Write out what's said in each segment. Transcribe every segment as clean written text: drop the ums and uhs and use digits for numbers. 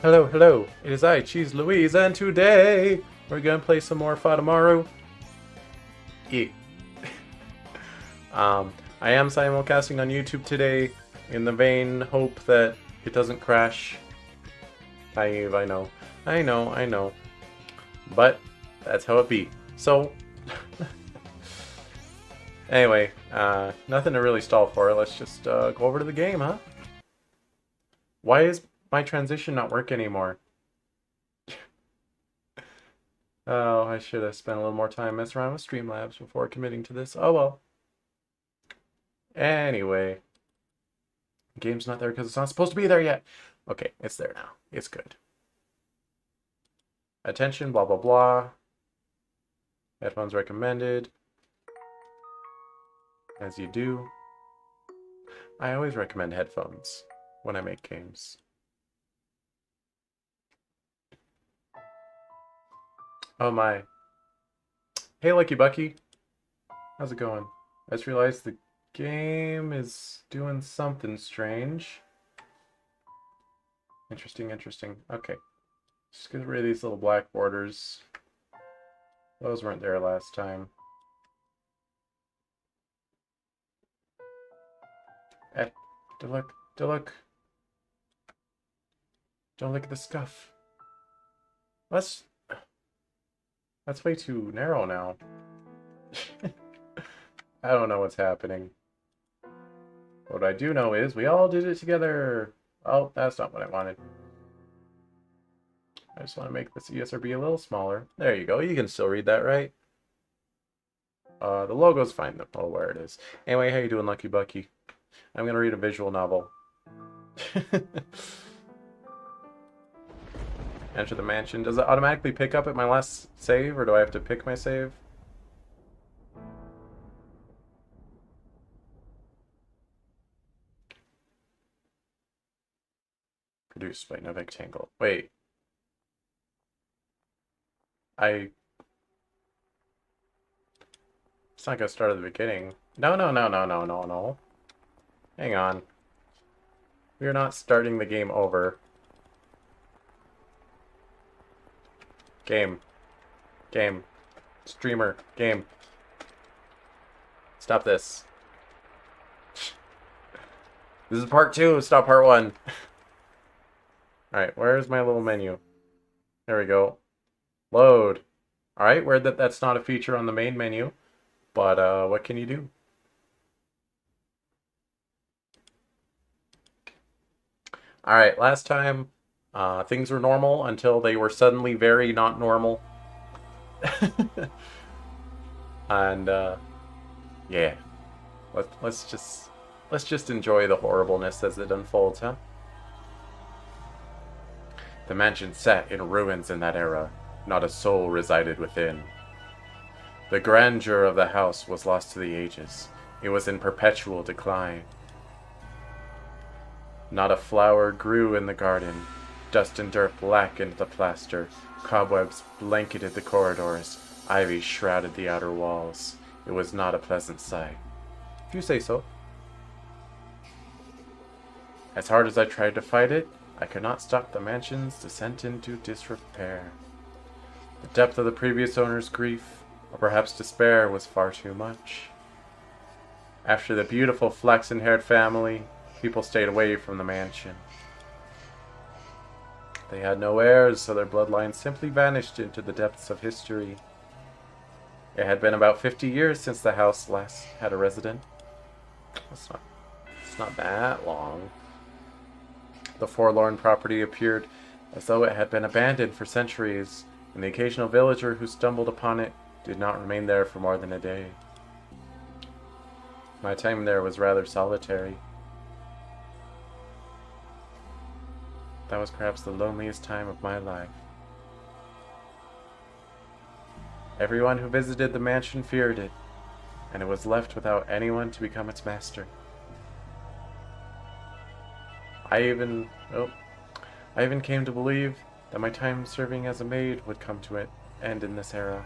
Hello, hello. It is I, Cheese Louise, and today we're gonna play some more Fatamoru. Yeah. I am simulcasting on YouTube today in the vain hope that it doesn't crash. Naive, I know. I know. But that's how it be. So, anyway, nothing to really stall for. Let's just go over to the game, huh? Why is my transition not work anymore? Oh, I should have spent a little more time messing around with Streamlabs before committing to this. Oh well. Anyway. Game's not there because it's not supposed to be there yet. Okay, it's there now. It's good. Attention, blah blah blah. Headphones recommended. As you do. I always recommend headphones when I make games. Oh my. Hey Lucky Bucky. How's it going? I just realized the game is doing something strange. Interesting. Okay. Just get rid of these little black borders. Those weren't there last time. Don't look. Don't look at the scuff. That's way too narrow now. I don't know what's happening. What I do know is we all did it together. Oh, that's not what I wanted. I just want to make this ESRB a little smaller. There you go. You can still read that, right? The logo's fine though. Oh, where it is. Anyway, how you doing, Lucky Bucky? I'm gonna read a visual novel. Enter the mansion. Does it automatically pick up at my last save, or do I have to pick my save? Produced by Novectangle. Wait. It's not gonna start at the beginning. No. Hang on. We are not starting the game over. Game. Streamer. Game. Stop this. This is part 2. Stop part 1. Alright, where's my little menu? There we go. Load. Alright, that's not a feature on the main menu. But, what can you do? Alright, last time, things were normal until they were suddenly very not normal. And, yeah. Let's just enjoy the horribleness as it unfolds, huh? The mansion sat in ruins in that era. Not a soul resided within. The grandeur of the house was lost to the ages. It was in perpetual decline. Not a flower grew in the garden. Dust and dirt blackened the plaster. Cobwebs blanketed the corridors. Ivy shrouded the outer walls. It was not a pleasant sight. If you say so. As hard as I tried to fight it, I could not stop the mansion's descent into disrepair. The depth of the previous owner's grief, or perhaps despair, was far too much. After the beautiful flaxen-haired family, people stayed away from the mansion. They had no heirs, so their bloodline simply vanished into the depths of history. It had been about 50 years since the house last had a resident. It's not that long. The forlorn property appeared as though it had been abandoned for centuries, and the occasional villager who stumbled upon it did not remain there for more than a day. My time there was rather solitary. That was perhaps the loneliest time of my life. Everyone who visited the mansion feared it, and it was left without anyone to become its master. I even came to believe that my time serving as a maid would come to an end in this era.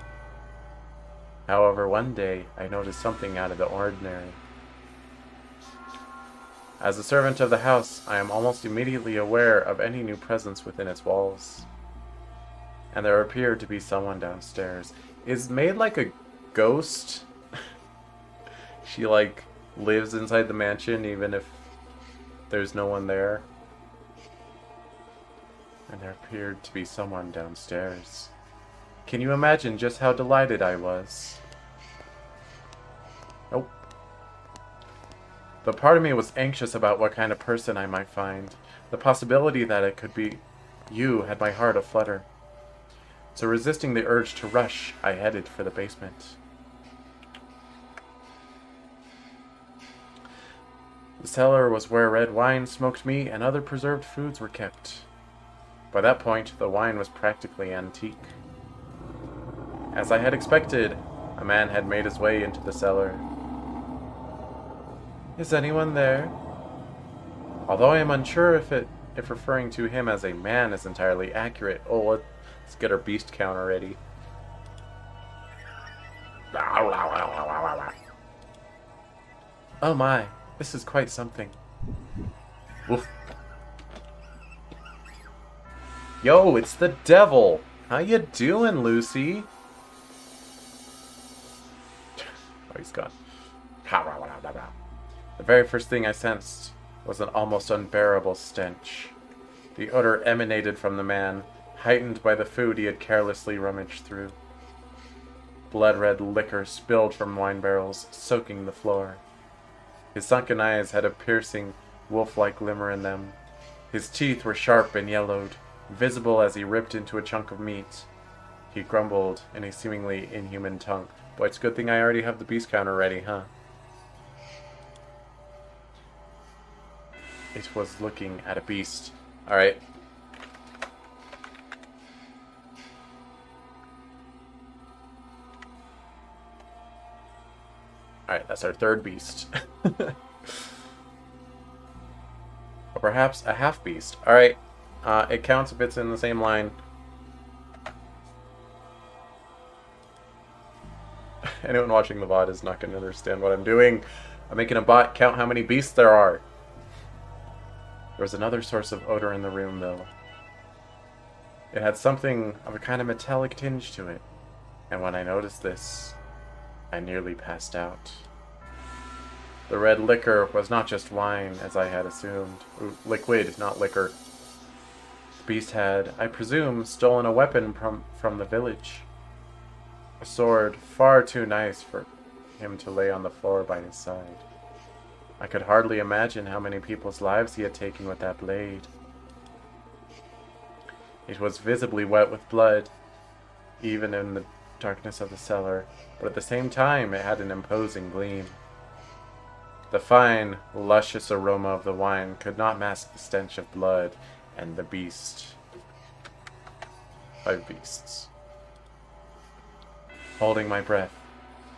However, one day I noticed something out of the ordinary. As a servant of the house, I am almost immediately aware of any new presence within its walls. And there appeared to be someone downstairs. Is Maid like a ghost? She, like, lives inside the mansion even if there's no one there. And there appeared to be someone downstairs. Can you imagine just how delighted I was? Nope. But part of me was anxious about what kind of person I might find. The possibility that it could be you had my heart aflutter. So resisting the urge to rush, I headed for the basement. The cellar was where red wine, smoked meat, and other preserved foods were kept. By that point, the wine was practically antique. As I had expected, a man had made his way into the cellar. Is anyone there? Although I am unsure if referring to him as a man is entirely accurate. Oh, let's get our beast counter ready. Oh my, this is quite something. Woof. Yo, it's the devil! How you doing, Lucy? Oh, he's gone. The very first thing I sensed was an almost unbearable stench. The odor emanated from the man, heightened by the food he had carelessly rummaged through. Blood-red liquor spilled from wine barrels, soaking the floor. His sunken eyes had a piercing, wolf-like glimmer in them. His teeth were sharp and yellowed, visible as he ripped into a chunk of meat. He grumbled in a seemingly inhuman tongue. Boy, it's a good thing I already have the beast counter ready, huh? It was looking at a beast. Alright. Alright, that's our third beast. Or perhaps a half beast. Alright. It counts if it's in the same line. Anyone watching the VOD is not going to understand what I'm doing. I'm making a bot count how many beasts there are. There was another source of odor in the room, though. It had something of a kind of metallic tinge to it. And when I noticed this, I nearly passed out. The red liquor was not just wine, as I had assumed. Ooh, liquid, not liquor. The beast had, I presume, stolen a weapon from the village. A sword far too nice for him to lay on the floor by his side. I could hardly imagine how many people's lives he had taken with that blade. It was visibly wet with blood, even in the darkness of the cellar, but at the same time it had an imposing gleam. The fine, luscious aroma of the wine could not mask the stench of blood and the beast. 5 beasts. Holding my breath,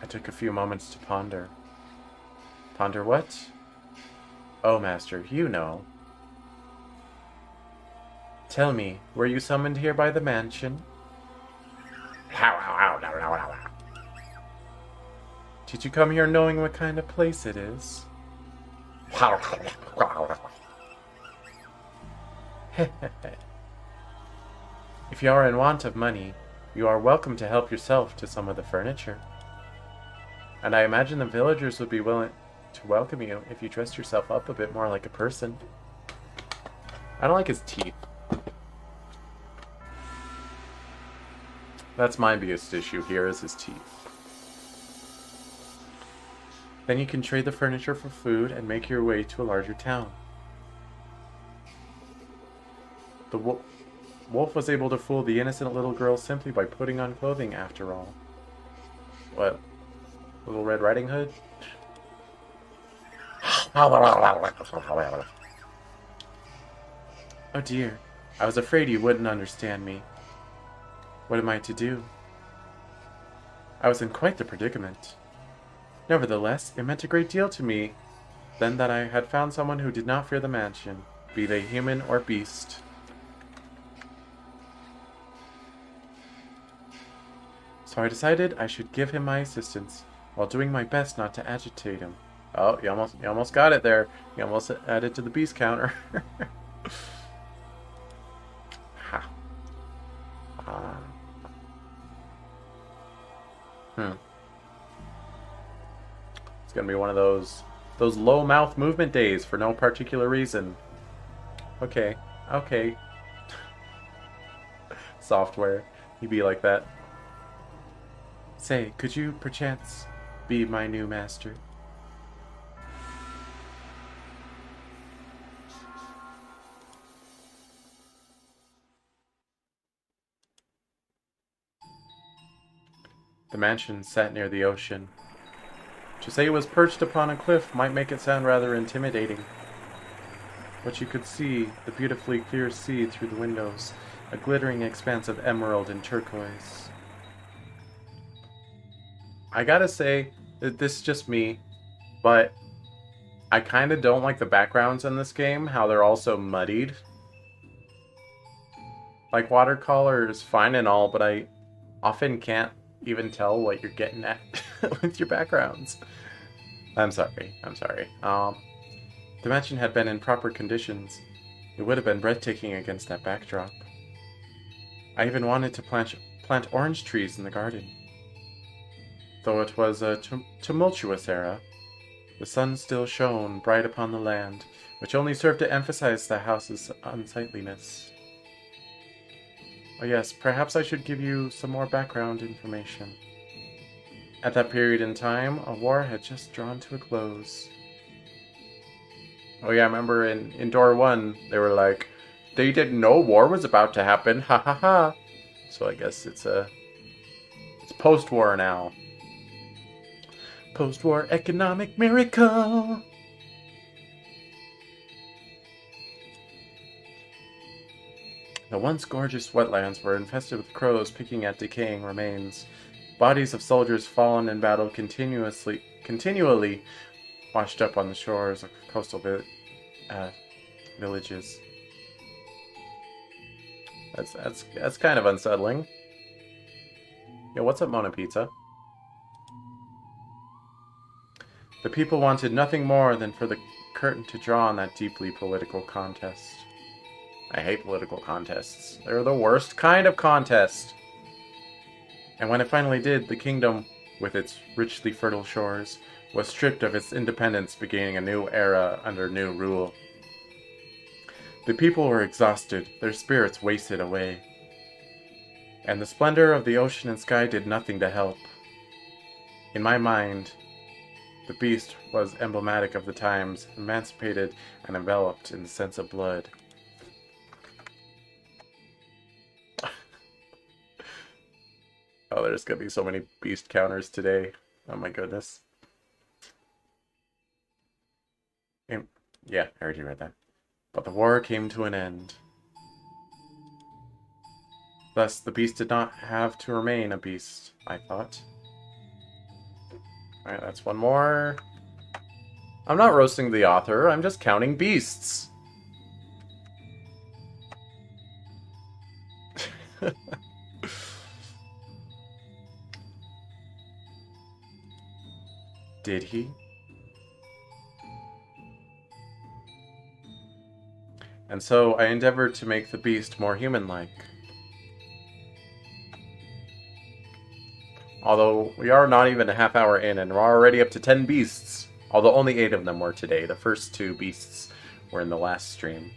I took a few moments to ponder. Ponder what? Oh, Master, you know. Tell me, were you summoned here by the mansion? Did you come here knowing what kind of place it is? If you are in want of money, you are welcome to help yourself to some of the furniture. And I imagine the villagers would be willing to welcome you if you dressed yourself up a bit more like a person. I don't like his teeth. That's my biggest issue here, is his teeth. Then you can trade the furniture for food and make your way to a larger town. The wolf was able to fool the innocent little girl simply by putting on clothing, after all. What? Little Red Riding Hood? Oh dear, I was afraid you wouldn't understand me. What am I to do? I was in quite the predicament. Nevertheless, it meant a great deal to me then that I had found someone who did not fear the mansion, be they human or beast. So I decided I should give him my assistance, while doing my best not to agitate him. Oh, you almost got it there. You almost added to the beast counter. Ha. Uh, hmm. It's gonna be one of those low mouth movement days for no particular reason. Okay, okay. Software, you be like that. Say, could you perchance be my new master? The mansion sat near the ocean. To say it was perched upon a cliff might make it sound rather intimidating. But you could see the beautifully clear sea through the windows, a glittering expanse of emerald and turquoise. I gotta say, that this is just me, but I kind of don't like the backgrounds in this game, how they're all so muddied. Like, watercolor is fine and all, but I often can't even tell what you're getting at with your backgrounds. I'm sorry. The mansion had been in proper conditions. It would have been breathtaking against that backdrop. I even wanted to plant orange trees in the garden. Though it was a tumultuous era, the sun still shone bright upon the land, which only served to emphasize the house's unsightliness. Oh yes, perhaps I should give you some more background information. At that period in time, a war had just drawn to a close. Oh yeah, I remember in Door 1, they were like, they didn't know war was about to happen, ha ha ha. So I guess it's post-war now. Post-war economic miracle! The once gorgeous wetlands were infested with crows picking at decaying remains. Bodies of soldiers fallen in battle continually washed up on the shores of coastal villages. That's kind of unsettling. Yeah, what's up, Mona Pizza? The people wanted nothing more than for the curtain to draw on that deeply political contest. I hate political contests. They're the worst kind of contest. And when it finally did, the kingdom, with its richly fertile shores, was stripped of its independence, beginning a new era under new rule. The people were exhausted, their spirits wasted away. And the splendor of the ocean and sky did nothing to help. In my mind, the beast was emblematic of the times, emancipated and enveloped in the sense of blood. Oh, there's gonna be so many beast counters today. Oh my goodness. Yeah, I already read that. But the war came to an end. Thus, the beast did not have to remain a beast, I thought. Alright, that's one more. I'm not roasting the author, I'm just counting beasts. Did he? And so I endeavored to make the beast more human-like. Although we are not even a half hour in and we're already up to 10 beasts. Although only 8 of them were today. The first 2 beasts were in the last stream.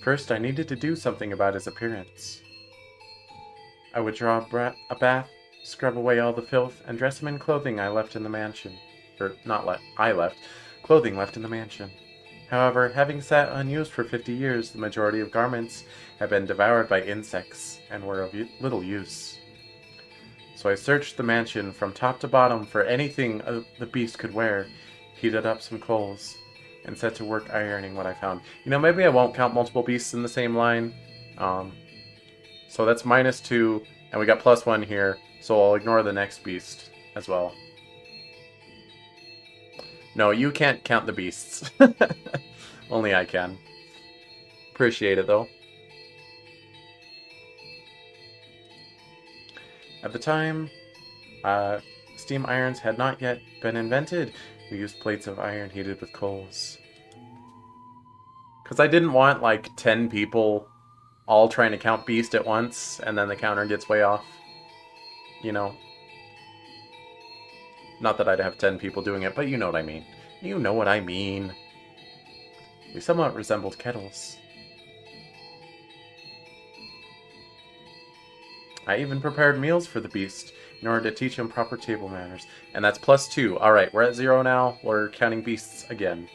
First, I needed to do something about his appearance. I would draw a bath, scrub away all the filth, and dress him in clothing I left in the mansion. Clothing left in the mansion. However, having sat unused for 50 years, the majority of garments had been devoured by insects and were of little use. So I searched the mansion from top to bottom for anything the beast could wear, heated up some coals, and set to work ironing what I found. You know, maybe I won't count multiple beasts in the same line. So that's -2, and we got +1 here, so I'll ignore the next beast as well. No, you can't count the beasts. Only I can. Appreciate it, though. At the time, Steam irons had not yet been invented. We used plates of iron heated with coals. Because I didn't want, like, 10 people all trying to count Beast at once, and then the counter gets way off. You know? Not that I'd have 10 people doing it, but you know what I mean. You know what I mean. We somewhat resembled kettles. I even prepared meals for the Beast in order to teach him proper table manners. And that's +2. Alright, we're at 0 now. We're counting beasts again.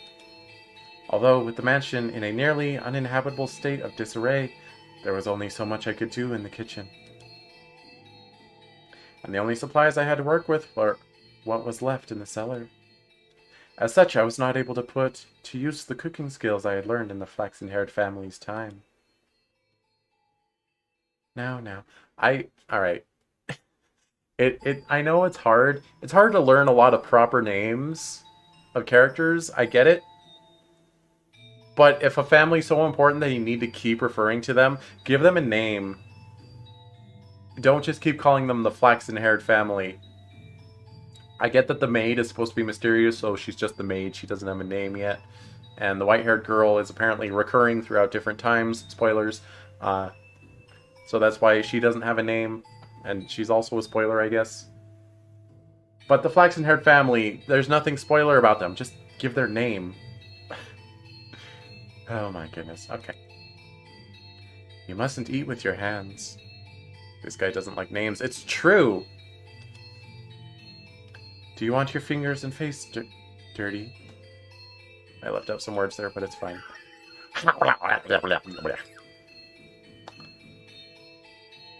Although, with the mansion in a nearly uninhabitable state of disarray, there was only so much I could do in the kitchen. And the only supplies I had to work with were what was left in the cellar. As such, I was not able to put to use the cooking skills I had learned in the flaxen-haired family's time. Now. Alright. I know it's hard. It's hard to learn a lot of proper names of characters. I get it. But if a family's so important that you need to keep referring to them, give them a name. Don't just keep calling them the flaxen-haired family. I get that the maid is supposed to be mysterious, so she's just the maid. She doesn't have a name yet. And the white-haired girl is apparently recurring throughout different times. Spoilers. So that's why she doesn't have a name. And she's also a spoiler, I guess. But the flaxen-haired family, there's nothing spoiler about them. Just give their name. Oh my goodness. Okay. You mustn't eat with your hands. This guy doesn't like names. It's true! Do you want your fingers and face dirty? I left out some words there, but it's fine.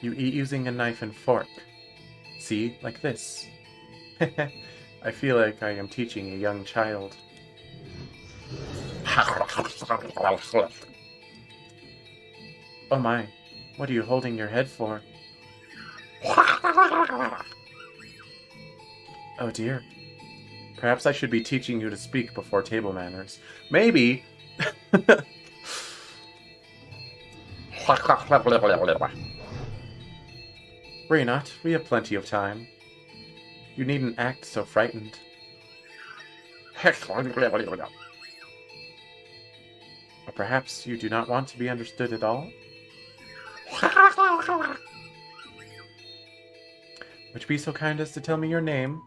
You eat using a knife and fork. See? Like this. I feel like I am teaching a young child. Oh my, what are you holding your head for? Oh dear. Perhaps I should be teaching you to speak before table manners. Maybe! Worry not, we have plenty of time. You needn't act so frightened. Or perhaps you do not want to be understood at all? Would you be so kind as to tell me your name?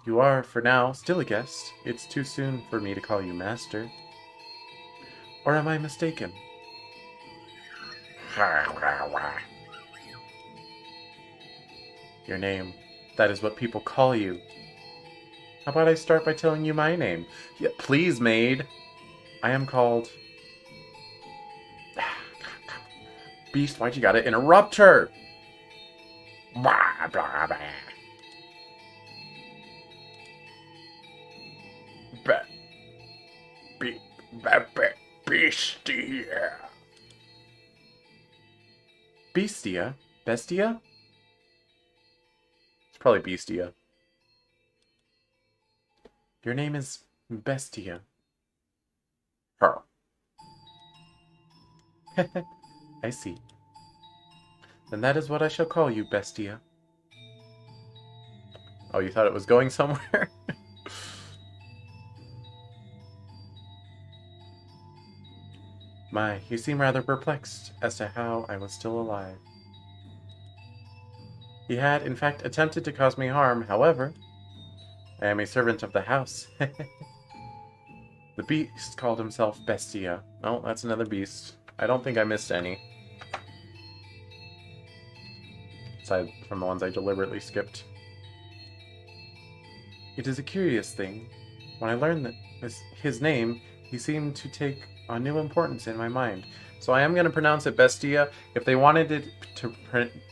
You are, for now, still a guest. It's too soon for me to call you master. Or am I mistaken? Your name. That is what people call you. How about I start by telling you my name? Yeah, please, maid. I am called... Beast, why'd you gotta interrupt her? Blah, blah, blah. Beastia. Beastia? Bestia? It's probably Beastia. Your name is Bestia. Her. I see. Then that is what I shall call you, Bestia. Oh, you thought it was going somewhere? My, you seem rather perplexed as to how I was still alive. He had, in fact, attempted to cause me harm, however. I am a servant of the house. The beast called himself Bestia. Oh, that's another beast. I don't think I missed any. Aside from the ones I deliberately skipped. It is a curious thing. When I learned that his name, he seemed to take on new importance in my mind. So I am going to pronounce it Bestia. If they wanted it to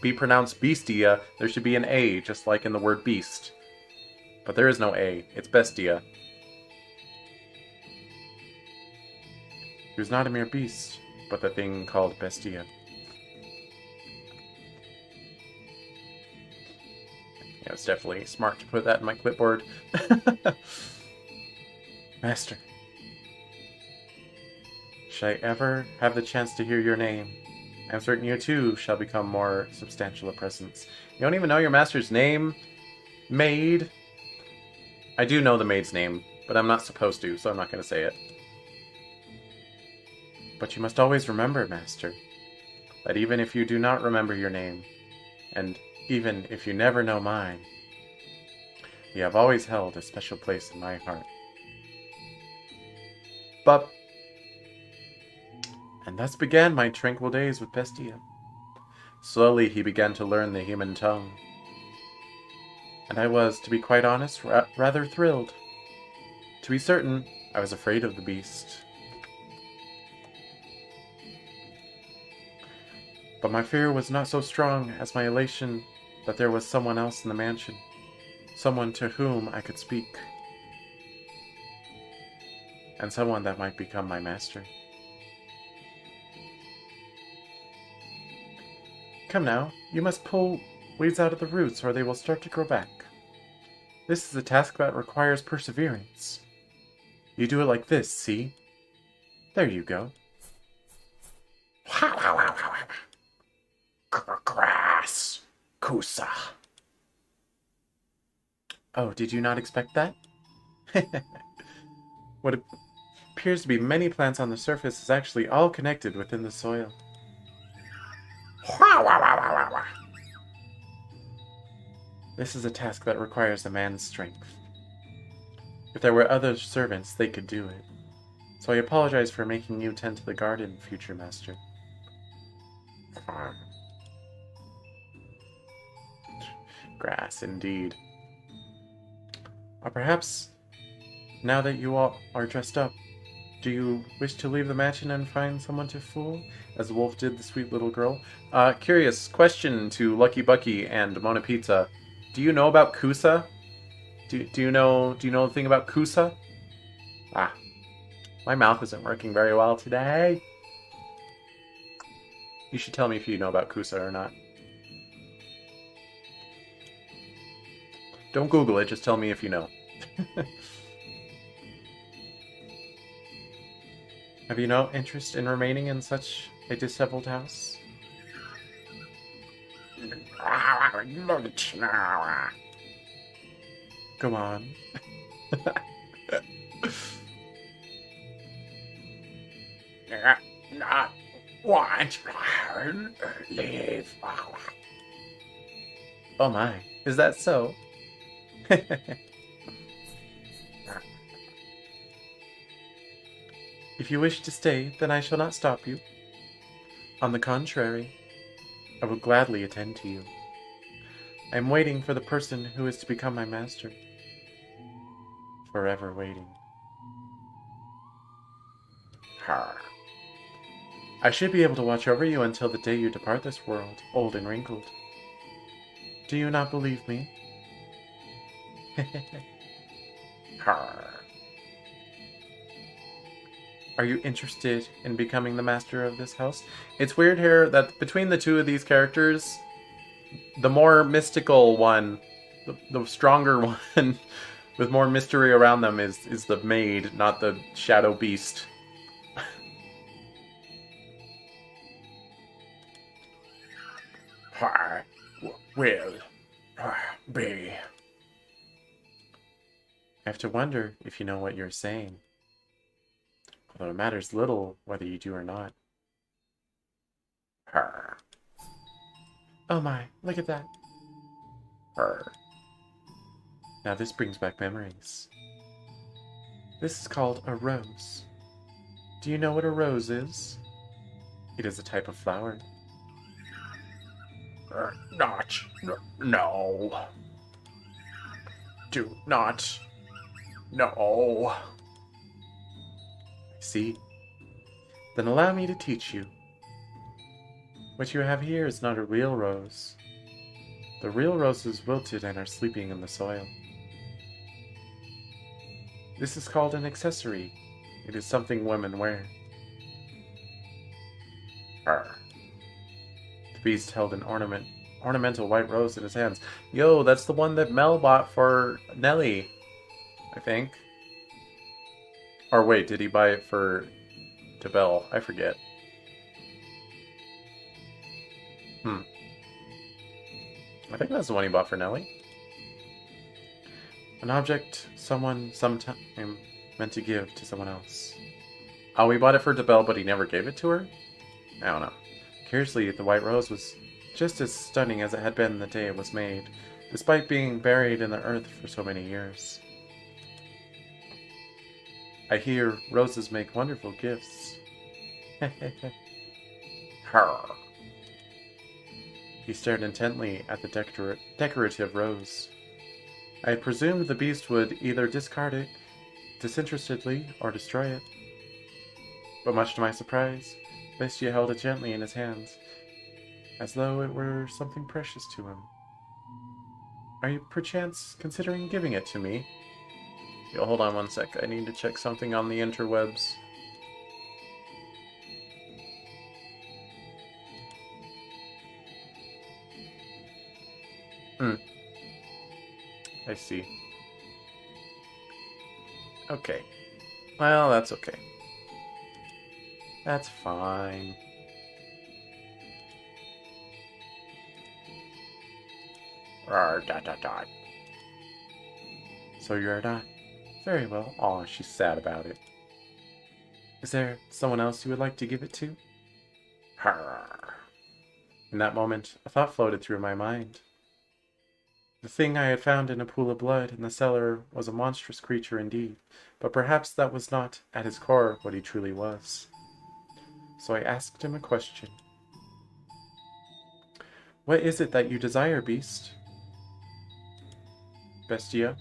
be pronounced Beastia, there should be an A, just like in the word beast. But there is no A. It's Bestia. He was not a mere beast, but the thing called Bestia. Yeah, it's definitely smart to put that in my clipboard. Master. Should I ever have the chance to hear your name? I am certain you too shall become more substantial a presence. You don't even know your master's name? Maid? I do know the maid's name, but I'm not supposed to, so I'm not going to say it. But you must always remember, master, that even if you do not remember your name, and even if you never know mine, you have always held a special place in my heart. But... And thus began my tranquil days with Bestia. Slowly he began to learn the human tongue. And I was, to be quite honest, rather thrilled. To be certain, I was afraid of the beast. But my fear was not so strong as my elation that there was someone else in the mansion. Someone to whom I could speak. And someone that might become my master. Come now, you must pull weeds out of the roots or they will start to grow back. This is a task that requires perseverance. You do it like this, see? There you go. Grass, Kusa. Oh, did you not expect that? What appears to be many plants on the surface is actually all connected within the soil. This is a task that requires a man's strength. If there were other servants, they could do it. So I apologize for making you tend to the garden, future master. Grass, indeed. Or perhaps, now that you all are dressed up, do you wish to leave the mansion and find someone to fool, as the wolf did the sweet little girl? Curious question to Lucky Bucky and Mona Pizza. Do you know about Kusa? Do you know the thing about Kusa? Ah, my mouth isn't working very well today. You should tell me if you know about Kusa or not. Don't Google it, just tell me if you know. Have you no interest in remaining in such a disheveled house? Go on. Not want leave. Oh my, is that so? If you wish to stay, then I shall not stop you. On the contrary, I will gladly attend to you. I am waiting for the person who is to become my master. Forever waiting. I should be able to watch over you until the day you depart this world, old and wrinkled. Do you not believe me? Are you interested in becoming the master of this house? It's weird here that between the two of these characters, the more mystical one, the stronger one, with more mystery around them is the maid, not the shadow beast. Will be. I have to wonder if you know what you're saying. Although it matters little whether you do or not. Oh my, look at that. Now this brings back memories. This is called a rose. Do you know what a rose is? It is a type of flower. No. Do not. No. See? Then allow me to teach you. What you have here is not a real rose. The real roses wilted and are sleeping in the soil. This is called an accessory. It is something women wear. The beast held an ornamental white rose in his hands. Yo, that's the one that Mel bought for Nelly, I think. Or wait, did he buy it to Belle? I forget. I think that's the one he bought for Nellie. An object someone sometime meant to give to someone else. Oh, we bought it for Debelle, but he never gave it to her? I don't know. Curiously, the white rose was just as stunning as it had been the day it was made, despite being buried in the earth for so many years. I hear roses make wonderful gifts. Her. He stared intently at the decorative rose. I had presumed the beast would either discard it disinterestedly or destroy it. But much to my surprise, Bestia held it gently in his hands, as though it were something precious to him. Are you perchance considering giving it to me? Yo, hold on one sec. I need to check something on the interwebs. I see. Okay. Well, that's okay. That's fine. So you're not? Very well. Aw, she's sad about it. Is there someone else you would like to give it to? Her. In that moment, a thought floated through my mind. The thing I had found in a pool of blood in the cellar was a monstrous creature indeed, but perhaps that was not, at his core, what he truly was. So I asked him a question. What is it that you desire, beast? Bestia?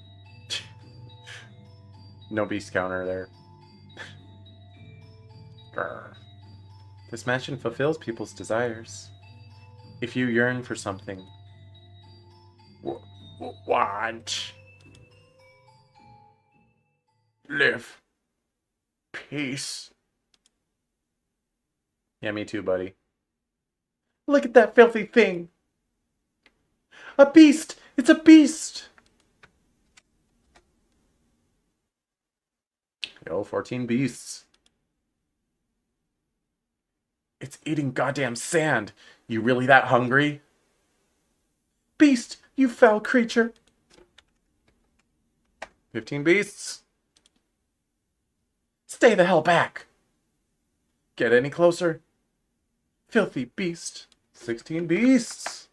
No beast counter there. This mansion fulfills people's desires. If you yearn for something, Want. Live. Peace. yeah, me too, buddy. Look at that filthy thing! A beast! It's a beast! Yo, 14 beasts. It's eating goddamn sand. You really that hungry? Beast, you foul creature! 15 beasts. Stay the hell back! Get any closer? Filthy beast. 16 beasts.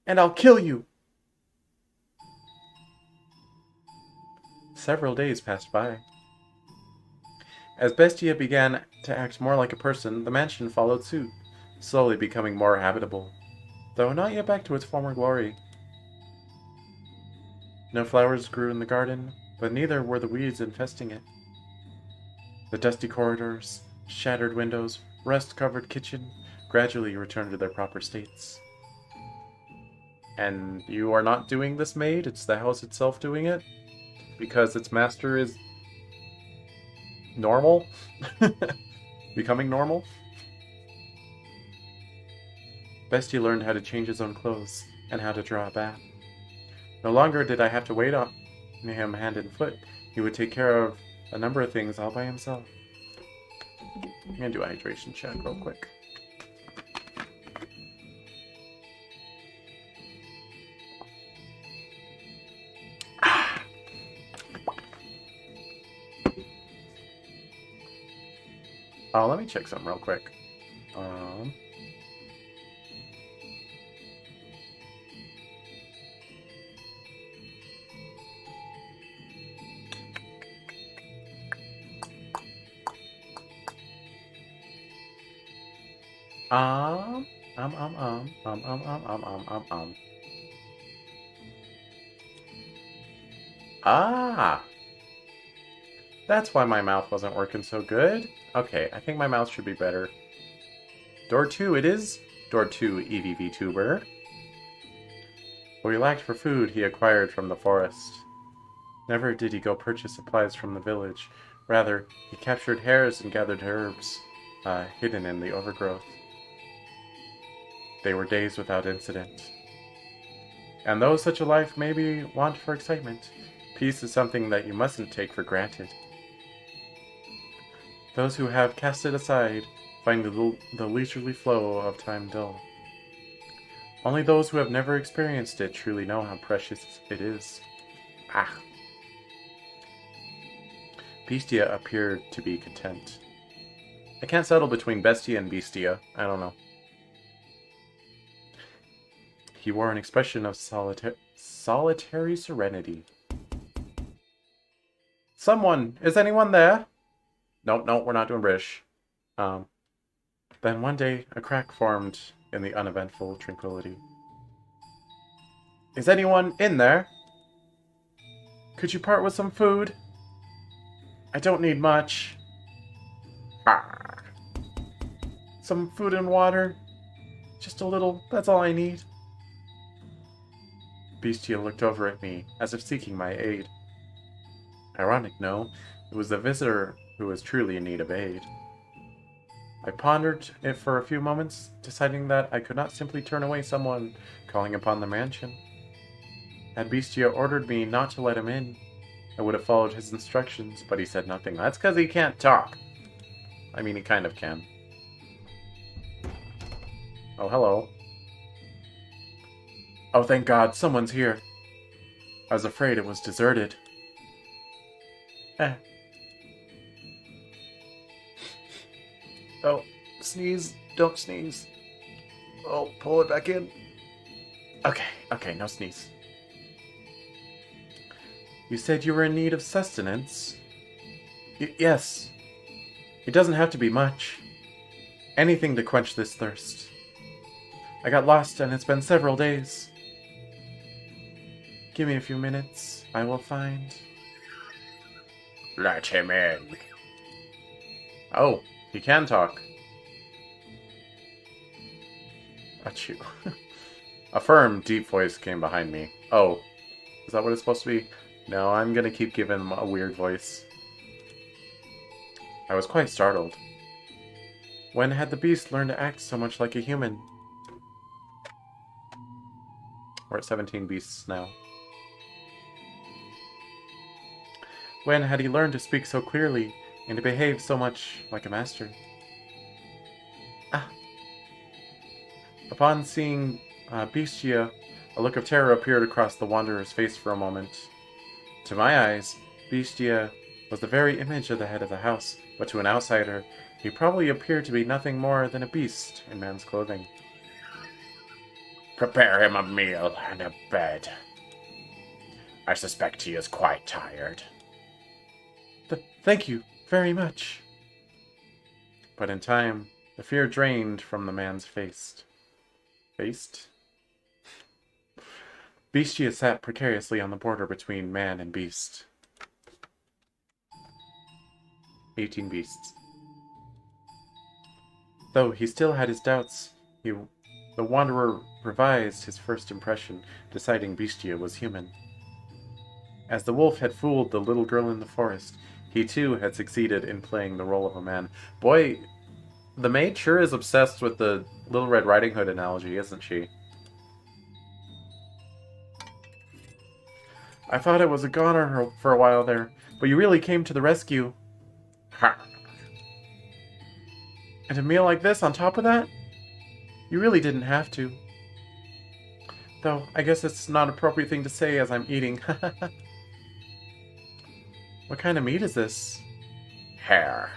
And I'll kill you. Several days passed by. As Bestia began to act more like a person, the mansion followed suit, slowly becoming more habitable, though not yet back to its former glory. No flowers grew in the garden, but neither were the weeds infesting it. The dusty corridors, shattered windows, rust-covered kitchen gradually returned to their proper states. And you are not doing this, maid? It's the house itself doing it? Because its master is normal? Becoming normal? Bestie learned how to change his own clothes and how to draw a bath. No longer did I have to wait on him hand and foot. He would take care of a number of things all by himself. I'm gonna do a hydration check real quick. Oh, let me check something real quick. Um, um, um, um, um, um, um, um, um, um, um. Ah! That's why my mouth wasn't working so good. Okay, I think my mouth should be better. Door 2 it is. Door 2, EVVTuber. What he lacked for food, he acquired from the forest. Never did he go purchase supplies from the village. Rather, he captured hares and gathered herbs, hidden in the overgrowth. They were days without incident. And though such a life may be want for excitement, peace is something that you mustn't take for granted. Those who have cast it aside finding the leisurely flow of time dull. Only those who have never experienced it truly know how precious it is. Ah. Bestia appeared to be content. I can't settle between Bestia and Bestia. I don't know. He wore an expression of solitary serenity. Someone! Is anyone there? Nope, we're not doing British. Then one day, a crack formed in the uneventful tranquility. Is anyone in there? Could you part with some food? I don't need much. Some food and water. Just a little, that's all I need. Bestia looked over at me, as if seeking my aid. Ironic, no? It was the visitor who was truly in need of aid. I pondered it for a few moments, deciding that I could not simply turn away someone calling upon the mansion. Had Bestia ordered me not to let him in, I would have followed his instructions, but he said nothing. That's because he can't talk. I mean, he kind of can. Oh, hello. Oh, thank God, someone's here. I was afraid it was deserted. Oh, sneeze. Don't sneeze. Oh, pull it back in. Okay, no sneeze. You said you were in need of sustenance? Yes. It doesn't have to be much. Anything to quench this thirst. I got lost and it's been several days. Give me a few minutes. I will find... Let him in. Oh, he can talk. Achoo. A firm, deep voice came behind me. Oh, is that what it's supposed to be? No, I'm gonna keep giving him a weird voice. I was quite startled. When had the beast learned to act so much like a human? We're at 17 beasts now. When had he learned to speak so clearly and to behave so much like a master? Upon seeing Bestia, a look of terror appeared across the wanderer's face for a moment. To my eyes, Bestia was the very image of the head of the house, but to an outsider, he probably appeared to be nothing more than a beast in man's clothing. Prepare him a meal and a bed. I suspect he is quite tired. Thank you very much. But in time, the fear drained from the man's face. Bestia sat precariously on the border between man and beast. 18 beasts. Though he still had his doubts, the wanderer revised his first impression, deciding Bestia was human. As the wolf had fooled the little girl in the forest, he too had succeeded in playing the role of a man. Boy, the maid sure is obsessed with the Little Red Riding Hood analogy, isn't she? I thought it was a goner for a while there, but you really came to the rescue. Ha! And a meal like this on top of that? You really didn't have to. Though, I guess it's not an appropriate thing to say as I'm eating. What kind of meat is this? Hare.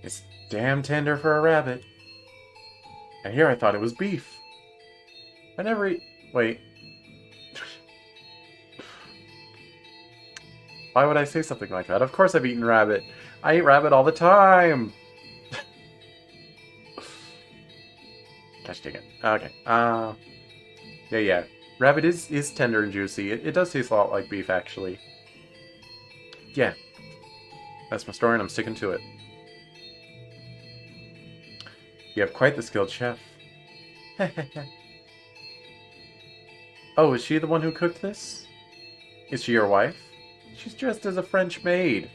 It's damn tender for a rabbit. And here I thought it was beef. I never eat... Wait. Why would I say something like that? Of course I've eaten rabbit. I eat rabbit all the time. Gosh dang it. Okay. Yeah. Rabbit is tender and juicy. It does taste a lot like beef, actually. Yeah. That's my story and I'm sticking to it. You have quite the skilled chef. Oh, is she the one who cooked this? Is she your wife? She's dressed as a French maid.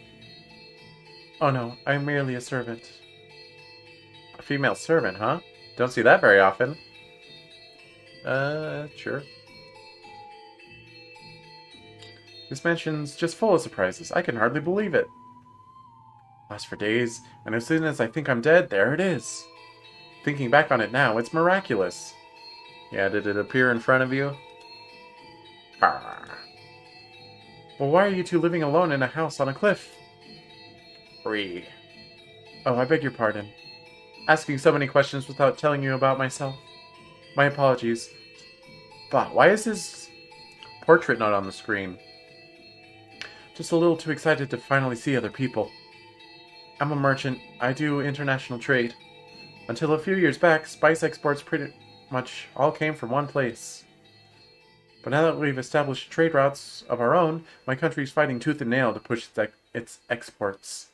Oh no, I'm merely a servant. A female servant, huh? Don't see that very often. Sure. This mansion's just full of surprises. I can hardly believe it. Lasts for days, and as soon as I think I'm dead, there it is. Thinking back on it now, it's miraculous. Yeah, did it appear in front of you? Ah, Well, why are you two living alone in a house on a cliff? we. Oh, I beg your pardon. Asking so many questions without telling you about myself. My apologies. But why is his portrait not on the screen? Just a little too excited to finally see other people. I'm a merchant. I do international trade. Until a few years back, spice exports pretty much all came from one place. But now that we've established trade routes of our own, my country's fighting tooth and nail to push its exports.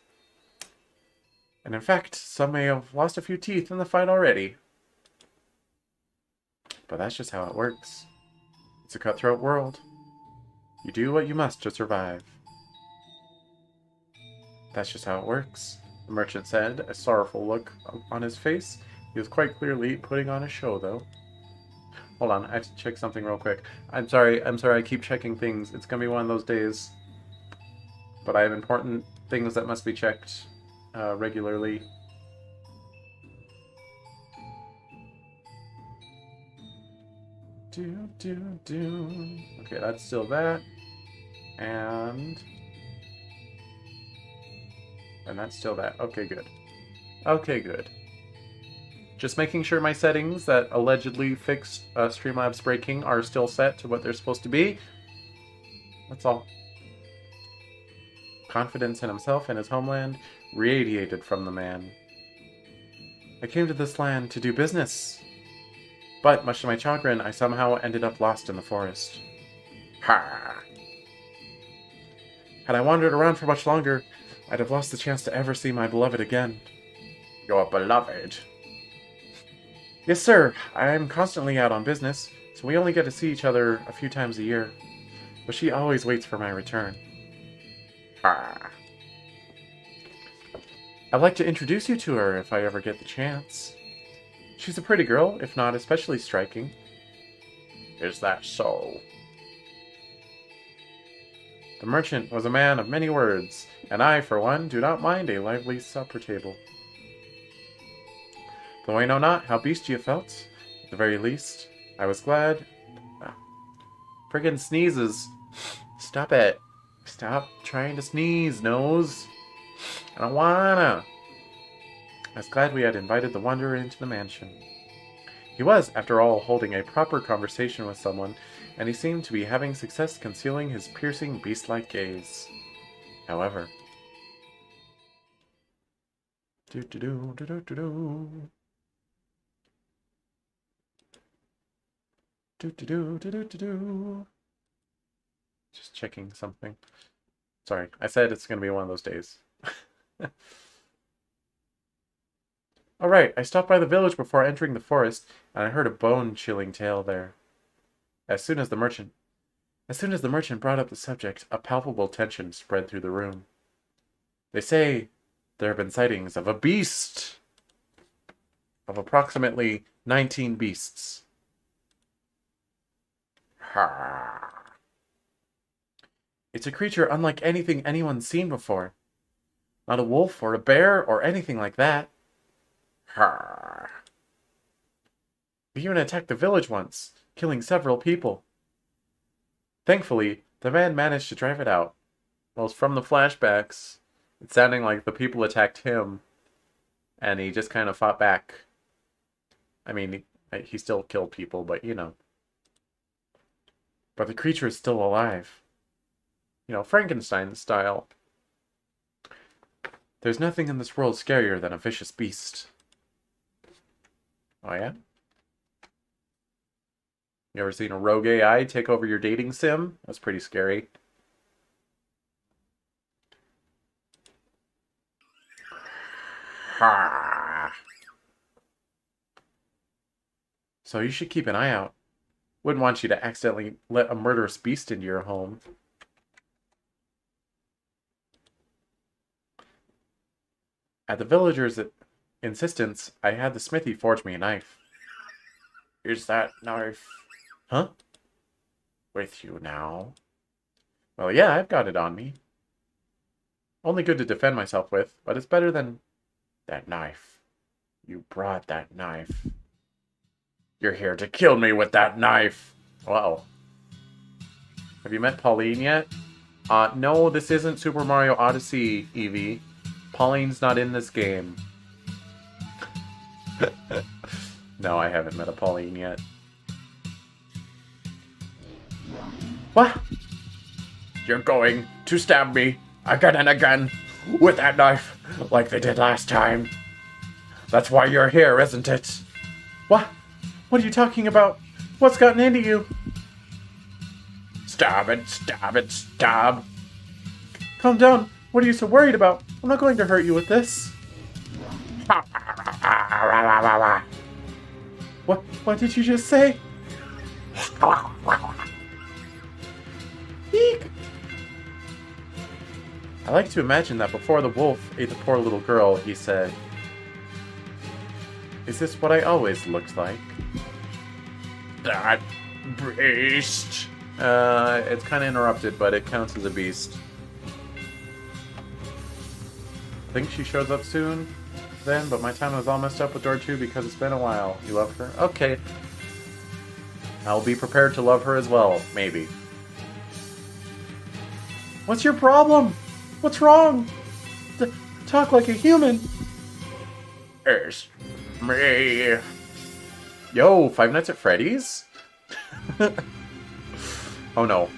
And in fact, some may have lost a few teeth in the fight already. But that's just how it works. It's a cutthroat world. You do what you must to survive. That's just how it works, the merchant said, a sorrowful look on his face. He was quite clearly putting on a show, though. Hold on, I have to check something real quick. I'm sorry, I keep checking things. It's gonna be one of those days. But I have important things that must be checked regularly. Okay, that's still that. And that's still that. Okay, good. Okay, good. Just making sure my settings that allegedly fixed Streamlabs breaking are still set to what they're supposed to be. That's all. Confidence in himself and his homeland radiated from the man. I came to this land to do business. But, much to my chagrin, I somehow ended up lost in the forest. Ha! Had I wandered around for much longer, I'd have lost the chance to ever see my beloved again. Your beloved. Yes, sir. I'm constantly out on business, so we only get to see each other a few times a year. But she always waits for my return. Ha! I'd like to introduce you to her if I ever get the chance. She's a pretty girl, if not especially striking. Is that so? The merchant was a man of many words, and I, for one, do not mind a lively supper table. Though I know not how beastie you felt, at the very least, I was glad. Friggin' sneezes. Stop it. Stop trying to sneeze, nose. I don't wanna. I was glad we had invited the wanderer into the mansion. He was, after all, holding a proper conversation with someone, and he seemed to be having success concealing his piercing, beast-like gaze. However... Just checking something. Sorry, I said it's going to be one of those days. Alright, I stopped by the village before entering the forest, and I heard a bone-chilling tale there. As soon as the merchant brought up the subject, a palpable tension spread through the room. They say there have been sightings of a beast! Of approximately 19 beasts. Ha! It's a creature unlike anything anyone's seen before. Not a wolf or a bear or anything like that. Ha! It even attacked the village once, killing several people. Thankfully, the man managed to drive it out. Well, from the flashbacks, it's sounding like the people attacked him, and he just kind of fought back. I mean, he still killed people, but you know. But the creature is still alive. You know, Frankenstein style. There's nothing in this world scarier than a vicious beast. Oh yeah? You ever seen a rogue AI take over your dating sim? That's pretty scary. Ha! So you should keep an eye out. Wouldn't want you to accidentally let a murderous beast into your home. At the villagers' insistence, I had the smithy forge me a knife. Is that knife Huh? with you now? Well, yeah, I've got it on me. Only good to defend myself with, but it's better than... That knife. You brought that knife. You're here to kill me with that knife. Wow. Have you met Pauline yet? No, this isn't Super Mario Odyssey, Eevee. Pauline's not in this game. No, I haven't met a Pauline yet. What? You're going to stab me again and again with that knife, like they did last time. That's why you're here, isn't it? What? What are you talking about? What's gotten into you? Stab it, stab it, stab. Calm down. What are you so worried about? I'm not going to hurt you with this. What did you just say? Eek! I like to imagine that before the wolf ate the poor little girl, he said, "Is this what I always looked like?" That beast. It's kind of interrupted, but it counts as a beast. I think she shows up soon then, but my time is all messed up with Door 2 because it's been a while. You love her? Okay. I'll be prepared to love her as well, maybe. What's your problem? What's wrong? Talk like a human. It's me. Yo, Five Nights at Freddy's? Oh no.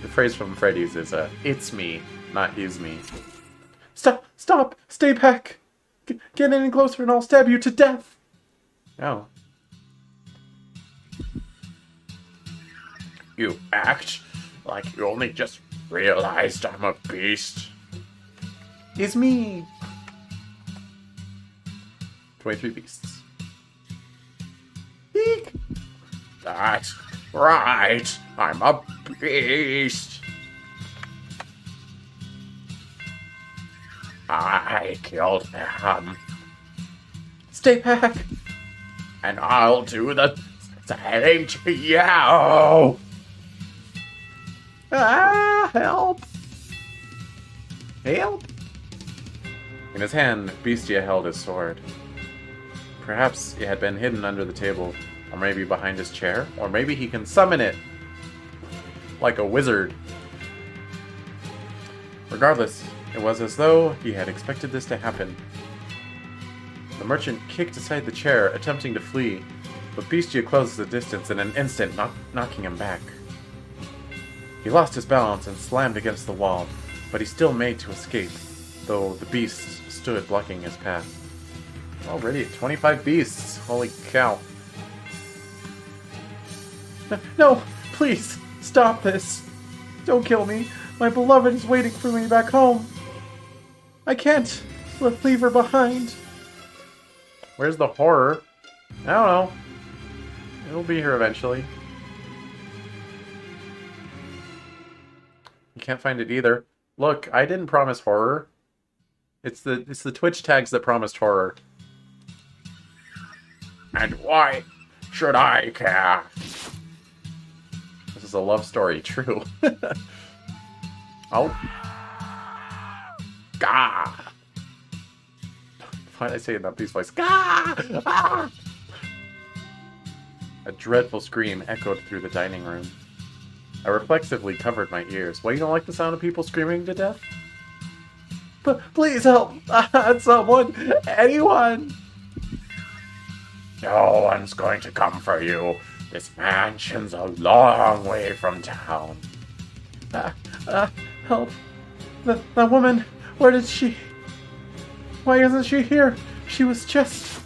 The phrase from Freddy's is, it's me, not is me. Stop! Stay back! Get any closer and I'll stab you to death! Oh. You act like you only just realized I'm a beast. It's me! 23 beasts. Eek! That's right. I'm a beast. I killed him. Stay back! And I'll do the same to you. Ah! Help! Help! In his hand, Beastia held his sword. Perhaps it had been hidden under the table, or maybe behind his chair, or maybe he can summon it! Like a wizard. Regardless, it was as though he had expected this to happen. The merchant kicked aside the chair, attempting to flee, but Beastia closed the distance in an instant, knocking him back. He lost his balance and slammed against the wall, but he still made to escape, though the beast stood blocking his path. Already 25 beasts! Holy cow. No! Please! Stop this! Don't kill me! My beloved is waiting for me back home! I can't leave her behind! Where's the horror? I don't know. It'll be here eventually. You can't find it either. Look, I didn't promise horror. It's the Twitch tags that promised horror. And why should I care? This is a love story, true. Oh. Gah! Why did I say it in that beast voice? Gah! Ah! A dreadful scream echoed through the dining room. I reflexively covered my ears. Why, you don't like the sound of people screaming to death? But please help! Someone! Anyone! No one's going to come for you. This mansion's a long way from town. Help! That woman! Where did she... Why isn't she here? She was just...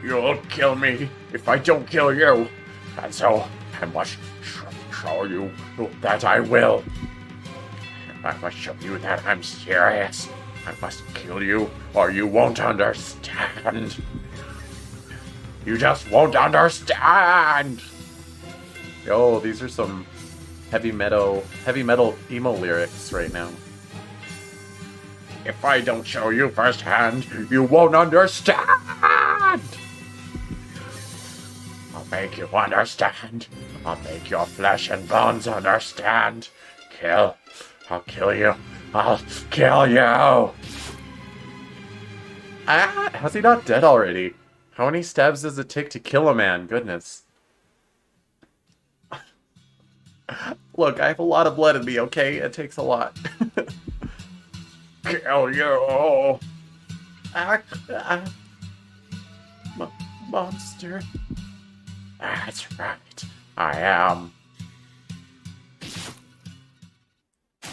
You'll kill me if I don't kill you. And so I must show you that I will. I must show you that I'm serious. I must kill you or you won't understand. You just won't understand. Yo, these are some heavy metal emo lyrics right now. If I don't show you firsthand, you won't understand. I'll make you understand. I'll make your flesh and bones understand. Kill. I'll kill you. I'll kill you. Ah, how's he not dead already? How many stabs does it take to kill a man? Goodness. Look, I have a lot of blood in me, okay? It takes a lot. Kill you. Ah, ah. Monster. That's right. I am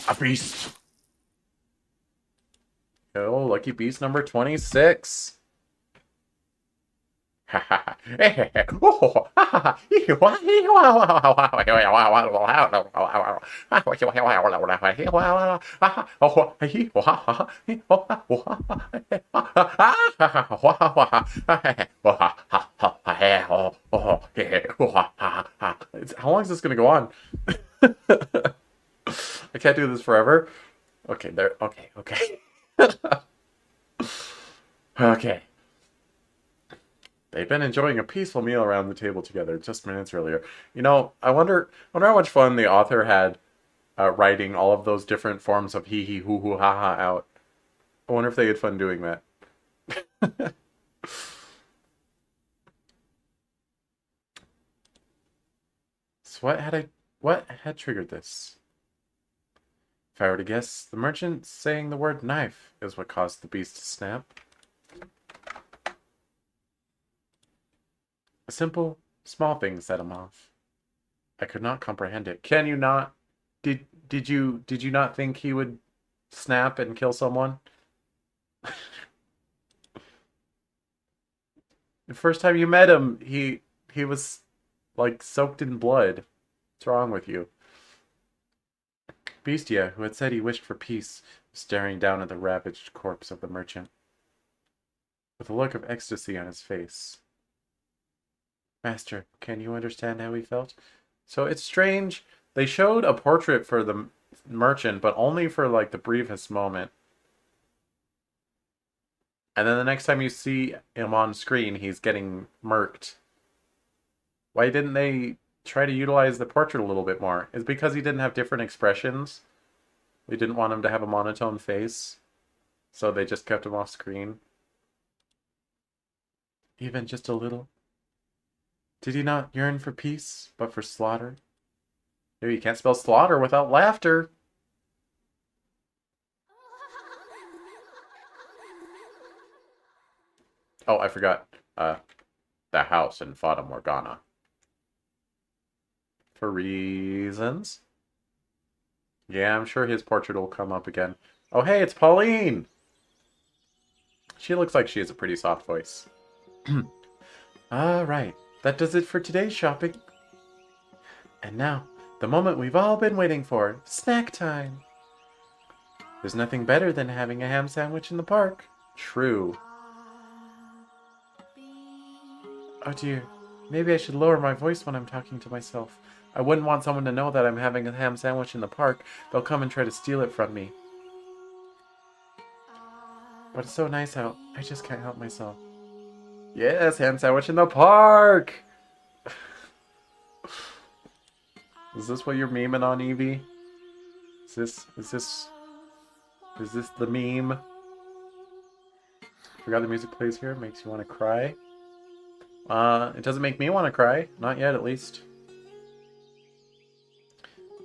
a beast. Oh, lucky beast number 26. How long is this going to go on? I can't do this forever. Okay, there. Okay, okay. Okay. They've been enjoying a peaceful meal around the table together just minutes earlier. You know, I wonder how much fun the author had writing all of those different forms of hee hee hoo hoo ha ha out. I wonder if they had fun doing that. So what had triggered this? If I were to guess, the merchant saying the word knife is what caused the beast to snap. A simple, small thing set him off. I could not comprehend it. Can you not? Did you not think he would snap and kill someone? The first time you met him, he was like soaked in blood. What's wrong with you? Bestia, who had said he wished for peace, was staring down at the ravaged corpse of the merchant, with a look of ecstasy on his face. Master, can you understand how he felt? So it's strange. They showed a portrait for the merchant, but only for like the briefest moment. And then the next time you see him on screen, he's getting murked. Why didn't they try to utilize the portrait a little bit more? Is it because he didn't have different expressions? They didn't want him to have a monotone face, so they just kept him off screen. Even just a little? Did he not yearn for peace, but for slaughter? Maybe you can't spell slaughter without laughter. Oh, I forgot. The house in Fata Morgana. For reasons. Yeah, I'm sure his portrait will come up again. Oh, hey, it's Pauline! She looks like she has a pretty soft voice. Alright, that does it for today's shopping. And now, the moment we've all been waiting for, snack time. There's nothing better than having a ham sandwich in the park. True. Oh dear, maybe I should lower my voice when I'm talking to myself. I wouldn't want someone to know that I'm having a ham sandwich in the park. They'll come and try to steal it from me. But it's so nice out, I just can't help myself. Yes, ham sandwich in the park! Is this what you're memeing on, Evie? Is this the meme? Forgot the music plays here, makes you want to cry. It doesn't make me want to cry. Not yet, at least.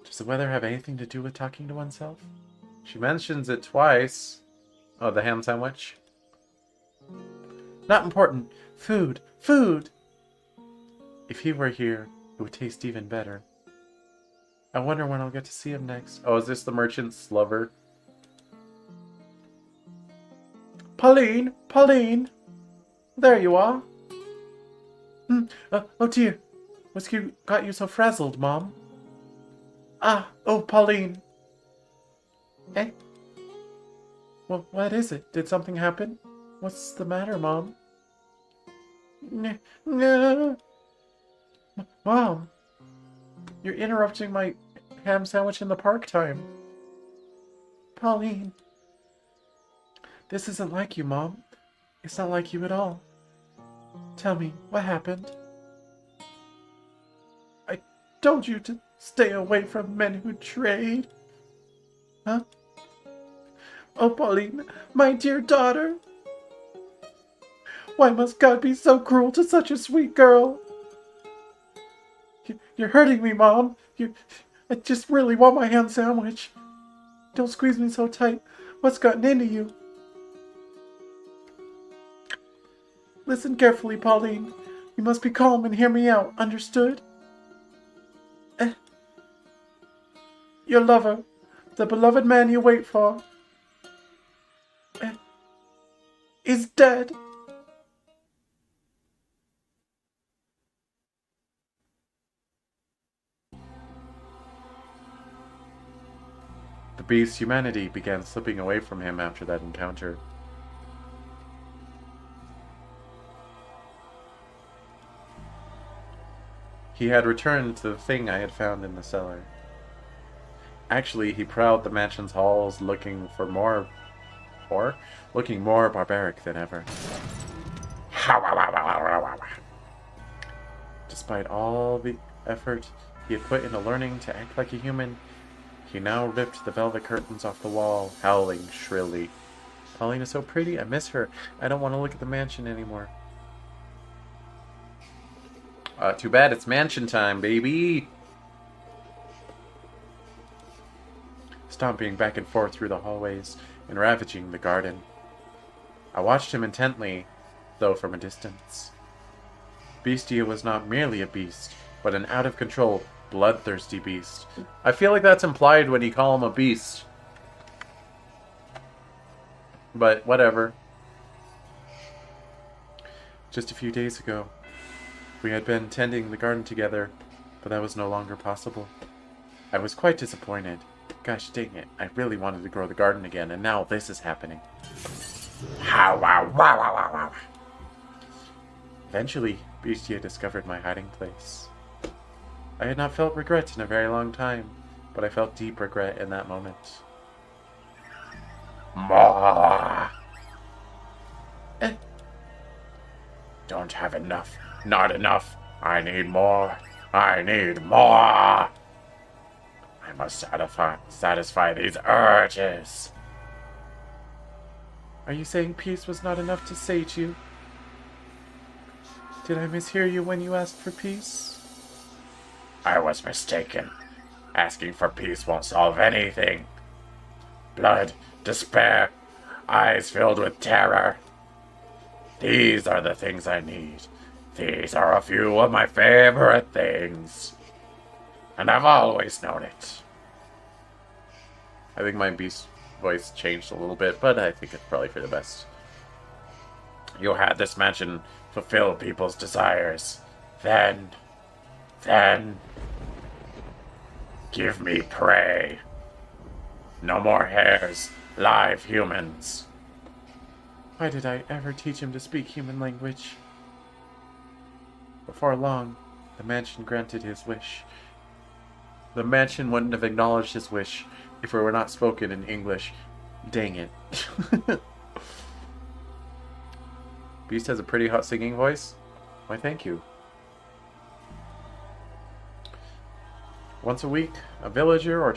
Does the weather have anything to do with talking to oneself? She mentions it twice. Oh, the ham sandwich. Not important. Food. Food! If he were here, it would taste even better. I wonder when I'll get to see him next. Oh, is this the merchant's lover? Pauline! Pauline! There you are! Oh dear. What's got you so frazzled, Mom? Oh, Pauline. Eh? Well, what is it? Did something happen? What's the matter, Mom? No. Mom, you're interrupting my ham sandwich in the park time. Pauline. This isn't like you, Mom. It's not like you at all. Tell me, what happened? told you to stay away from men who trade. Huh? Oh, Pauline, my dear daughter. Why must God be so cruel to such a sweet girl? You're hurting me, Mom. I just really want my ham sandwich. Don't squeeze me so tight. What's gotten into you? Listen carefully, Pauline. You must be calm and hear me out. Understood? Your lover, the beloved man you wait for, is dead. The beast's humanity began slipping away from him after that encounter. He had returned to the thing I had found in the cellar. Actually, he prowled the mansion's halls looking more barbaric than ever. Despite all the effort he had put into learning to act like a human, he now ripped the velvet curtains off the wall, howling shrilly. Pauline is so pretty, I miss her. I don't want to look at the mansion anymore. Too bad it's mansion time, baby! Stomping back and forth through the hallways and ravaging the garden. I watched him intently, though from a distance. Beastia was not merely a beast, but an out-of-control, bloodthirsty beast. I feel like that's implied when you call him a beast. But whatever. Just a few days ago, we had been tending the garden together, but that was no longer possible. I was quite disappointed. Gosh dang it, I really wanted to grow the garden again, and now this is happening. Eventually, Beastia discovered my hiding place. I had not felt regret in a very long time, but I felt deep regret in that moment. More. Don't have enough. Not enough. I need more. I need more. I must satisfy these urges. Are you saying peace was not enough to sate you? Did I mishear you when you asked for peace? I was mistaken. Asking for peace won't solve anything. Blood, despair, eyes filled with terror. These are the things I need. These are a few of my favorite things. And I've always known it. I think my beast voice changed a little bit, but I think it's probably for the best. You had this mansion fulfill people's desires. Then, give me prey. No more hares, live humans. Why did I ever teach him to speak human language? Before long, the mansion granted his wish. The mansion wouldn't have acknowledged his wish if it were not spoken in English. Dang it. Beast has a pretty hot singing voice. Why, thank you. Once a week, a villager or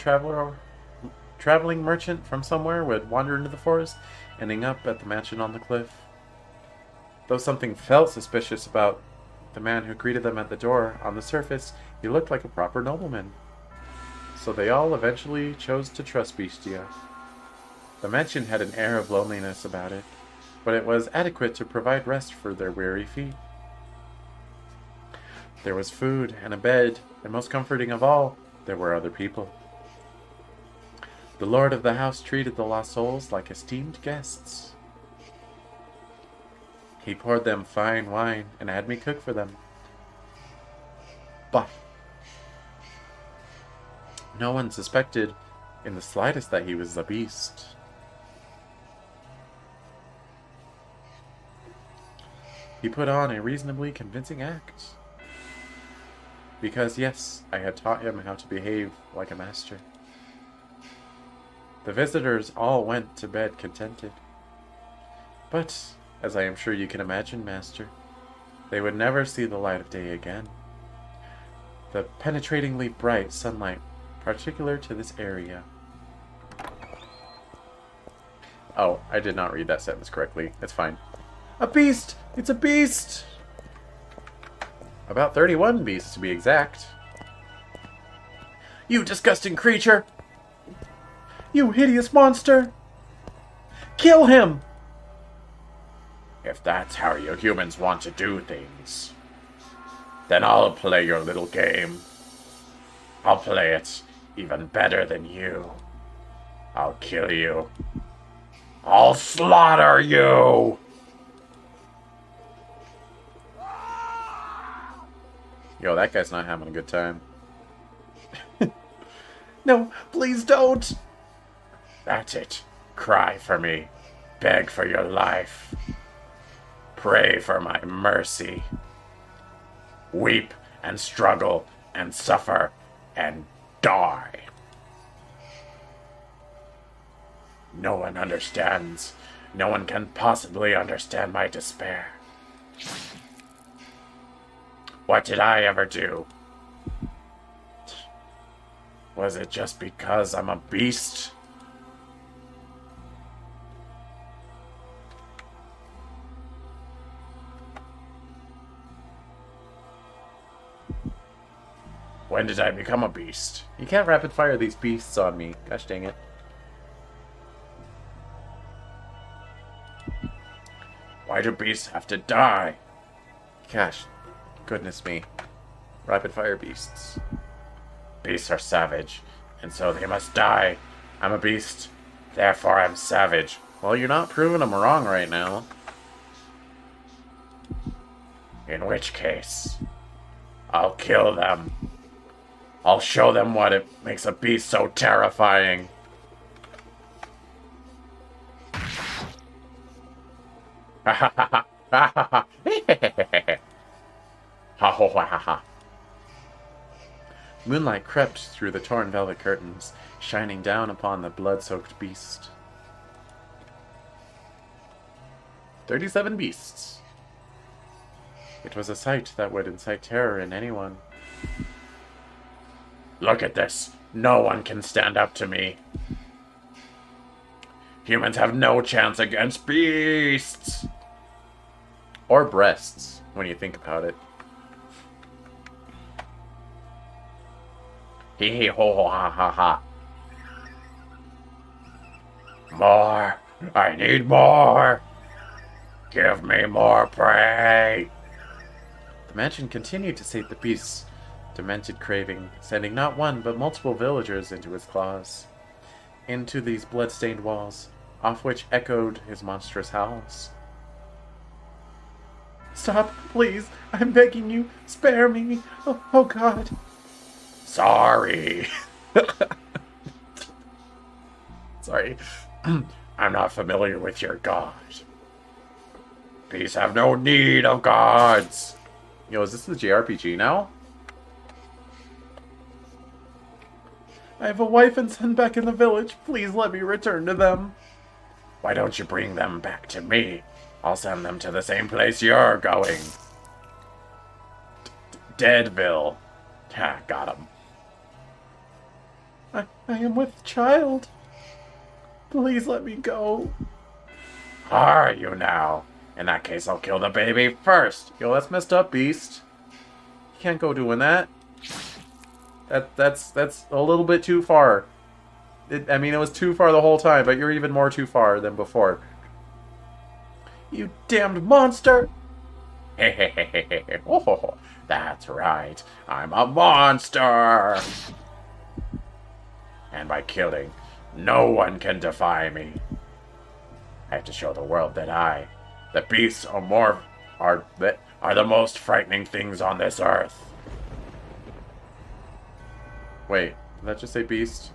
traveling merchant from somewhere would wander into the forest, ending up at the mansion on the cliff. Though something felt suspicious about the man who greeted them at the door, on the surface, he looked like a proper nobleman. So they all eventually chose to trust Beastia. The mansion had an air of loneliness about it, but it was adequate to provide rest for their weary feet. There was food and a bed, and most comforting of all, there were other people. The lord of the house treated the lost souls like esteemed guests. He poured them fine wine and had me cook for them. But no one suspected in the slightest that he was a beast. He put on a reasonably convincing act. Because yes, I had taught him how to behave like a master. The visitors all went to bed contented. But, as I am sure you can imagine, Master, they would never see the light of day again. the penetratingly bright sunlight particular to this area. Oh, I did not read that sentence correctly. It's fine. A beast! It's a beast! About 31 beasts, to be exact. You disgusting creature! You hideous monster! Kill him! If that's how you humans want to do things, then I'll play your little game. I'll play it even better than you. I'll kill you. I'll slaughter you! Yo, that guy's not having a good time. No, please don't! That's it. Cry for me. Beg for your life. Pray for my mercy. Weep and struggle and suffer and die. No one understands. No one can possibly understand my despair. What did I ever do? Was it just because I'm a beast? When did I become a beast? You can't rapid fire these beasts on me. Gosh dang it. Why do beasts have to die? Gosh, goodness me. Rapid fire beasts. Beasts are savage, and so they must die. I'm a beast, therefore I'm savage. Well, you're not proving them wrong right now. In which case, I'll kill them. I'll show them what it makes a beast so terrifying. Ha ha ha ha ha ha ha ha ha ha. Moonlight crept through the torn velvet curtains, shining down upon the blood-soaked beast. 37 beasts. It was a sight that would incite terror in anyone. Look at this. No one can stand up to me. Humans have no chance against beasts. Or breasts, when you think about it. Hee hee ho ho ha ha ha. More. I need more. Give me more prey. The mansion continued to sate the beast's demented craving, sending not one but multiple villagers into its claws. Into these blood-stained walls, off which echoed his monstrous howls. Stop, please. I'm begging you. Spare me. Oh God. Sorry. Sorry. I'm not familiar with your god. Beasts have no need of gods. Yo, is this the JRPG now? I have a wife and son back in the village. Please let me return to them. Why don't you bring them back to me? I'll send them to the same place you're going. Deadville. Ha, got him. I am with child. Please let me go. Are you now? In that case, I'll kill the baby first. Yo, that's messed up, beast. You can't go doing that. That's a little bit too far. I mean, it was too far the whole time, but you're even more too far than before. You damned monster! Oh, that's right. I'm a monster. And by killing, no one can defy me. I have to show the world that the beasts are the most frightening things on this earth. Wait, did that just say beast?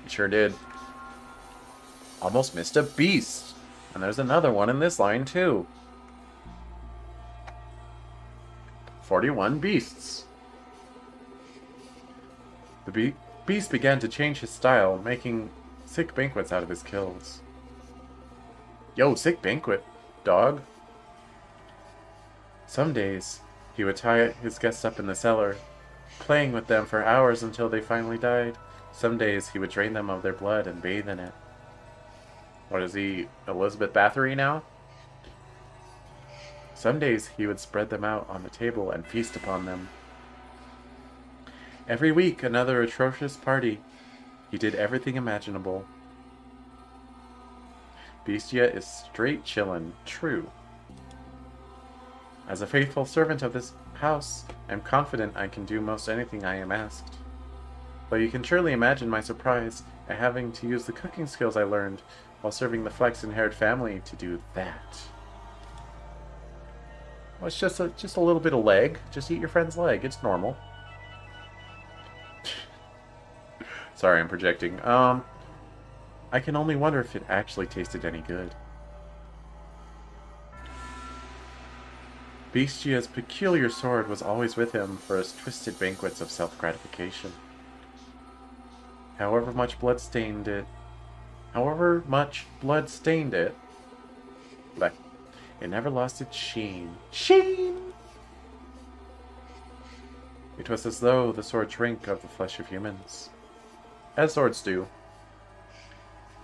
It sure did. Almost missed a beast. And there's another one in this line, too. 41 beasts. The beast began to change his style, making sick banquets out of his kills. Yo, sick banquet, dog. Some days, He would tie his guests up in the cellar, playing with them for hours until they finally died. Some days he would drain them of their blood and bathe in it. What is he, Elizabeth Bathory now? Some days he would spread them out on the table and feast upon them. Every week, another atrocious party. He did everything imaginable. Bestia is straight chillin', true. As a faithful servant of this house, I'm confident I can do most anything I am asked. But you can surely imagine my surprise at having to use the cooking skills I learned while serving the flaxen-haired family to do that. Well, it's just a little bit of leg. Just eat your friend's leg. It's normal. Sorry, I'm projecting. I can only wonder if it actually tasted any good. Bestia's peculiar sword was always with him for his twisted banquets of self-gratification. However much blood stained it, but it never lost its sheen. Sheen! It was as though the sword drank of the flesh of humans. As swords do.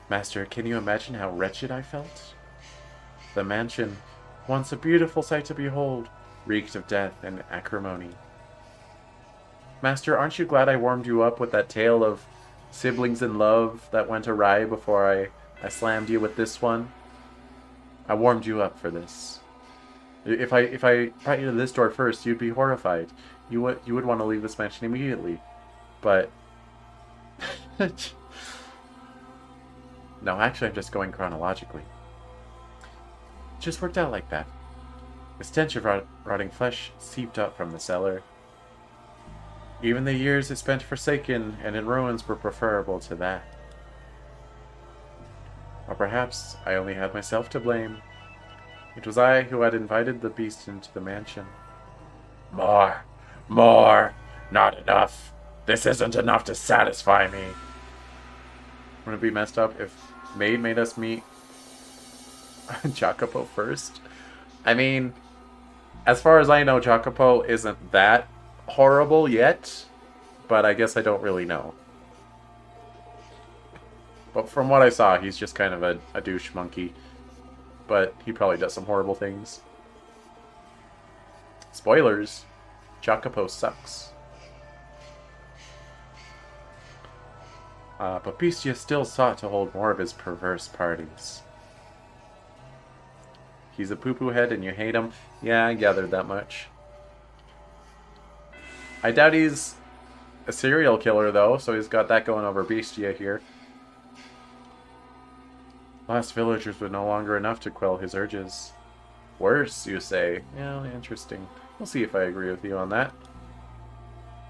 Master, can you imagine how wretched I felt? The mansion, once a beautiful sight to behold, reeked of death and acrimony. Master, aren't you glad I warmed you up with that tale of siblings in love that went awry before I slammed you with this one? I warmed you up for this. If I brought you to this door first, you'd be horrified. You would want to leave this mansion immediately. But no, actually I'm just going chronologically. It just worked out like that. The stench of rotting flesh seeped up from the cellar. Even the years it spent forsaken and in ruins were preferable to that. Or perhaps I only had myself to blame. It was I who had invited the beast into the mansion. More! More! Not enough! This isn't enough to satisfy me! Wouldn't it be messed up if Maid made us meet Jacopo first? I mean, as far as I know, Jacopo isn't that horrible yet, but I guess I don't really know. But from what I saw, he's just kind of a douche monkey. But he probably does some horrible things. Spoilers. Jacopo sucks. But Bestia still sought to hold more of his perverse parties. He's a poo-poo head and you hate him? Yeah, I gathered that much. I doubt he's a serial killer, though, so he's got that going over Bestia here. Lost villagers were no longer enough to quell his urges. Worse, you say? Yeah, interesting. We'll see if I agree with you on that.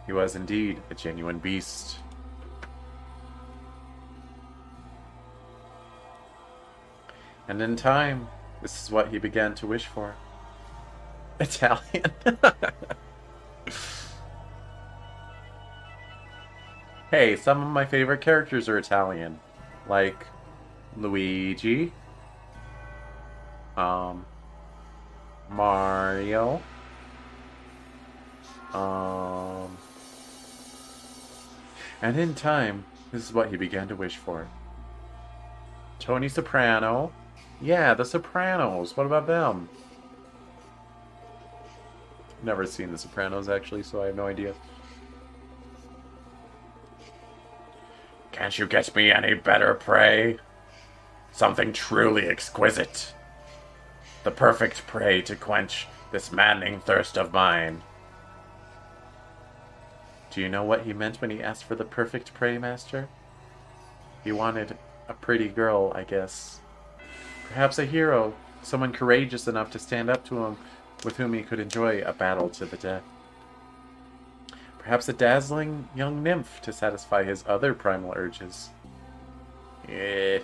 He was indeed a genuine beast. And in time, this is what he began to wish for. Italian. Hey, some of my favorite characters are Italian. Like Luigi. Mario. And in time, this is what he began to wish for. Tony Soprano. Yeah, The Sopranos. What about them? Never seen The Sopranos, actually, so I have no idea. Can't you get me any better prey? Something truly exquisite. The perfect prey to quench this maddening thirst of mine. Do you know what he meant when he asked for the perfect prey, Master? He wanted a pretty girl, I guess. Perhaps a hero, someone courageous enough to stand up to him, with whom he could enjoy a battle to the death. Perhaps a dazzling young nymph to satisfy his other primal urges. Yeah.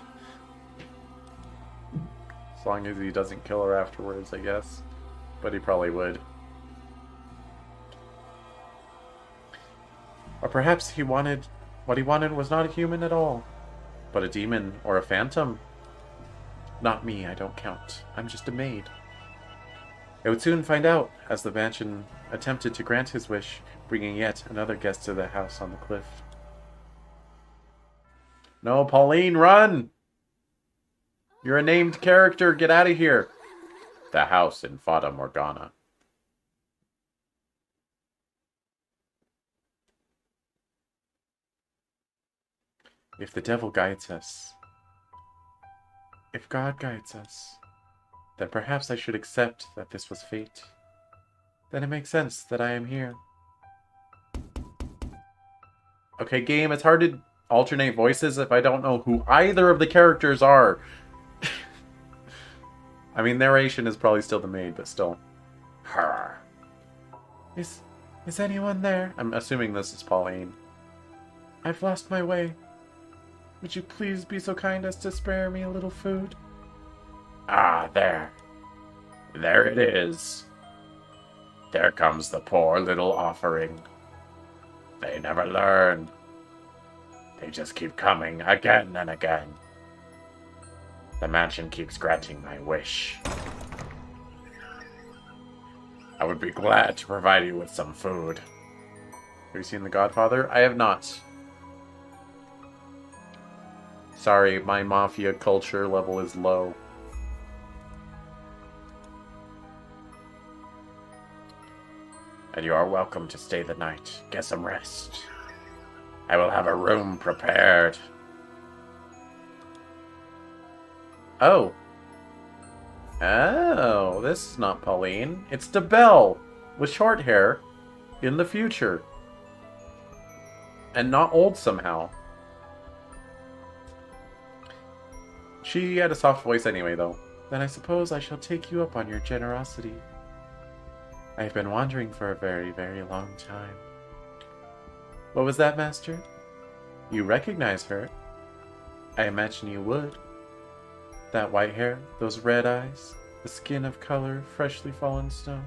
As long as he doesn't kill her afterwards, I guess. But he probably would. Or perhaps what he wanted was not a human at all, but a demon or a phantom. Not me, I don't count. I'm just a maid. I would soon find out, as the mansion attempted to grant his wish, bringing yet another guest to the house on the cliff. No, Pauline, run! You're a named character. Get out of here. The house in Fata Morgana. If the devil guides us, if God guides us, then perhaps I should accept that this was fate. Then it makes sense that I am here. Okay, game, it's hard to alternate voices if I don't know who either of the characters are. I mean, narration is probably still the maid, but still. Her. Is anyone there? I'm assuming this is Pauline. I've lost my way. Would you please be so kind as to spare me a little food? Ah, there. There it is. There comes the poor little offering. They never learn. They just keep coming again and again. The mansion keeps granting my wish. I would be glad to provide you with some food. Have you seen The Godfather? I have not. Sorry, my mafia culture level is low. And you are welcome to stay the night. Get some rest. I will have a room prepared. Oh. Oh, this is not Pauline. It's DeBelle with short hair in the future. And not old somehow. She had a soft voice anyway, though. Then I suppose I shall take you up on your generosity. I have been wandering for a very, very long time. What was that, Master? You recognize her? I imagine you would. That white hair, those red eyes, the skin of color, freshly fallen snow.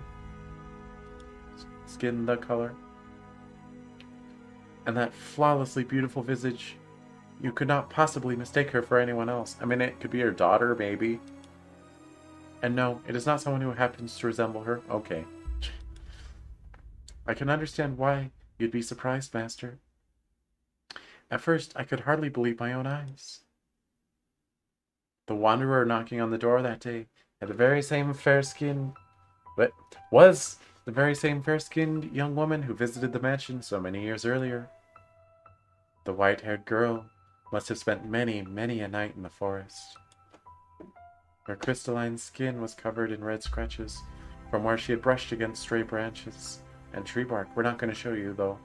Skin the color. And that flawlessly beautiful visage. You could not possibly mistake her for anyone else. I mean, it could be her daughter, maybe. And no, it is not someone who happens to resemble her. Okay. I can understand why you'd be surprised, Master. At first, I could hardly believe my own eyes. The wanderer knocking on the door that day had the very same fair-skinned... What? Was the very same fair-skinned young woman who visited the mansion so many years earlier. The white-haired girl must have spent many, many a night in the forest. Her crystalline skin was covered in red scratches from where she had brushed against stray branches and tree bark. We're not going to show you, though.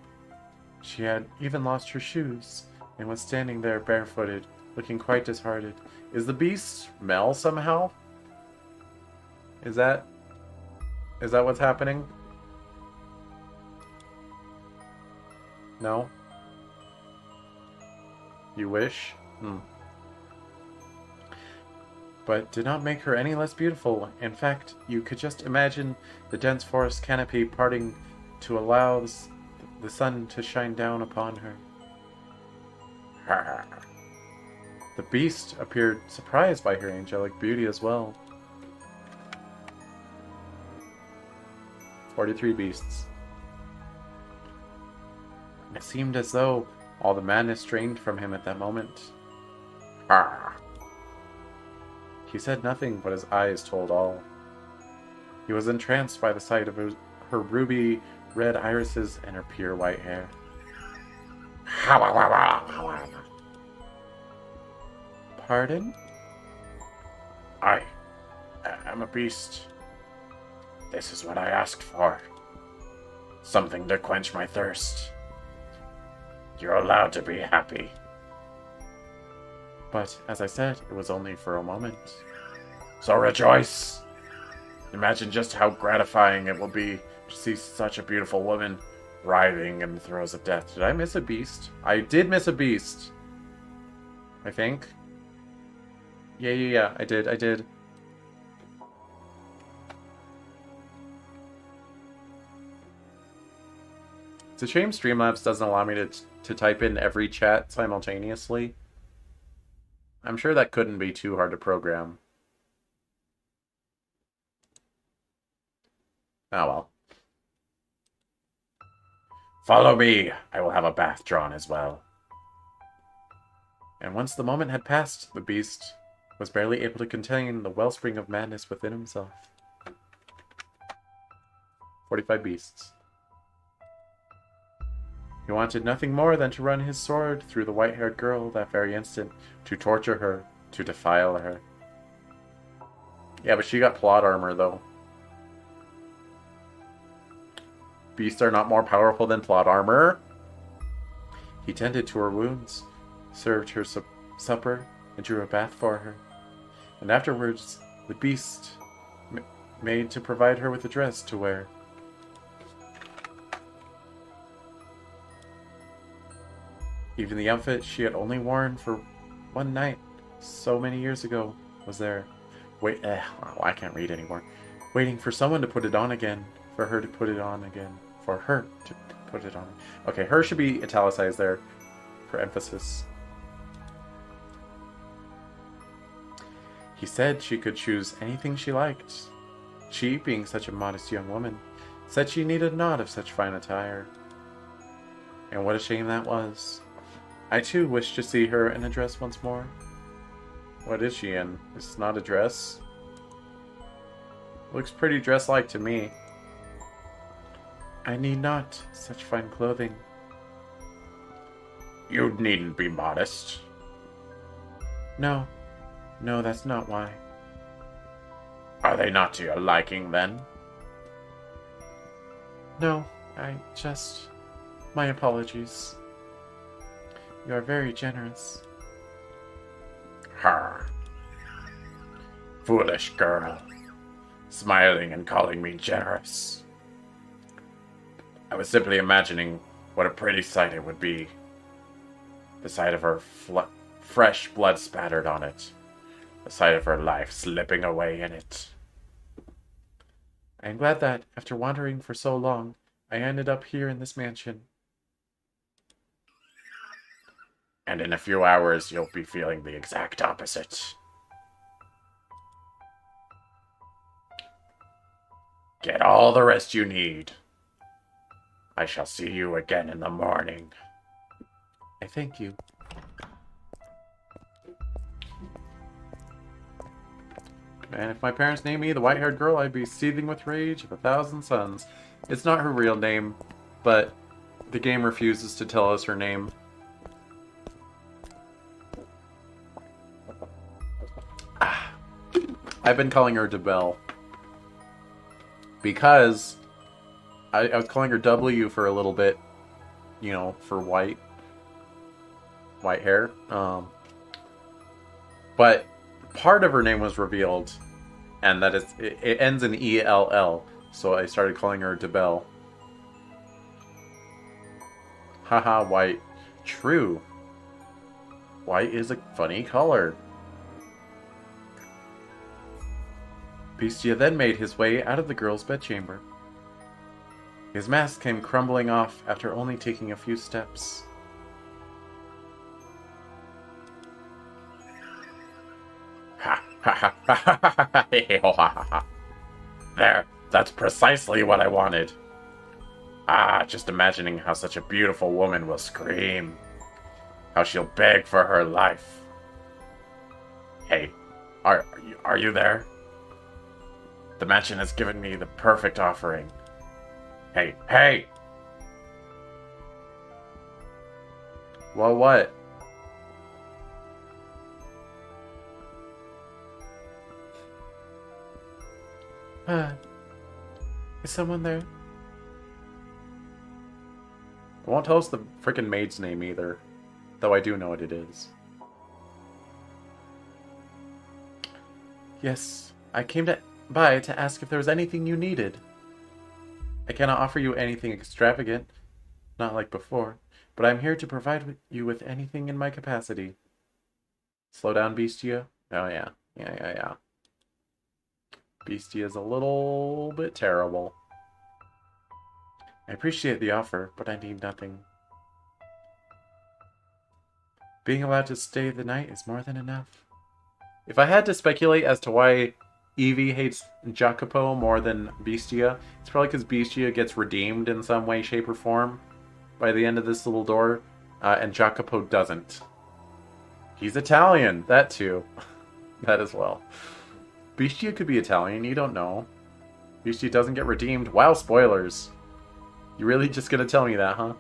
She had even lost her shoes and was standing there barefooted, looking quite disheartened. Is the beast Mel somehow? Is that what's happening? No? You wish? But did not make her any less beautiful. In fact, you could just imagine the dense forest canopy parting to allow the sun to shine down upon her. The beast appeared surprised by her angelic beauty as well. 43 beasts. It seemed as though all the madness drained from him at that moment. He said nothing, but his eyes told all. He was entranced by the sight of her ruby red irises and her pure white hair. Pardon? I am a beast. This is what I asked for. Something to quench my thirst. You're allowed to be happy. But, as I said, it was only for a moment. So rejoice! Imagine just how gratifying it will be to see such a beautiful woman writhing in the throes of death. Did I miss a beast? I did miss a beast. I think. Yeah, I did. It's a shame Streamlabs doesn't allow me to type in every chat simultaneously. I'm sure that couldn't be too hard to program. Oh well. Follow me. I will have a bath drawn as well. And once the moment had passed, the beast was barely able to contain the wellspring of madness within himself. 45 beasts. He wanted nothing more than to run his sword through the white-haired girl that very instant, to torture her, to defile her. Yeah, but she got plot armor, though. Beasts are not more powerful than plot armor. He tended to her wounds, served her supper, and drew a bath for her. And afterwards, the beast made to provide her with a dress to wear. Even the outfit she had only worn for one night, so many years ago, was there. I can't read anymore. Waiting for someone to put it on again. For her to put it on again. For her to put it on. Okay, her should be italicized there for emphasis. He said she could choose anything she liked. She, being such a modest young woman, said she needed naught of such fine attire. And what a shame that was. I too wish to see her in a dress once more. What is she in? It's not a dress. Looks pretty dress-like to me. I need not such fine clothing. You needn't be modest. No. No, that's not why. Are they not to your liking, then? No, my apologies. You are very generous. Her. Foolish girl. Smiling and calling me generous. I was simply imagining what a pretty sight it would be. The sight of her fresh blood spattered on it. The sight of her life slipping away in it. I am glad that, after wandering for so long, I ended up here in this mansion. And in a few hours, you'll be feeling the exact opposite. Get all the rest you need. I shall see you again in the morning. I thank you. And if my parents named me the white-haired girl, I'd be seething with rage of 1,000 suns. It's not her real name, but the game refuses to tell us her name. I've been calling her Debelle. Because I was calling her W for a little bit, you know, for white hair. But part of her name was revealed, and that it ends in ELL, so I started calling her Debelle. Haha, white. True. White is a funny color. Beastia then made his way out of the girl's bedchamber. His mask came crumbling off after only taking a few steps. There, that's precisely what I wanted. Just imagining how such a beautiful woman will scream. How she'll beg for her life. Hey, are you there? The mansion has given me the perfect offering. Hey! Well, what? Is someone there? It won't tell us the frickin' maid's name either. Though I do know what it is. Yes, I came by to ask if there was anything you needed. I cannot offer you anything extravagant, not like before, but I'm here to provide you with anything in my capacity. Slow down, Beastia. Oh yeah. Yeah. Beastia is a little bit terrible. I appreciate the offer, but I need nothing. Being allowed to stay the night is more than enough. If I had to speculate as to why Evie hates Jacopo more than Bestia. It's probably because Bestia gets redeemed in some way, shape, or form by the end of this little door, and Jacopo doesn't. He's Italian, that too. That as well. Bestia could be Italian, you don't know. Bestia doesn't get redeemed. Wow, spoilers. You really just gonna tell me that, huh?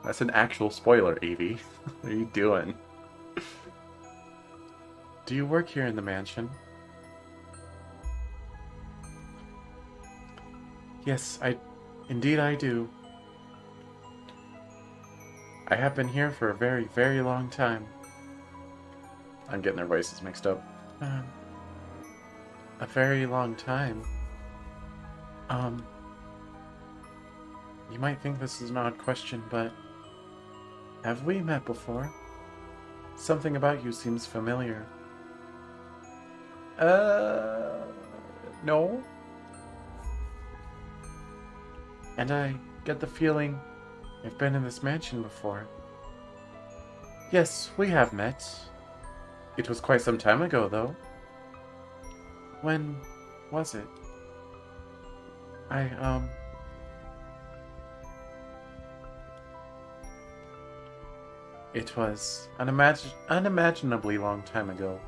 That's an actual spoiler, Evie. What are you doing? Do you work here in the mansion? Yes, indeed I do. I have been here for a very, very long time. I'm getting their voices mixed up. A very long time. You might think this is an odd question, but have we met before? Something about you seems familiar. No. And I get the feeling I've been in this mansion before. Yes, we have met. It was quite some time ago, though. When was it? It was an unimaginably long time ago.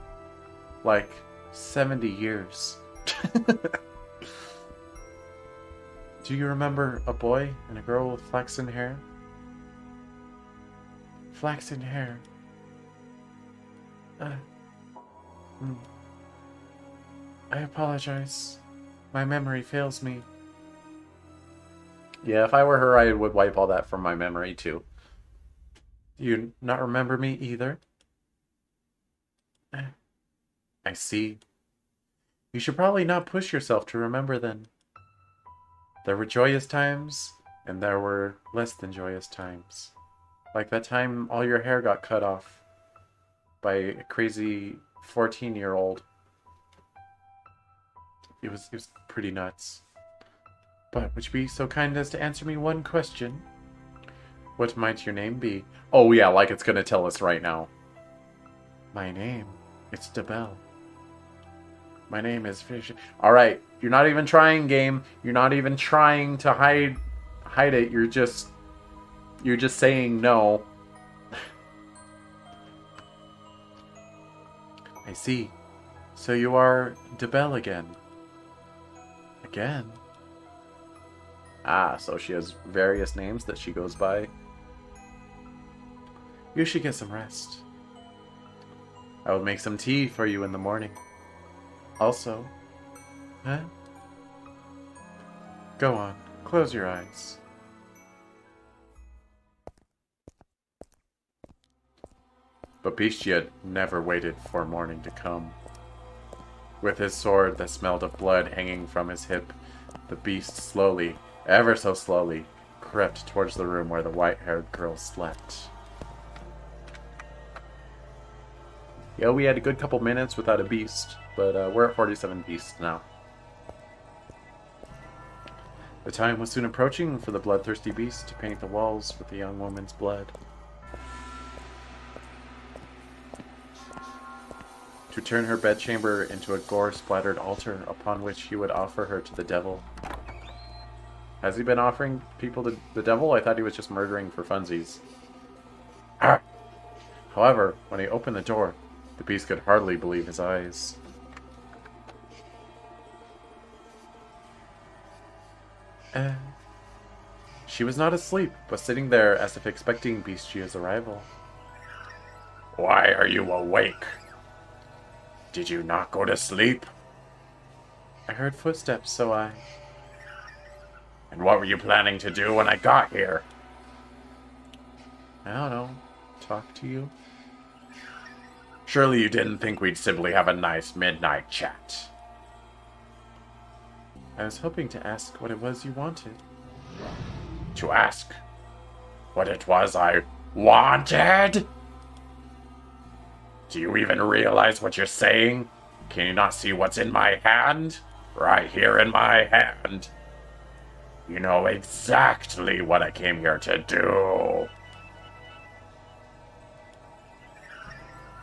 Like 70 years. Do you remember a boy and a girl with flaxen hair? Flaxen hair. I apologize. My memory fails me. Yeah, if I were her, I would wipe all that from my memory, too. Do you not remember me either? I see. You should probably not push yourself to remember then. There were joyous times, and there were less than joyous times. Like that time all your hair got cut off by a crazy 14-year-old. It was pretty nuts. But would you be so kind as to answer me one question? What might your name be? Oh yeah, like it's gonna tell us right now. My name, it's DeBelle. My name is Fish. Alright, you're not even trying, game. You're not even trying to hide it. You're just saying no. I see. So you are DeBelle again. Again? Ah, so she has various names that she goes by. You should get some rest. I will make some tea for you in the morning. Also, go on, close your eyes. But Bestia never waited for morning to come. With his sword that smelled of blood hanging from his hip, the beast slowly, ever so slowly, crept towards the room where the white-haired girl slept. Yeah, we had a good couple minutes without a beast, but we're at 47 beasts now. The time was soon approaching for the bloodthirsty beast to paint the walls with the young woman's blood. To turn her bedchamber into a gore-splattered altar upon which he would offer her to the devil. Has he been offering people to the devil? I thought he was just murdering for funsies. Ah! However, when he opened the door, the beast could hardly believe his eyes. She was not asleep, but sitting there as if expecting Bestia's arrival. Why are you awake? Did you not go to sleep? I heard footsteps, so I... And what were you planning to do when I got here? I don't know. Talk to you? Surely you didn't think we'd simply have a nice midnight chat. I was hoping to ask what it was you wanted. To ask what it was I wanted? Do you even realize what you're saying? Can you not see what's in my hand? Right here in my hand. You know exactly what I came here to do.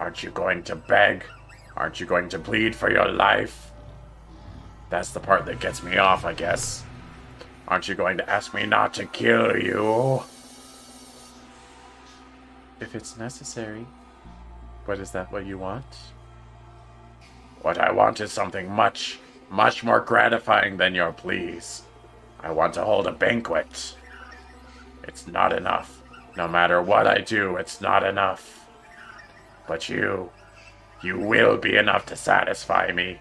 Aren't you going to beg? Aren't you going to plead for your life? That's the part that gets me off, I guess. Aren't you going to ask me not to kill you? If it's necessary. But is that what you want? What I want is something much, much more gratifying than your pleas. I want to hold a banquet. It's not enough. No matter what I do, it's not enough. But you will be enough to satisfy me,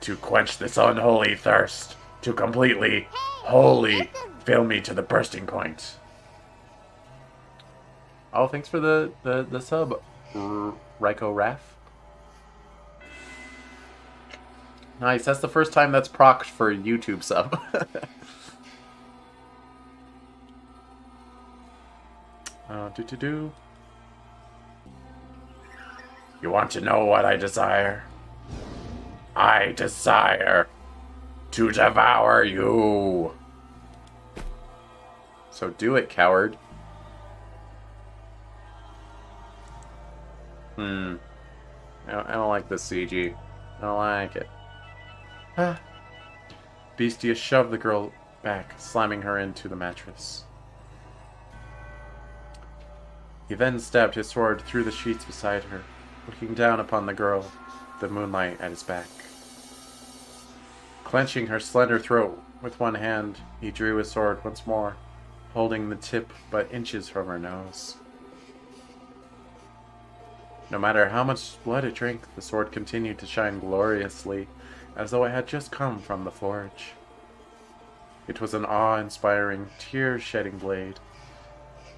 to quench this unholy thirst, to completely, wholly fill me to the bursting point. Oh, thanks for the sub, Ryko Raff. Nice, that's the first time that's procced for a YouTube sub. Do. You want to know what I desire? I desire to devour you. So do it, coward. I don't like this CG. I don't like it. Beastia shoved the girl back, slamming her into the mattress. He then stabbed his sword through the sheets beside her, looking down upon the girl, the moonlight at his back. Clenching her slender throat with one hand, he drew his sword once more, holding the tip but inches from her nose. No matter how much blood it drank, the sword continued to shine gloriously, as though it had just come from the forge. It was an awe-inspiring, tear-shedding blade,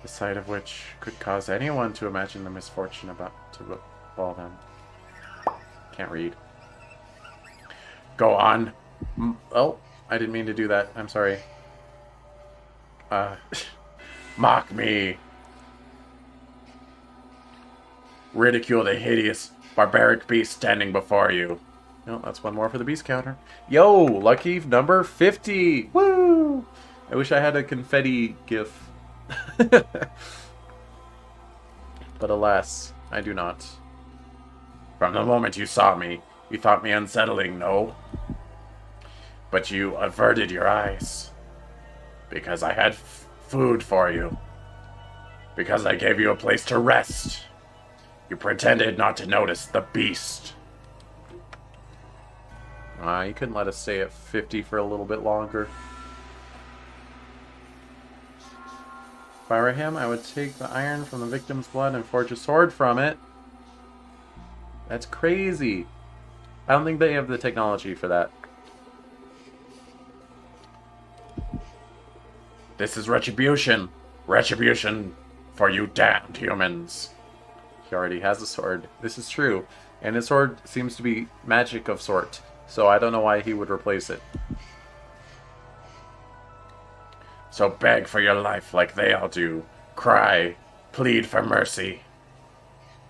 the sight of which could cause anyone to imagine the misfortune about to befall them. Can't read. Go on. Oh, I didn't mean to do that. I'm sorry. Mock me. Ridicule the hideous, barbaric beast standing before you. No, that's one more for the beast counter. Yo, lucky number 50. Woo! I wish I had a confetti gif. But alas, I do not. From the moment you saw me, you thought me unsettling, no? But you averted your eyes. Because I had food for you. Because I gave you a place to rest. You pretended not to notice the beast. You couldn't let us stay at 50 for a little bit longer. If I were him, I would take the iron from the victim's blood and forge a sword from it. That's crazy. I don't think they have the technology for that. This is retribution. Retribution for you damned humans. He already has a sword. This is true. And his sword seems to be magic of sort. So I don't know why he would replace it. So beg for your life like they all do. Cry. Plead for mercy.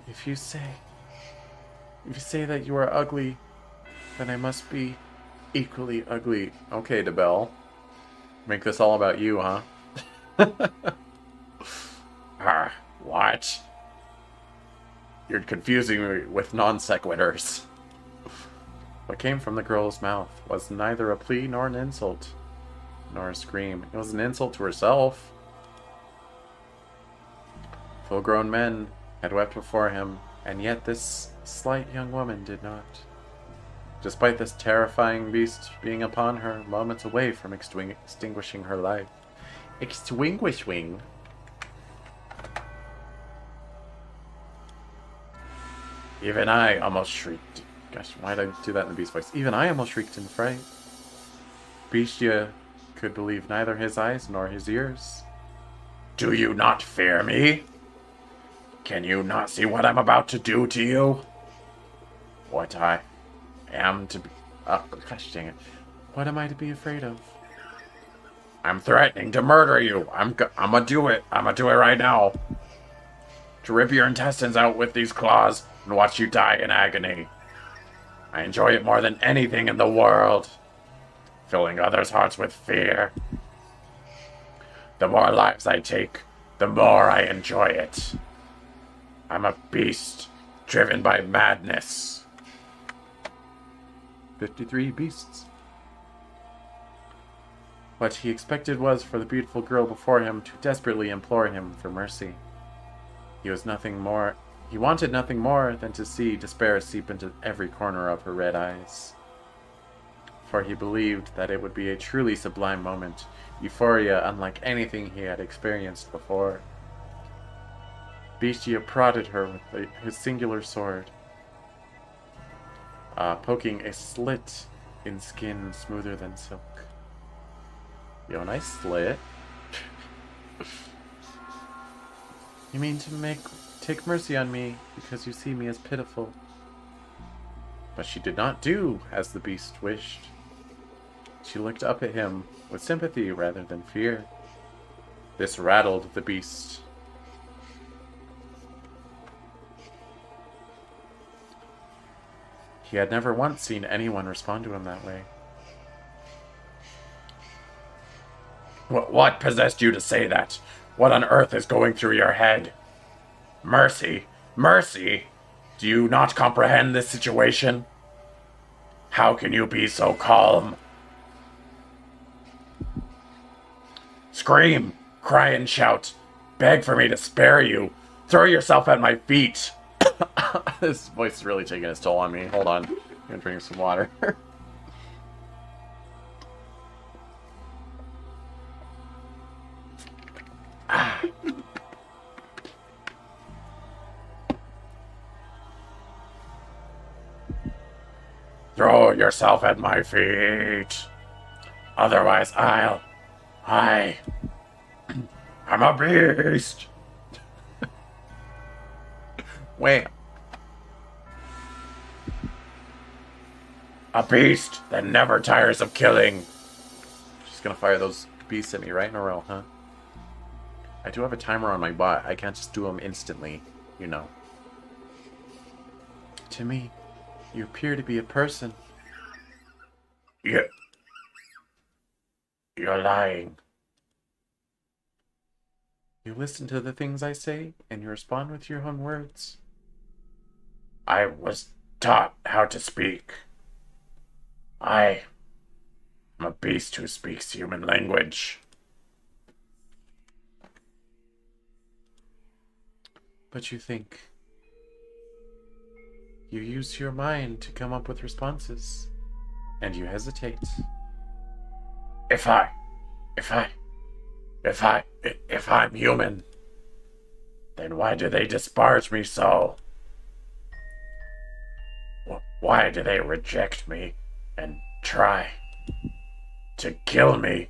If you say that you are ugly, then I must be equally ugly. Okay, DeBelle. Make this all about you, huh? What? You're confusing me with non sequiturs. What came from the girl's mouth was neither a plea nor an insult, nor a scream. It was an insult to herself. Full-grown men had wept before him, and yet this slight young woman did not. Despite this terrifying beast being upon her, moments away from extinguishing her life. Extinguishing? Even I almost shrieked. Gosh, why did I do that in the beast voice? Even I almost shrieked in fright. Beastia could believe neither his eyes nor his ears. Do you not fear me? Can you not see what I'm about to do to you? What I am to be... gosh dang it. What am I to be afraid of? I'm threatening to murder you. I'm gonna do it. I'm gonna do it right now. To rip your intestines out with these claws and watch you die in agony. I enjoy it more than anything in the world. Filling others' hearts with fear. The more lives I take, the more I enjoy it. I'm a beast. driven by madness. 53 beasts. What he expected was for the beautiful girl before him to desperately implore him for mercy. He wanted nothing more than to see despair seep into every corner of her red eyes. For he believed that it would be a truly sublime moment, euphoria unlike anything he had experienced before. Bestia prodded her with his singular sword, poking a slit in skin smoother than silk. Yo, nice slit. You mean to take mercy on me because you see me as pitiful. But she did not do as the beast wished. She looked up at him with sympathy rather than fear. This rattled the beast. He had never once seen anyone respond to him that way. What possessed you to say that? What on earth is going through your head? Mercy? Mercy? Do you not comprehend this situation? How can you be so calm? Scream, cry and shout. Beg for me to spare you. Throw yourself at my feet. This voice is really taking its toll on me. Hold on. I'm gonna drink some water. Throw yourself at my feet. Otherwise I'm a beast. Wait. A beast that never tires of killing. She's gonna fire those beasts at me right in a row, huh? I do have a timer on my bot. I can't just do them instantly, you know. To me, you appear to be a person. You're lying. You listen to the things I say, and you respond with your own words. I was taught how to speak. I am a beast who speaks human language. But you think. You use your mind to come up with responses, and you hesitate. If I'm human, then why do they disparage me so? Why do they reject me and try to kill me?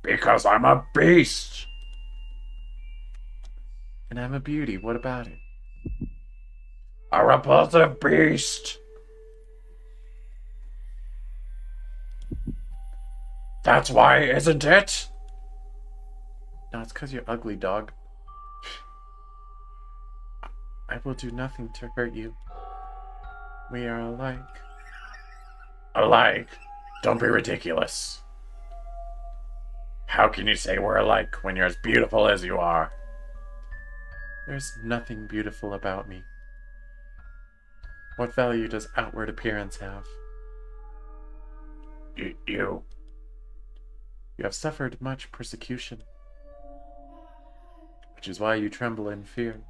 Because I'm a beast. And I'm a beauty. What about it? A repulsive beast. That's why, isn't it? No, it's because you're ugly, dog. I will do nothing to hurt you. We are alike. Alike? Don't be ridiculous. How can you say we're alike when you're as beautiful as you are? There's nothing beautiful about me. What value does outward appearance have? You have suffered much persecution, which is why you tremble in fear.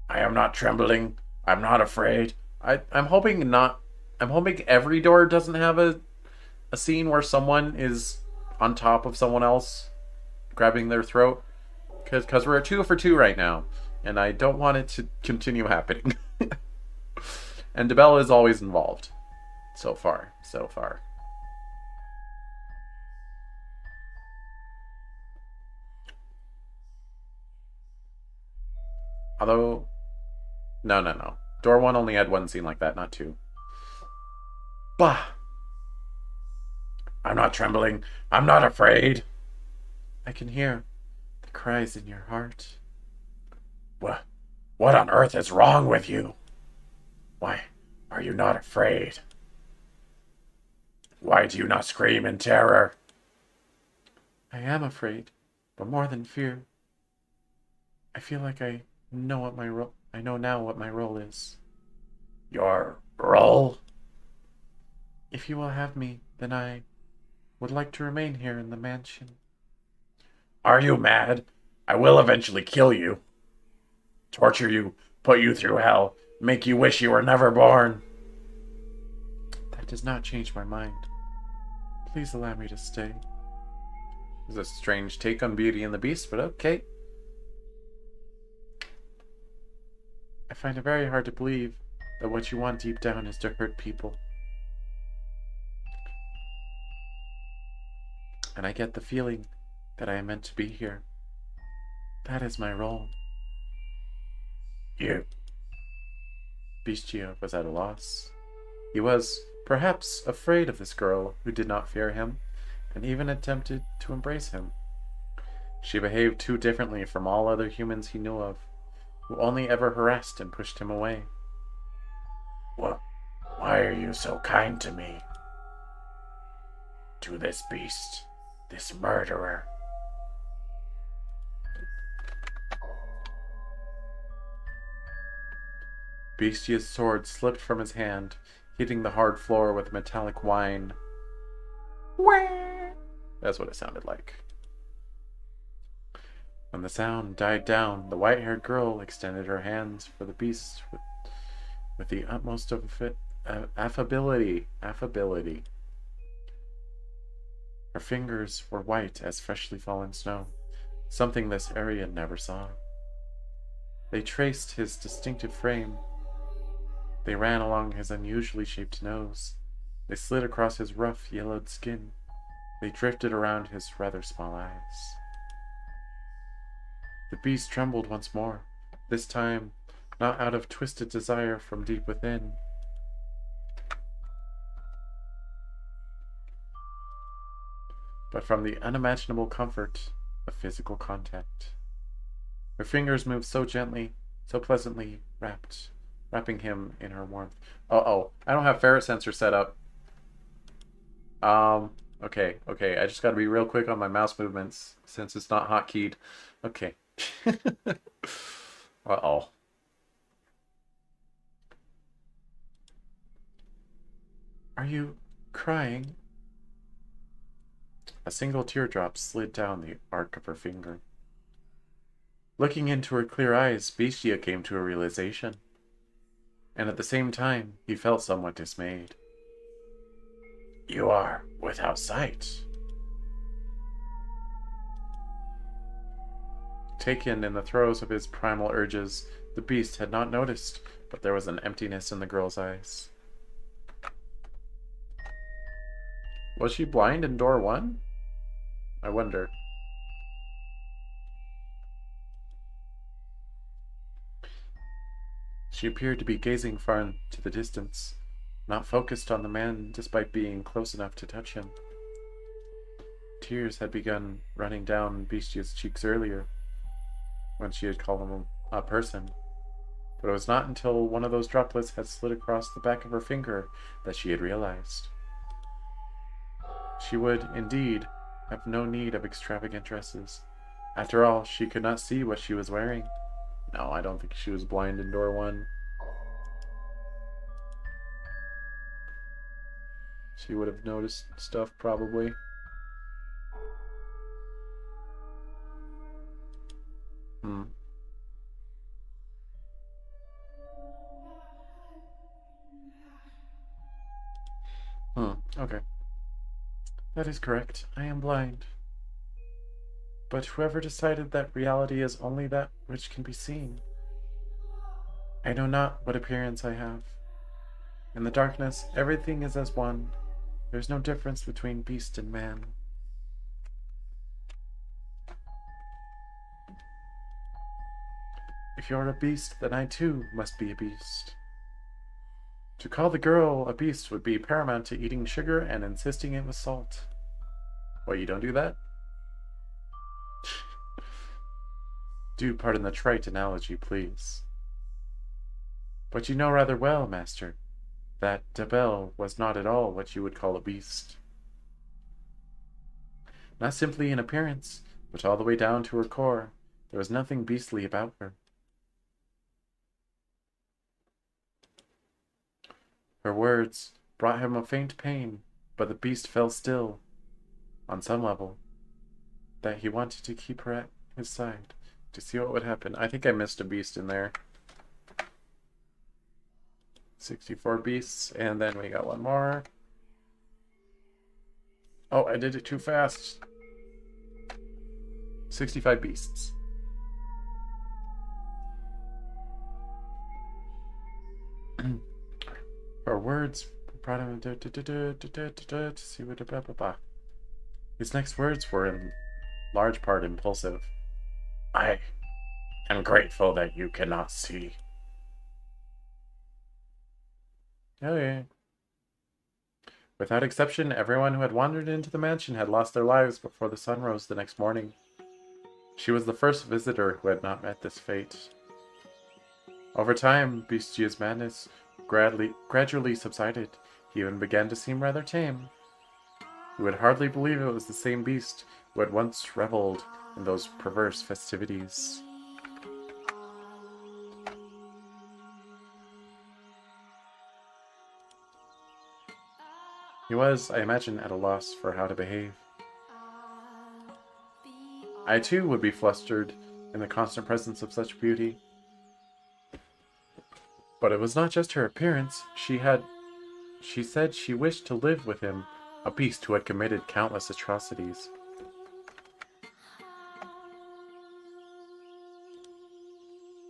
I am not trembling. I'm not afraid. I'm hoping not. I'm hoping every door doesn't have a scene where someone is on top of someone else, grabbing their throat. Because we're at 2 for 2 right now, and I don't want it to continue happening. And DeBella is always involved. So far. Although, no. Door 1 only had 1 scene like that, not 2. Bah! I'm not trembling. I'm not afraid. I can hear the cries in your heart. What on earth is wrong with you? Why are you not afraid? Why do you not scream in terror? I am afraid, but more than fear. I feel like I know what my role. I know now what my role is. Your role? If you will have me, then I would like to remain here in the mansion. Are you mad? I will eventually kill you. Torture you, put you through hell, make you wish you were never born. That does not change my mind. Please allow me to stay. It's a strange take on Beauty and the Beast, but okay. I find it very hard to believe that what you want deep down is to hurt people. And I get the feeling that I am meant to be here. That is my role. You. Beastia was at a loss. He was, perhaps, afraid of this girl who did not fear him, and even attempted to embrace him. She behaved too differently from all other humans he knew of, who only ever harassed and pushed him away. What? Why are you so kind to me? To this beast, this murderer. Beastia's sword slipped from his hand, hitting the hard floor with a metallic whine. Wah! That's what it sounded like. When the sound died down, the white-haired girl extended her hands for the beast with the utmost of affability. Her fingers were white as freshly fallen snow, something this Aryan never saw. They traced his distinctive frame. They ran along his unusually shaped nose. They slid across his rough, yellowed skin. They drifted around his rather small eyes. The beast trembled once more, this time not out of twisted desire from deep within. But from the unimaginable comfort of physical contact. Her fingers moved so gently, so pleasantly, wrapping him in her warmth. Uh-oh, I don't have ferret sensor set up. Okay, I just gotta be real quick on my mouse movements, since it's not hotkeyed. Okay. Uh-oh. Are you crying? A single teardrop slid down the arc of her finger. Looking into her clear eyes, Beastia came to a realization. And at the same time, he felt somewhat dismayed. You are without sight. Taken in the throes of his primal urges, the beast had not noticed, but there was an emptiness in the girl's eyes. Was she blind in door 1? I wonder. She appeared to be gazing far into the distance, not focused on the man despite being close enough to touch him. Tears had begun running down Bestia's cheeks earlier, when she had called him a person. But it was not until one of those droplets had slid across the back of her finger that she had realized. She would, indeed, have no need of extravagant dresses. After all, she could not see what she was wearing. No, I don't think she was blind in door 1. She would have noticed stuff, probably. Okay. That is correct. I am blind. But whoever decided that reality is only that which can be seen? I know not what appearance I have. In the darkness, everything is as one. There is no difference between beast and man. If you are a beast, then I too must be a beast. To call the girl a beast would be paramount to eating sugar and insisting it was salt. What, you don't do that? Do pardon the trite analogy, please. But you know rather well, master, that Dabel was not at all what you would call a beast. Not simply in appearance, but all the way down to her core. There was nothing beastly about her. Her words brought him a faint pain, but the beast fell still, on some level, that he wanted to keep her at his side, to see what would happen. I think I missed a beast in there. 64 beasts, and then we got one more. Oh, I did it too fast. 65 beasts. Her words brought him to see what. His next words were in large part impulsive. I am grateful that you cannot see. Oh yeah. Without exception, everyone who had wandered into the mansion had lost their lives before the sun rose the next morning. She was the first visitor who had not met this fate. Over time, Bestia's madness gradually subsided. He even began to seem rather tame. You would hardly believe it was the same beast who had once reveled in those perverse festivities. He was, I imagine, at a loss for how to behave. I too would be flustered in the constant presence of such beauty. But it was not just her appearance. She said she wished to live with him, a beast who had committed countless atrocities.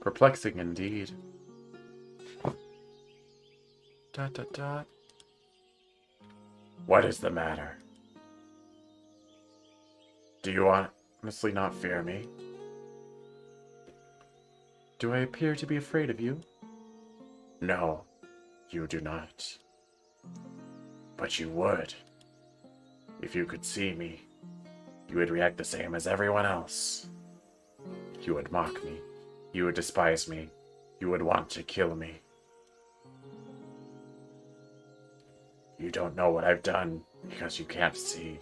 Perplexing indeed. Dot dot dot. What is the matter? Do you honestly not fear me? Do I appear to be afraid of you? No, you do not. But you would. If you could see me, you would react the same as everyone else. You would mock me. You would despise me. You would want to kill me. You don't know what I've done because you can't see.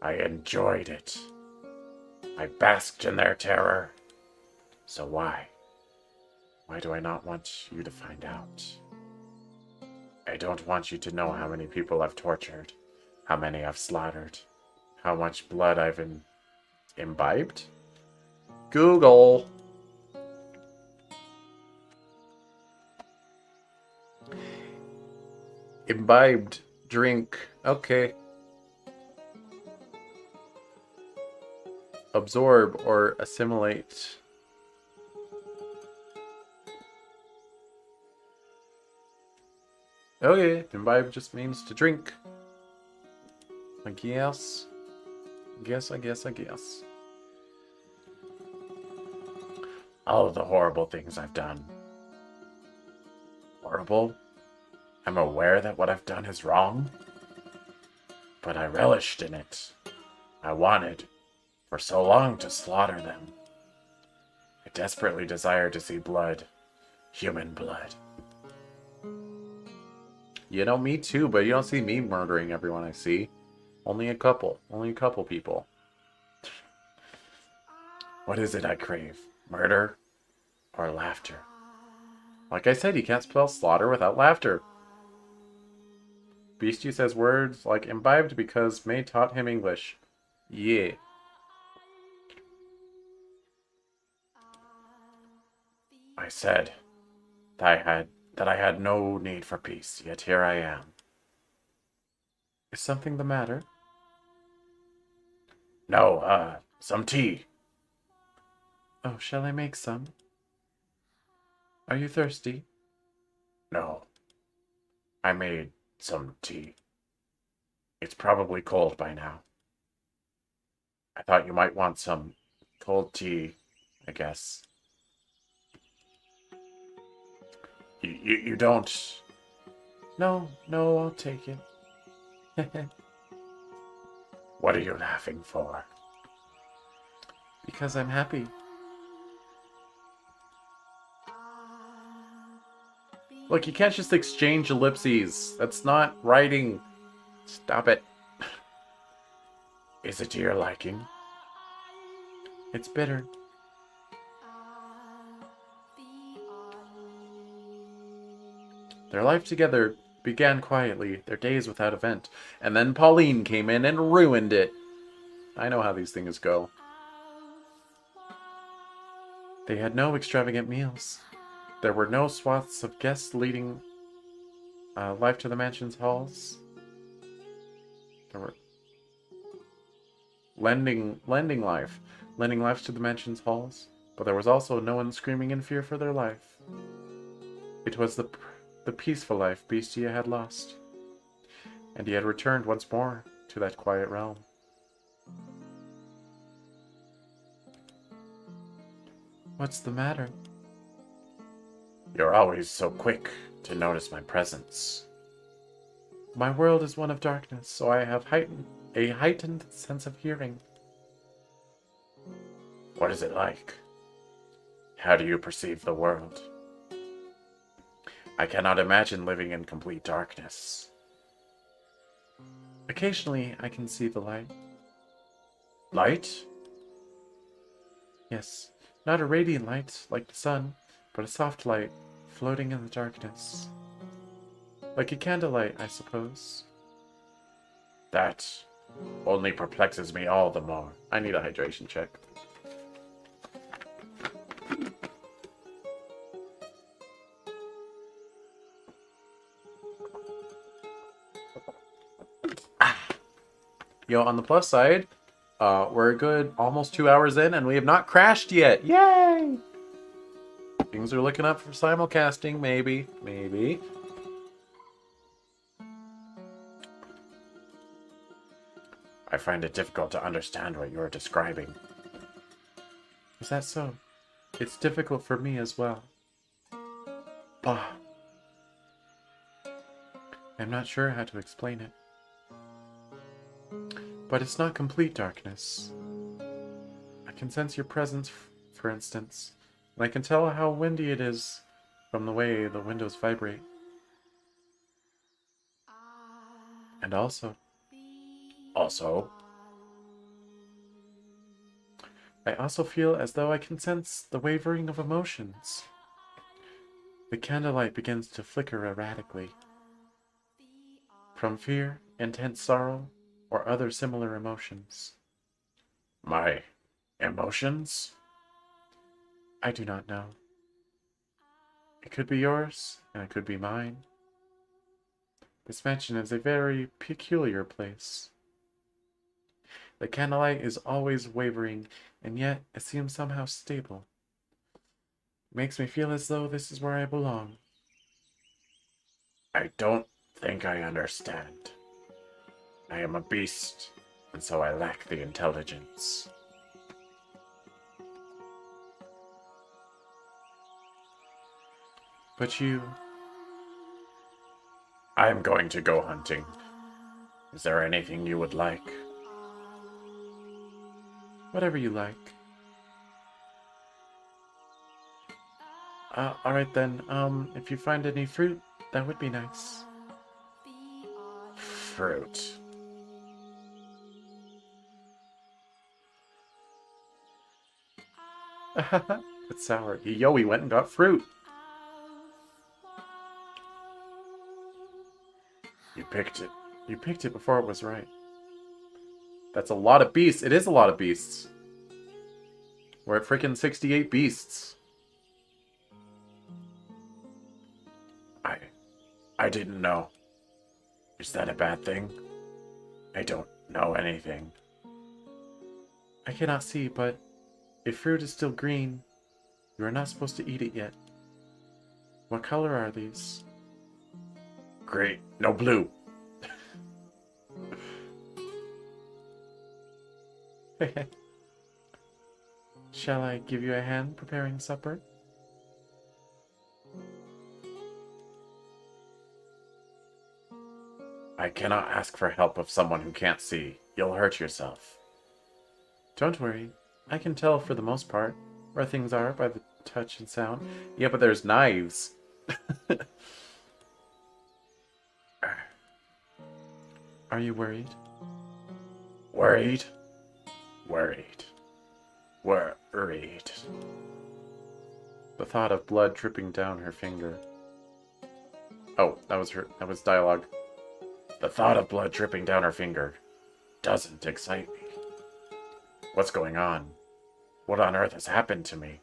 I enjoyed it. I basked in their terror. So why? Why do I not want you to find out? I don't want you to know how many people I've tortured, how many I've slaughtered, how much blood I've imbibed. Google. Imbibed. Drink. Okay. Absorb or assimilate. Okay, imbibe just means to drink. I guess. I guess. All of the horrible things I've done. Horrible? I'm aware that what I've done is wrong. But I relished in it. I wanted, for so long, to slaughter them. I desperately desired to see blood. Human blood. You know, me too, but you don't see me murdering everyone I see. Only a couple people. What is it I crave? Murder or laughter? Like I said, you can't spell slaughter without laughter. Beastie says words like imbibed because May taught him English. Yeah. I said that I had no need for peace, yet here I am. Is something the matter? No, some tea. Oh, shall I make some? Are you thirsty? No. I made some tea. It's probably cold by now. I thought you might want some cold tea, I guess. You don't... No, I'll take it. What are you laughing for? Because I'm happy. Look, you can't just exchange ellipses. That's not writing. Stop it. Is it to your liking? It's bitter. Their life together began quietly, their days without event, and then Pauline came in and ruined it. I know how these things go. They had no extravagant meals. There were no swaths of guests leading life to the mansion's halls. There were lending life to the mansion's halls, but there was also no one screaming in fear for their life. It was the peaceful life Bestia had lost, and he had returned once more to that quiet realm. What's the matter? You're always so quick to notice my presence. My world is one of darkness, so I have a heightened sense of hearing. What is it like? How do you perceive the world? I cannot imagine living in complete darkness. Occasionally, I can see the light. Light? Yes, not a radiant light like the sun, but a soft light floating in the darkness. Like a candlelight, I suppose. That only perplexes me all the more. I need a hydration check. Yo, on the plus side, we're a good almost 2 hours in, and we have not crashed yet. Yay! Things are looking up for simulcasting, maybe. Maybe. I find it difficult to understand what you're describing. Is that so? It's difficult for me as well. Ah. I'm not sure how to explain it. But it's not complete darkness. I can sense your presence, for instance, and I can tell how windy it is from the way the windows vibrate. And also, I also feel as though I can sense the wavering of emotions. The candlelight begins to flicker erratically. From fear, intense sorrow, or other similar emotions. My emotions? I do not know. It could be yours, and it could be mine. This mansion is a very peculiar place. The candlelight is always wavering, and yet it seems somehow stable. It makes me feel as though this is where I belong. I don't think I understand. I am a beast, and so I lack the intelligence. But you... I am going to go hunting. Is there anything you would like? Whatever you like. Alright then, if you find any fruit, that would be nice. Fruit. It's sour. Yo, we went and got fruit. You picked it. You picked it before it was right. That's a lot of beasts. It is a lot of beasts. We're at freaking 68 beasts. I didn't know. Is that a bad thing? I don't know anything. I cannot see, but if fruit is still green, you are not supposed to eat it yet. What color are these? Green. No, blue. Shall I give you a hand preparing supper? I cannot ask for help of someone who can't see. You'll hurt yourself. Don't worry. I can tell for the most part where things are by the touch and sound. Yeah, but there's knives. Are you worried? Worried? Worried. Worried. The thought of blood dripping down her finger. Oh, that was dialogue. The thought of blood dripping down her finger doesn't excite me. What's going on? What on earth has happened to me?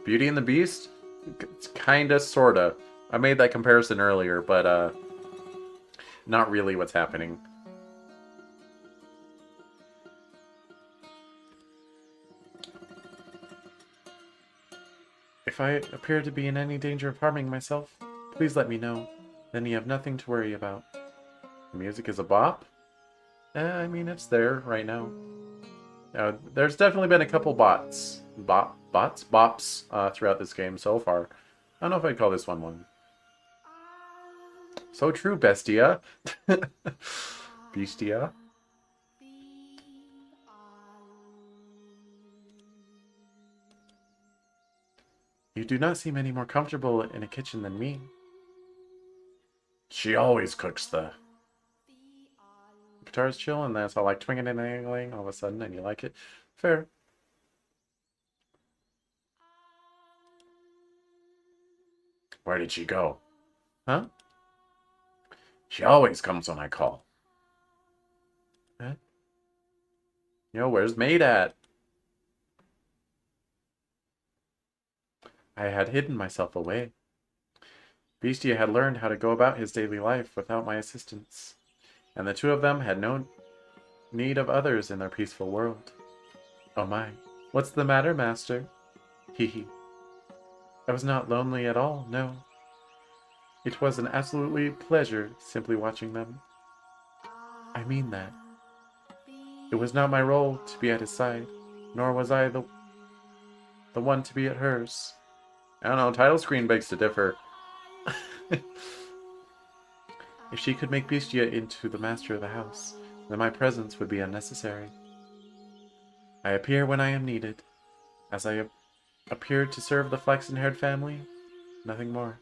Beauty and the Beast? It's kinda, sorta. I made that comparison earlier, but, not really what's happening. If I appear to be in any danger of harming myself, please let me know. Then you have nothing to worry about. The music is a bop? I mean, it's there right now. There's definitely been a couple bops throughout this game so far. I don't know if I'd call this one. So true, Bestia. Bestia. You do not seem any more comfortable in a kitchen than me. She always cooks the Guitar's chill, and that's all like twinging and angling all of a sudden, and you like it. Fair. Where did she go? Huh? She always comes when I call. What? Yo, where's Maid at? I had hidden myself away. Beastia had learned how to go about his daily life without my assistance, and the two of them had no need of others in their peaceful world. Oh my, what's the matter, master? Hee hee. I was not lonely at all, no. It was an absolutely pleasure simply watching them. I mean that. It was not my role to be at his side, nor was I the one to be at hers. I don't know, title screen begs to differ. If she could make Beastia into the master of the house, then my presence would be unnecessary. I appear when I am needed, as I appeared to serve the flaxen-haired family, nothing more.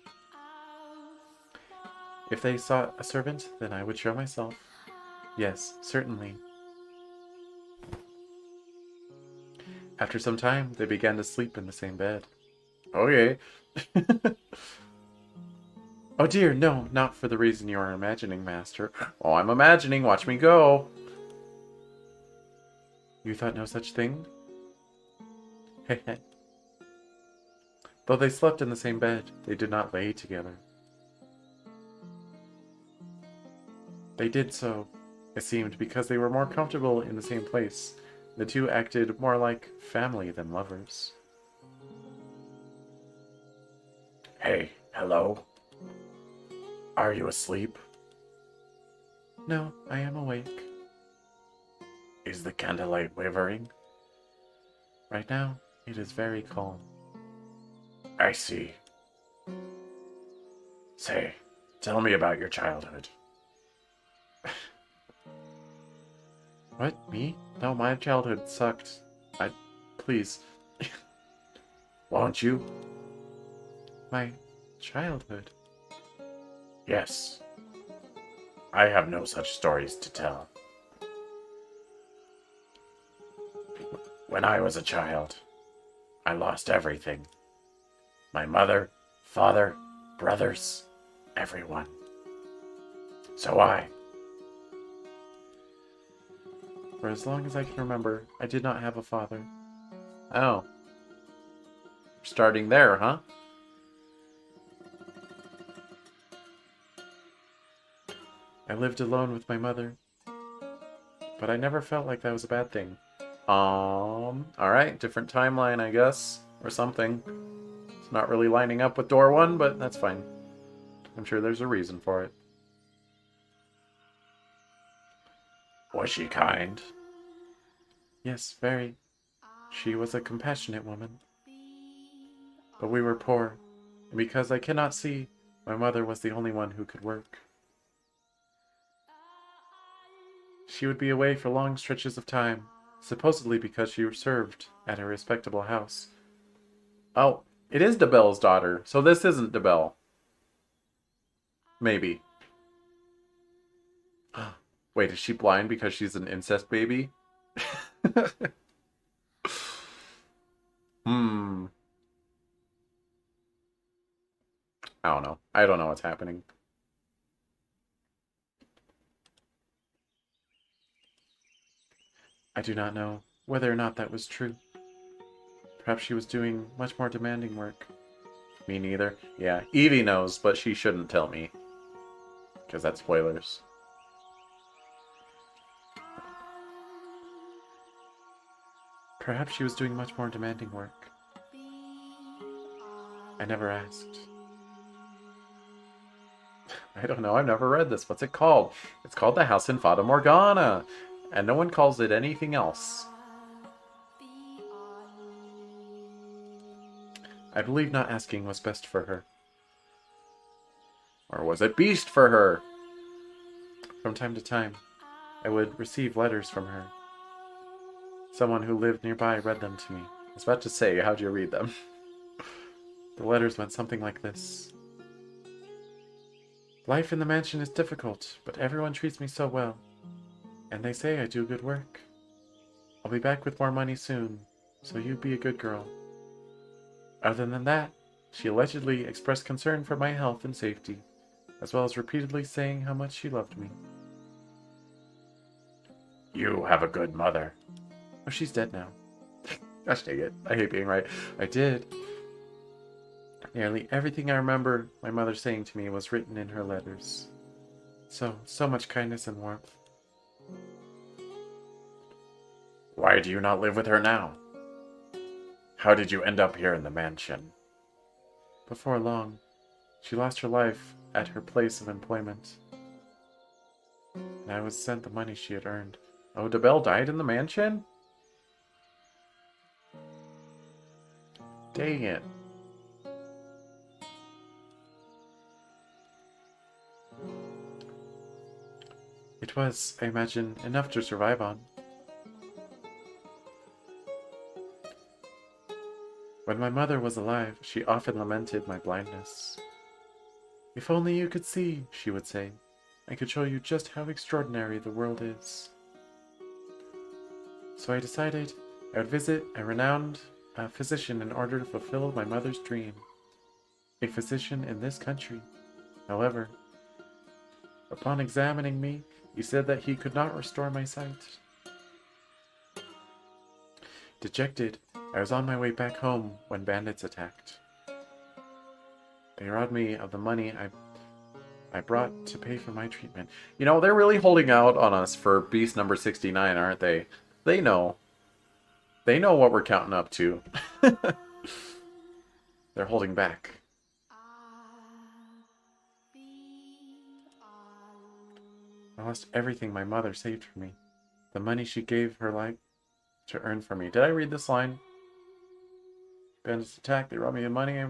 If they sought a servant, then I would show myself. Yes, certainly. After some time, they began to sleep in the same bed. Okay. Oh dear, no, not for the reason you are imagining, master. Oh, I'm imagining, watch me go. You thought no such thing? Heh. Though they slept in the same bed, they did not lay together. They did so, it seemed, because they were more comfortable in the same place. The two acted more like family than lovers. Hey, hello? Are you asleep? No, I am awake. Is the candlelight wavering? Right now, it is very calm. I see. Say, tell me about your childhood. What, me? No, my childhood sucked. Please. Won't you? My childhood? Yes. I have no such stories to tell. When I was a child, I lost everything. My mother, father, brothers, everyone. For as long as I can remember, I did not have a father. Oh. Starting there, huh? I lived alone with my mother. But I never felt like that was a bad thing. Alright, different timeline, I guess. Or something. It's not really lining up with door 1, but that's fine. I'm sure there's a reason for it. Was she kind? Yes, very. She was a compassionate woman. But we were poor, and because I cannot see, my mother was the only one who could work. She would be away for long stretches of time, supposedly because she served at a respectable house. Oh, it is DeBelle's daughter, so this isn't DeBelle. Maybe. Wait, is she blind because she's an incest baby? Hmm. I don't know. I don't know what's happening. I do not know whether or not that was true. Perhaps she was doing much more demanding work. Me neither. Yeah, Evie knows, but she shouldn't tell me. Because that's spoilers. Perhaps she was doing much more demanding work. I never asked. I don't know, I've never read this. What's it called? It's called The House in Fata Morgana. And no one calls it anything else. I believe not asking was best for her. Or was it beast for her? From time to time, I would receive letters from her. Someone who lived nearby read them to me. I was about to say, how'd you read them? The letters went something like this. Life in the mansion is difficult, but everyone treats me so well. And they say I do good work. I'll be back with more money soon, so you be a good girl. Other than that, she allegedly expressed concern for my health and safety, as well as repeatedly saying how much she loved me. You have a good mother. Oh, she's dead now. Gosh dang it. I hate being right. I did. Nearly everything I remember my mother saying to me was written in her letters. So much kindness and warmth. Why do you not live with her now? How did you end up here in the mansion? Before long, she lost her life at her place of employment. And I was sent the money she had earned. Oh, DeBelle died in the mansion? Dang it. It was, I imagine, enough to survive on. When my mother was alive, she often lamented my blindness. If only you could see, she would say, I could show you just how extraordinary the world is. So I decided I would visit a renowned physician in order to fulfill my mother's dream. A physician in this country. However, upon examining me, he said that he could not restore my sight. Dejected, I was on my way back home when bandits attacked. They robbed me of the money I brought to pay for my treatment. You know, they're really holding out on us for Beast number 69, aren't they? They know. They know what we're counting up to. They're holding back. I lost everything my mother saved for me. The money she gave her life to earn for me. Did I read this line? Bandits attack. They robbed me of money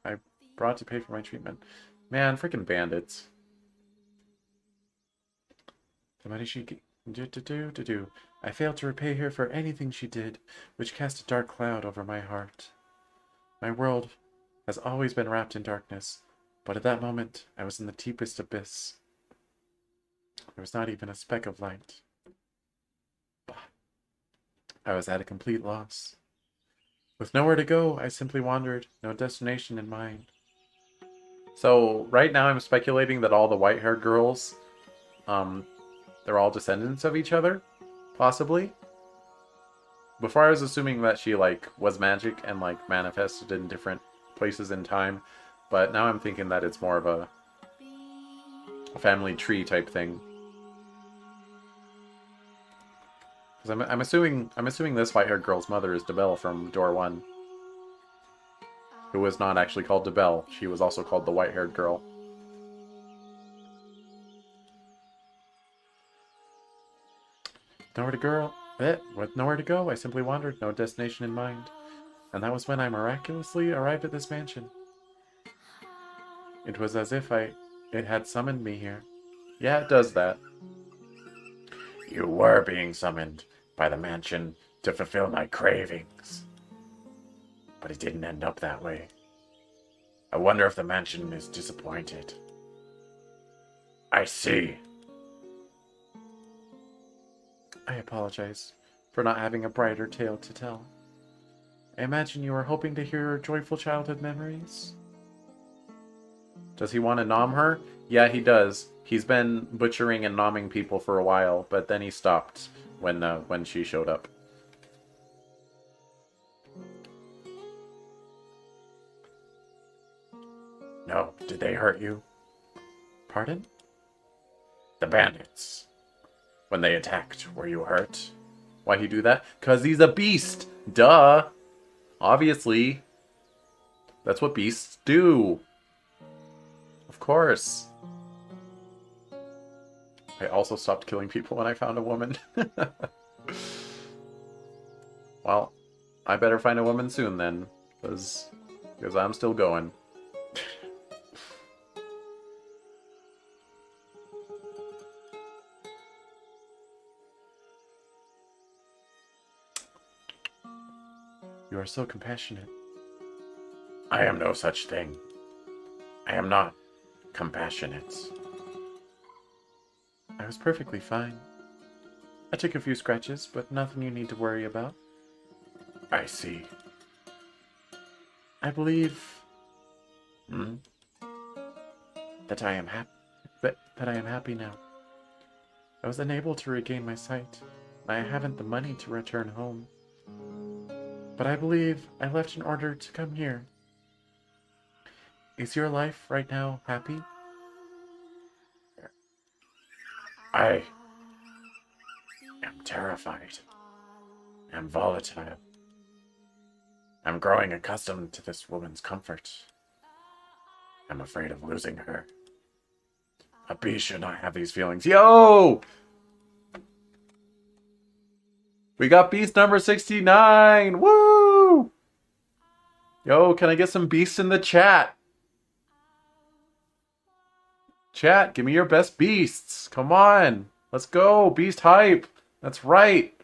I brought to pay for my treatment. Man, freaking bandits. The money she gave... I failed to repay her for anything she did, which cast a dark cloud over my heart. My world has always been wrapped in darkness, but at that moment I was in the deepest abyss. There was not even a speck of light. I was at a complete loss. With nowhere to go, I simply wandered, no destination in mind. So, right now I'm speculating that all the white-haired girls, they're all descendants of each other, possibly. Before I was assuming that she, like, was magic and, like, manifested in different places in time, but now I'm thinking that it's more of a family tree type thing. Because I'm assuming this white-haired girl's mother is DeBelle from Door 1. Who was not actually called DeBelle. She was also called the white-haired girl. With nowhere to go, I simply wandered, no destination in mind. And that was when I miraculously arrived at this mansion. It was as if it had summoned me here. Yeah, it does that. You were being summoned by the mansion to fulfill my cravings. But it didn't end up that way. I wonder if the mansion is disappointed. I see. I apologize for not having a brighter tale to tell. I imagine you are hoping to hear joyful childhood memories? Does he want to nom her? Yeah, he does. He's been butchering and nomming people for a while, but then he stopped when she showed up. No, did they hurt you? Pardon? The bandits. When they attacked, were you hurt? Why he do that? 'Cause he's a beast! Duh! Obviously. That's what beasts do. Of course. I also stopped killing people when I found a woman. Well, I better find a woman soon then. Because I'm still going. You are so compassionate. I am no such thing. I am not compassionate. I was perfectly fine. I took a few scratches, but nothing you need to worry about. I see. I believe That I am happy. that I am happy now. I was unable to regain my sight, and I haven't the money to return home. But I believe I left in order to come here. Is your life right now happy? I am terrified. I'm volatile. I'm growing accustomed to this woman's comfort. I'm afraid of losing her. A beast should not have these feelings. Yo! We got beast number 69! Woo! Yo, can I get some beasts in the chat? Chat, give me your best beasts. Come on. Let's go. Beast hype. That's right.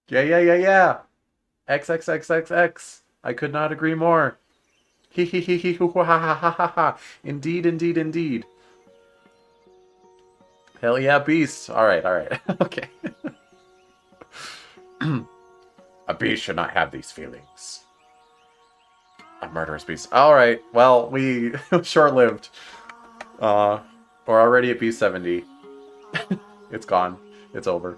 Yeah. XXXXX. I could not agree more. Hee hee hee hee hoo ha ha ha ha ha. Indeed. Hell yeah, beasts. Alright. Okay. A beast should not have these feelings. A murderous beast. Alright, well, we short-lived. We're already at B70. It's gone. It's over.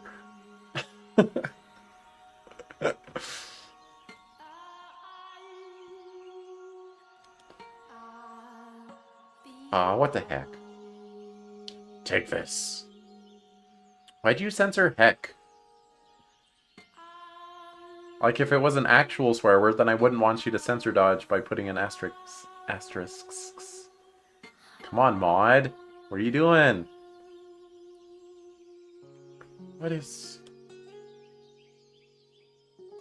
What the heck? Take this. Why'd you censor heck? Like, if it was an actual swear word, then I wouldn't want you to censor dodge by putting an asterisks. Come on, mod. What are you doing? What is...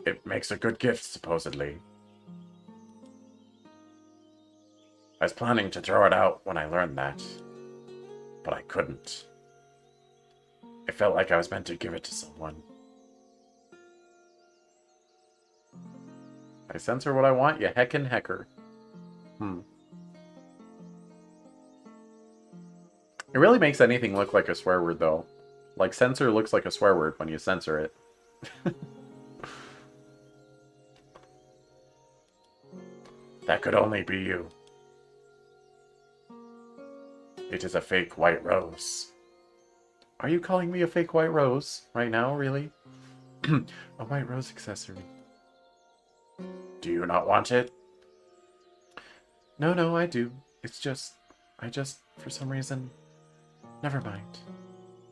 It makes a good gift, supposedly. I was planning to throw it out when I learned that, but I couldn't. It felt like I was meant to give it to someone. I censor what I want, you heckin' hecker. It really makes anything look like a swear word, though. Like, censor looks like a swear word when you censor it. That could only be you. It is a fake white rose. Are you calling me a fake white rose right now, really? A white rose accessory. Do you not want it? No, I do. It's just... for some reason... Never mind.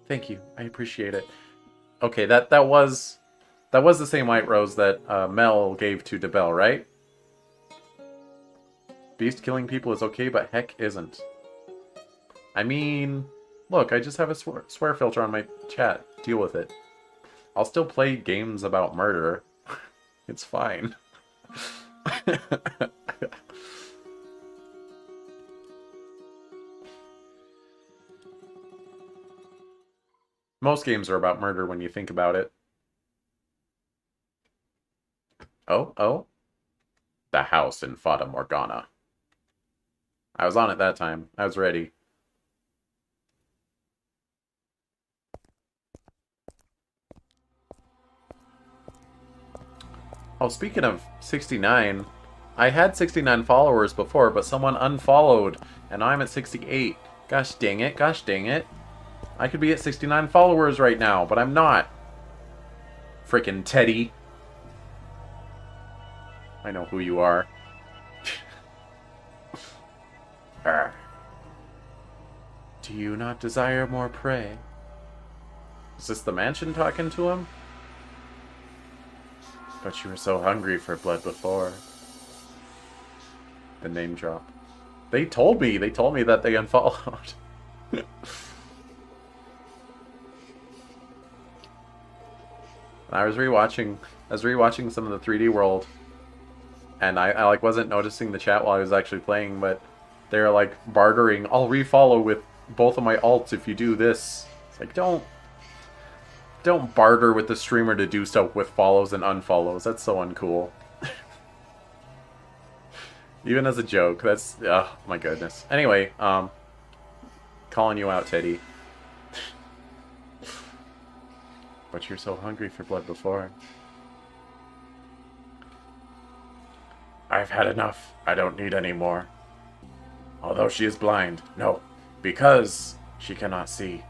Thank you. I appreciate it. Okay, that was the same white rose that Mel gave to DeBelle, right? Beast killing people is okay, but heck isn't. I mean, look, I just have a swear filter on my chat. Deal with it. I'll still play games about murder. It's fine. Most games are about murder when you think about it. Oh. The house in Fata Morgana. I was on it that time. I was ready. Oh, speaking of 69, I had 69 followers before, but someone unfollowed, and I'm at 68. Gosh dang it, gosh dang it. I could be at 69 followers right now, but I'm not. Frickin' Teddy. I know who you are. Do you not desire more prey? Is this the mansion talking to him? But you were so hungry for blood before. The name drop. They told me that they unfollowed. I was rewatching some of the 3D World, and I like wasn't noticing the chat while I was actually playing, but they're like bartering. I'll refollow with both of my alts if you do this. It's like don't barter with the streamer to do stuff with follows and unfollows. That's so uncool. Even as a joke, that's oh my goodness. Anyway, calling you out, Teddy. But you're so hungry for blood before. I've had enough. I don't need any more. Although she is blind. No, because she cannot see.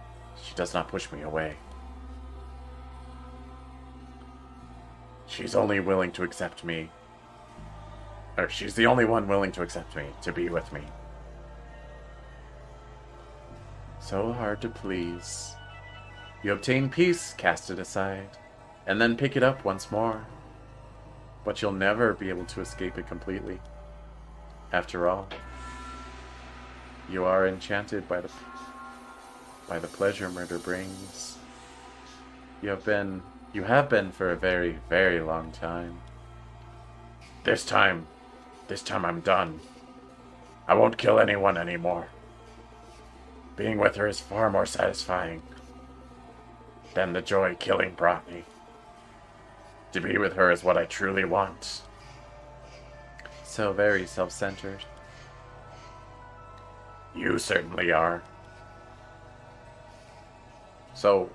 She does not push me away. She's only willing to accept me. Or she's the only one willing to accept me, to be with me. So hard to please. You obtain peace, cast it aside, and then pick it up once more. But you'll never be able to escape it completely. After all, you are enchanted by the pleasure murder brings. You have been for a very, very long time. This time I'm done. I won't kill anyone anymore. Being with her is far more satisfying than the joy killing brought me. To be with her is what I truly want. So very self-centered. You certainly are. So,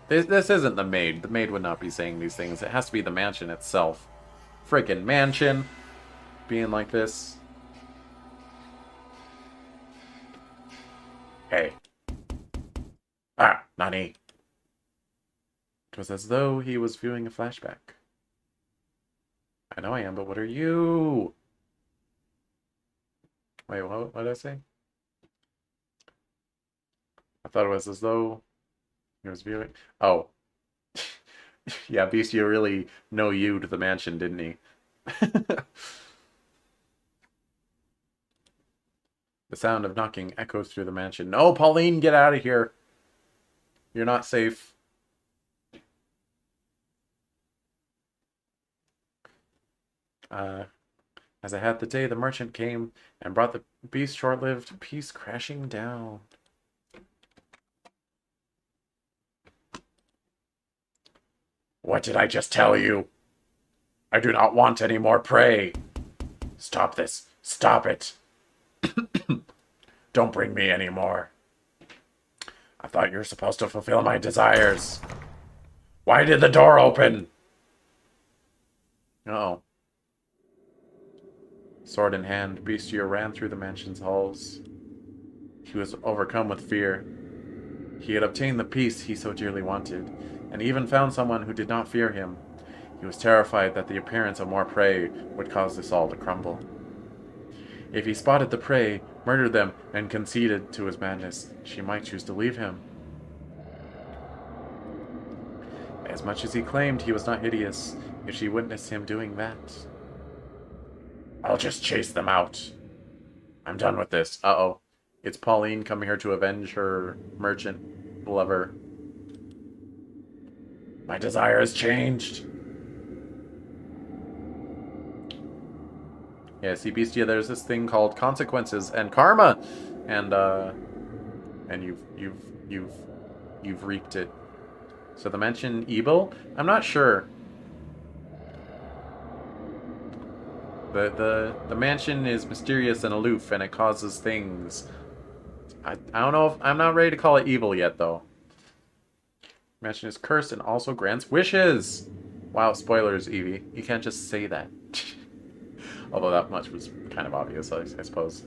this isn't the maid. The maid would not be saying these things. It has to be the mansion itself. Freaking mansion. Being like this. Hey. Ah, Nani. It was as though he was viewing a flashback. I know I am, but what are you? Wait, what did I say? I thought it was as though he was viewing... Oh. Yeah, Beast, you really know you to the mansion, didn't he? The sound of knocking echoes through the mansion. No, Pauline, get out of here. You're not safe. As I had the day, the merchant came and brought the beast's short-lived peace crashing down. What did I just tell you? I do not want any more prey. Stop this. Stop it. Don't bring me any more. I thought you were supposed to fulfill my desires. Why did the door open? Uh-oh. Sword in hand, Beastier ran through the mansion's halls. He was overcome with fear. He had obtained the peace he so dearly wanted, and even found someone who did not fear him. He was terrified that the appearance of more prey would cause this all to crumble. If he spotted the prey, murdered them, and conceded to his madness, she might choose to leave him. As much as he claimed he was not hideous, if she witnessed him doing that... I'll just chase them out. I'm done with this. Uh-oh. It's Pauline coming here to avenge her merchant lover. My desire has changed. Yeah, see, Beastia, there's this thing called consequences and karma, and you've reaped it. So the mansion evil? I'm not sure. The mansion is mysterious and aloof, and it causes things. I don't know if I'm not ready to call it evil yet, though. Mansion is cursed and also grants wishes. Wow, spoilers, Evie. You can't just say that. Although that much was kind of obvious, I suppose.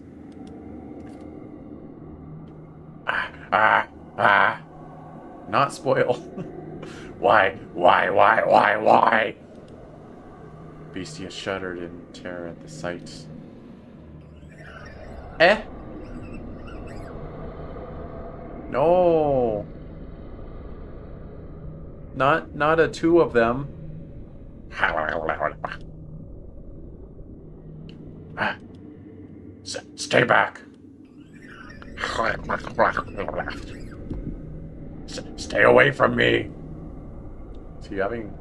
Ah. Not spoil. Why? Beastia shuddered in terror at the sight. Eh? No. Not a two of them. Stay back. Stay away from me. So you having...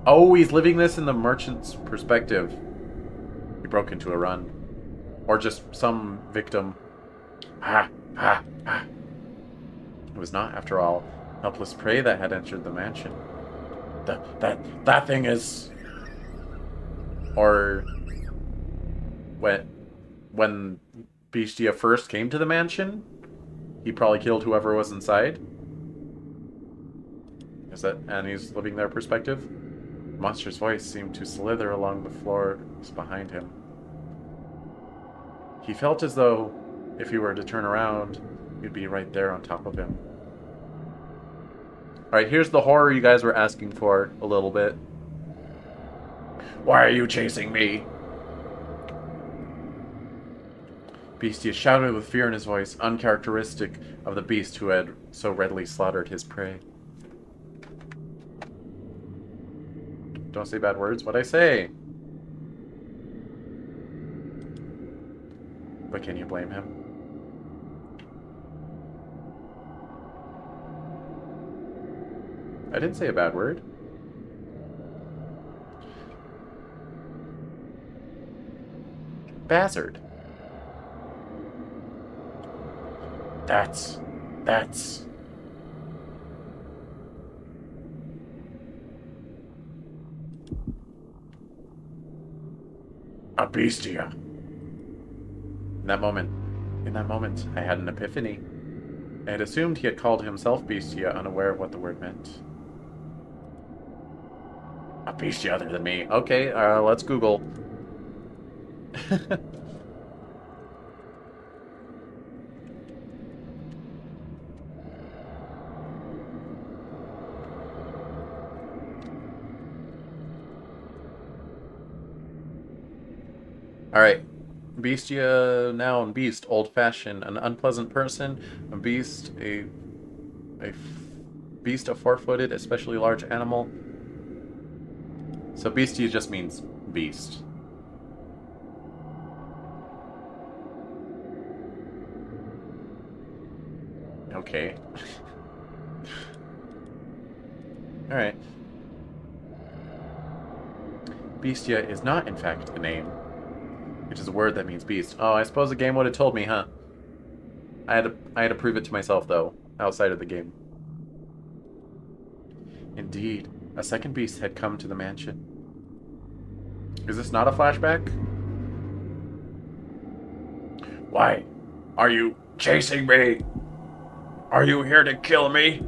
Oh, he's living this in the merchant's perspective. He broke into a run. Or just some victim. It was not, after all, helpless prey that had entered the mansion. That thing is... Or... When Beastia first came to the mansion, he probably killed whoever was inside. Is that Annie's living their perspective? The monster's voice seemed to slither along the floors behind him. He felt as though, if he were to turn around, he'd be right there on top of him. Alright, here's the horror you guys were asking for a little bit. Why are you chasing me? Beastia shouted with fear in his voice, uncharacteristic of the beast who had so readily slaughtered his prey. Don't say bad words. What'd I say? But can you blame him? I didn't say a bad word. Bastard. That's... a Beastia. In that moment, I had an epiphany. I had assumed he had called himself Beastia, unaware of what the word meant. A Beastia other than me. Okay, let's Google. Alright. Beastia, noun, beast, old-fashioned, an unpleasant person, a beast, beast, a four-footed, especially large animal. So beastia just means beast. Okay. Alright. Beastia is not, in fact, a name. Which is a word that means beast. Oh, I suppose the game would have told me, huh? I had to prove it to myself, though, outside of the game. Indeed, a second beast had come to the mansion. Is this not a flashback? Why are you chasing me? Are you here to kill me?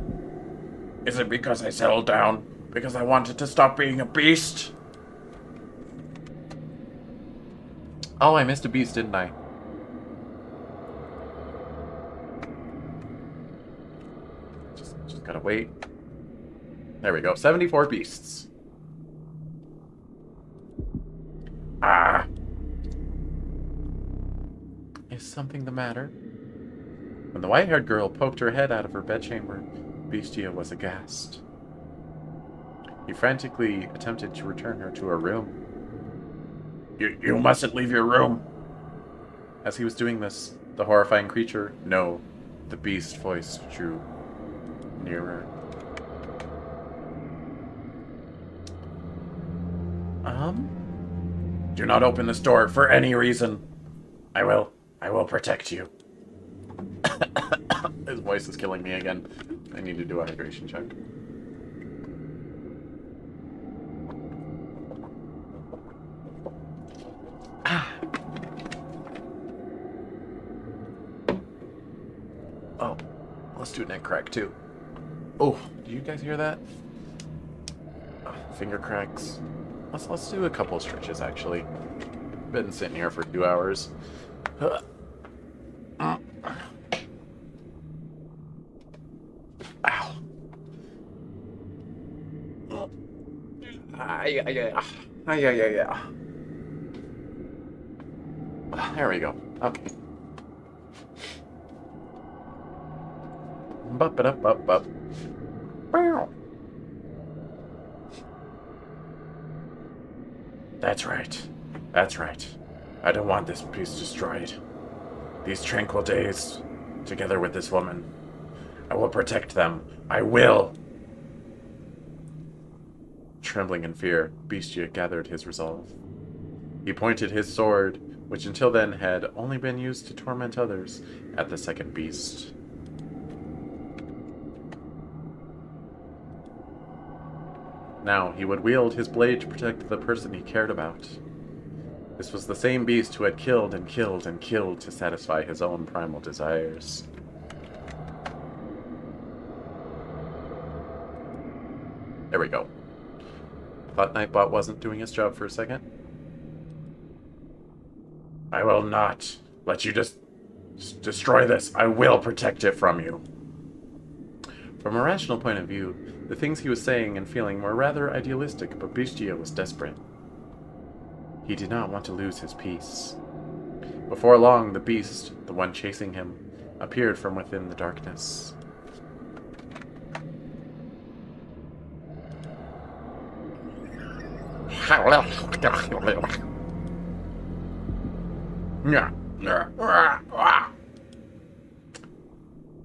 Is it because I settled down? Because I wanted to stop being a beast? Oh, I missed a beast, didn't I? Just gotta wait. There we go. 74 beasts. Ah. Is something the matter? When the white-haired girl poked her head out of her bedchamber, Beastia was aghast. He frantically attempted to return her to her room. You mustn't leave your room. As he was doing this, the horrifying creature, no, the beast voice drew nearer. Do not open this door for any reason. I will protect you. His voice is killing me again. I need to do a hydration check. Oh, let's do neck crack too. Oh, do you guys hear that? Finger cracks. Let's do a couple of stretches actually. Been sitting here for 2 hours. Ow. Yeah. There we go. Okay. Bup it up, bup, bup. Wow. That's right. That's right. I don't want this piece destroyed. These tranquil days, together with this woman, I will protect them. I will! Trembling in fear, Bestia gathered his resolve. He pointed his sword, which until then had only been used to torment others, at the second beast. Now he would wield his blade to protect the person he cared about. This was the same beast who had killed and killed and killed to satisfy his own primal desires. There we go. Thought Nightbot wasn't doing his job for a second. I will not let you just destroy this. I will protect it from you. From a rational point of view, the things he was saying and feeling were rather idealistic, but Bestia was desperate. He did not want to lose his peace. Before long, the beast, the one chasing him, appeared from within the darkness.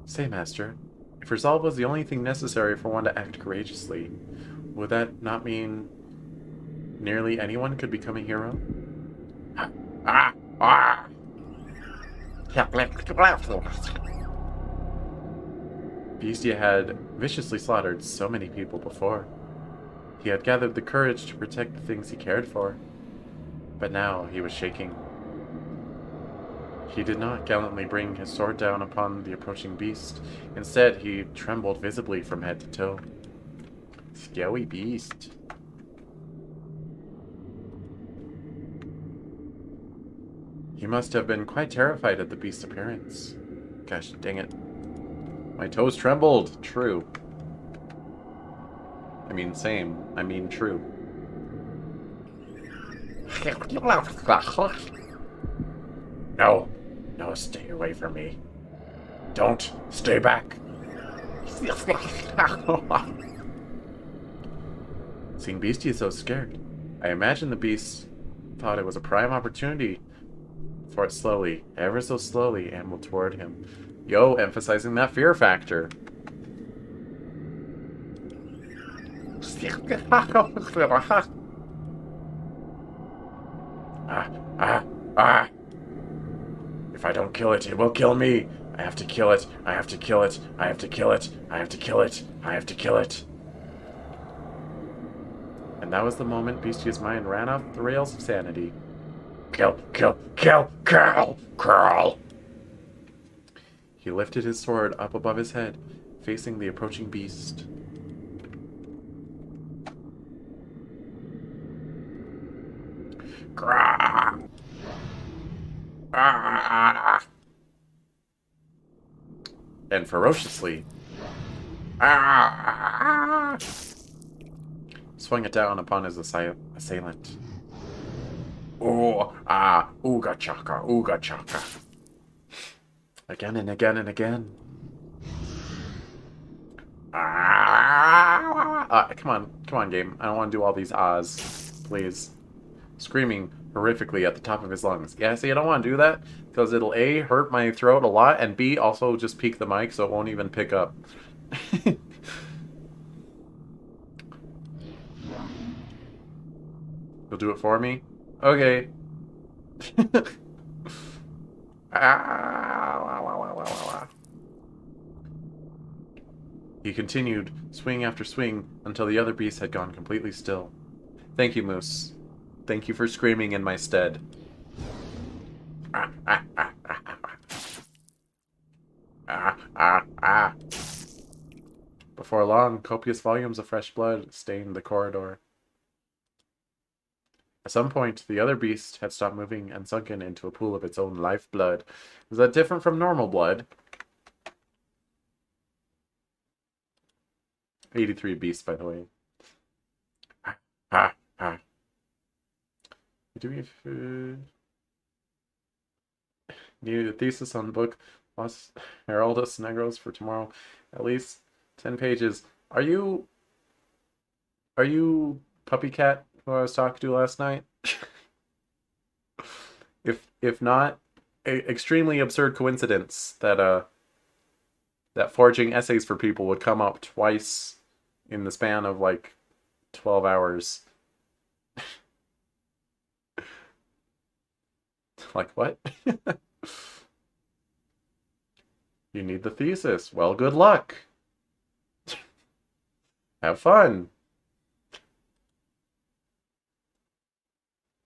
Say, Master, if resolve was the only thing necessary for one to act courageously, would that not mean nearly anyone could become a hero? Bestia had viciously slaughtered so many people before. He had gathered the courage to protect the things he cared for, but now he was shaking. He did not gallantly bring his sword down upon the approaching beast. Instead, he trembled visibly from head to toe. Scary beast. He must have been quite terrified at the beast's appearance. Gosh dang it. My toes trembled. True. I mean, same. I mean, true. No. No, stay away from me. Don't. Stay back. Seeing Bestia so scared, I imagine the beast thought it was a prime opportunity for it slowly, ever so slowly, ambled toward him. Yo, emphasizing that fear factor. If I don't kill it, it will kill me. I have to kill it. I have to kill it. I have to kill it. I have to kill it. I have to kill it. And that was the moment Bestia's mind ran off the rails of sanity. Kill, kill, kill, kill, kill. He lifted his sword up above his head, facing the approaching beast. And ferociously swung it down upon his assailant. Ooga chaka, ooga chaka. Again and again and again. Come on, game. I don't want to do all these ahs, please. Screaming horrifically at the top of his lungs. Yeah, see, I don't want to do that, because it'll A, hurt my throat a lot, and B, also just peak the mic so it won't even pick up. You'll do it for me? Okay. He continued, swing after swing, until the other beast had gone completely still. Thank you, Moose. Thank you for screaming in my stead. Before long, copious volumes of fresh blood stained the corridor. At some point, the other beast had stopped moving and sunken into a pool of its own lifeblood. Is that different from normal blood? 83 beasts, by the way. Ha, ha. Do we need a thesis on the book Los Heraldos Negros for tomorrow? At least 10 pages. Are you Puppy Cat who I was talking to last night? If not, extremely absurd coincidence that that forging essays for people would come up twice in the span of like 12 hours. Like what? You need the thesis. Well, good luck. Have fun.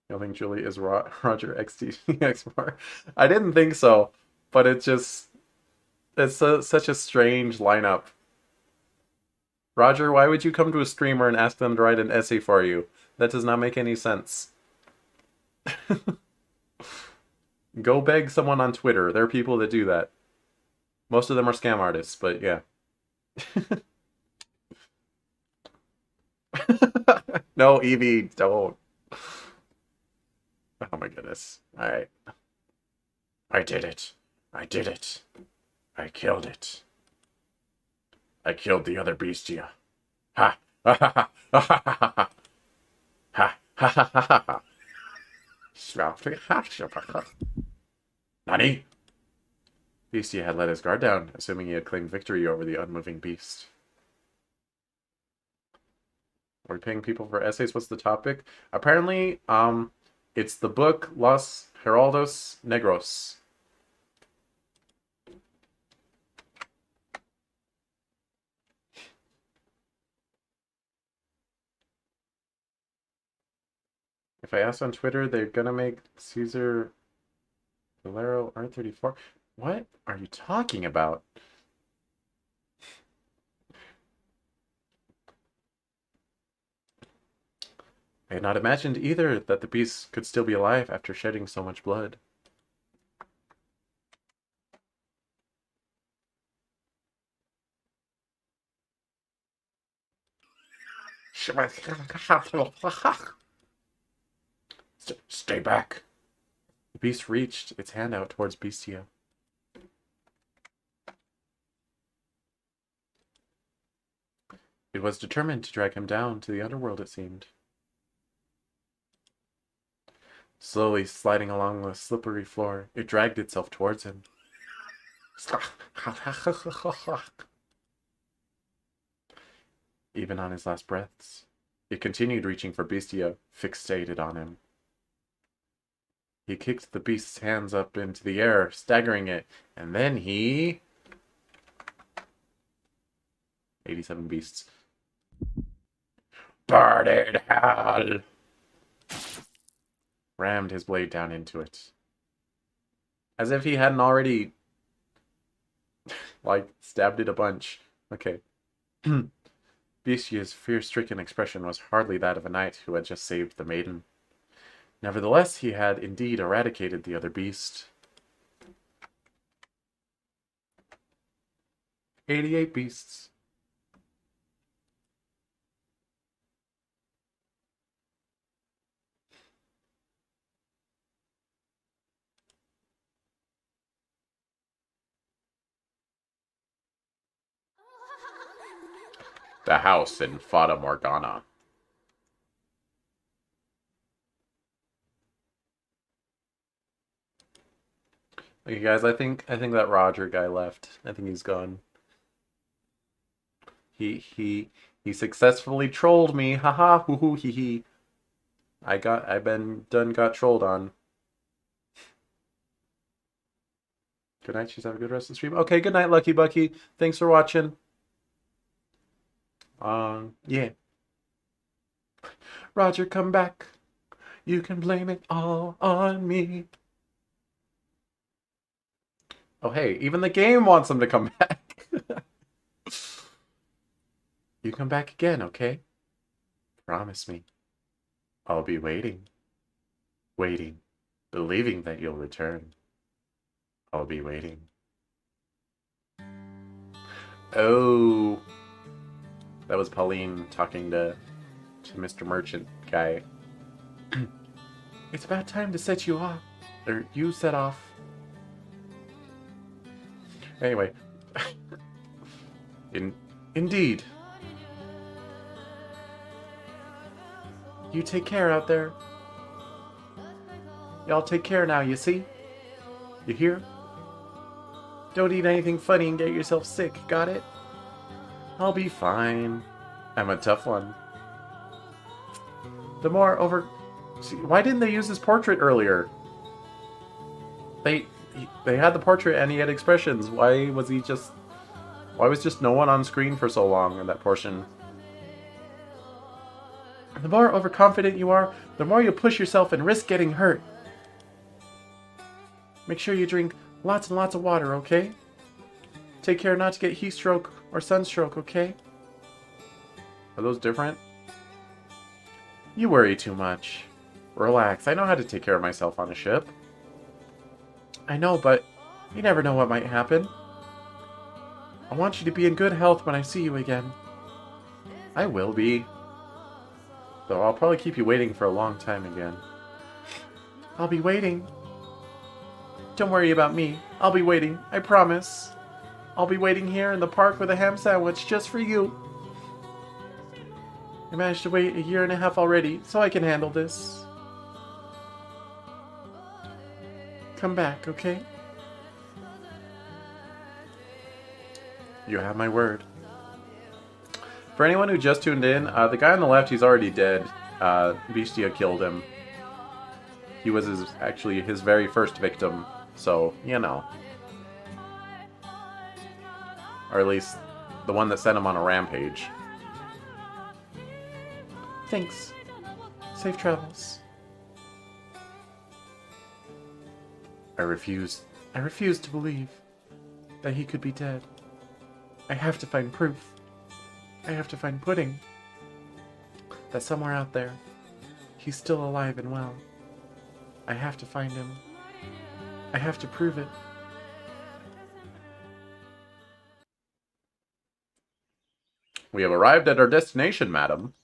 You don't think Julie is Roger XTX4? I didn't think so, but it's such a strange lineup. Roger, why would you come to a streamer and ask them to write an essay for you? That does not make any sense. Go beg someone on Twitter. There are people that do that. Most of them are scam artists, but yeah. No, Evie, don't. Oh my goodness. Alright. I did it. I did it. I killed it. I killed the other bestia. Ha! Ha ha ha ha ha ha ha ha ha ha. Nani? Beastia had let his guard down, assuming he had claimed victory over the unmoving beast. Are we paying people for essays? What's the topic? Apparently, it's the book Los Heraldos Negros. If I ask on Twitter, they're gonna make Caesar Valero R34. What are you talking about? I had not imagined either that the beast could still be alive after shedding so much blood. Stay back. The beast reached its hand out towards Beastia. It was determined to drag him down to the underworld, it seemed. Slowly sliding along the slippery floor, it dragged itself towards him. Even on his last breaths, it continued reaching for Beastia, fixated on him. He kicked the beast's hands up into the air, staggering it, and then he... 87 beasts. Burn in hell! Rammed his blade down into it. As if he hadn't already, like, stabbed it a bunch. Okay. Beastia's fear-stricken expression was hardly that of a knight who had just saved the maiden. Nevertheless, he had indeed eradicated the other beast. 88 beasts. The house in Fata Morgana. Okay, guys, I think that Roger guy left. I think he's gone. He successfully trolled me. Haha, hoo hoo hee hee. Got trolled on. Good night, she's have a good rest of the stream. Okay, good night, Lucky Bucky. Thanks for watching. Yeah. Roger, come back. You can blame it all on me. Oh, hey, even the game wants him to come back. You come back again, okay? Promise me. I'll be waiting. Waiting. Believing that you'll return. I'll be waiting. Oh. That was Pauline talking to Mr. Merchant guy. It's about time to set you off. Or you set off. Anyway. Indeed. You take care out there. Y'all take care now, you see? You hear? Don't eat anything funny and get yourself sick, got it? I'll be fine. I'm a tough one. The more over... See, why didn't they use his portrait earlier? They had the portrait and he had expressions. Why was just no one on screen for so long in that portion? The more overconfident you are, the more you push yourself and risk getting hurt. Make sure you drink lots and lots of water, okay? Take care not to get heat stroke or sunstroke, okay? Are those different? You worry too much. Relax, I know how to take care of myself on a ship. I know, but you never know what might happen. I want you to be in good health when I see you again. I will be. Though I'll probably keep you waiting for a long time again. I'll be waiting. Don't worry about me. I'll be waiting, I promise. I'll be waiting here in the park with a ham sandwich just for you. I managed to wait 1.5 years already, so I can handle this. Come back, okay? You have my word. For anyone who just tuned in, the guy on the left, he's already dead. Bestia killed him. He was actually his very first victim, so, you know. Or at least, the one that sent him on a rampage. Thanks. Safe travels. I refuse to believe that he could be dead. I have to find proof. I have to find Pudding. That somewhere out there, he's still alive and well. I have to find him. I have to prove it. We have arrived at our destination, madam.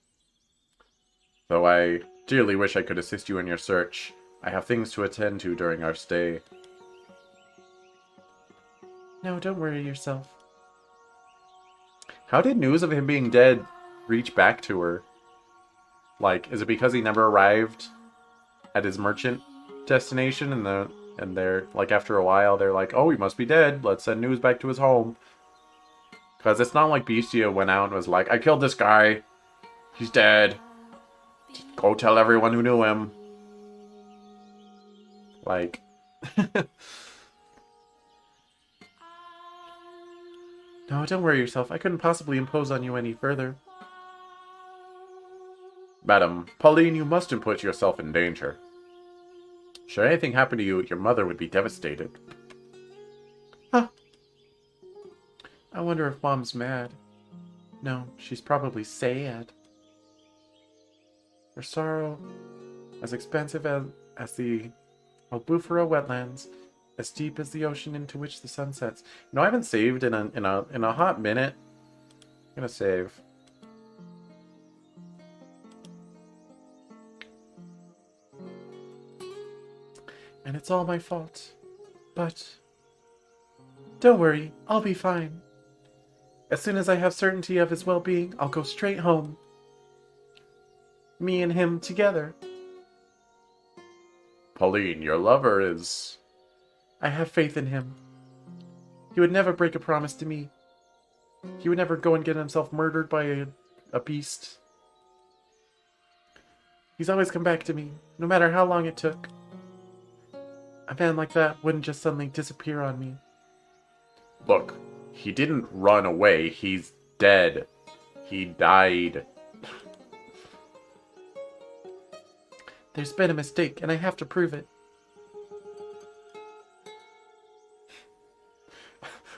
Though I dearly wish I could assist you in your search, I have things to attend to during our stay. No, don't worry yourself. How did news of him being dead reach back to her? Like, is it because he never arrived at his merchant destination and they're like, after a while they're like, oh, he must be dead, let's send news back to his home? Because it's not like Bestia went out and was like, I killed this guy, he's dead, go tell everyone who knew him. Like... No, don't worry yourself. I couldn't possibly impose on you any further. Madam, Pauline, you mustn't put yourself in danger. Should anything happen to you, your mother would be devastated. Huh. I wonder if Mom's mad. No, she's probably sad. Her sorrow, as expensive as the Albufera wetlands, as deep as the ocean into which the sun sets. You know, I haven't saved in a hot minute. I'm gonna save. And it's all my fault. But don't worry, I'll be fine. As soon as I have certainty of his well-being, I'll go straight home. Me and him together. Pauline, your lover is... I have faith in him. He would never break a promise to me. He would never go and get himself murdered by a beast. He's always come back to me, no matter how long it took. A man like that wouldn't just suddenly disappear on me. Look, he didn't run away. He's dead. He died. There's been a mistake, and I have to prove it.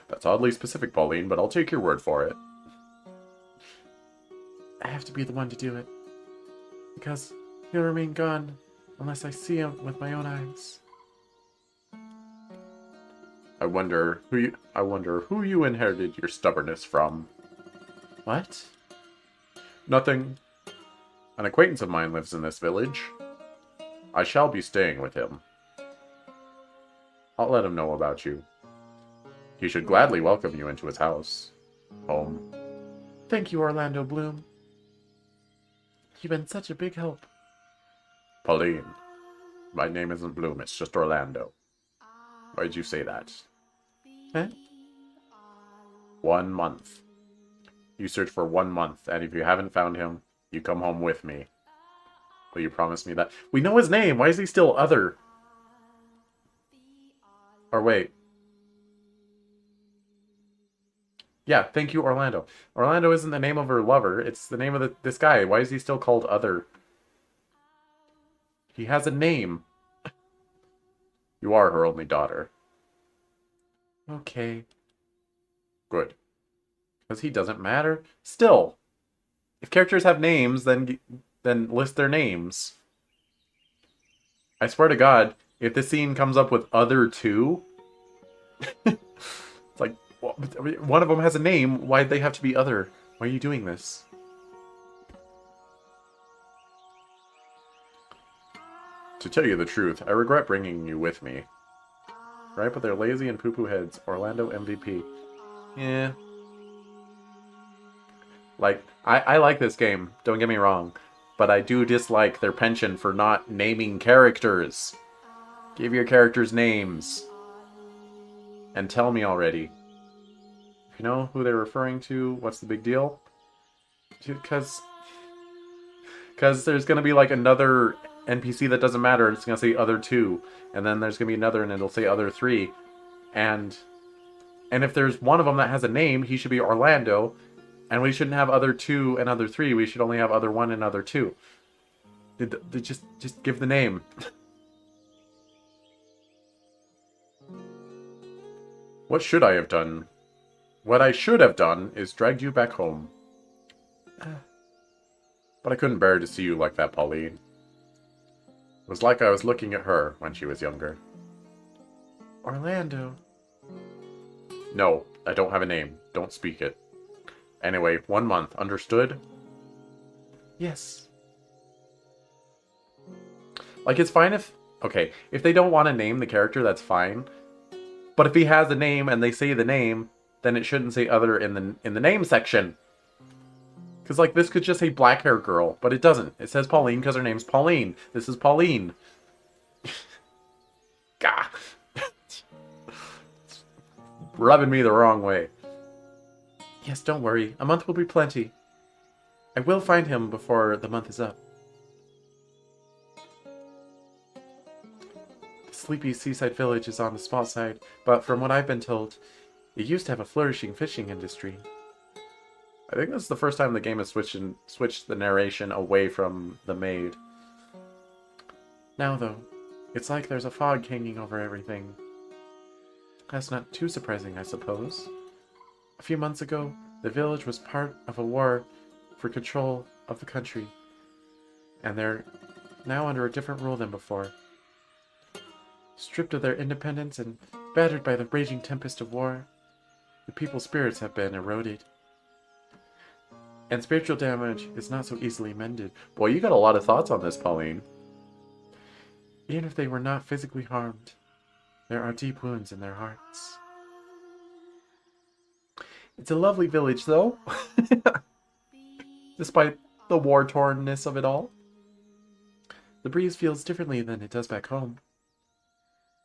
That's oddly specific, Pauline, but I'll take your word for it. I have to be the one to do it. Because he'll remain gone unless I see him with my own eyes. I wonder who you inherited your stubbornness from. What? Nothing. An acquaintance of mine lives in this village. I shall be staying with him. I'll let him know about you. He should gladly welcome you into his house. Home. Thank you, Orlando Bloom. You've been such a big help. Pauline. My name isn't Bloom, it's just Orlando. Why'd you say that? Eh? 1 month. You search for 1 month, and if you haven't found him, you come home with me. Will you promise me that? We know his name. Why is he still other? Or wait. Yeah, thank you, Orlando. Orlando isn't the name of her lover. It's the name of this guy. Why is he still called other? He has a name. You are her only daughter. Okay. Good. Because he doesn't matter. Still, if characters have names, then list their names. I swear to God, if this scene comes up with other two, it's like, well, one of them has a name. Why'd they have to be other? Why are you doing this? To tell you the truth, I regret bringing you with me. Right, but they're lazy and poo-poo heads. Orlando MVP. Yeah. Like, I like this game, don't get me wrong. But I do dislike their penchant for not naming characters. Give your characters names. And tell me already. If you know who they're referring to, what's the big deal? Because there's going to be like another NPC that doesn't matter, and it's going to say other two. And then there's going to be another, and it'll say other three. And if there's one of them that has a name, he should be Orlando. And we shouldn't have other two and other three. We should only have other one and other two. Just give the name. What should I have done? What I should have done is dragged you back home. But I couldn't bear to see you like that, Pauline. It was like I was looking at her when she was younger. Orlando. No, I don't have a name. Don't speak it. Anyway, 1 month. Understood? Yes. Like, it's fine if... Okay, if they don't want to name the character, that's fine. But if he has a name and they say the name, then it shouldn't say other in the name section. Because, like, this could just say black hair girl, but it doesn't. It says Pauline because her name's Pauline. This is Pauline. Gah. It's rubbing me the wrong way. Yes, don't worry. A month will be plenty. I will find him before the month is up. The sleepy seaside village is on the small side, but from what I've been told, it used to have a flourishing fishing industry. I think this is the first time the game has switched the narration away from the maid. Now, though, it's like there's a fog hanging over everything. That's not too surprising, I suppose. A few months ago, the village was part of a war for control of the country, and they're now under a different rule than before. Stripped of their independence and battered by the raging tempest of war, the people's spirits have been eroded. And spiritual damage is not so easily mended. Boy, you got a lot of thoughts on this, Pauline. Even if they were not physically harmed, there are deep wounds in their hearts. It's a lovely village, though. Despite the war-tornness of it all. The breeze feels differently than it does back home.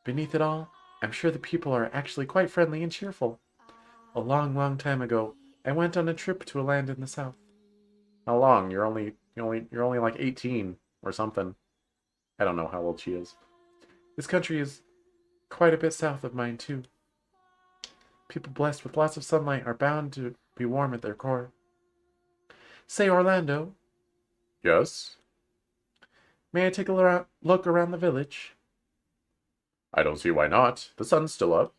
Beneath it all, I'm sure the people are actually quite friendly and cheerful. A long, long time ago, I went on a trip to a land in the south. How long? You're only like 18 or something. I don't know how old she is. This country is quite a bit south of mine, too. People blessed with lots of sunlight are bound to be warm at their core. Say, Orlando. Yes? May I take a look around the village? I don't see why not. The sun's still up.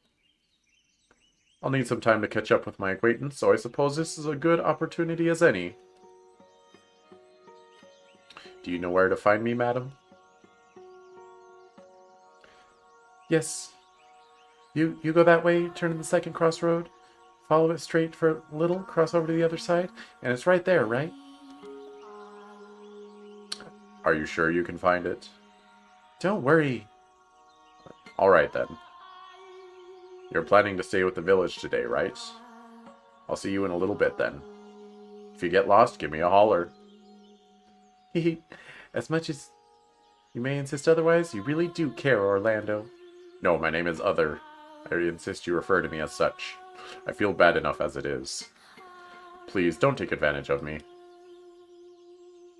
I'll need some time to catch up with my acquaintance, so I suppose this is a good opportunity as any. Do you know where to find me, madam? Yes. You go that way, turn in the second crossroad, follow it straight for a little, cross over to the other side, and it's right there, right? Are you sure you can find it? Don't worry. Alright then. You're planning to stay with the village today, right? I'll see you in a little bit then. If you get lost, give me a holler. As much as you may insist otherwise, you really do care, Orlando. No, my name is Other. I insist you refer to me as such. I feel bad enough as it is. Please, don't take advantage of me.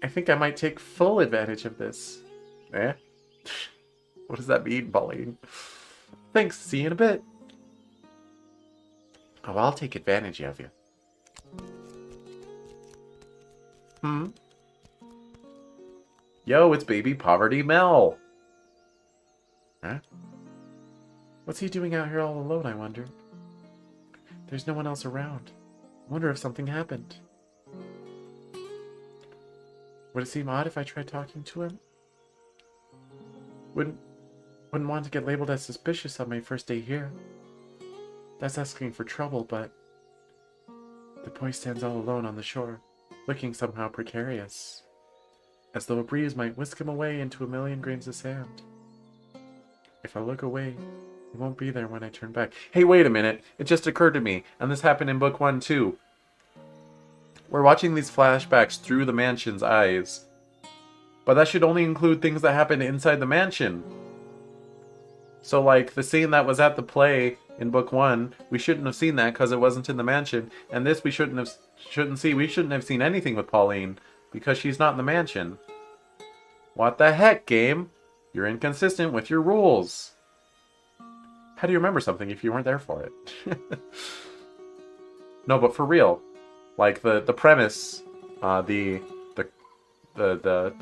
I think I might take full advantage of this. Eh? What does that mean, Pauline? Thanks, see you in a bit. Oh, I'll take advantage of you. Yo, it's baby Poverty Mel! Huh? What's he doing out here all alone, I wonder? There's no one else around. I wonder if something happened. Would it seem odd if I tried talking to him? Wouldn't want to get labeled as suspicious on my first day here. That's asking for trouble, but the boy stands all alone on the shore, looking somehow precarious, as though a breeze might whisk him away into a million grains of sand. If I look away, he won't be there when I turn back. Hey, wait a minute. It just occurred to me, and this happened in book 1 too. We're watching these flashbacks through the mansion's eyes, but that should only include things that happened inside the mansion. So, like, the scene that was at the play in book 1, we shouldn't have seen that because it wasn't in the mansion, and this we shouldn't have seen anything with Pauline because she's not in the mansion. What the heck, game? You're inconsistent with your rules. How do you remember something if you weren't there for it? No, but for real, like the premise, the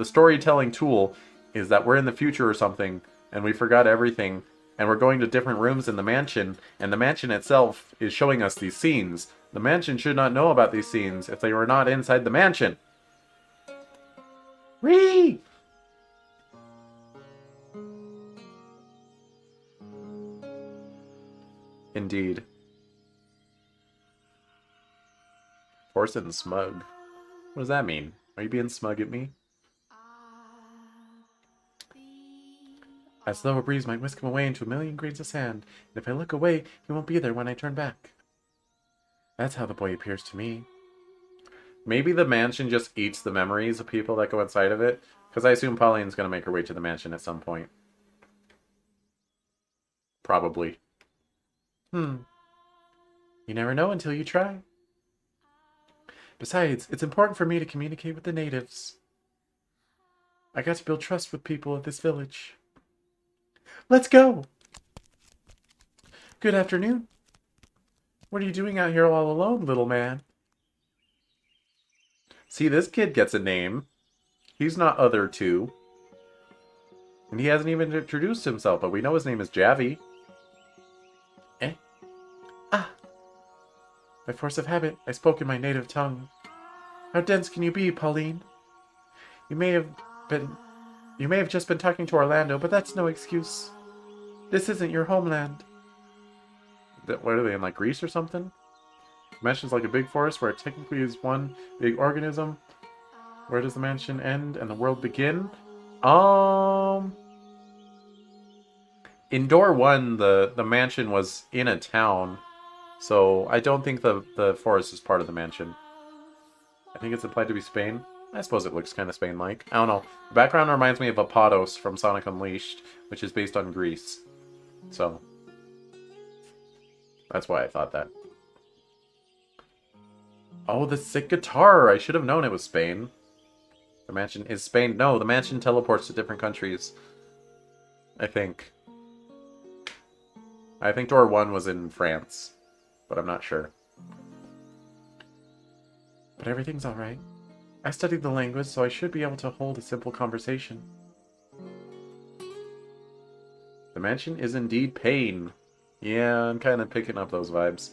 storytelling tool is that we're in the future or something, and we forgot everything, and we're going to different rooms in the mansion, and the mansion itself is showing us these scenes. The mansion should not know about these scenes if they were not inside the mansion. Whee! Indeed. Forced and smug. What does that mean? Are you being smug at me? As though a breeze might whisk him away into a million grains of sand, and if I look away, he won't be there when I turn back. That's how the boy appears to me. Maybe the mansion just eats the memories of people that go inside of it, because I assume Pauline's going to make her way to the mansion at some point. Probably. You never know until you try. Besides, it's important for me to communicate with the natives. I got to build trust with people of this village. Let's go! Good afternoon. What are you doing out here all alone, little man? See, this kid gets a name. He's not Other Two. And he hasn't even introduced himself, but we know his name is Javi. Eh? Ah! By force of habit, I spoke in my native tongue. How dense can you be, Pauline? You may have just been talking to Orlando, but that's no excuse. This isn't your homeland. What are they, in, like, Greece or something? The mansion's like a big forest where it technically is one big organism. Where does the mansion end and the world begin? In door 1, the mansion was in a town. So I don't think the forest is part of the mansion. I think it's implied to be Spain. I suppose it looks kind of Spain-like. I don't know. The background reminds me of Apodos from Sonic Unleashed, which is based on Greece. So that's why I thought that. Oh, the sick guitar! I should have known it was Spain. The mansion is Spain. No, the mansion teleports to different countries. I think. I think door 1 was in France, but I'm not sure. But everything's alright. I studied the language, so I should be able to hold a simple conversation. The mansion is indeed pain. Yeah, I'm kind of picking up those vibes.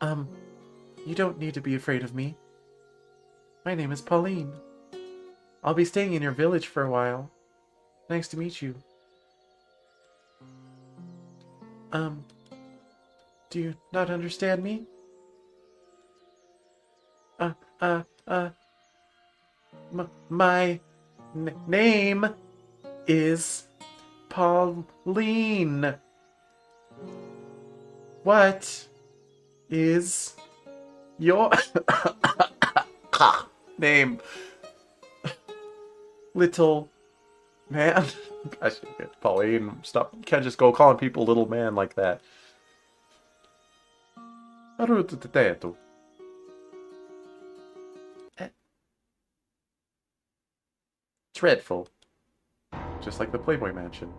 You don't need to be afraid of me. My name is Pauline. I'll be staying in your village for a while. Nice to meet you. Do you not understand me? Uh, uh, uh, my name is Pauline. What is your name, little man? I should get Pauline. Stop! You can't just go calling people little man like that. Dreadful. Just like the Playboy Mansion.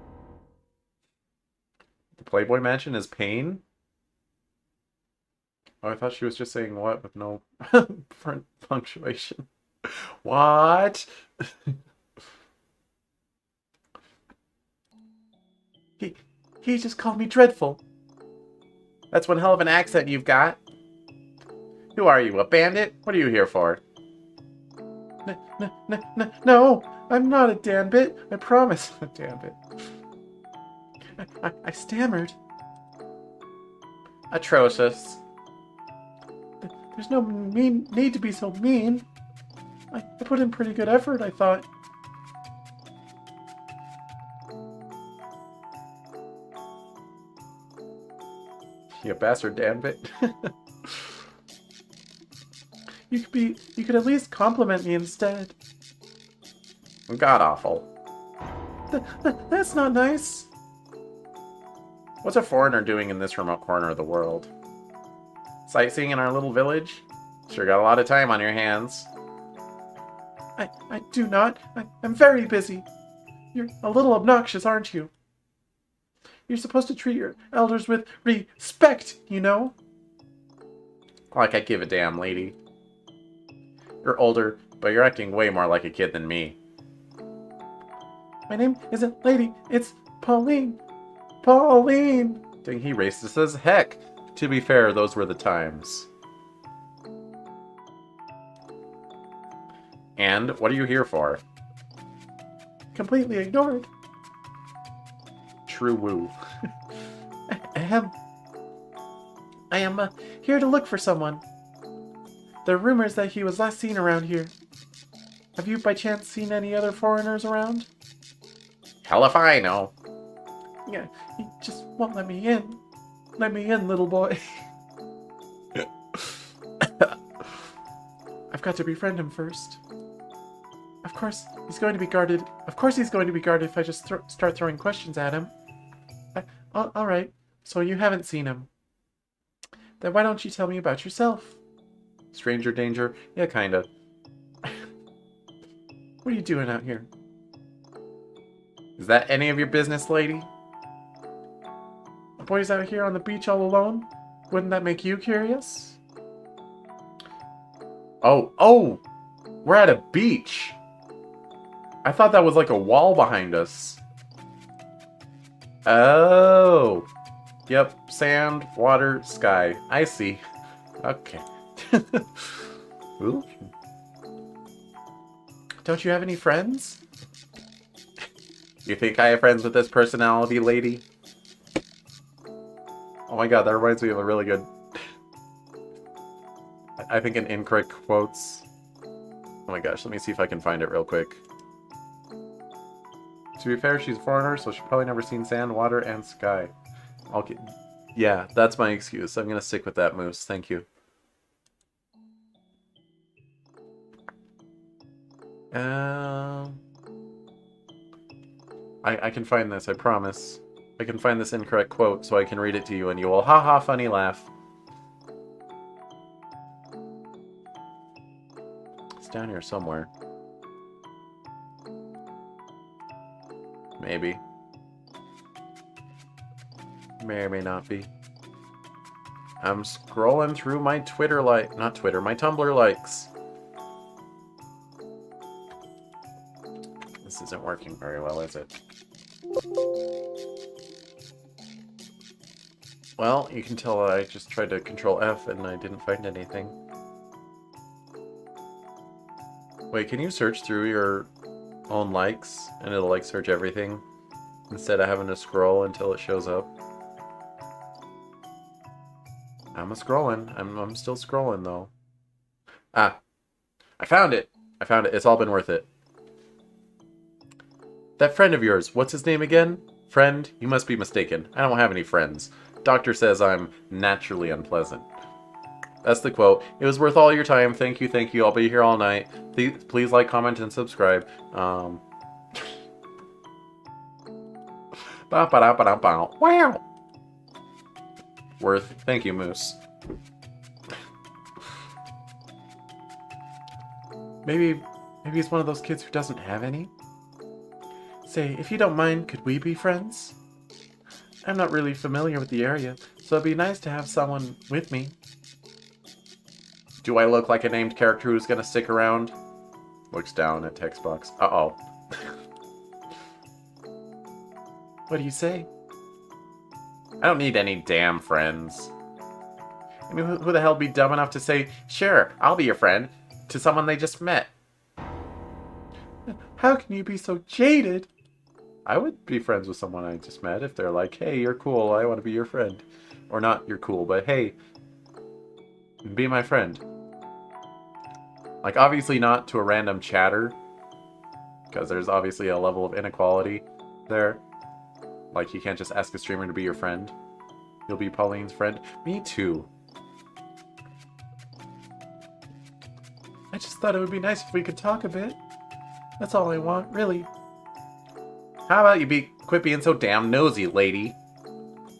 The Playboy Mansion is pain? Oh, I thought she was just saying what with no punctuation. What? he just called me dreadful. That's one hell of an accent you've got. Who are you, a bandit? What are you here for? No, I'm not a danbit. I promise. Danbit. I stammered. Atrocious. There's no need to be so mean. I put in pretty good effort, I thought. You bastard danbit. You could at least compliment me instead. God awful. That's not nice. What's a foreigner doing in this remote corner of the world? Sightseeing in our little village? Sure got a lot of time on your hands. I do not. I'm very busy. You're a little obnoxious, aren't you? You're supposed to treat your elders with respect, you know? Like I give a damn, lady. You're older, but you're acting way more like a kid than me. My name isn't Lady, it's Pauline. Pauline! Dang, he racist as heck. To be fair, those were the times. And what are you here for? Completely ignored. True woo. I am here to look for someone. There are rumors that he was last seen around here. Have you by chance seen any other foreigners around? Hell if I know. Yeah, he just won't let me in. Let me in, little boy. I've got to befriend him first. Of course, he's going to be guarded. Of course he's going to be guarded if I just start throwing questions at him. Alright, so you haven't seen him. Then why don't you tell me about yourself? Stranger danger? Yeah, kinda. What are you doing out here? Is that any of your business, lady? The boy's out here on the beach all alone? Wouldn't that make you curious? Oh! We're at a beach! I thought that was like a wall behind us. Oh! Yep, sand, water, sky. I see. Okay. Ooh. Don't you have any friends? You think I have friends with this personality, lady? Oh my god, that reminds me of a really good... I think an incorrect quotes. Oh my gosh, let me see if I can find it real quick. To be fair, she's a foreigner, so she's probably never seen sand, water, and sky. Yeah, that's my excuse. I'm gonna stick with that, Moose. Thank you. I can find this, I promise. I can find this incorrect quote so I can read it to you and you will ha funny laugh. It's down here somewhere. Maybe. May or may not be. I'm scrolling through my Twitter my Tumblr likes. This isn't working very well, is it? Well, you can tell I just tried to control F and I didn't find anything. Wait, can you search through your own likes and it'll like search everything instead of having to scroll until it shows up? I'm scrolling. I'm still scrolling, though. Ah, I found it. I found it. It's all been worth it. That friend of yours, what's his name again? Friend? You must be mistaken. I don't have any friends. Doctor says I'm naturally unpleasant. That's the quote. It was worth all your time. Thank you, thank you. I'll be here all night. Please like, comment, and subscribe. Wow. Worth. Thank you, Moose. Maybe he's one of those kids who doesn't have any. Say, if you don't mind, could we be friends? I'm not really familiar with the area, so it'd be nice to have someone with me. Do I look like a named character who's gonna stick around? Looks down at text box. Uh-oh. What do you say? I don't need any damn friends. I mean, who the hell would be dumb enough to say, sure, I'll be your friend, to someone they just met? How can you be so jaded? I would be friends with someone I just met if they're like, hey, you're cool, I want to be your friend. Or not you're cool, but hey, be my friend. Like, obviously not to a random chatter, because there's obviously a level of inequality there. Like, you can't just ask a streamer to be your friend. You'll be Pauline's friend. Me too. I just thought it would be nice if we could talk a bit. That's all I want, really. How about you quit being so damn nosy, lady?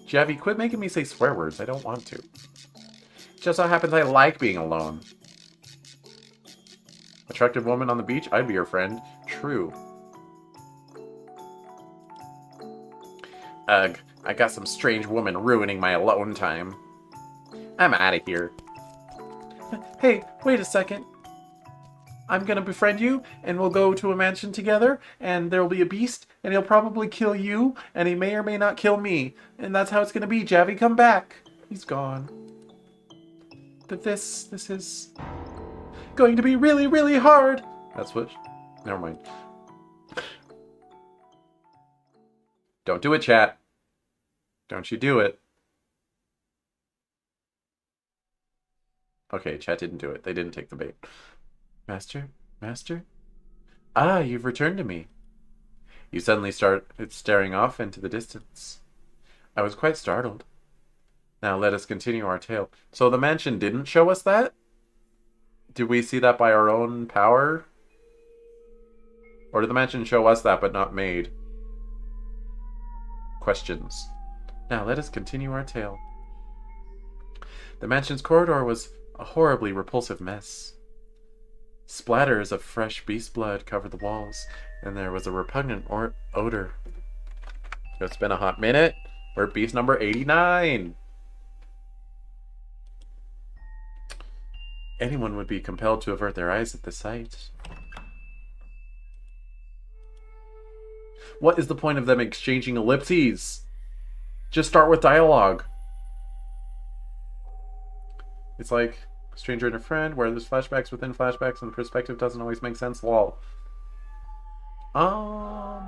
Javi, quit making me say swear words. I don't want to. Just so happens I like being alone. Attractive woman on the beach? I'd be your friend. True. Ugh, I got some strange woman ruining my alone time. I'm out of here. Hey, wait a second. I'm gonna befriend you, and we'll go to a mansion together, and there'll be a beast, and he'll probably kill you, and he may or may not kill me. And that's how it's gonna be. Javi, come back. He's gone. But this is going to be really, really hard. That's what... Never mind. Don't do it, chat. Don't you do it. Okay, chat didn't do it. They didn't take the bait. Master? Master? Ah, you've returned to me. You suddenly started staring off into the distance. I was quite startled. Now let us continue our tale. So the mansion didn't show us that? Did we see that by our own power? Or did the mansion show us that but not Maid? Questions. Now let us continue our tale. The mansion's corridor was a horribly repulsive mess. Splatters of fresh beast blood covered the walls, and there was a repugnant odor. It's been a hot minute. We're at beast number 89. Anyone would be compelled to avert their eyes at the sight. What is the point of them exchanging ellipses? Just start with dialogue. It's like stranger and a friend, where there's flashbacks within flashbacks and the perspective doesn't always make sense. Lol. I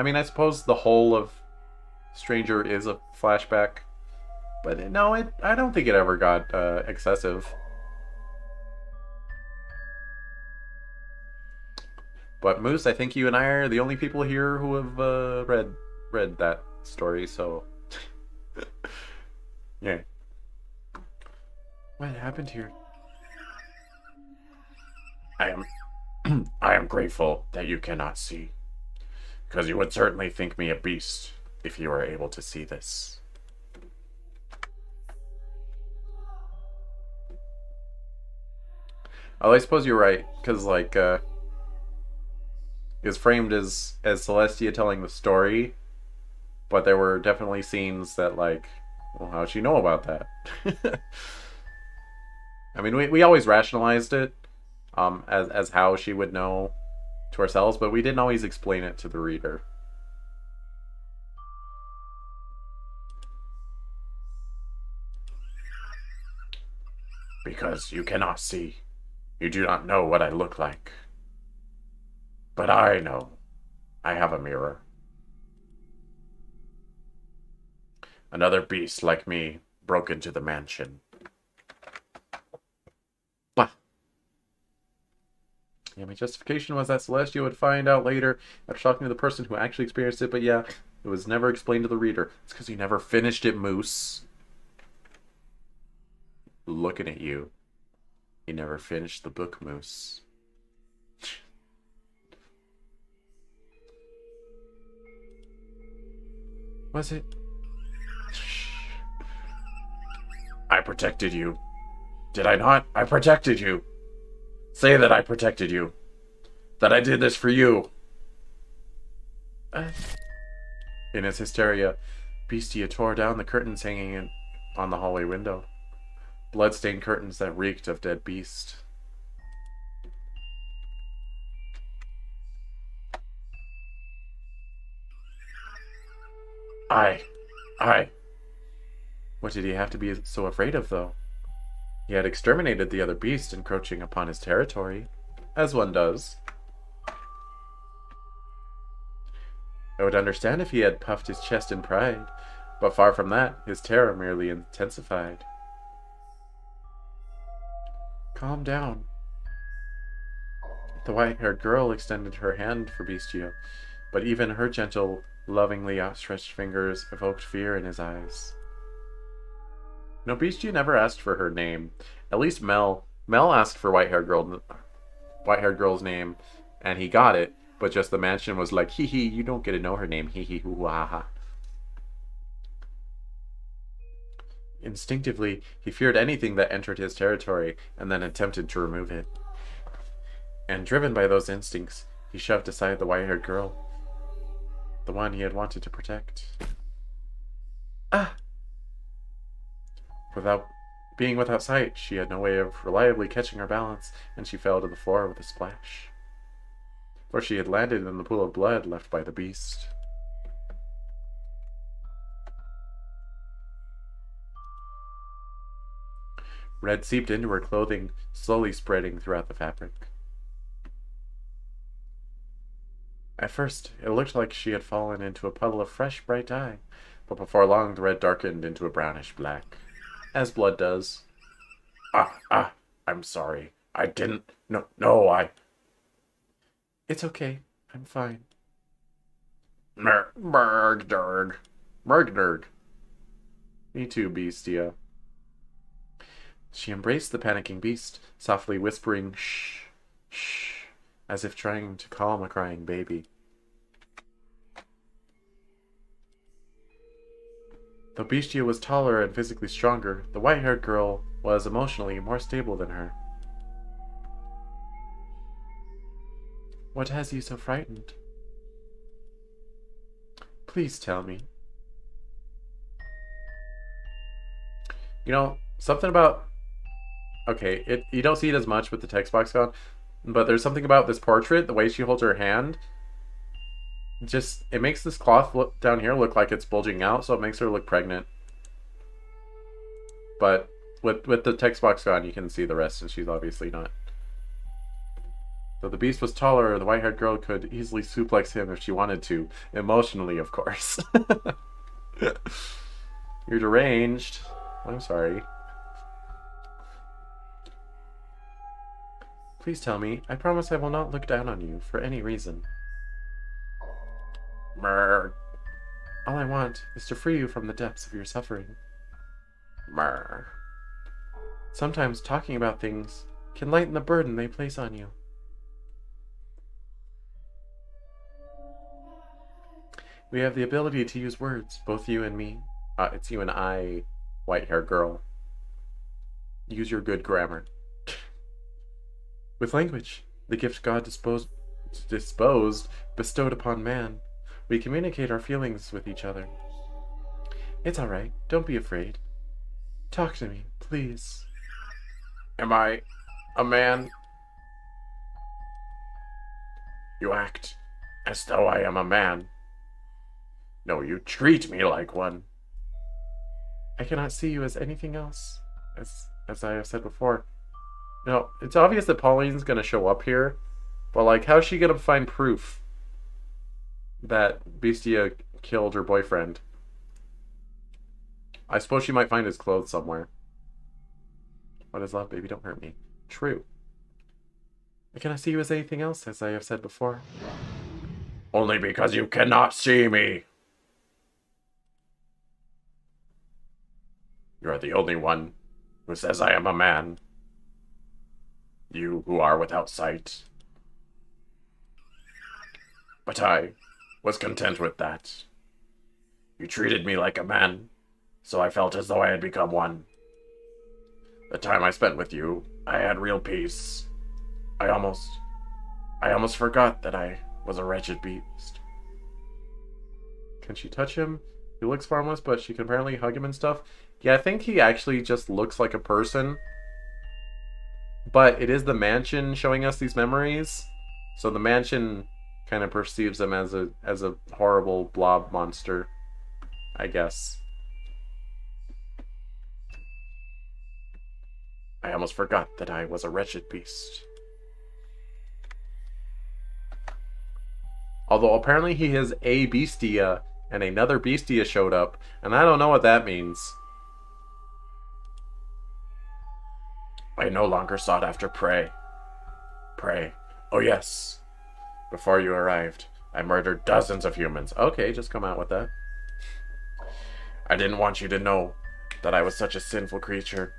mean, I suppose the whole of Stranger is a flashback, but no, I don't think it ever got excessive. But Moose, I think you and I are the only people here who have read that story, so yeah. What happened here? I am grateful that you cannot see, because you would certainly think me a beast if you were able to see this. Oh, I suppose you're right, because like is framed as Celestia telling the story, but there were definitely scenes that, like, well, how'd she know about that? I mean, we always rationalized it as how she would know to ourselves, but we didn't always explain it to the reader. Because you cannot see. You do not know what I look like. But I know. I have a mirror. Another beast like me broke into the mansion. Bah. Yeah, my justification was that Celestia would find out later after talking to the person who actually experienced it, but yeah, it was never explained to the reader. It's because you never finished it, Moose. Looking at you. You never finished the book, Moose. Was it? I protected you. Did I not? I protected you. Say that I protected you. That I did this for you. In his hysteria, Bestia tore down the curtains hanging on the hallway window. Blood-stained curtains that reeked of dead beast. I. What did he have to be so afraid of, though? He had exterminated the other beast encroaching upon his territory, as one does. I would understand if he had puffed his chest in pride, but far from that, his terror merely intensified. Calm down. The white-haired girl extended her hand for Bestia, but even her gentle, lovingly outstretched fingers evoked fear in his eyes. No, Bestia never asked for her name. At least Mel asked for white-haired girl's name, and he got it. But just the mansion was like, hee hee, you don't get to know her name, hee hee hoo ha ha. Instinctively, he feared anything that entered his territory, and then attempted to remove it. And driven by those instincts, he shoved aside the white-haired girl, the one he had wanted to protect. Ah! Without sight, she had no way of reliably catching her balance, and she fell to the floor with a splash. For she had landed in the pool of blood left by the beast. Red seeped into her clothing, slowly spreading throughout the fabric. At first, it looked like she had fallen into a puddle of fresh, bright dye, but before long the red darkened into a brownish black. As blood does. I'm sorry. I didn't. No, It's okay. I'm fine. Mergderg. Me too, Bestia. She embraced the panicking beast, softly whispering, shh, shh, as if trying to calm a crying baby. Though Bestia was taller and physically stronger, the white-haired girl was emotionally more stable than her. What has you so frightened? Please tell me. You know, something about... Okay, you don't see it as much with the text box gone, but there's something about this portrait, the way she holds her hand. Just, it makes this cloth look down here look like it's bulging out, so it makes her look pregnant. But with the text box gone, you can see the rest, and she's obviously not. Though the beast was taller, the white-haired girl could easily suplex him if she wanted to. Emotionally, of course. You're deranged. I'm sorry. Please tell me. I promise I will not look down on you for any reason. Merg. All I want is to free you from the depths of your suffering. Merg. Sometimes talking about things can lighten the burden they place on you. We have the ability to use words, both you and me. It's you and I, white-haired girl. Use your good grammar. With language, the gift God bestowed upon man, we communicate our feelings with each other. It's all right. Don't be afraid. Talk to me, please. Am I a man? You act as though I am a man. No, you treat me like one. I cannot see you as anything else, as I have said before. You know, it's obvious that Pauline's gonna show up here, but like, how's she gonna find proof that Bestia killed her boyfriend? I suppose she might find his clothes somewhere. What is love, baby? Don't hurt me. True. Can I see you as anything else, as I have said before? Only because you cannot see me. You are the only one who says I am a man. You who are without sight. But I was content with that. You treated me like a man, so I felt as though I had become one. The time I spent with you, I had real peace. I almost forgot that I was a wretched beast. Can she touch him? He looks harmless, but she can apparently hug him and stuff. Yeah, I think he actually just looks like a person. But it is the mansion showing us these memories. So the mansion kind of perceives him as a horrible blob monster, I guess. I almost forgot that I was a wretched beast. Although apparently he has a Beastia, and another Beastia showed up, and I don't know what that means. I no longer sought after prey. Prey. Oh yes. Before you arrived, I murdered dozens of humans. Okay, just come out with that. I didn't want you to know that I was such a sinful creature,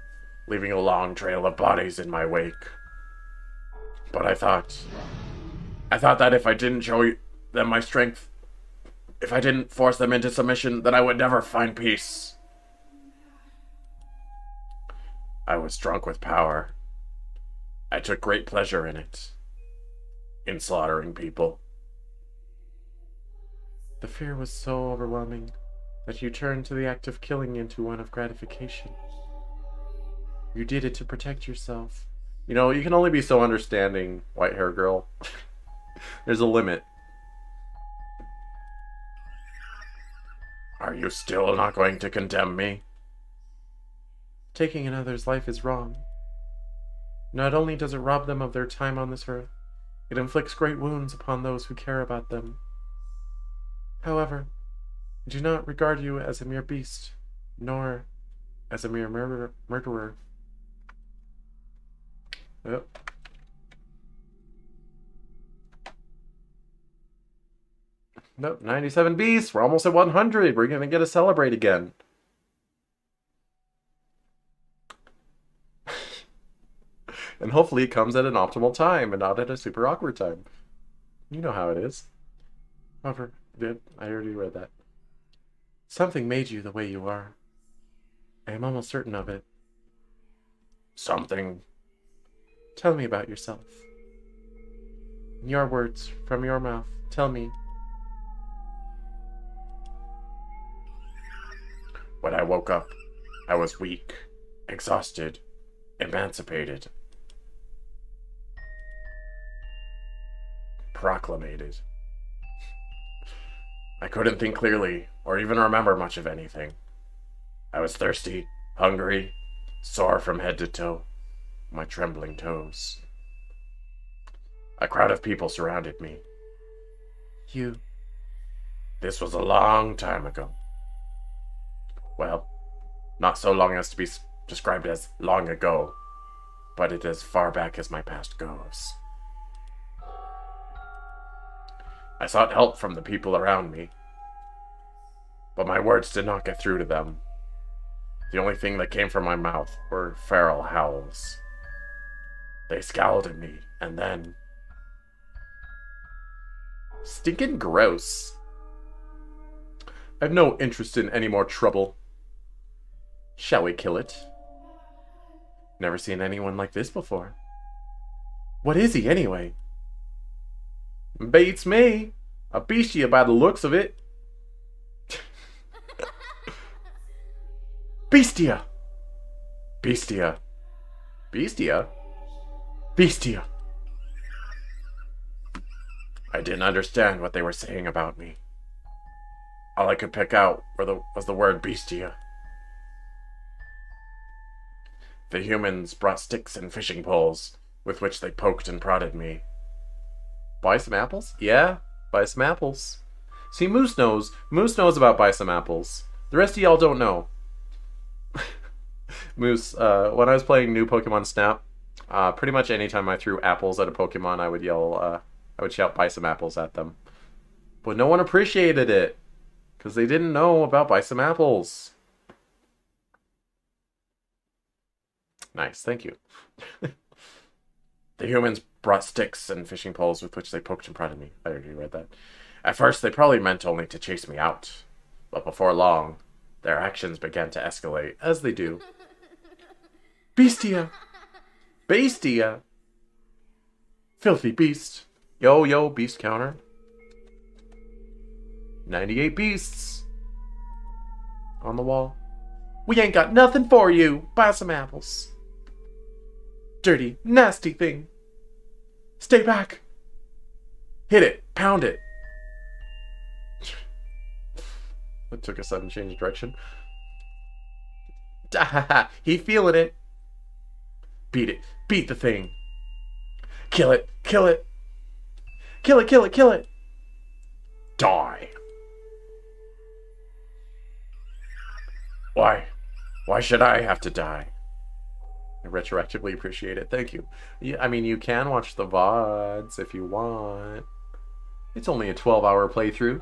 leaving a long trail of bodies in my wake. But I thought that if I didn't show them my strength, if I didn't force them into submission, then I would never find peace. I was drunk with power. I took great pleasure in it. In slaughtering people. The fear was so overwhelming that you turned to the act of killing into one of gratification. You did it to protect yourself. You know, you can only be so understanding, white hair girl. There's a limit. Are you still not going to condemn me? Taking another's life is wrong. Not only does it rob them of their time on this earth, it inflicts great wounds upon those who care about them. However, I do not regard you as a mere beast, nor as a mere murderer. Yep. Nope, 97 beasts. We're almost at 100. We're going to get to celebrate again. And hopefully it comes at an optimal time and not at a super awkward time. You know how it is. However, I already read that. Something made you the way you are. I am almost certain of it. Something? Tell me about yourself. In your words, from your mouth, tell me. When I woke up, I was weak, exhausted, emancipated. Proclamated. I couldn't think clearly or even remember much of anything. I was thirsty, hungry, sore from head to toe, my trembling toes. A crowd of people surrounded me. You. This was a long time ago. Well, not so long as to be described as long ago, but it as far back as my past goes. I sought help from the people around me, but my words did not get through to them. The only thing that came from my mouth were feral howls. They scowled at me, and then... Stinking gross. I have no interest in any more trouble. Shall we kill it? Never seen anyone like this before. What is he, anyway? Beats me. A beastia by the looks of it. Beastia! Beastia. Beastia? Beastia. I didn't understand what they were saying about me. All I could pick out was the word beastia. The humans brought sticks and fishing poles, with which they poked and prodded me. Buy some apples? Yeah, buy some apples. See, Moose knows. Moose knows about buy some apples. The rest of y'all don't know. Moose, when I was playing new Pokemon Snap, pretty much anytime I threw apples at a Pokemon, I would yell, I would shout, buy some apples at them. But no one appreciated it, because they didn't know about buy some apples. Nice, thank you. The humans brought sticks and fishing poles with which they poked and prodded me. I already read that. At first, they probably meant only to chase me out. But before long, their actions began to escalate, as they do. Beastia! Beastia! Filthy beast. Yo, beast counter. 98 beasts. On the wall. We ain't got nothing for you. Buy some apples. Dirty, nasty thing. Stay back. Hit it. Pound it. It took a sudden change of direction. He feeling it. Beat it. Beat the thing. Kill it. Kill it. Kill it, kill it, kill it. Die. Why? Why should I have to die? I retroactively appreciate it. Thank you. I mean, you can watch the VODs if you want. It's only a 12-hour playthrough.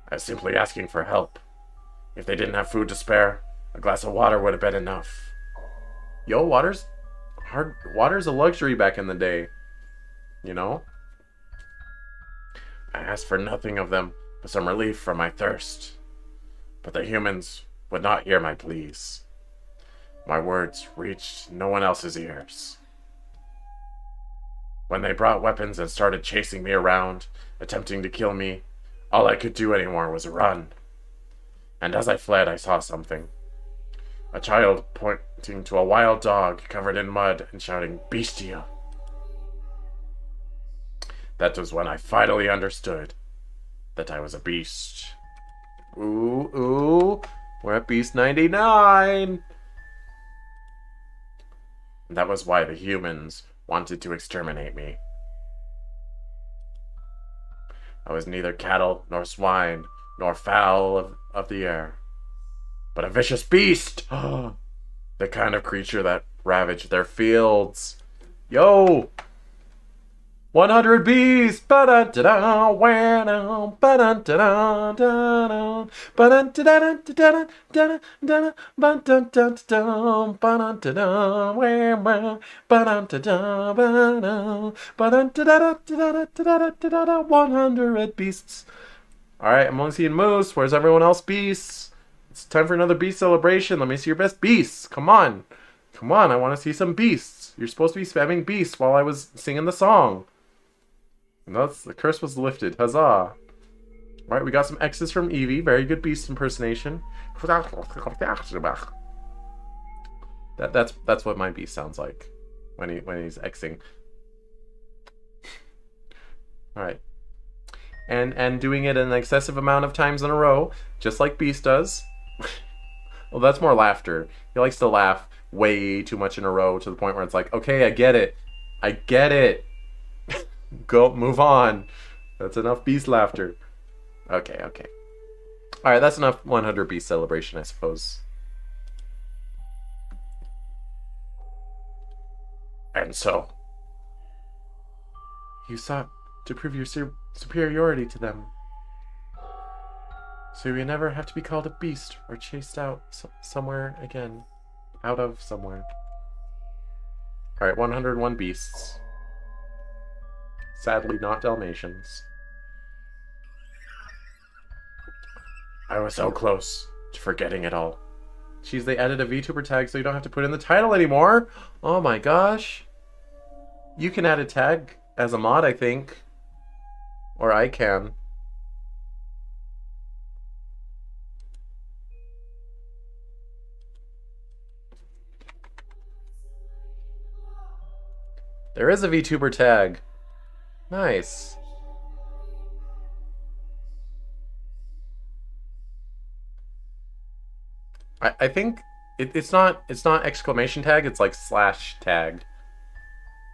I was simply asking for help. If they didn't have food to spare, a glass of water would have been enough. Yo, water's a luxury back in the day. You know? I asked for nothing of them but some relief from my thirst. But the humans would not hear my pleas. My words reached no one else's ears. When they brought weapons and started chasing me around, attempting to kill me, all I could do anymore was run. And as I fled, I saw something. A child pointing to a wild dog covered in mud and shouting, "Beastia!" That was when I finally understood that I was a beast. Ooh, we're at Beast 99! And that was why the humans wanted to exterminate me. I was neither cattle, nor swine, nor fowl of the air, but a vicious beast! The kind of creature that ravaged their fields. Yo! 100 beasts! Ba-da-da-da, wah-da, ba-da-da-da-da-da, ba-da-da-da-da-da-da-da, ba-da-da-da-da, ba-da-da-da, wah-wah, ba-da-da-da, ba-da, ba-da-da-da-da-da-da-da-da, 100 beasts. Alright, I'm only seeing Moose. Where's everyone else beasts? It's time for another beast celebration. Let me see your best beasts. Come on. Come on, I want to see some beasts. You're supposed to be spamming beasts while I was singing the song. And the curse was lifted. Huzzah. Alright, we got some X's from Eevee. Very good beast impersonation. That's what my beast sounds like when he's Xing. Alright. And doing it an excessive amount of times in a row, just like Beast does. Well, that's more laughter. He likes to laugh way too much in a row to the point where it's like, okay, I get it. I get it. Go, move on. That's enough Beast laughter. Okay. Alright, that's enough 100 Beast celebration, I suppose. And so, you sought to prove your superiority to them, so you never have to be called a beast or chased out somewhere again. Out of somewhere. Alright, 101 beasts. Sadly not Dalmatians. I was so close to forgetting it all. Jeez, they added a VTuber tag so you don't have to put in the title anymore. Oh my gosh. You can add a tag as a mod, I think. Or I can. There is a VTuber tag. Nice. I think it's not exclamation tag, it's like slash tag.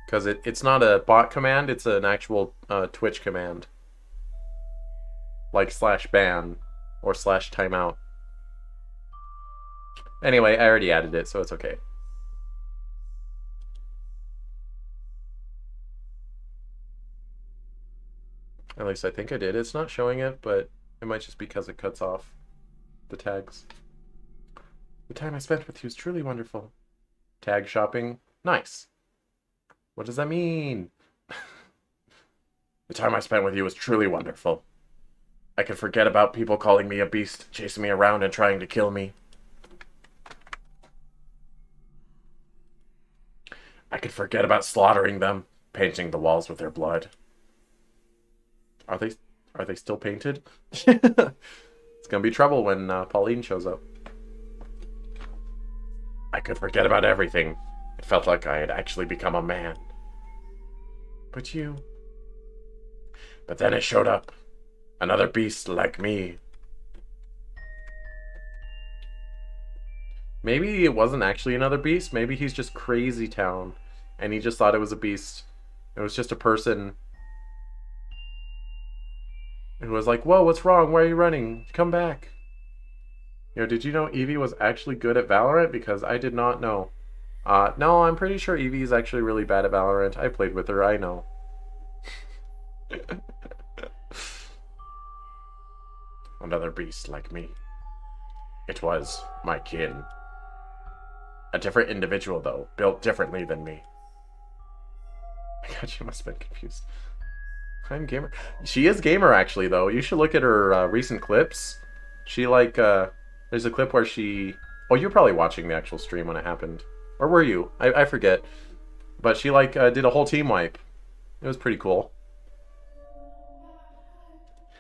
Because it's not a bot command, it's an actual Twitch command. Like slash ban or slash timeout. Anyway, I already added it, so it's okay. At least I think I did. It's not showing it, but it might just be because it cuts off the tags. The time I spent with you is truly wonderful. Tag shopping? Nice. What does that mean? The time I spent with you was truly wonderful. I could forget about people calling me a beast, chasing me around and trying to kill me. I could forget about slaughtering them, painting the walls with their blood. Are they still painted? It's gonna be trouble when Pauline shows up. I could forget about everything. It felt like I had actually become a man. But you... But then it showed up. Another beast like me. Maybe it wasn't actually another beast. Maybe he's just crazy town. And he just thought it was a beast. It was just a person who was like, whoa, what's wrong? Why are you running? Come back. You know, did you know Evie was actually good at Valorant? Because I did not know. No, I'm pretty sure Evie is actually really bad at Valorant. I played with her, I know. Another beast like me. It was my kin. A different individual, though, built differently than me. God, you must have been confused. I'm gamer. She is gamer, actually, though. You should look at her recent clips. She, like, there's a clip where she... Oh, you're probably watching the actual stream when it happened. Or were you? I forget. But she, like, did a whole team wipe. It was pretty cool.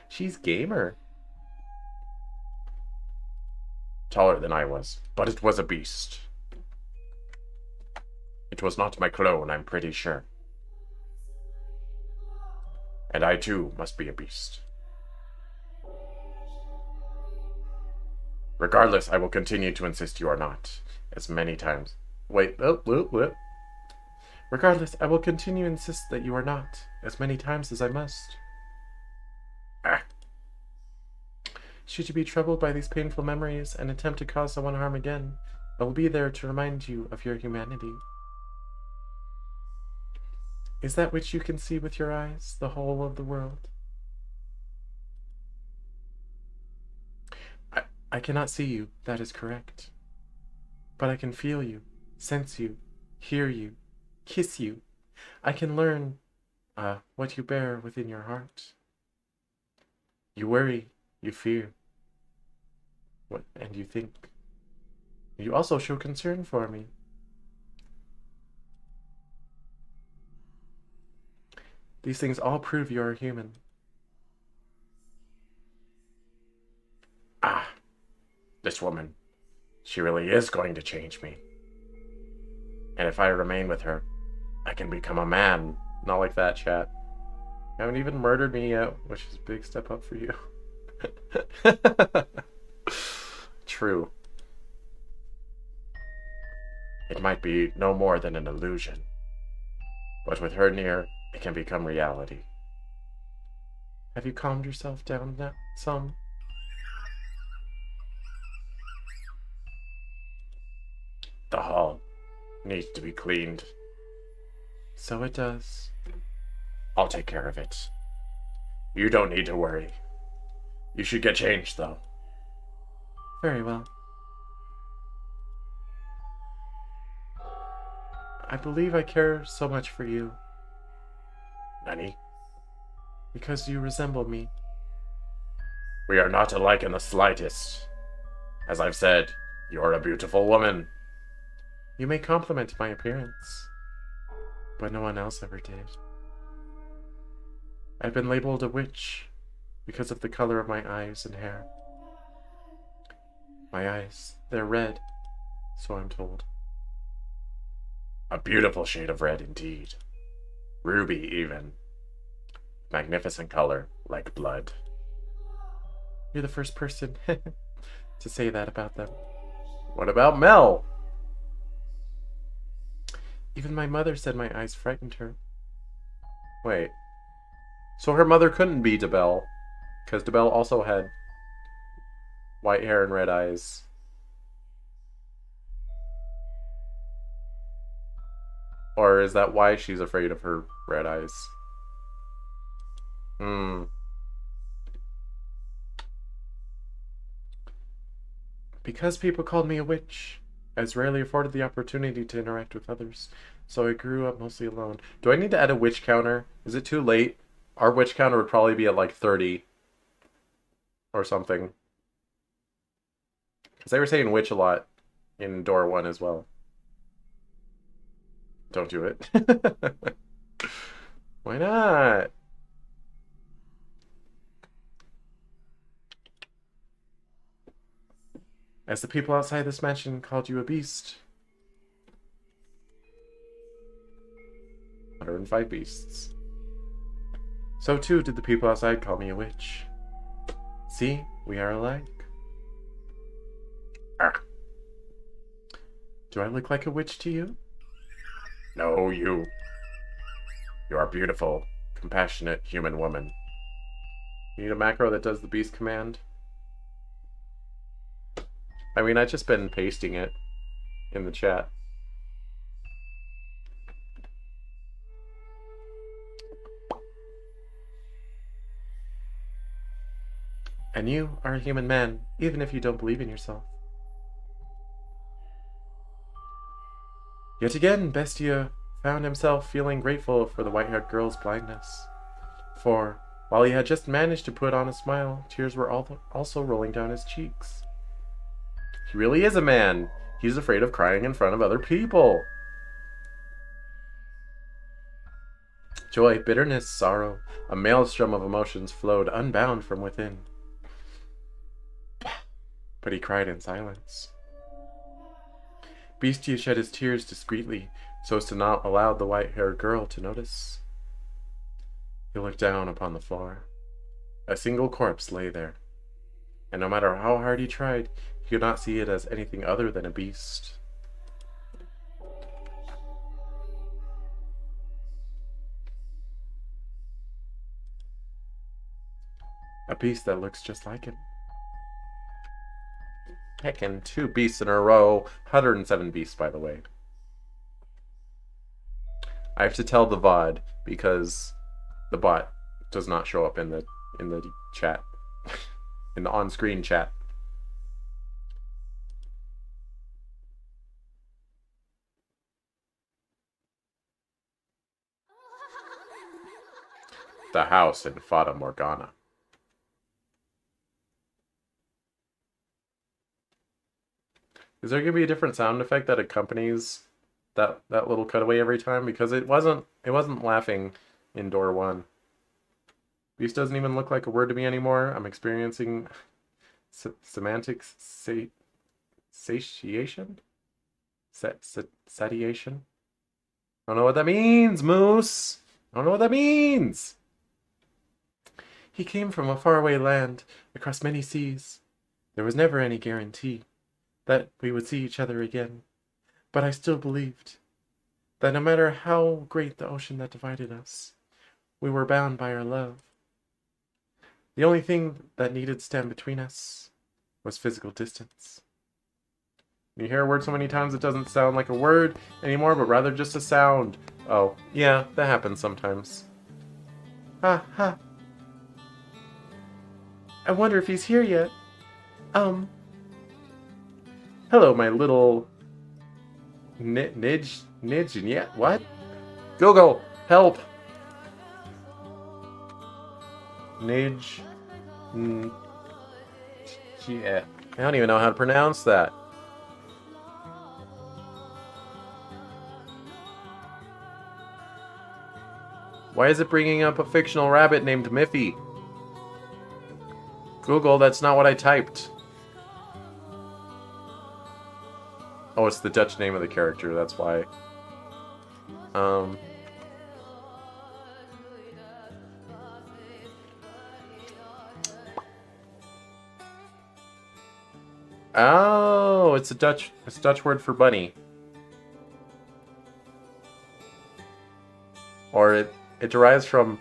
She's gamer. Taller than I was, but it was a beast. It was not my clone, I'm pretty sure. And I too must be a beast. Regardless, I will continue to insist you are not, as many times. Wait, oh. Regardless, I will continue to insist that you are not, as many times as I must. Ah. Should you be troubled by these painful memories and attempt to cause someone harm again, I will be there to remind you of your humanity. Is that which you can see with your eyes, the whole of the world? I cannot see you, that is correct. But I can feel you, sense you, hear you, kiss you. I can learn what you bear within your heart. You worry, you fear. And you think. You also show concern for me. These things all prove you are human. Ah, this woman. She really is going to change me. And if I remain with her, I can become a man. Not like that, chat. You haven't even murdered me yet, which is a big step up for you. True. It might be no more than an illusion. But with her near, it can become reality. Have you calmed yourself down now, some? The hall needs to be cleaned. So it does. I'll take care of it. You don't need to worry. You should get changed, though. Very well. I believe I care so much for you. Nani? Because you resemble me. We are not alike in the slightest. As I've said, you're a beautiful woman. You may compliment my appearance, but no one else ever did. I've been labeled a witch because of the color of my eyes and hair. My eyes, they're red, so I'm told. A beautiful shade of red indeed. Ruby, even. Magnificent color, like blood. You're the first person to say that about them. What about Mel? Even my mother said my eyes frightened her. Wait. So her mother couldn't be DeBelle, because DeBelle also had white hair and red eyes. Or is that why she's afraid of her red eyes? Because people called me a witch, I was rarely afforded the opportunity to interact with others, so I grew up mostly alone. Do I need to add a witch counter? Is it too late? Our witch counter would probably be at like 30 or something. Because they were saying witch a lot in door 1 as well. Don't do it. Why not? As the people outside this mansion called you a beast. 105 beasts. So too did the people outside call me a witch. See, we are alike. Ah, Do I look like a witch to you? no, you. You are beautiful, compassionate human woman. You need a macro that does the beast command? I mean, I've just been pasting it in the chat. And you are a human man, even if you don't believe in yourself. Yet again, Bestia found himself feeling grateful for the white-haired girl's blindness. For, while he had just managed to put on a smile, tears were also rolling down his cheeks. He really is a man. He's afraid of crying in front of other people. Joy, bitterness, sorrow, a maelstrom of emotions flowed unbound from within. But he cried in silence. Bestia shed his tears discreetly, so as to not allow the white-haired girl to notice. He looked down upon the floor. A single corpse lay there, and no matter how hard he tried, he could not see it as anything other than a beast. A beast that looks just like him. Heckin', 2 beasts in a row. 107 beasts, by the way. I have to tell the VOD because the bot does not show up in the chat. In the on-screen chat. The house in Fata Morgana. Is there gonna be a different sound effect that accompanies that little cutaway every time? Because it wasn't laughing in door 1. Beast doesn't even look like a word to me anymore. I'm experiencing semantic satiation? Satiation? I don't know what that means, Moose! I don't know what that means! He came from a faraway land, across many seas. There was never any guarantee that we would see each other again, but I still believed that no matter how great the ocean that divided us, we were bound by our love. The only thing that needed to stand between us was physical distance. You hear a word so many times it doesn't sound like a word anymore, but rather just a sound. Oh, yeah, that happens sometimes. Ha ha. I wonder if he's here yet. Hello, my little Nidge, and yeah, what? Google, help! Nidge, yeah, I don't even know how to pronounce that. Why is it bringing up a fictional rabbit named Miffy? Google, that's not what I typed. Oh, it's the Dutch name of the character, that's why. Oh, it's a Dutch word for bunny. Or it derives from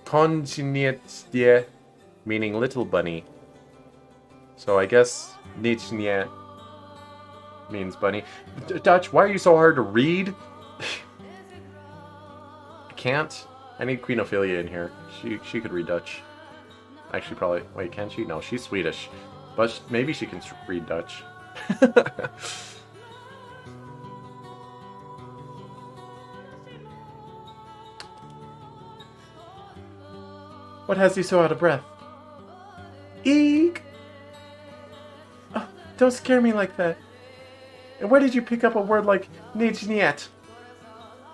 konjnietje, meaning little bunny. So I guess Nijnje means bunny. Dutch, why are you so hard to read? can't. I need Queen Ophelia in here. She could read Dutch. Actually, probably... Wait, can she? No, she's Swedish. But maybe she can read Dutch. What has you so out of breath? Eek! Oh, don't scare me like that. And where did you pick up a word like nijniet?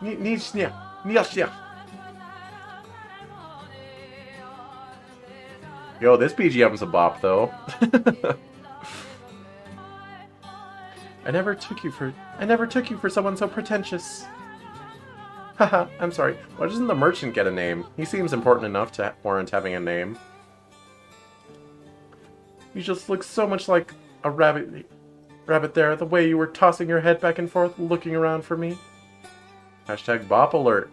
Nijniet. Nijniet. Yo, this BGM's a bop, though. I never took you for someone so pretentious. Haha, I'm sorry. Why doesn't the merchant get a name? He seems important enough to warrant having a name. You just look so much like a rabbit there, the way you were tossing your head back and forth, looking around for me. Hashtag bop alert.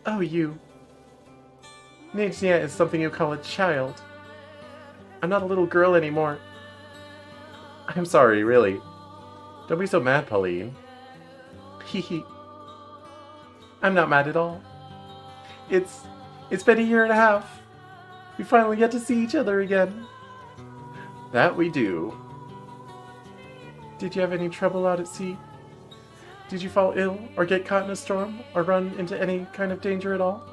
Oh, you. Nijnia is something you call a child. I'm not a little girl anymore. I'm sorry, really. Don't be so mad, Pauline. Hee hee. I'm not mad at all. It's been a year and a half. We finally get to see each other again. That we do. Did you have any trouble out at sea? Did you fall ill, or get caught in a storm, or run into any kind of danger at all?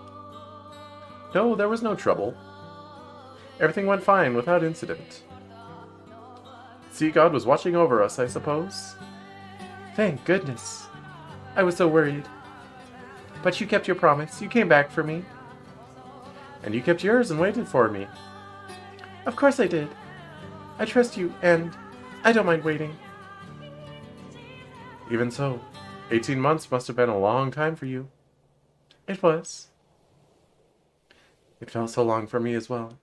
No, there was no trouble. Everything went fine, without incident. Sea God was watching over us, I suppose. Thank goodness. I was so worried. But you kept your promise. You came back for me. And you kept yours and waited for me. Of course I did. I trust you, and I don't mind waiting. Even so, 18 months must have been a long time for you. It was. It felt so long for me as well.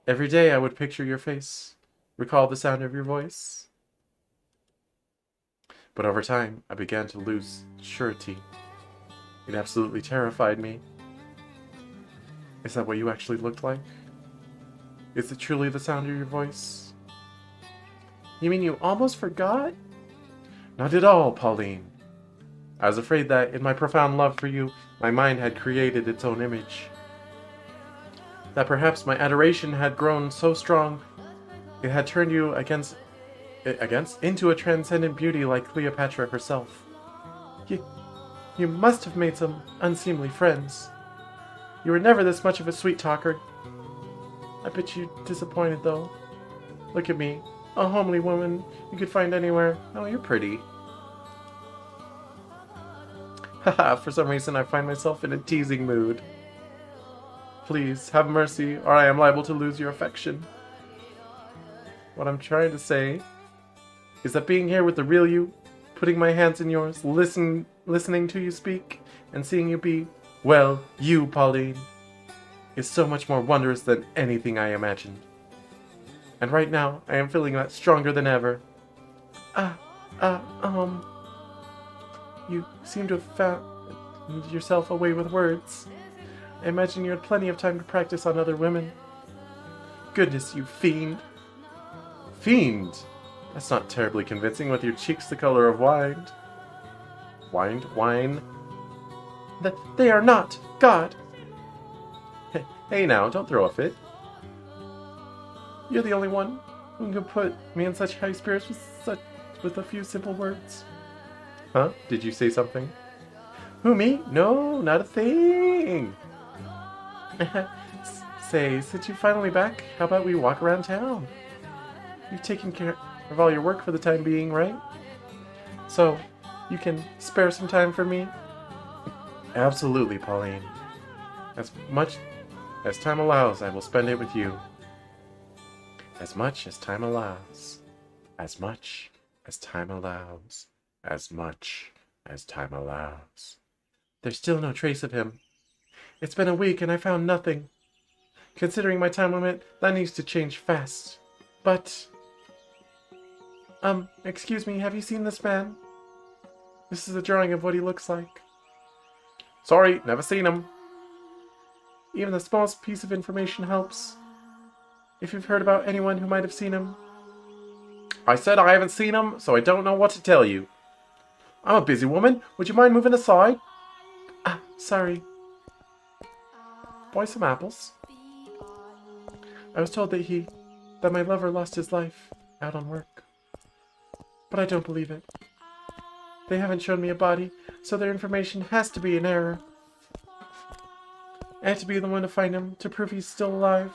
Every day I would picture your face, recall the sound of your voice. But over time, I began to lose surety. It absolutely terrified me. Is that what you actually looked like? Is it truly the sound of your voice? You mean you almost forgot? Not at all, Pauline. I was afraid that, in my profound love for you, my mind had created its own image. That perhaps my adoration had grown so strong, it had turned you into a transcendent beauty like Cleopatra herself. You must have made some unseemly friends. You were never this much of a sweet talker. I bet you're disappointed, though. Look at me, a homely woman you could find anywhere. Oh, you're pretty. Haha, for some reason I find myself in a teasing mood. Please, have mercy, or I am liable to lose your affection. What I'm trying to say is that being here with the real you, putting my hands in yours, listening to you speak, and seeing you be, well, you, Pauline, is so much more wondrous than anything I imagined. And right now, I am feeling that stronger than ever. You seem to have found yourself a way with words. I imagine you had plenty of time to practice on other women. Goodness, you fiend. Fiend? That's not terribly convincing with your cheeks the color of wine. Wine? They are not! God! Hey now, don't throw a fit. You're the only one who can put me in such high spirits with a few simple words. Huh? Did you say something? Who, me? No, not a thing! Say, since you're finally back, how about we walk around town? You've taken care of all your work for the time being, right? So, you can spare some time for me? Absolutely, Pauline. As much as time allows, I will spend it with you. As much as time allows. As much as time allows. As much as time allows. There's still no trace of him. It's been a week and I found nothing. Considering my time limit, that needs to change fast. But... excuse me, have you seen this man? This is a drawing of what he looks like. Sorry, never seen him. Even the smallest piece of information helps. If you've heard about anyone who might have seen him. I said I haven't seen him, so I don't know what to tell you. I'm a busy woman. Would you mind moving aside? Ah, sorry. Boy, some apples. I was told that my lover lost his life out on work. But I don't believe it. They haven't shown me a body, so their information has to be an error. I have to be the one to find him, to prove he's still alive.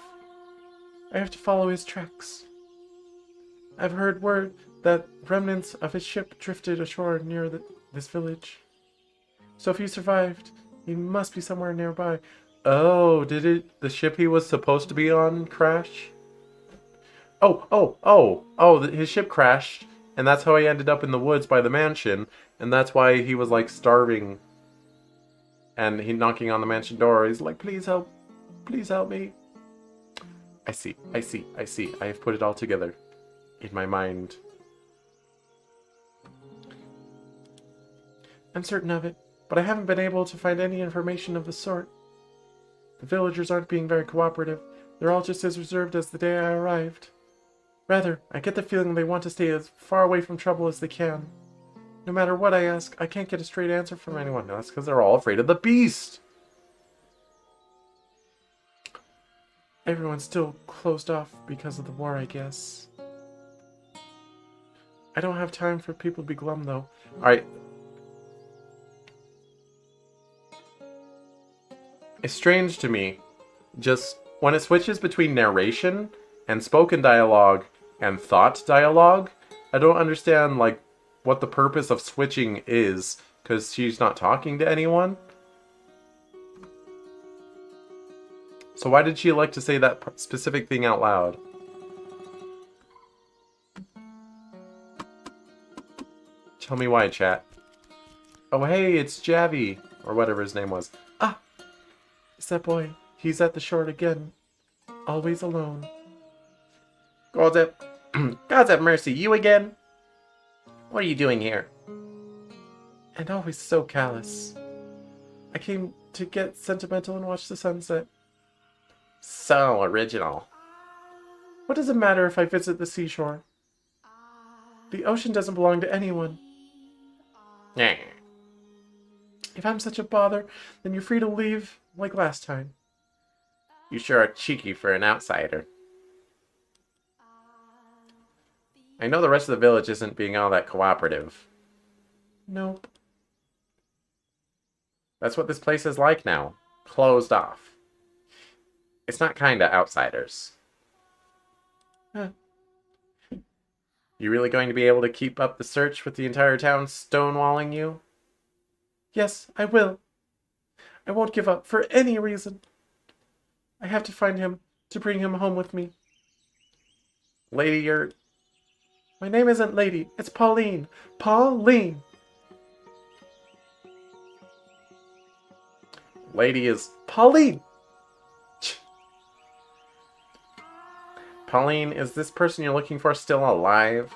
I have to follow his tracks. I've heard word that remnants of his ship drifted ashore near this village. So if he survived, he must be somewhere nearby. Oh, the ship he was supposed to be on crash? His ship crashed, and that's how he ended up in the woods by the mansion, and that's why he was, like, starving. And he knocking on the mansion door. He's like, please help me. I see. I have put it all together in my mind. I'm certain of it, but I haven't been able to find any information of the sort. The villagers aren't being very cooperative. They're all just as reserved as the day I arrived. Rather, I get the feeling they want to stay as far away from trouble as they can. No matter what I ask, I can't get a straight answer from anyone. No, that's because they're all afraid of the beast. Everyone's still closed off because of the war, I guess. I don't have time for people to be glum, though. Alright. It's strange to me, just when it switches between narration and spoken dialogue and thought dialogue, I don't understand, like, what the purpose of switching is, because she's not talking to anyone. So why did she like to say that specific thing out loud? Tell me why, chat. Oh, hey, it's Javi, or whatever his name was. Ah! It's that boy. He's at the shore again. Always alone. God's have mercy, you again? What are you doing here? And always so callous. I came to get sentimental and watch the sunset. So original. What does it matter if I visit the seashore? The ocean doesn't belong to anyone. If I'm such a bother, then you're free to leave like last time. You sure are cheeky for an outsider. I know the rest of the village isn't being all that cooperative. Nope. That's what this place is like now. Closed off. It's not kinda outsiders. Huh. You really going to be able to keep up the search with the entire town stonewalling you? Yes, I will. I won't give up for any reason. I have to find him to bring him home with me. Lady, you're... My name isn't Lady, it's Pauline. Pauline! Lady is Pauline! Pauline, is this person you're looking for still alive?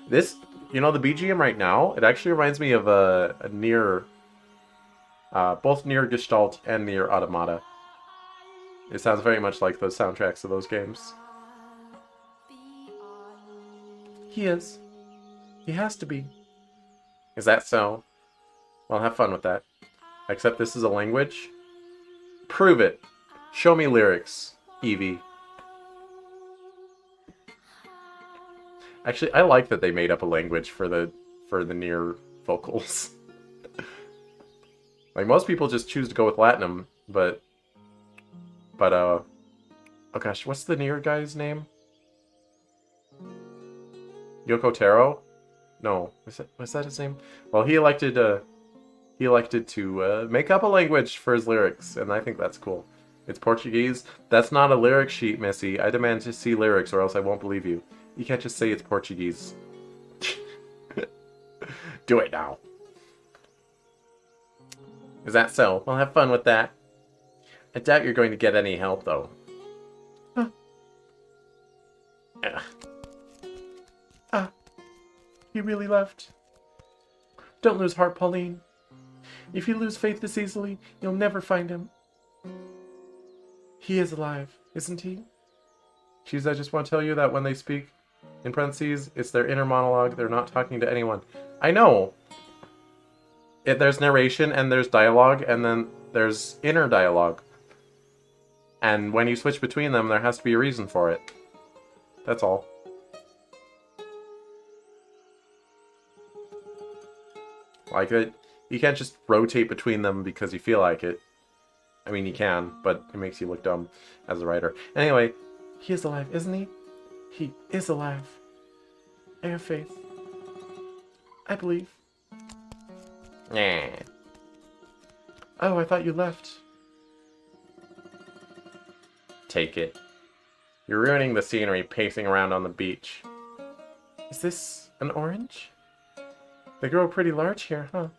This, you know, the BGM right now, it actually reminds me of a Nier, both Nier Gestalt and Nier Automata. It sounds very much like the soundtracks of those games. He is. He has to be. Is that so? Well, have fun with that. Except this is a language. Prove it. Show me lyrics, Evie. Actually, I like that they made up a language for the Nier vocals. Like, most people just choose to go with Latinum, but oh gosh, what's the Nier guy's name? Yoko Taro? No, was that his name? Well, he elected to make up a language for his lyrics, and I think that's cool. It's Portuguese. That's not a lyric sheet, Missy. I demand to see lyrics, or else I won't believe you. You can't just say it's Portuguese. Do it now. Is that so? Well, have fun with that. I doubt you're going to get any help, though. Huh. He really left. Don't lose heart, Pauline. If you lose faith this easily, you'll never find him. He is alive, isn't he? Jeez, I just want to tell you that when they speak, In parentheses, it's their inner monologue. They're not talking to anyone. I know. There's narration and there's dialogue and then there's inner dialogue. And when you switch between them, there has to be a reason for it. That's all. Like, you can't just rotate between them because you feel like it. I mean, you can, but it makes you look dumb as a writer. Anyway, he is alive, isn't he? He is alive. I have faith. I believe. Nah. Oh, I thought you left. Take it. You're ruining the scenery pacing around on the beach. Is this an orange? They grow pretty large here, huh?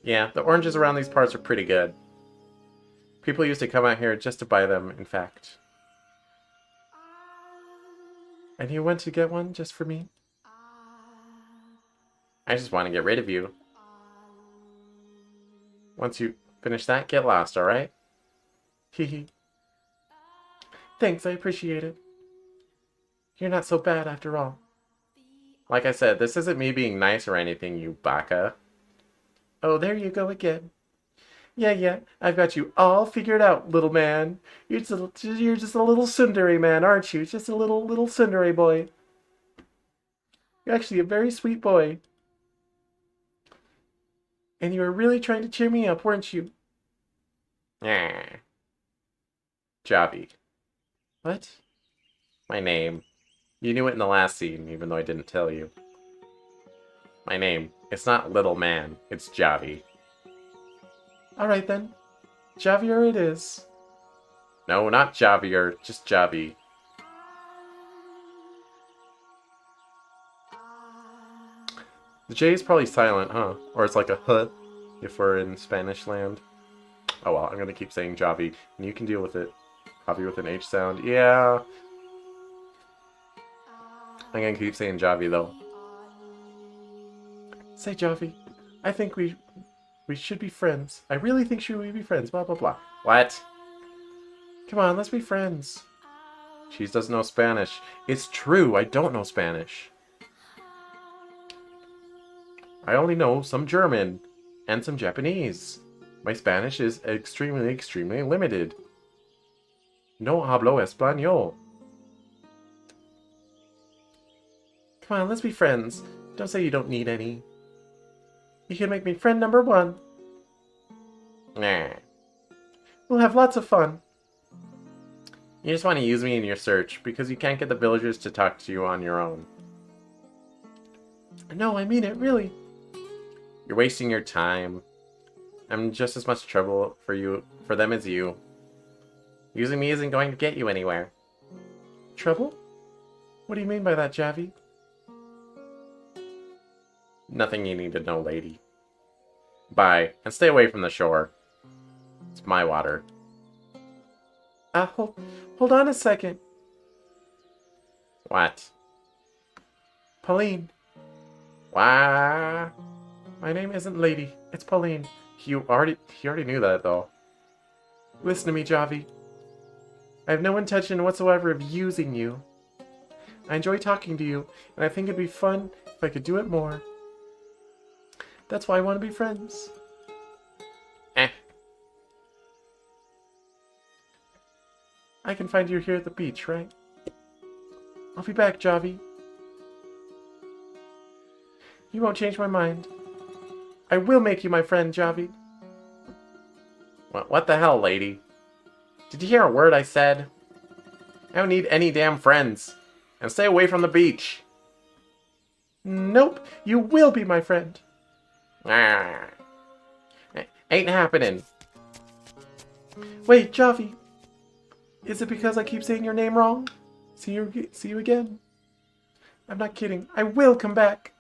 Yeah, the oranges around these parts are pretty good. People used to come out here just to buy them, in fact. And you went to get one just for me? I just want to get rid of you. Once you finish that, get lost, alright? Hee. Thanks, I appreciate it. You're not so bad after all. Like I said, this isn't me being nice or anything, you baka. Oh, there you go again. Yeah, I've got you all figured out, little man. You're just a little tsundere man, aren't you? Just a little tsundere boy. You're actually a very sweet boy. And you were really trying to cheer me up, weren't you? Javi. What? My name. You knew it in the last scene, even though I didn't tell you. My name. It's not Little Man. It's Javi. Alright then. Javier it is. No, not Javier. Just Javi. The J is probably silent, huh? Or it's like a huh if we're in Spanish land. Oh well, I'm gonna keep saying Javi, and you can deal with it. Javi with an H sound. Yeah. I'm gonna keep saying Javi though. Say Javi, I think we should be friends. I really think should we be friends, blah blah blah. What? Come on, let's be friends. She doesn't know Spanish. It's true, I don't know Spanish. I only know some German and some Japanese. My Spanish is extremely limited. No hablo español. Come on, let's be friends. Don't say you don't need any. You can make me friend number 1. Nah. We'll have lots of fun. You just want to use me in your search because you can't get the villagers to talk to you on your own. No, I mean it, really. You're wasting your time. I'm just as much trouble for them as you. Using me isn't going to get you anywhere. Trouble? What do you mean by that, Javi? Nothing you need to know, lady. Bye, and stay away from the shore. It's my water. Hold on a second. What? Pauline. Wah. My name isn't Lady, it's Pauline. He already knew that, though. Listen to me, Javi. I have no intention whatsoever of using you. I enjoy talking to you, and I think it'd be fun if I could do it more. That's why I want to be friends. I can find you here at the beach, right? I'll be back, Javi. You won't change my mind. I will make you my friend, Javi. What the hell, lady? Did you hear a word I said? I don't need any damn friends. And stay away from the beach. Nope, you will be my friend. Ain't happening. Wait, Javi. Is it because I keep saying your name wrong? See you again. I'm not kidding. I will come back.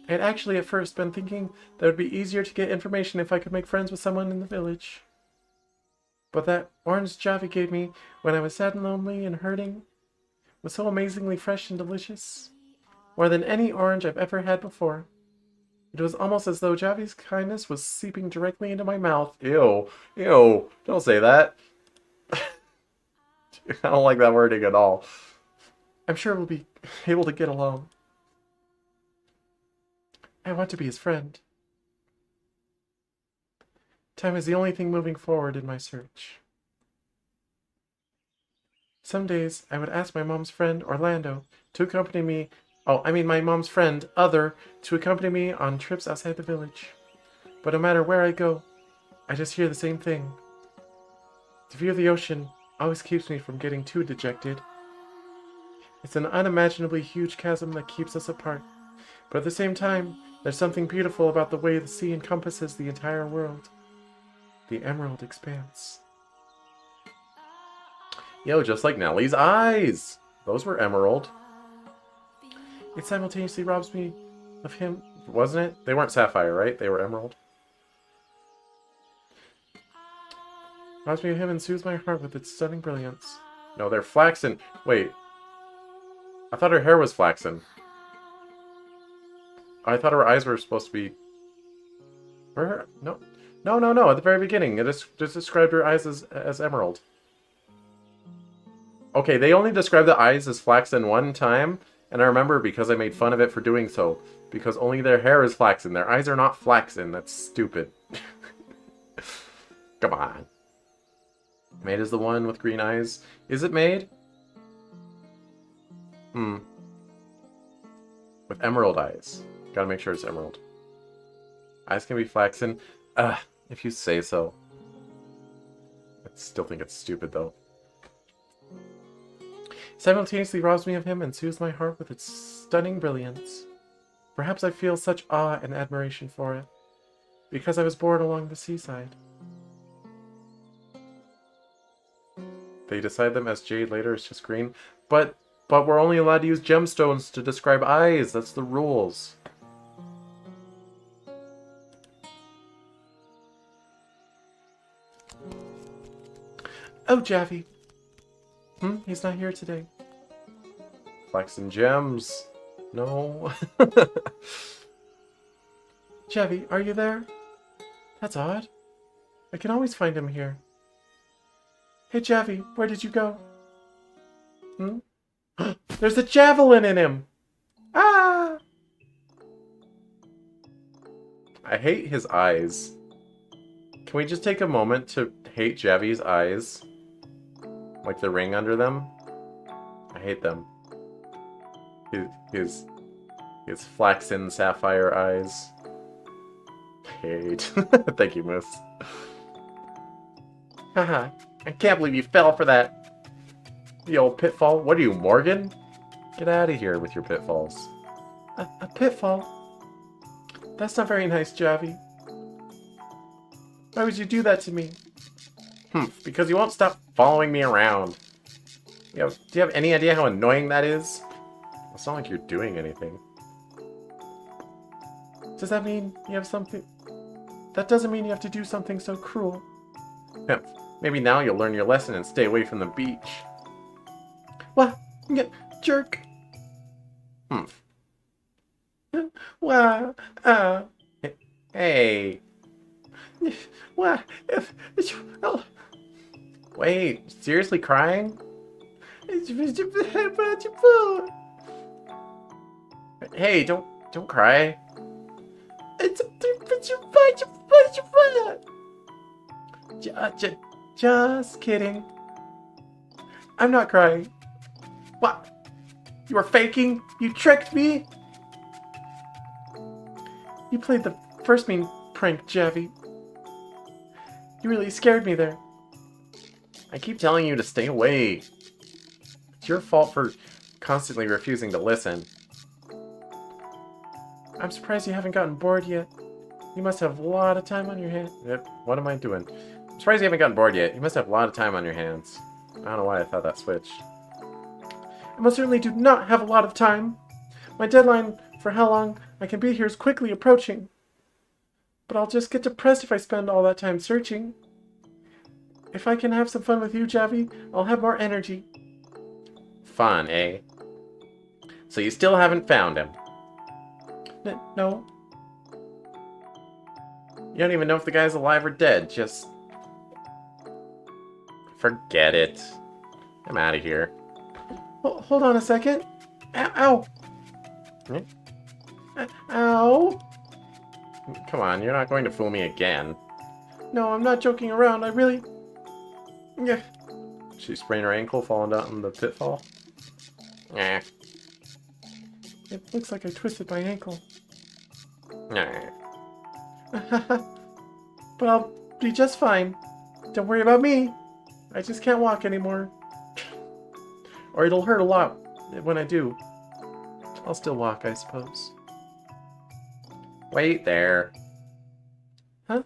I had actually at first been thinking that it would be easier to get information if I could make friends with someone in the village. But that orange Javi gave me when I was sad and lonely and hurting was so amazingly fresh and delicious. More than any orange I've ever had before. It was almost as though Javi's kindness was seeping directly into my mouth. Ew. Ew. Don't say that. I don't like that wording at all. I'm sure we'll be able to get along. I want to be his friend. Time is the only thing moving forward in my search. Some days, I would ask my mom's friend, Orlando, to accompany me. Oh, I mean my mom's friend, Other, to accompany me on trips outside the village. But no matter where I go, I just hear the same thing. The view of the ocean always keeps me from getting too dejected. It's an unimaginably huge chasm that keeps us apart. But at the same time, there's something beautiful about the way the sea encompasses the entire world. The emerald expanse. Yo, just like Nellie's eyes! Those were emerald. It simultaneously robs me of him, wasn't it? They weren't sapphire, right? They were emerald. Robs me of him and soothes my heart with its stunning brilliance. No, they're flaxen. Wait. I thought her hair was flaxen. I thought her eyes were supposed to be... Were no. No. At the very beginning, it just described her eyes as emerald. Okay, they only described the eyes as flaxen one time, and I remember because I made fun of it for doing so. Because only their hair is flaxen. Their eyes are not flaxen. That's stupid. Come on. Maid is the one with green eyes. Is it Maid? With emerald eyes. Gotta make sure it's emerald. Eyes can be flaxen. If you say so. I still think it's stupid, though. Simultaneously robs me of him and soothes my heart with its stunning brilliance. Perhaps I feel such awe and admiration for it, because I was born along the seaside. They decide them as jade later, it's just green. But we're only allowed to use gemstones to describe eyes. That's the rules. Oh, Javi. He's not here today. Flaxen gems. No. Javi, are you there? That's odd. I can always find him here. Hey, Javi, where did you go? There's a javelin in him! Ah! I hate his eyes. Can we just take a moment to hate Javi's eyes? Like the ring under them? I hate them. His flaxen sapphire eyes. Hate. Thank you, Moose. Haha. I can't believe you fell for that. The old pitfall. What are you, Morgan? Get out of here with your pitfalls. A pitfall? That's not very nice, Javi. Why would you do that to me? Because you won't stop following me around. Do you have any idea how annoying that is? It's not like you're doing anything. Does that mean you have something... That doesn't mean you have to do something so cruel. Yeah, maybe now you'll learn your lesson and stay away from the beach. What? Jerk. Wow. Hey. What? Wait, seriously crying? Hey, don't cry. Just kidding. I'm not crying. What? You were faking? You tricked me? You played the first mean prank, Javi. You really scared me there. I keep telling you to stay away. It's your fault for constantly refusing to listen. I'm surprised you haven't gotten bored yet. You must have a lot of time on your hands. What am I doing? I'm surprised you haven't gotten bored yet. You must have a lot of time on your hands. I don't know why I thought that switched. I most certainly do not have a lot of time. My deadline for how long I can be here is quickly approaching. But I'll just get depressed if I spend all that time searching. If I can have some fun with you, Javi, I'll have more energy. Fun, eh? So you still haven't found him? No. You don't even know if the guy's alive or dead. Just... forget it. I'm out of here. Hold on a second. Ow! Ow! Come on, you're not going to fool me again. No, I'm not joking around. I really... Yeah. She sprained her ankle falling down in the pitfall. Nah. It looks like I twisted my ankle. Nah. But I'll be just fine. Don't worry about me. I just can't walk anymore. Or it'll hurt a lot when I do. I'll still walk, I suppose. Wait there. Huh?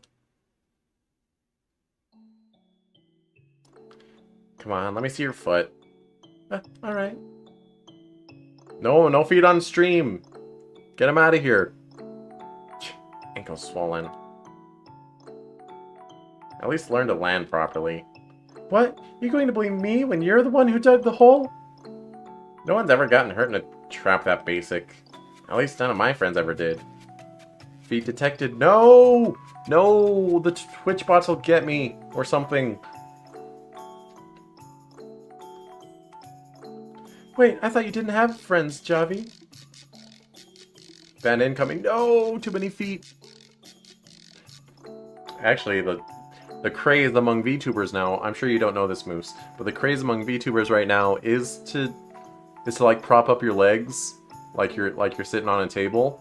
Come on, let me see your foot. Alright. No feet on stream. Get him out of here. Ankle's swollen. At least learn to land properly. What? You going to blame me when you're the one who dug the hole? No one's ever gotten hurt in a trap that basic. At least none of my friends ever did. Feet detected. No! No! The Twitch bots will get me. Or something. Wait, I thought you didn't have friends, Javi. Band incoming. No! Too many feet. Actually, the craze among VTubers now, I'm sure you don't know this, Moose, but the craze among VTubers right now is to like prop up your legs like you're sitting on a table.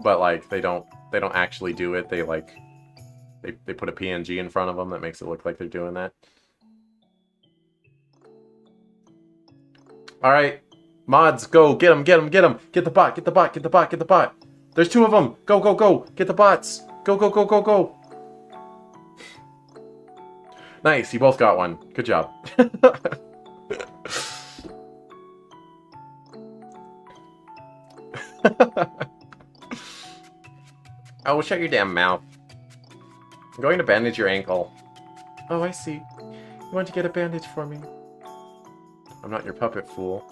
But like they don't actually do it. They put a PNG in front of them that makes it look like they're doing that. All right, mods, go get them. Get the bot. There's 2 of them. Go. Get the bots. Go. Nice, you both got one. Good job. Oh, shut your damn mouth. I'm going to bandage your ankle. Oh, I see. You want to get a bandage for me? I'm not your puppet, fool.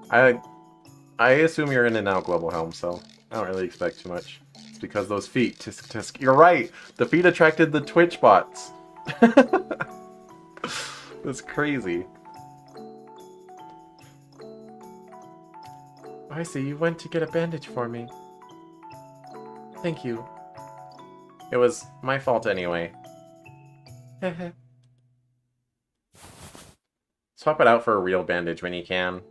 I assume you're in and out, Global Helm, so I don't really expect too much. It's because those feet. Tisk. You're right! The feet attracted the Twitch bots. That's crazy. I see, you went to get a bandage for me. Thank you. It was my fault anyway. Heh. Swap it out for a real bandage when you can.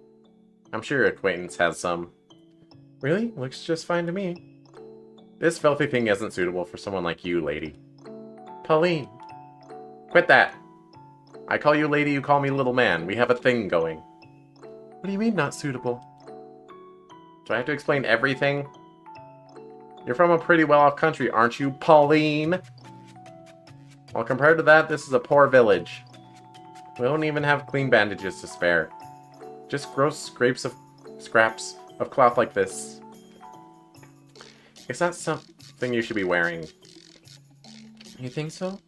I'm sure your acquaintance has some. Really? Looks just fine to me. This filthy thing isn't suitable for someone like you, lady. Pauline. Quit that. I call you lady, you call me little man. We have a thing going. What do you mean not suitable? Do I have to explain everything? You're from a pretty well-off country, aren't you, Pauline? Well, compared to that, this is a poor village. We don't even have clean bandages to spare. Just gross scraps of cloth like this. It's not something you should be wearing. You think so?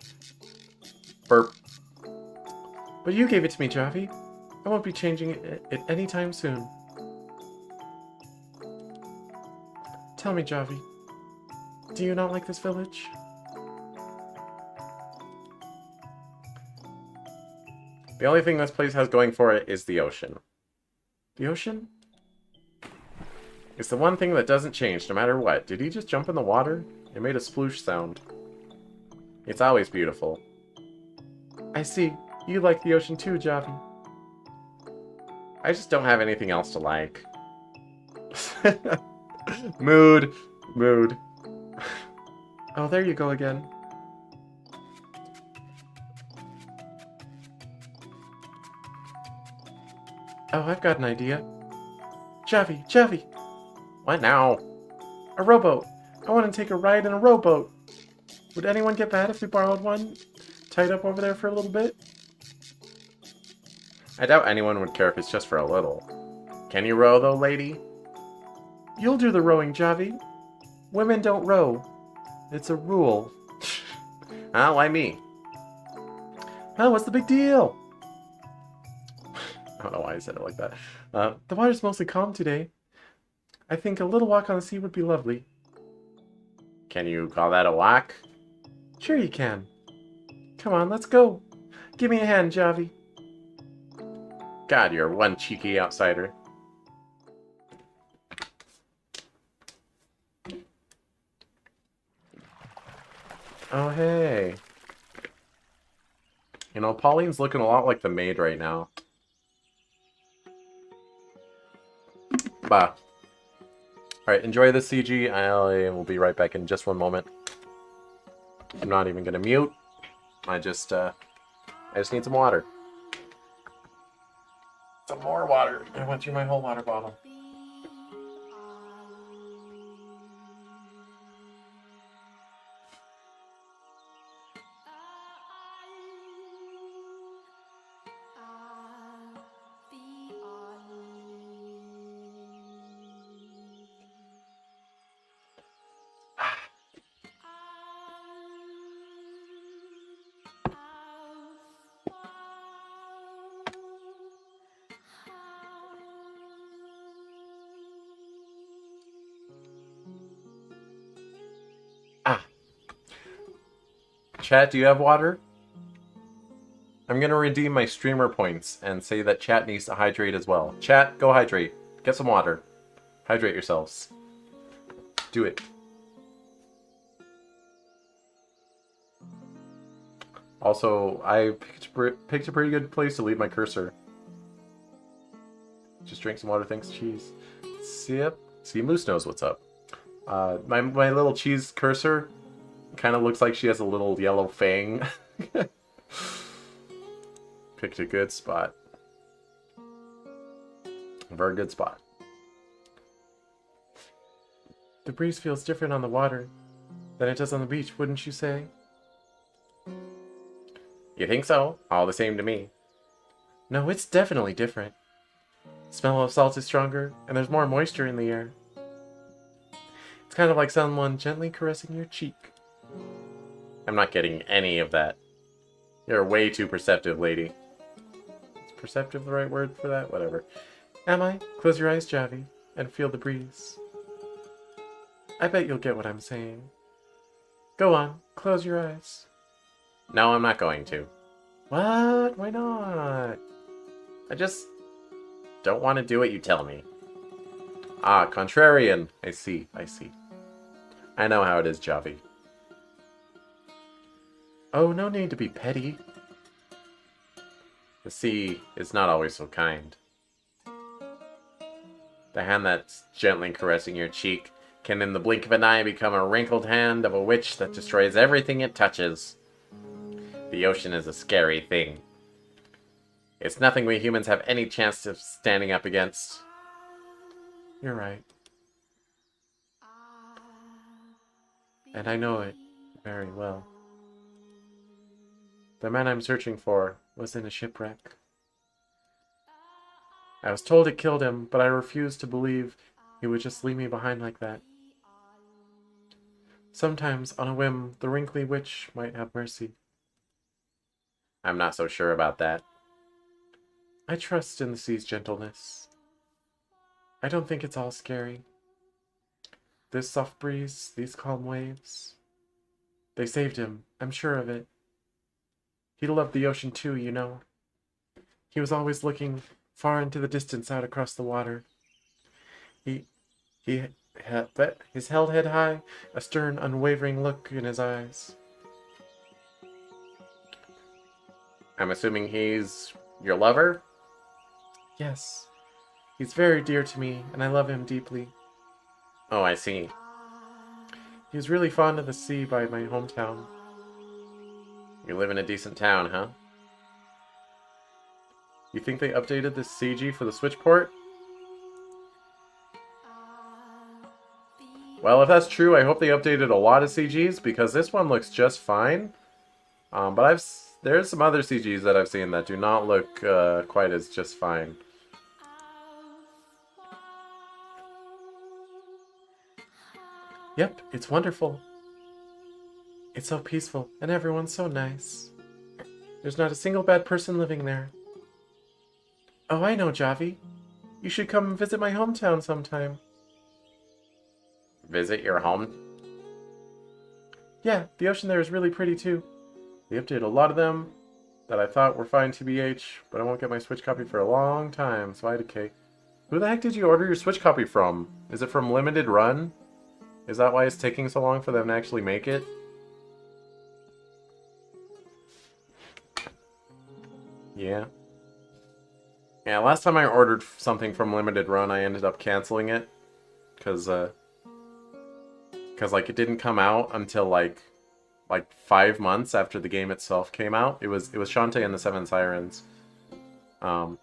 Burp. But you gave it to me, Javi. I won't be changing it anytime soon. Tell me, Javi. Do you not like this village? The only thing this place has going for it is the ocean. The ocean? It's the one thing that doesn't change no matter what. Did he just jump in the water? It made a sploosh sound. It's always beautiful. I see. You like the ocean too, Javi. I just don't have anything else to like. Mood. Oh, there you go again. Oh, I've got an idea. Javi! What now? A rowboat. I want to take a ride in a rowboat. Would anyone get mad if we borrowed one? Tied up over there for a little bit? I doubt anyone would care if it's just for a little. Can you row, though, lady? You'll do the rowing, Javi. Women don't row. It's a rule. Ah, why me? Oh, what's the big deal? I don't know why I said it like that. The water's mostly calm today. I think a little walk on the sea would be lovely. Can you call that a walk? Sure you can. Come on, let's go. Give me a hand, Javi. God, you're one cheeky outsider. Oh, hey. You know, Pauline's looking a lot like the maid right now. Bah. Alright, enjoy the CG. I will be right back in just one moment. I'm not even gonna mute. I just need some water. Some more water. I went through my whole water bottle. Ah. Chat, do you have water? I'm gonna redeem my streamer points and say that chat needs to hydrate as well. Chat, go hydrate. Get some water. Hydrate yourselves. Do it. Also, I picked a pretty good place to leave my cursor. Just drink some water, thanks, cheese. See, Moose knows what's up. My little cheese cursor kind of looks like she has a little yellow fang. Picked a good spot. A very good spot. The breeze feels different on the water than it does on the beach, wouldn't you say? You think so? All the same to me. No, it's definitely different. The smell of salt is stronger, and there's more moisture in the air. It's kind of like someone gently caressing your cheek. I'm not getting any of that. You're way too perceptive, lady. Is perceptive the right word for that? Whatever. Am I? Close your eyes, Javi, and feel the breeze. I bet you'll get what I'm saying. Go on, close your eyes. No, I'm not going to. What? Why not? I just don't want to do what you tell me. Ah, contrarian. I see. I know how it is, Javi. Oh, no need to be petty. The sea is not always so kind. The hand that's gently caressing your cheek can in the blink of an eye become a wrinkled hand of a witch that destroys everything it touches. The ocean is a scary thing. It's nothing we humans have any chance of standing up against. You're right. And I know it very well. The man I'm searching for was in a shipwreck. I was told it killed him, but I refused to believe he would just leave me behind like that. Sometimes, on a whim, the wrinkly witch might have mercy. I'm not so sure about that. I trust in the sea's gentleness. I don't think it's all scary. This soft breeze, these calm waves. They saved him, I'm sure of it. He loved the ocean too, you know. He was always looking far into the distance out across the water. His held head high, a stern, unwavering look in his eyes. I'm assuming he's your lover? Yes. He's very dear to me, and I love him deeply. Oh, I see. He was really fond of the sea by my hometown. You live in a decent town, huh? You think they updated the CG for the Switch port? Well, if that's true, I hope they updated a lot of CGs, because this one looks just fine. But there's some other CGs that I've seen that do not look quite as just fine. Yep, it's wonderful. It's so peaceful, and everyone's so nice. There's not a single bad person living there. Oh, I know, Javi. You should come visit my hometown sometime. Visit your home? Yeah, the ocean there is really pretty too. They updated a lot of them that I thought were fine TBH, but I won't get my Switch copy for a long time, so I had to K. Who the heck did you order your Switch copy from? Is it from Limited Run? Is that why it's taking so long for them to actually make it? Yeah. Yeah, last time I ordered something from Limited Run, I ended up canceling it. Because like, it didn't come out until, like 5 months after the game itself came out. It was Shantae and the Seven Sirens. And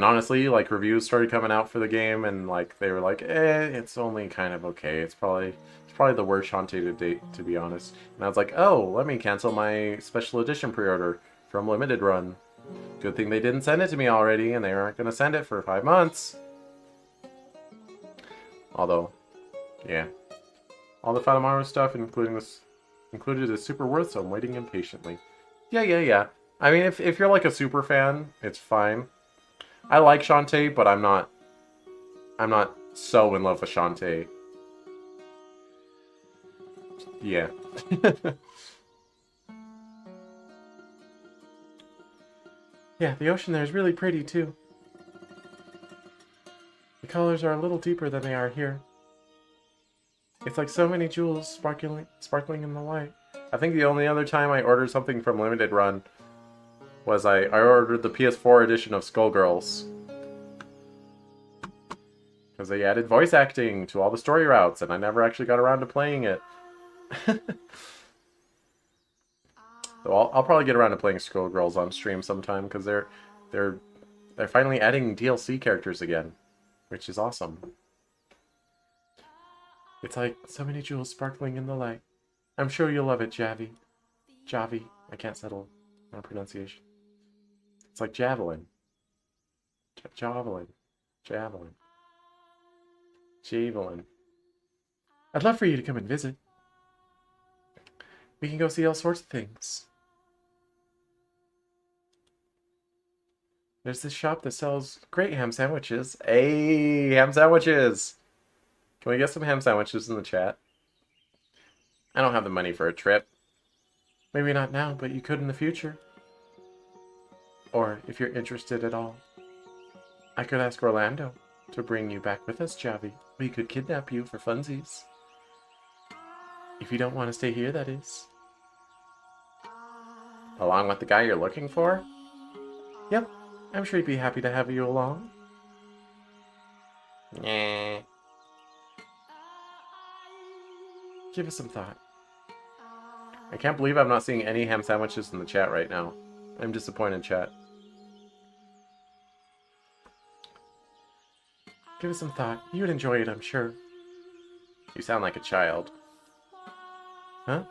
honestly, like, reviews started coming out for the game, and like they were like, it's only kind of okay. It's probably the worst Shantae to date, to be honest. And I was like, oh, let me cancel my special edition pre-order from Limited Run. Good thing they didn't send it to me already, and they aren't gonna send it for 5 months. Although, yeah, all the Fatamoru stuff, included is super worth, so I'm waiting impatiently. Yeah. I mean, if you're like a super fan, it's fine. I like Shantae, but I'm not so in love with Shantae. Yeah. Yeah, the ocean there is really pretty too. The colors are a little deeper than they are here. It's like so many jewels sparkling in the light. I think the only other time I ordered something from Limited Run was I ordered the PS4 edition of Skullgirls. Because they added voice acting to all the story routes, and I never actually got around to playing it. So I'll probably get around to playing Skullgirls on stream sometime, because they're finally adding DLC characters again, which is awesome. It's like so many jewels sparkling in the light. I'm sure you'll love it, Javi. Javi. I can't settle on pronunciation. It's like javelin. Javelin. Javelin. Javelin. I'd love for you to come and visit. We can go see all sorts of things. There's this shop that sells great ham sandwiches. Hey, ham sandwiches! Can we get some ham sandwiches in the chat? I don't have the money for a trip. Maybe not now, but you could in the future. Or, if you're interested at all, I could ask Orlando to bring you back with us, Javi. We could kidnap you for funsies. If you don't want to stay here, that is. Along with the guy you're looking for? Yep, I'm sure he'd be happy to have you along. Yeah. Give it some thought. I can't believe I'm not seeing any ham sandwiches in the chat right now. I'm disappointed, chat. Give it some thought. You would enjoy it, I'm sure. You sound like a child. Huh?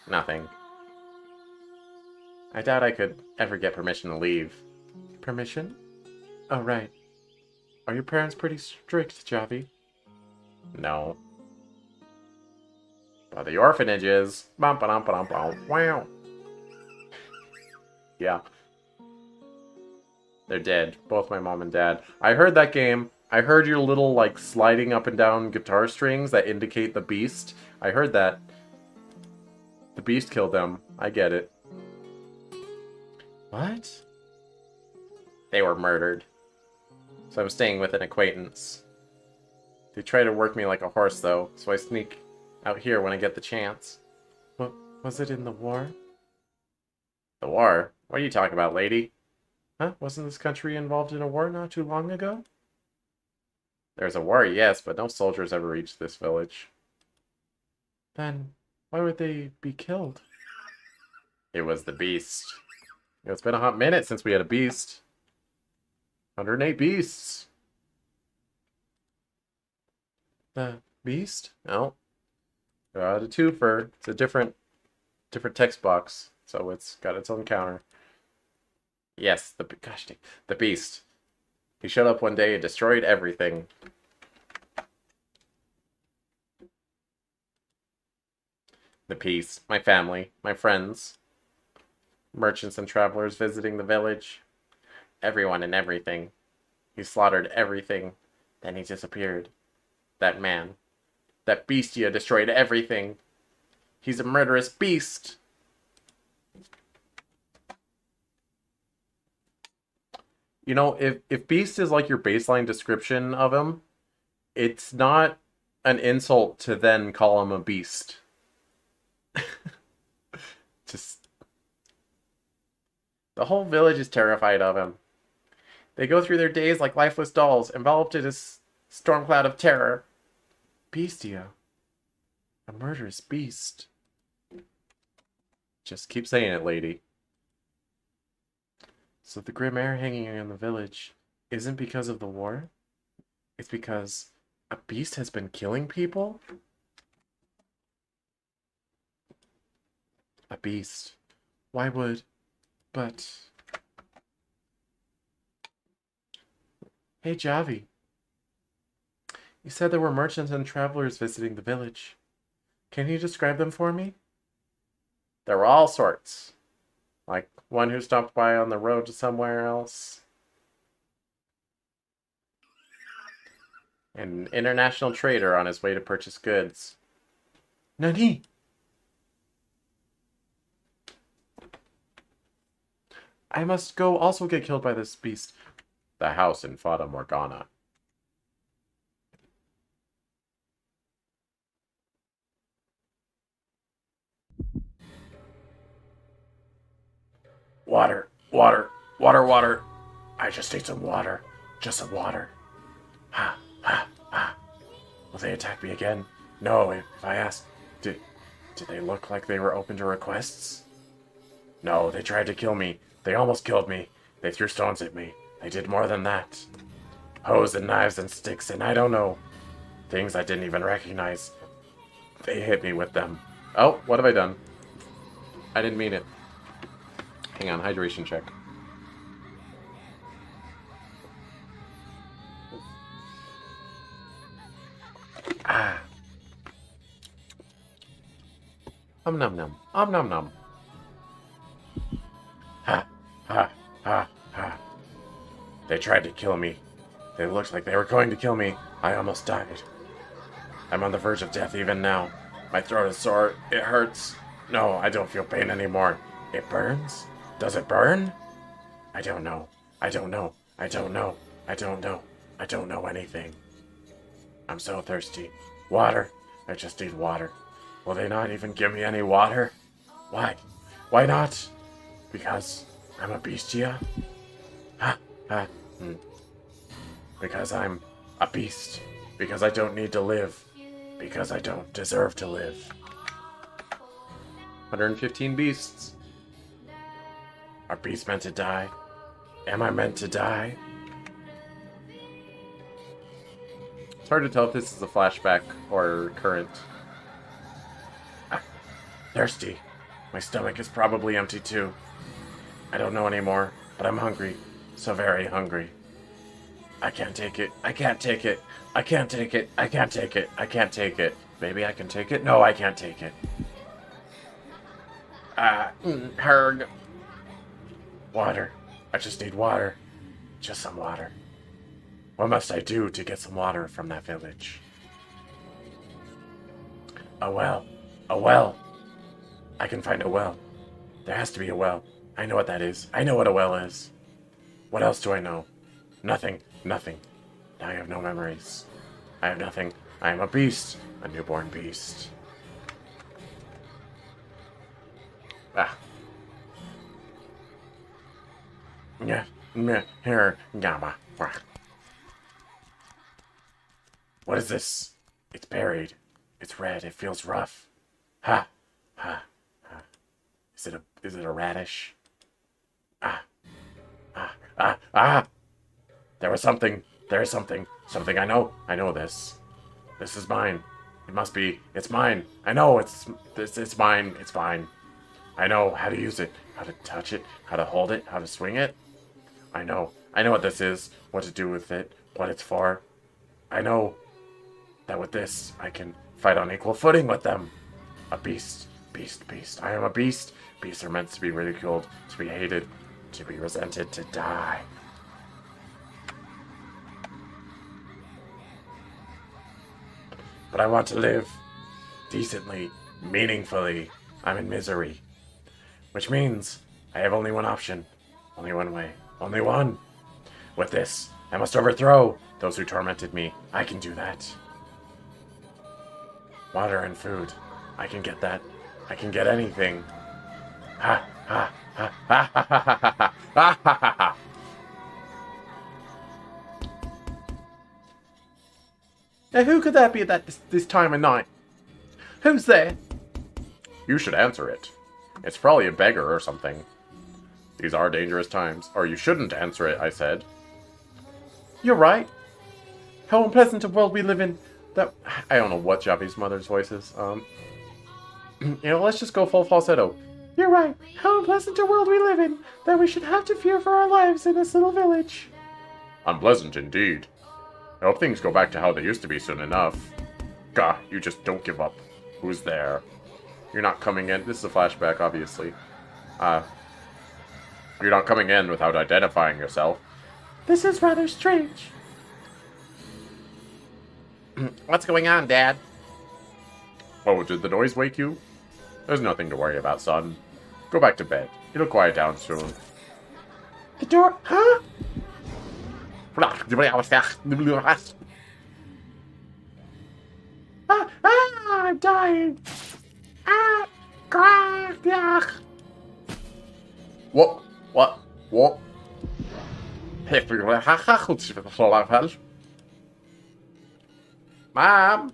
Nothing. I doubt I could ever get permission to leave. Permission? Oh, right. Are your parents pretty strict, Javi? No. But the orphanage is. Wow. Yeah. They're dead. Both my mom and dad. I heard that game. I heard your little, like, sliding up and down guitar strings that indicate the beast. I heard that. The beast killed them. I get it. What? They were murdered. So I'm staying with an acquaintance. They try to work me like a horse, though, so I sneak out here when I get the chance. What, was it in the war? The war? What are you talking about, lady? Huh? Wasn't this country involved in a war not too long ago? There's a war, yes, but no soldiers ever reached this village. Then, why would they be killed? It was the beast. It's been a hot minute since we had a beast. 108 beasts. The beast? No. Got a twofer. It's a different text box, so it's got its own counter. Yes, the beast. He showed up one day and destroyed everything. The peace, my family, my friends, merchants and travelers visiting the village, everyone and everything. He slaughtered everything. Then he disappeared. That That Beastia destroyed everything. He's a murderous beast. You know, if beast is like your baseline description of him, it's not an insult to then call him a beast. Just... The whole village is terrified of him. They go through their days like lifeless dolls, enveloped in a storm cloud of terror. Beastia. A murderous beast. Just keep saying it, lady. So the grim air hanging in the village isn't because of the war? It's because a beast has been killing people? A beast. Why would... But... Hey, Javi. You said there were merchants and travelers visiting the village. Can you describe them for me? There were all sorts. Like one who stopped by on the road to somewhere else. And an international trader on his way to purchase goods. Nani? I must go also get killed by this beast. The house in Fata Morgana. Water, water, water, water. I just need some water. Just some water. Ha, ha, ha. Will they attack me again? No, if I ask, did they look like they were open to requests? No, they tried to kill me. They almost killed me. They threw stones at me. They did more than that. Hoes and knives and sticks and I don't know. Things I didn't even recognize. They hit me with them. Oh, what have I done? I didn't mean it. Hang on, hydration check. Ah. Nom nom. Nom nom. Ha, ha, ha, ha. They tried to kill me. They looked like they were going to kill me. I almost died. I'm on the verge of death even now. My throat is sore. It hurts. No, I don't feel pain anymore. It burns? Does it burn? I don't know. I don't know. I don't know. I don't know. I don't know anything. I'm so thirsty. Water. I just need water. Will they not even give me any water? Why? Why not? Because I'm a beastia? Ha, ha, Because I'm a beast. Because I don't need to live. Because I don't deserve to live. 115 beasts. Are beasts meant to die? Am I meant to die? It's hard to tell if this is a flashback or current. Thirsty. My stomach is probably empty too. I don't know anymore, but I'm hungry. So very hungry. I can't take it. I can't take it. I can't take it. I can't take it. I can't take it. Maybe I can take it? No, I can't take it. Herg. Water. I just need water. Just some water. What must I do to get some water from that village? A well. A well. I can find a well. There has to be a well. I know what that is. I know what a well is. What else do I know? Nothing. Nothing. Now I have no memories. I have nothing. I am a beast. A newborn beast. Ah. Yeah. Here. Gamma. What is this? It's buried. It's red. It feels rough. Ha. Ha. Ha. Is it a radish? Ah. Ah. Ah. Ah. There was something. There is something. Something I know. I know this. This is mine. It must be. It's mine. I know it's mine. It's mine. I know how to use it. How to touch it. How to hold it. How to swing it. I know. I know what this is. What to do with it. What it's for. I know that with this, I can fight on equal footing with them. A beast. Beast. Beast. I am a beast. Beasts are meant to be ridiculed. To be hated. To be resented. To die. but I want to live decently, meaningfully. I'm in misery. Which means I have only one option. Only one way. Only one. With this, I must overthrow those who tormented me. I can do that. Water and food. I can get that. I can get anything. Ha ha ha ha ha ha ha ha ha ha ha. Now who could that be at this time of night? Who's there? You should answer it. It's probably a beggar or something. These are dangerous times. Or you shouldn't answer it, I said. You're right. How unpleasant a world we live in. That I don't know what Javi's mother's voice is. Let's just go full falsetto. You're right. How unpleasant a world we live in, that we should have to fear for our lives in this little village. Unpleasant indeed. I hope things go back to how they used to be soon enough. Gah, you just don't give up. Who's there? You're not coming in. This is a flashback, obviously. You're not coming in without identifying yourself. This is rather strange. What's going on, Dad? Oh, did the noise wake you? There's nothing to worry about, son. Go back to bed. It'll quiet down soon. The door, huh? I'm dying. What? What? What? Mom?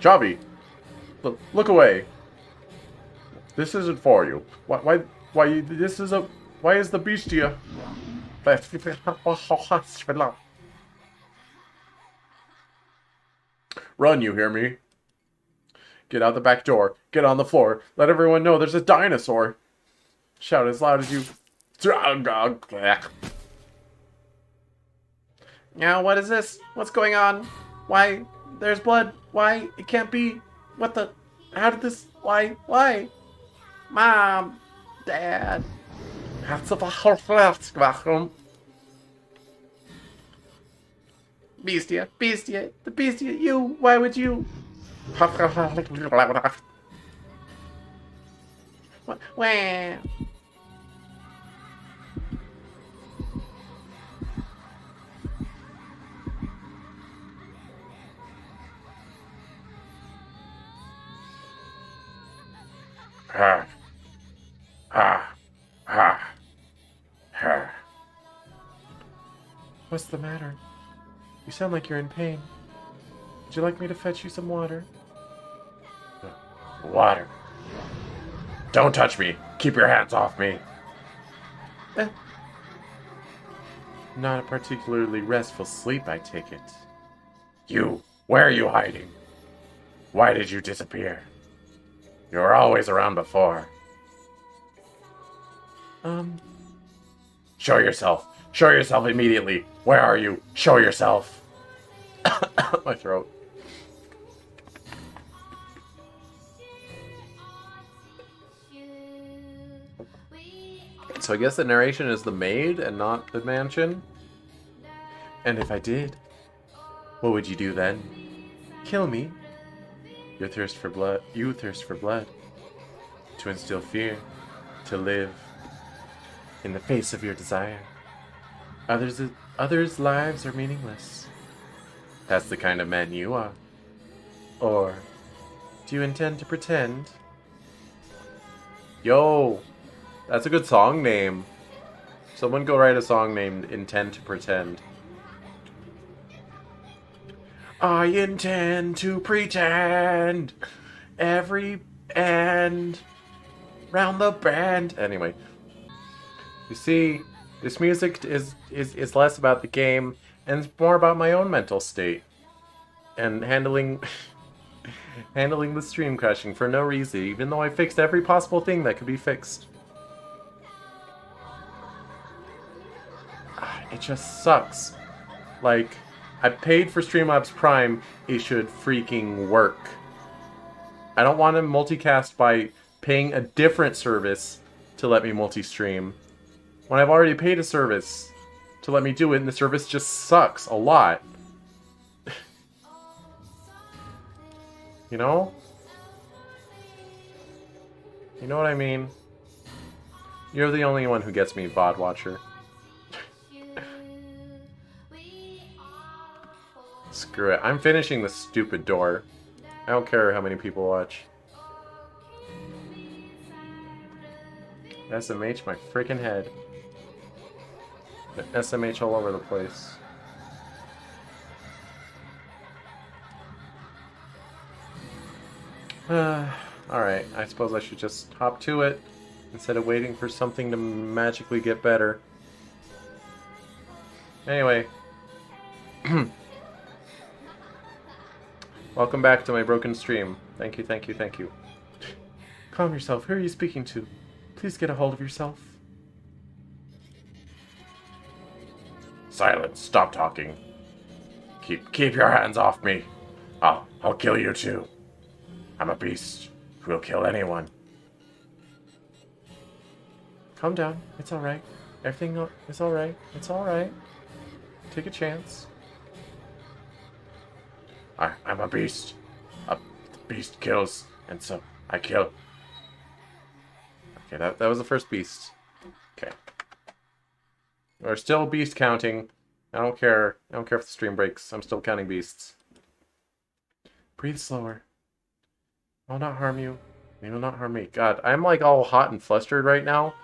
Javi, look away. This isn't for you. Why, why is the bestia? Run, you hear me? Get out the back door. Get on the floor. Let everyone know there's a dinosaur. Shout as loud as you... Now, what is this? What's going on? Why? There's blood. Why? It can't be. What the? How did this? Why? Mom. Dad. Bestia. The bestia. You. Why would you? Wah. Ha. Ha. Ha. Ha. What's the matter? You sound like you're in pain. Would you like me to fetch you some water? Water. Don't touch me. Keep your hands off me. Not a particularly restful sleep, I take it. You. Where are you hiding? Why did you disappear? You were always around before. Show yourself. Show yourself immediately. Where are you? Show yourself. My throat. So I guess the narration is the maid and not the mansion. And if I did, what would you do then? Kill me? You thirst for blood. To instill fear. To live in the face of your desire. Others' lives are meaningless. That's the kind of man you are. Or do you intend to pretend? Yo, that's a good song name. Someone go write a song named Intend to Pretend. I intend to pretend every end round the bend. Anyway, you see, this music is less about the game and it's more about my own mental state and handling the stream crashing for no reason, even though I fixed every possible thing that could be fixed. It just sucks. Like, I paid for Streamlabs Prime, it should freaking work. I don't want to multicast by paying a different service to let me multi-stream when I've already paid a service to let me do it, and the service just sucks a lot. You know? You know what I mean? You're the only one who gets me, VOD watcher. Screw it. I'm finishing the stupid door. I don't care how many people watch. SMH my freaking head. SMH all over the place. Alright, I suppose I should just hop to it instead of waiting for something to magically get better. Anyway. Welcome back to my broken stream. Thank you, thank you, thank you. Calm yourself. Who are you speaking to? Please get a hold of yourself. Silence. Stop talking. Keep your hands off me. I'll kill you too. I'm a beast who will kill anyone. Calm down. It's alright. Everything is alright. It's alright. Take a chance. I'm a beast. A beast kills, and so I kill. Okay, that was the first beast. Okay. We're still beast counting. I don't care. I don't care if the stream breaks. I'm still counting beasts. Breathe slower. I will not harm you. You will not harm me. God, I'm like all hot and flustered right now.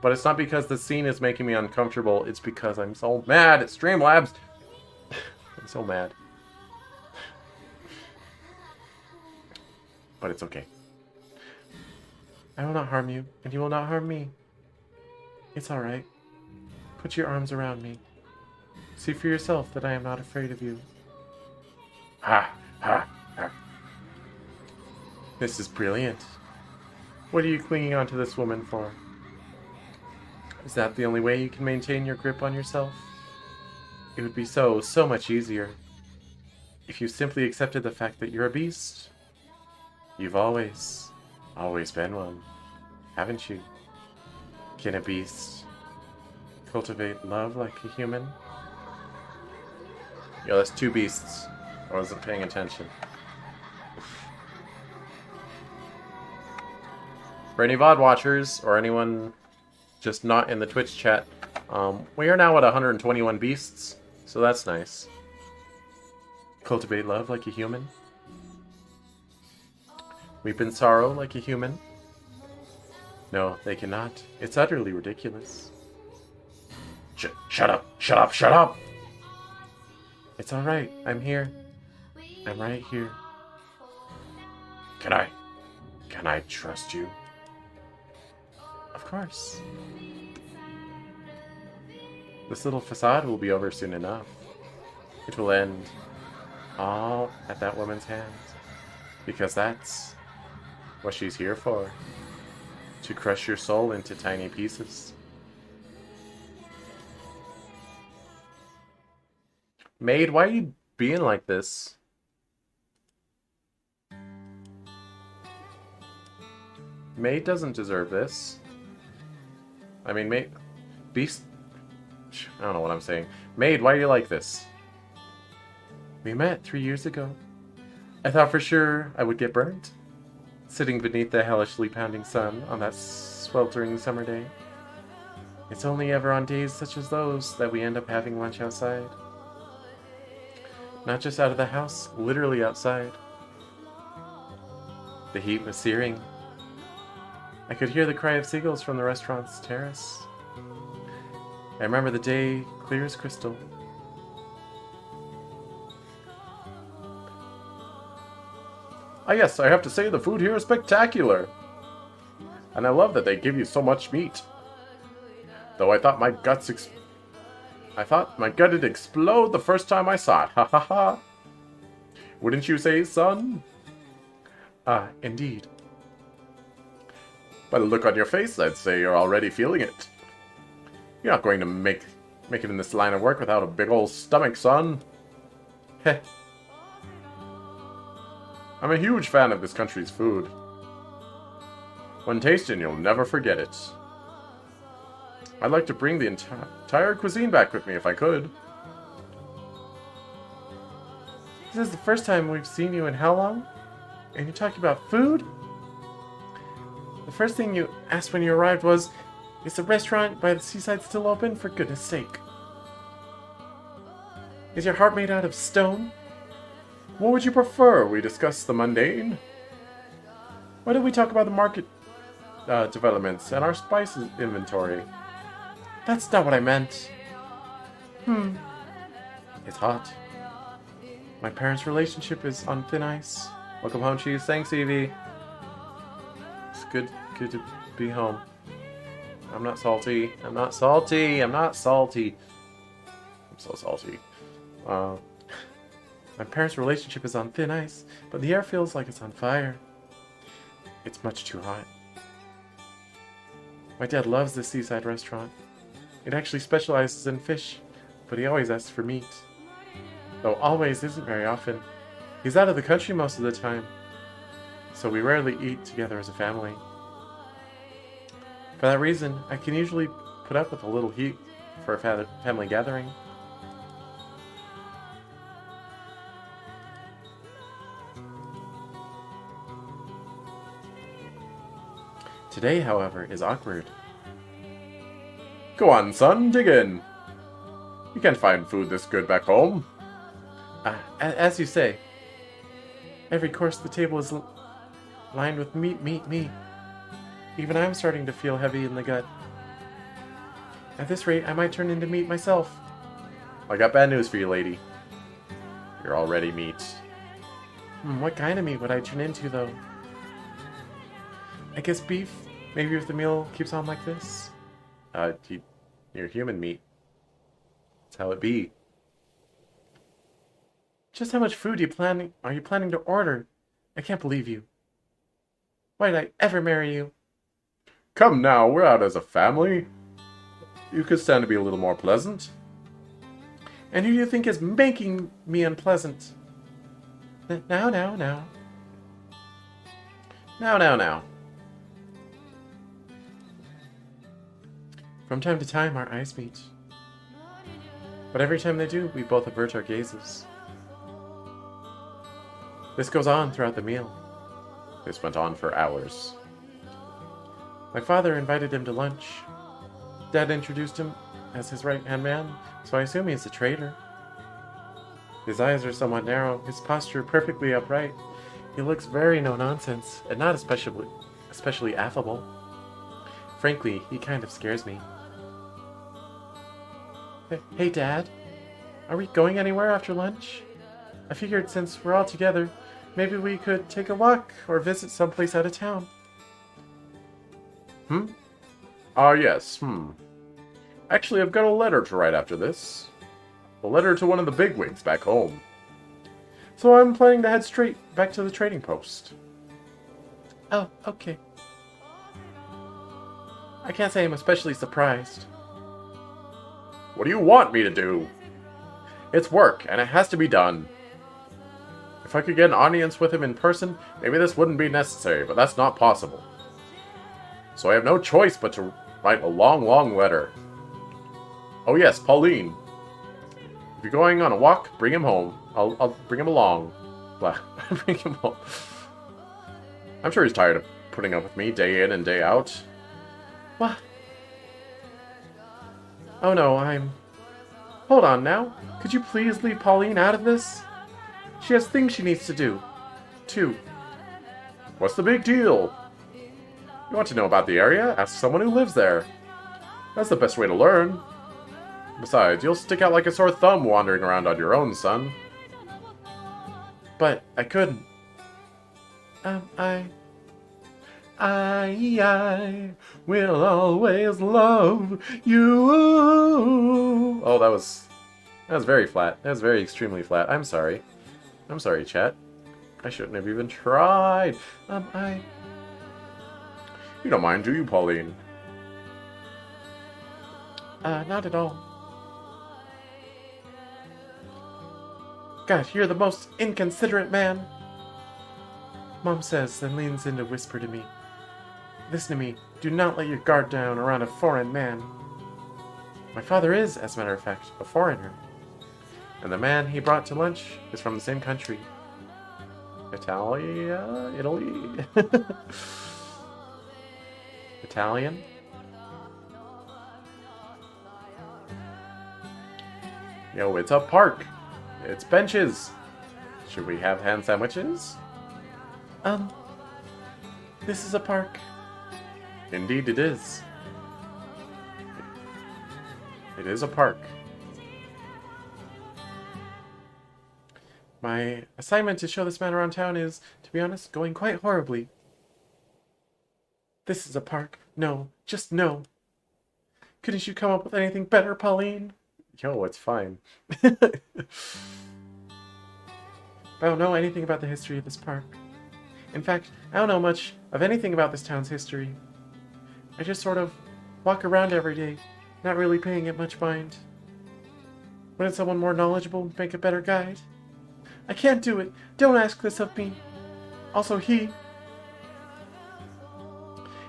But it's not because the scene is making me uncomfortable. It's because I'm so mad at Streamlabs. I'm so mad. But it's okay. I will not harm you, and you will not harm me. It's alright. Put your arms around me. See for yourself that I am not afraid of you. Ha! Ha! Ha! This is brilliant. What are you clinging onto this woman for? Is that the only way you can maintain your grip on yourself? It would be so much easier if you simply accepted the fact that you're a beast. You've always been one, haven't you? Can a beast cultivate love like a human? Yo, that's two beasts. I wasn't paying attention. For any VOD watchers, or anyone just not in the Twitch chat, we are now at 121 beasts, so that's nice. Cultivate love like a human. Weep in sorrow like a human. No, they cannot. It's utterly ridiculous. Shut up! Shut up! Shut up! It's alright. I'm here. I'm right here. Can I trust you? Of course. This little facade will be over soon enough. It will end all at that woman's hands. Because that's what she's here for. To crush your soul into tiny pieces. Maid, why are you being like this? Maid doesn't deserve this. I mean, Maid... Beast... I don't know what I'm saying. Maid, why are you like this? We met 3 years ago. I thought for sure I would get burnt. Sitting beneath the hellishly pounding sun on that sweltering summer day. It's only ever on days such as those that we end up having lunch outside. Not just out of the house, literally outside. The heat was searing. I could hear the cry of seagulls from the restaurant's terrace. I remember the day clear as crystal. Ah yes, I have to say the food here is spectacular. And I love that they give you so much meat. Though I thought my gut'd explode the first time I saw it. Ha ha ha. Wouldn't you say, son? Ah, indeed. By the look on your face, I'd say you're already feeling it. You're not going to make it in this line of work without a big old stomach, son. Heh. I'm a huge fan of this country's food. When tasting, you'll never forget it. I'd like to bring the entire cuisine back with me if I could. This is the first time we've seen you in how long? And you're talking about food? The first thing you asked when you arrived was, is the restaurant by the seaside still open? For goodness sake. Is your heart made out of stone? What would you prefer? We discuss the mundane? Why don't we talk about the market developments and our spices inventory? That's not what I meant. It's hot. My parents' relationship is on thin ice. Welcome home, Cheese. Thanks, Evie. It's good to be home. I'm not salty. I'm not salty. I'm not salty. I'm so salty. My parents' relationship is on thin ice, but the air feels like it's on fire. It's much too hot. My dad loves this seaside restaurant. It actually specializes in fish, but he always asks for meat. Though always isn't very often. He's out of the country most of the time, so we rarely eat together as a family. For that reason, I can usually put up with a little heat for a family gathering. Today, however, is awkward. Go on, son, dig in. You can't find food this good back home. As you say, every course the table is lined with meat. Even I'm starting to feel heavy in the gut. At this rate, I might turn into meat myself. I got bad news for you, lady. You're already meat. What kind of meat would I turn into, though? I guess beef? Maybe if the meal keeps on like this? You're human meat. That's how it be. Just how much food are you planning to order? I can't believe you. Why did I ever marry you? Come now, we're out as a family. You could stand to be a little more pleasant. And who do you think is making me unpleasant? Now. Now. From time to time, our eyes meet. But every time they do, we both avert our gazes. This goes on throughout the meal. This went on for hours. My father invited him to lunch. Dad introduced him as his right-hand man, so I assume he's a traitor. His eyes are somewhat narrow, his posture perfectly upright. He looks very no-nonsense, and not especially affable. Frankly, he kind of scares me. Hey, Dad. Are we going anywhere after lunch? I figured since we're all together, maybe we could take a walk or visit someplace out of town. Yes. Actually, I've got a letter to write after this. A letter to one of the bigwigs back home. So I'm planning to head straight back to the trading post. Oh, okay. I can't say I'm especially surprised. What do you want me to do? It's work, and it has to be done. If I could get an audience with him in person, maybe this wouldn't be necessary, but that's not possible. So I have no choice but to write a long letter. Oh yes, Pauline. If you're going on a walk, bring him home. I'll bring him along. Bring him home. I'm sure he's tired of putting up with me day in and day out. What? Oh no, Hold on now. Could you please leave Pauline out of this? She has things she needs to do. Too. What's the big deal? You want to know about the area? Ask someone who lives there. That's the best way to learn. Besides, you'll stick out like a sore thumb wandering around on your own, son. But I couldn't. I will always love you. Oh, that was very flat. That was very extremely flat. I'm sorry. I'm sorry, chat. I shouldn't have even tried. You don't mind, do you, Pauline? Not at all. God, you're the most inconsiderate man. Mom says, then leans in to whisper to me. Listen to me. Do not let your guard down around a foreign man. My father is, as a matter of fact, a foreigner. And the man he brought to lunch is from the same country. Italia? Italy? Italian? Yo, it's a park. It's benches. Should we have ham sandwiches? This is a park. Indeed it is. It is a park. My assignment to show this man around town is, to be honest, going quite horribly. This is a park. No, just no. Couldn't you come up with anything better, Pauline? Yo, it's fine. I don't know anything about the history of this park. In fact, I don't know much of anything about this town's history. I just sort of walk around every day, not really paying it much mind. Wouldn't someone more knowledgeable make a better guide? I can't do it. Don't ask this of me. Also, he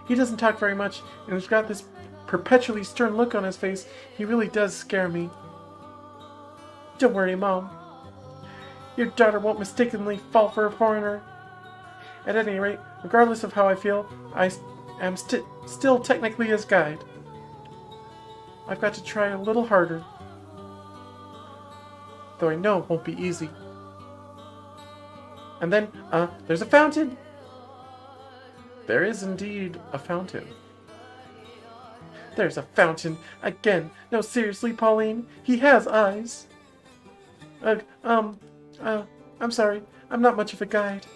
doesn't talk very much, and he's got this perpetually stern look on his face. He really does scare me. Don't worry, Mom. Your daughter won't mistakenly fall for a foreigner. At any rate, regardless of how I feel, I am still technically his guide. I've got to try a little harder. Though I know it won't be easy. And then, there's a fountain! There is indeed a fountain. There's a fountain! Again! No, seriously, Pauline? He has eyes! I'm sorry. I'm not much of a guide.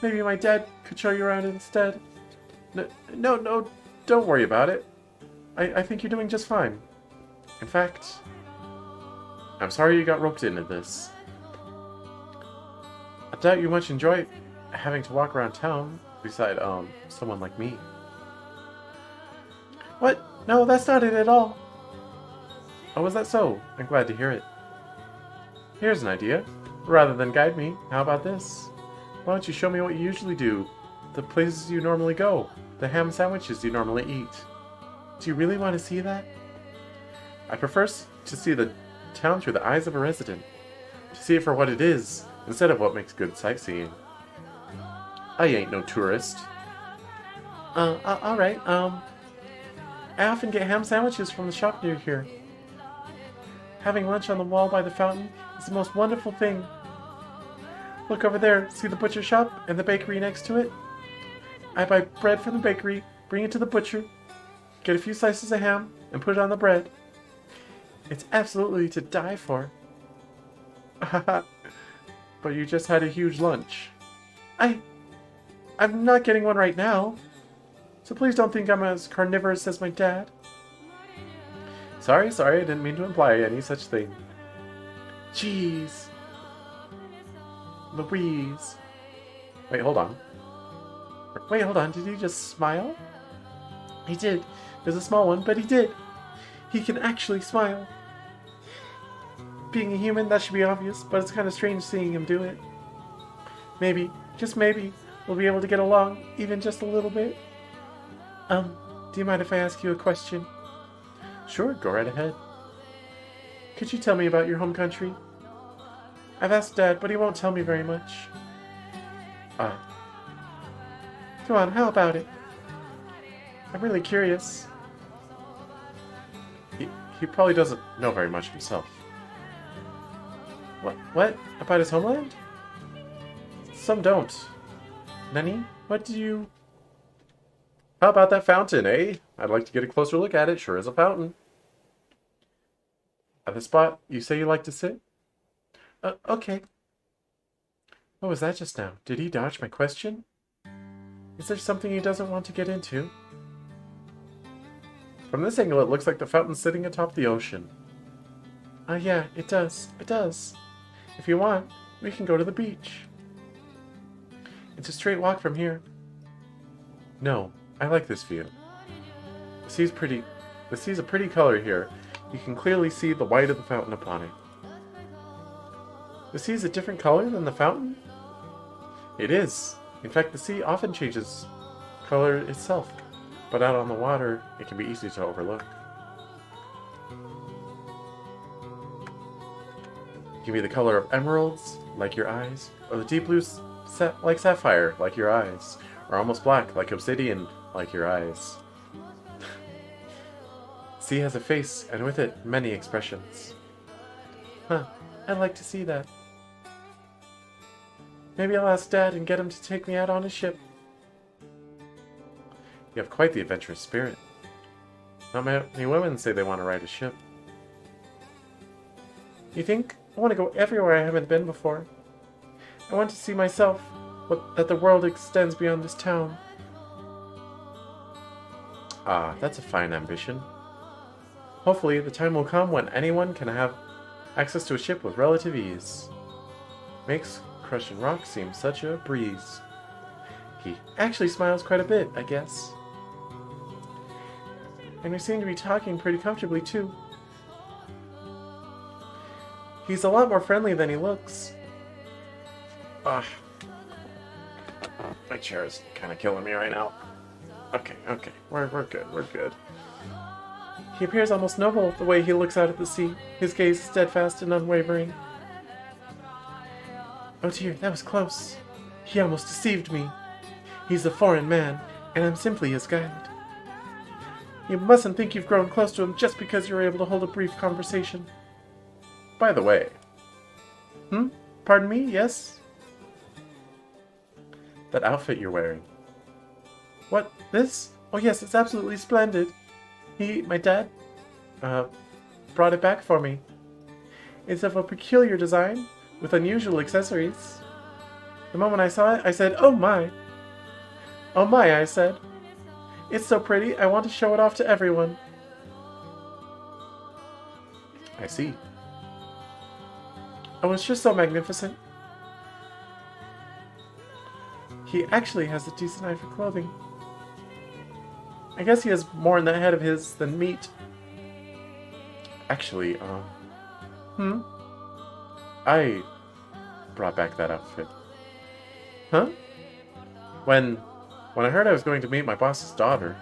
Maybe my dad could show you around instead. No, don't worry about it. I think you're doing just fine. In fact, I'm sorry you got roped into this. I doubt you much enjoy having to walk around town beside, someone like me. What? No, that's not it at all. Oh, was that so? I'm glad to hear it. Here's an idea. Rather than guide me, how about this? Why don't you show me what you usually do? The places you normally go. The ham sandwiches you normally eat. Do you really want to see that? I prefer to see the town through the eyes of a resident. To see it for what it is, instead of what makes good sightseeing. I ain't no tourist. Alright, I often get ham sandwiches from the shop near here. Having lunch on the wall by the fountain is the most wonderful thing. Look over there, see the butcher shop and the bakery next to it? I buy bread from the bakery, bring it to the butcher, get a few slices of ham, and put it on the bread. It's absolutely to die for. But you just had a huge lunch. I'm not getting one right now. So please don't think I'm as carnivorous as my dad. Sorry, I didn't mean to imply any such thing. Jeez. Louise. Wait, hold on. Did he just smile? He did. It was a small one, but he did. He can actually smile. Being a human, that should be obvious, but it's kind of strange seeing him do it. Maybe, just maybe, we'll be able to get along, even just a little bit. Do you mind if I ask you a question? Sure, go right ahead. Could you tell me about your home country? I've asked Dad, but he won't tell me very much. Come on, how about it? I'm really curious. He probably doesn't know very much himself. What? About his homeland? Some don't. Nani? What do you... How about that fountain, eh? I'd like to get a closer look at it. Sure is a fountain. At the spot you say you like to sit? Okay. What was that just now? Did he dodge my question? Is there something he doesn't want to get into? From this angle, it looks like the fountain's sitting atop the ocean. Yeah, it does. It does. If you want, we can go to the beach. It's a straight walk from here. No, I like this view. The sea's pretty. The sea's a pretty color here. You can clearly see the white of the fountain upon it. The sea is a different color than the fountain? It is. In fact, the sea often changes color itself, but out on the water, it can be easy to overlook. can be the color of emeralds, like your eyes, or the deep blue like sapphire, like your eyes, or almost black, like obsidian, like your eyes. Sea has a face, and with it, many expressions. Huh, I'd like to see that. Maybe I'll ask Dad and get him to take me out on his ship. You have quite the adventurous spirit. Not many women say they want to ride a ship. You think? I want to go everywhere I haven't been before. I want to see myself, that the world extends beyond this town. Ah, that's a fine ambition. Hopefully, the time will come when anyone can have access to a ship with relative ease. Makes crushing rock seem such a breeze. He actually smiles quite a bit, I guess. And we seem to be talking pretty comfortably, too. He's a lot more friendly than he looks. Ah. My chair is kind of killing me right now. Okay. We're good. He appears almost noble the way he looks out at the sea, his gaze steadfast and unwavering. Oh dear, that was close. He almost deceived me. He's a foreign man, and I'm simply his guide. You mustn't think you've grown close to him just because you're able to hold a brief conversation. By the way. Pardon me? Yes? That outfit you're wearing. What? This? Oh yes, it's absolutely splendid. My dad, brought it back for me. It's of a peculiar design, with unusual accessories. The moment I saw it, I said, "Oh my!" "Oh my," I said. "It's so pretty, I want to show it off to everyone." I see. Oh, it's just so magnificent. He actually has a decent eye for clothing. I guess he has more in that head of his than meat. Actually, I brought back that outfit. Huh? When I heard I was going to meet my boss's daughter,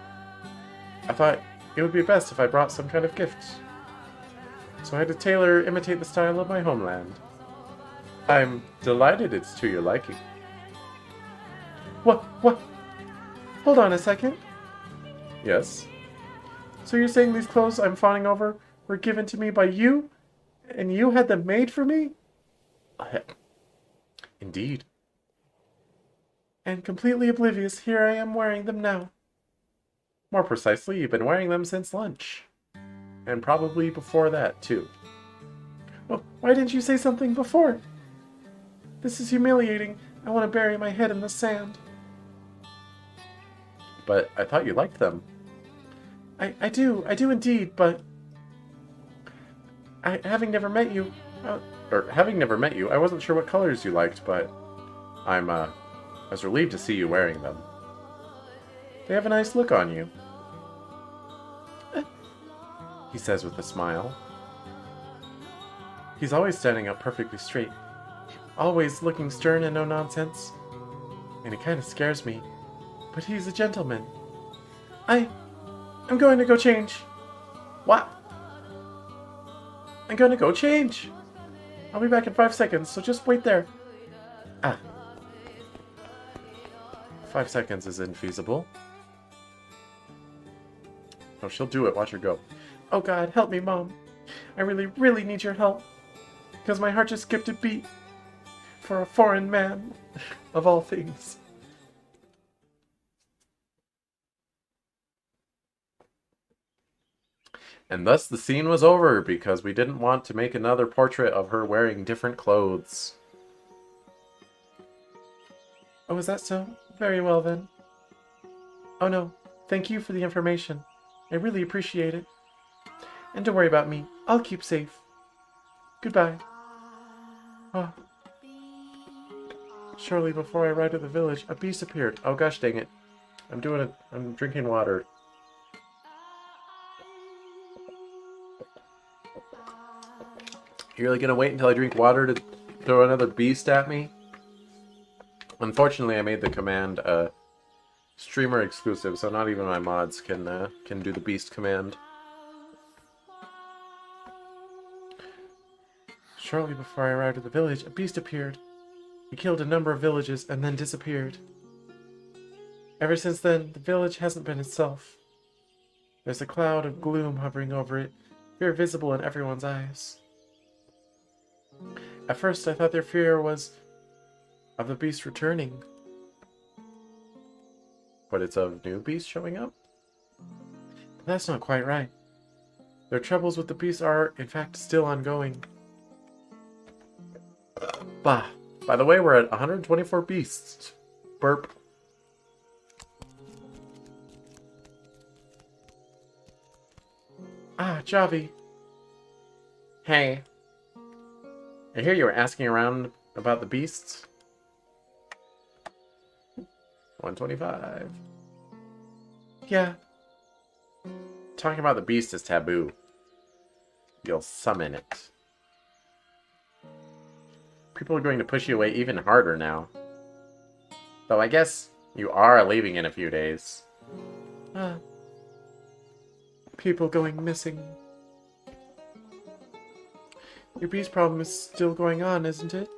I thought it would be best if I brought some kind of gift. So I had to imitate the style of my homeland. I'm delighted it's to your liking. What? Hold on a second. Yes? So you're saying these clothes I'm fawning over were given to me by you? And you had them made for me? Indeed. And completely oblivious, here I am wearing them now. More precisely, you've been wearing them since lunch. And probably before that, too. Well, why didn't you say something before? This is humiliating. I want to bury my head in the sand. But I thought you liked them. I do indeed, but... having never met you... having never met you, I wasn't sure what colors you liked, but I was relieved to see you wearing them. They have a nice look on you. He says with a smile. He's always standing up perfectly straight. Always looking stern and no nonsense. And it kind of scares me. But he's a gentleman. I'm going to go change. What? I'm going to go change. I'll be back in 5 seconds, so just wait there. 5 seconds is infeasible. Oh, she'll do it. Watch her go. Oh God, help me, Mom. I really, really need your help. Because my heart just skipped a beat. For a foreign man. Of all things. And thus the scene was over, because we didn't want to make another portrait of her wearing different clothes. Oh, is that so? Very well, then. Oh no, thank you for the information. I really appreciate it. And don't worry about me. I'll keep safe. Goodbye. Oh. Surely before I arrived at the village, a beast appeared. Oh gosh dang it. I'm drinking water. You're really gonna wait until I drink water to throw another beast at me? Unfortunately, I made the command streamer exclusive, so not even my mods can do the beast command. Shortly before I arrived at the village, a beast appeared. He killed a number of villages and then disappeared. Ever since then, the village hasn't been itself. There's a cloud of gloom hovering over it, fear visible in everyone's eyes. At first, I thought their fear was of the beast returning. But it's of new beasts showing up? But that's not quite right. Their troubles with the beast are, in fact, still ongoing. Bah. By the way, we're at 124 beasts. Burp. Ah, Javi. Hey. I hear you were asking around about the beasts. 125. Yeah. Talking about the beast is taboo. You'll summon it. People are going to push you away even harder now. Though I guess you are leaving in a few days. People going missing. Your beast problem is still going on, isn't it?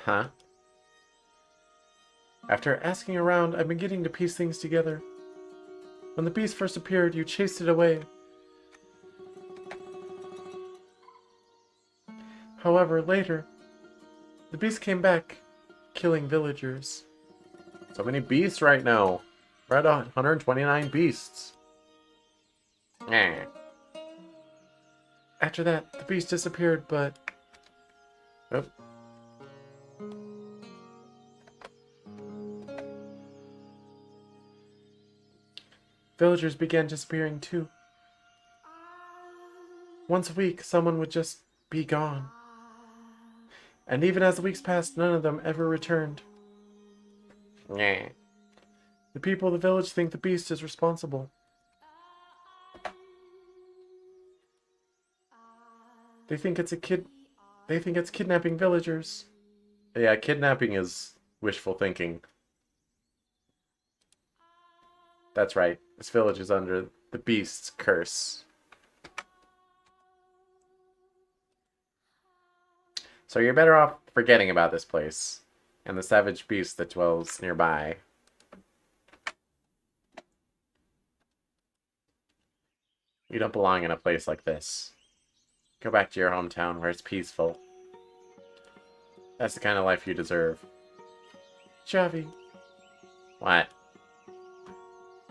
Huh? After asking around, I'm beginning to piece things together. When the beast first appeared, you chased it away. However, later, the beast came back, killing villagers. So many beasts right now. We're at 129 beasts. After that, the beast disappeared, but... Oh. Villagers began disappearing too. Once a week, someone would just be gone. And even as the weeks passed, none of them ever returned. The people of the village think the beast is responsible. They think it's kidnapping villagers. Yeah, kidnapping is wishful thinking. That's right. This village is under the beast's curse. So you're better off forgetting about this place and the savage beast that dwells nearby. You don't belong in a place like this. Go back to your hometown where it's peaceful. That's the kind of life you deserve. Javi. What?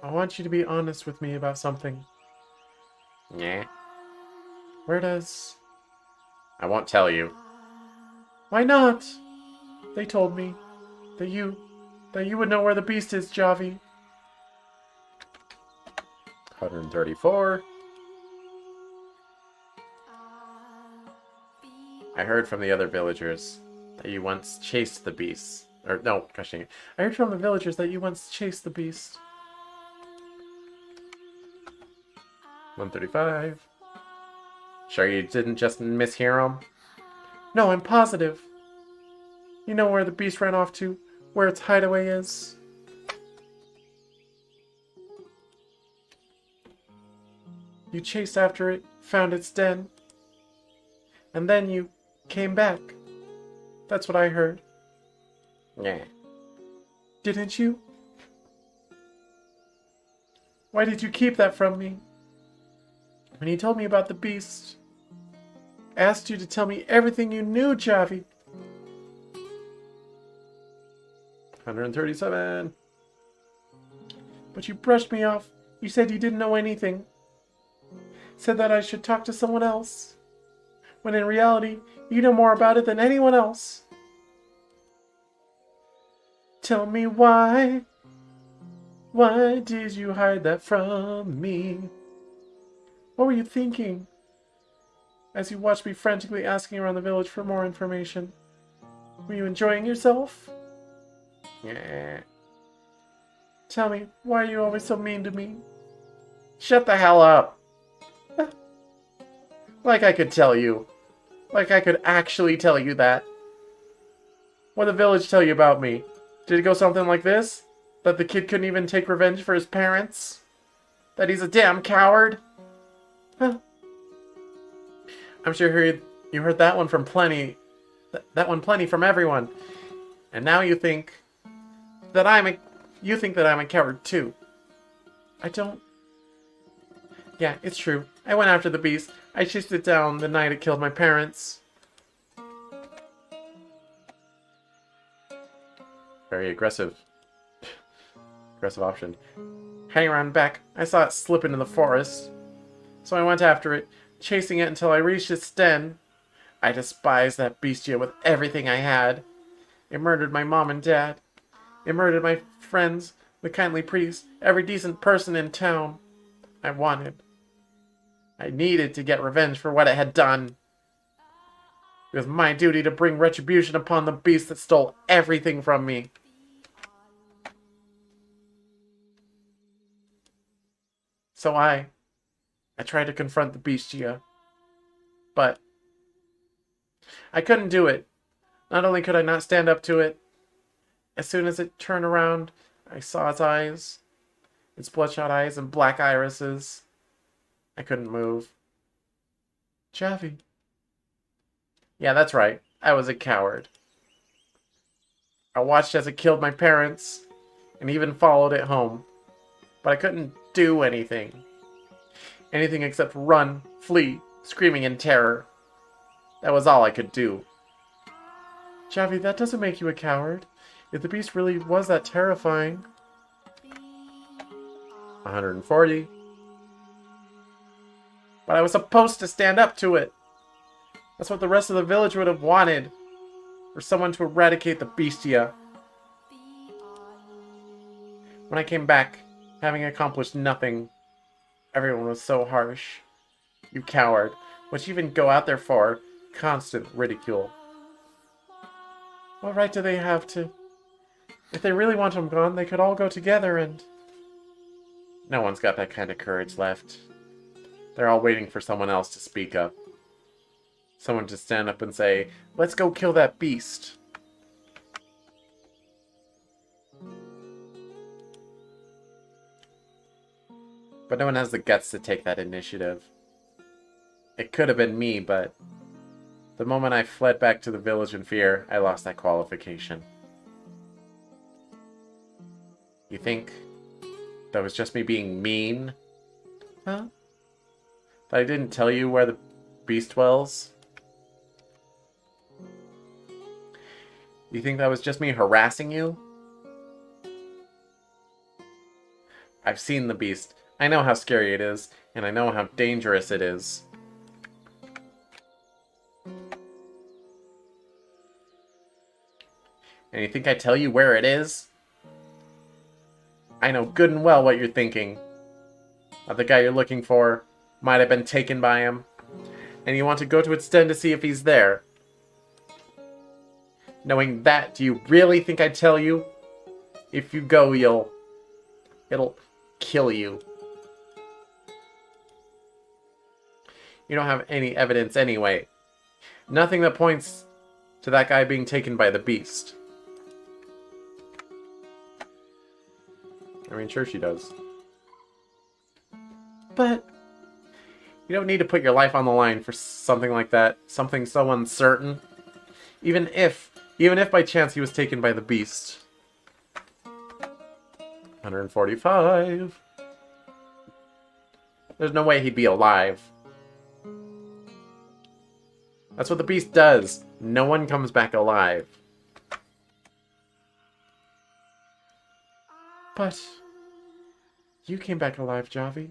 I want you to be honest with me about something. Yeah? Where does... I won't tell you. Why not? They told me that you would know where the beast is, Javi. 134. I heard from the other villagers that you once chased the beast. Or, no, gosh dang it. I heard from the villagers that you once chased the beast. 135. Sure you didn't just mishear him? No, I'm positive. You know where the beast ran off to? Where its hideaway is? You chased after it, found its den. And then you came back. That's what I heard. Yeah. Didn't you? Why did you keep that from me? When you told me about the beast, I asked you to tell me everything you knew, Javi. 137. But you brushed me off. You said you didn't know anything. Said that I should talk to someone else. When in reality, you know more about it than anyone else. Tell me why. Why did you hide that from me? What were you thinking? As you watched me frantically asking around the village for more information. Were you enjoying yourself? Yeah. Tell me, why are you always so mean to me? Shut the hell up! Like I could tell you. Like I could actually tell you that. What did the village tell you about me? Did it go something like this? That the kid couldn't even take revenge for his parents? That he's a damn coward? Huh. I'm sure you heard that one from plenty. That one plenty from everyone. And now you think that I'm a coward too. I don't. Yeah, it's true. I went after the beast. I chased it down the night it killed my parents. Very aggressive. Aggressive option. Hanging around back, I saw it slip into the forest. So I went after it, chasing it until I reached its den. I despised that bestia with everything I had. It murdered my mom and dad. It murdered my friends, the kindly priest, every decent person in town. I needed to get revenge for what it had done. It was my duty to bring retribution upon the beast that stole everything from me. So I tried to confront the bestia, but I couldn't do it. Not only could I not stand up to it, as soon as it turned around, I saw its eyes, its bloodshot eyes and black irises. I couldn't move. Javi. Yeah, that's right. I was a coward. I watched as it killed my parents, and even followed it home. But I couldn't do anything. Anything except run, flee, screaming in terror. That was all I could do. Javi, that doesn't make you a coward. If the beast really was that terrifying. 140. But I was supposed to stand up to it. That's what the rest of the village would have wanted. For someone to eradicate the bestia. When I came back, having accomplished nothing, everyone was so harsh. You coward. What you even go out there for? Constant ridicule. What right do they have to? If they really want him gone, they could all go together and... No one's got that kind of courage left. They're all waiting for someone else to speak up. Someone to stand up and say, let's go kill that beast. But no one has the guts to take that initiative. It could have been me, but the moment I fled back to the village in fear, I lost that qualification. You think that was just me being mean? Huh? That I didn't tell you where the beast dwells? You think that was just me harassing you? I've seen the beast. I know how scary it is, and I know how dangerous it is. And you think I tell you where it is? I know good and well what you're thinking. That the guy you're looking for might have been taken by him, and you want to go to its den to see if he's there. Knowing that, do you really think I'd tell you? If you go, it'll kill you. You don't have any evidence anyway. Nothing that points to that guy being taken by the beast. I mean, sure she does. But you don't need to put your life on the line for something like that. Something so uncertain. Even if by chance he was taken by the beast. 145. There's no way he'd be alive. That's what the beast does. No one comes back alive. But you came back alive, Javi.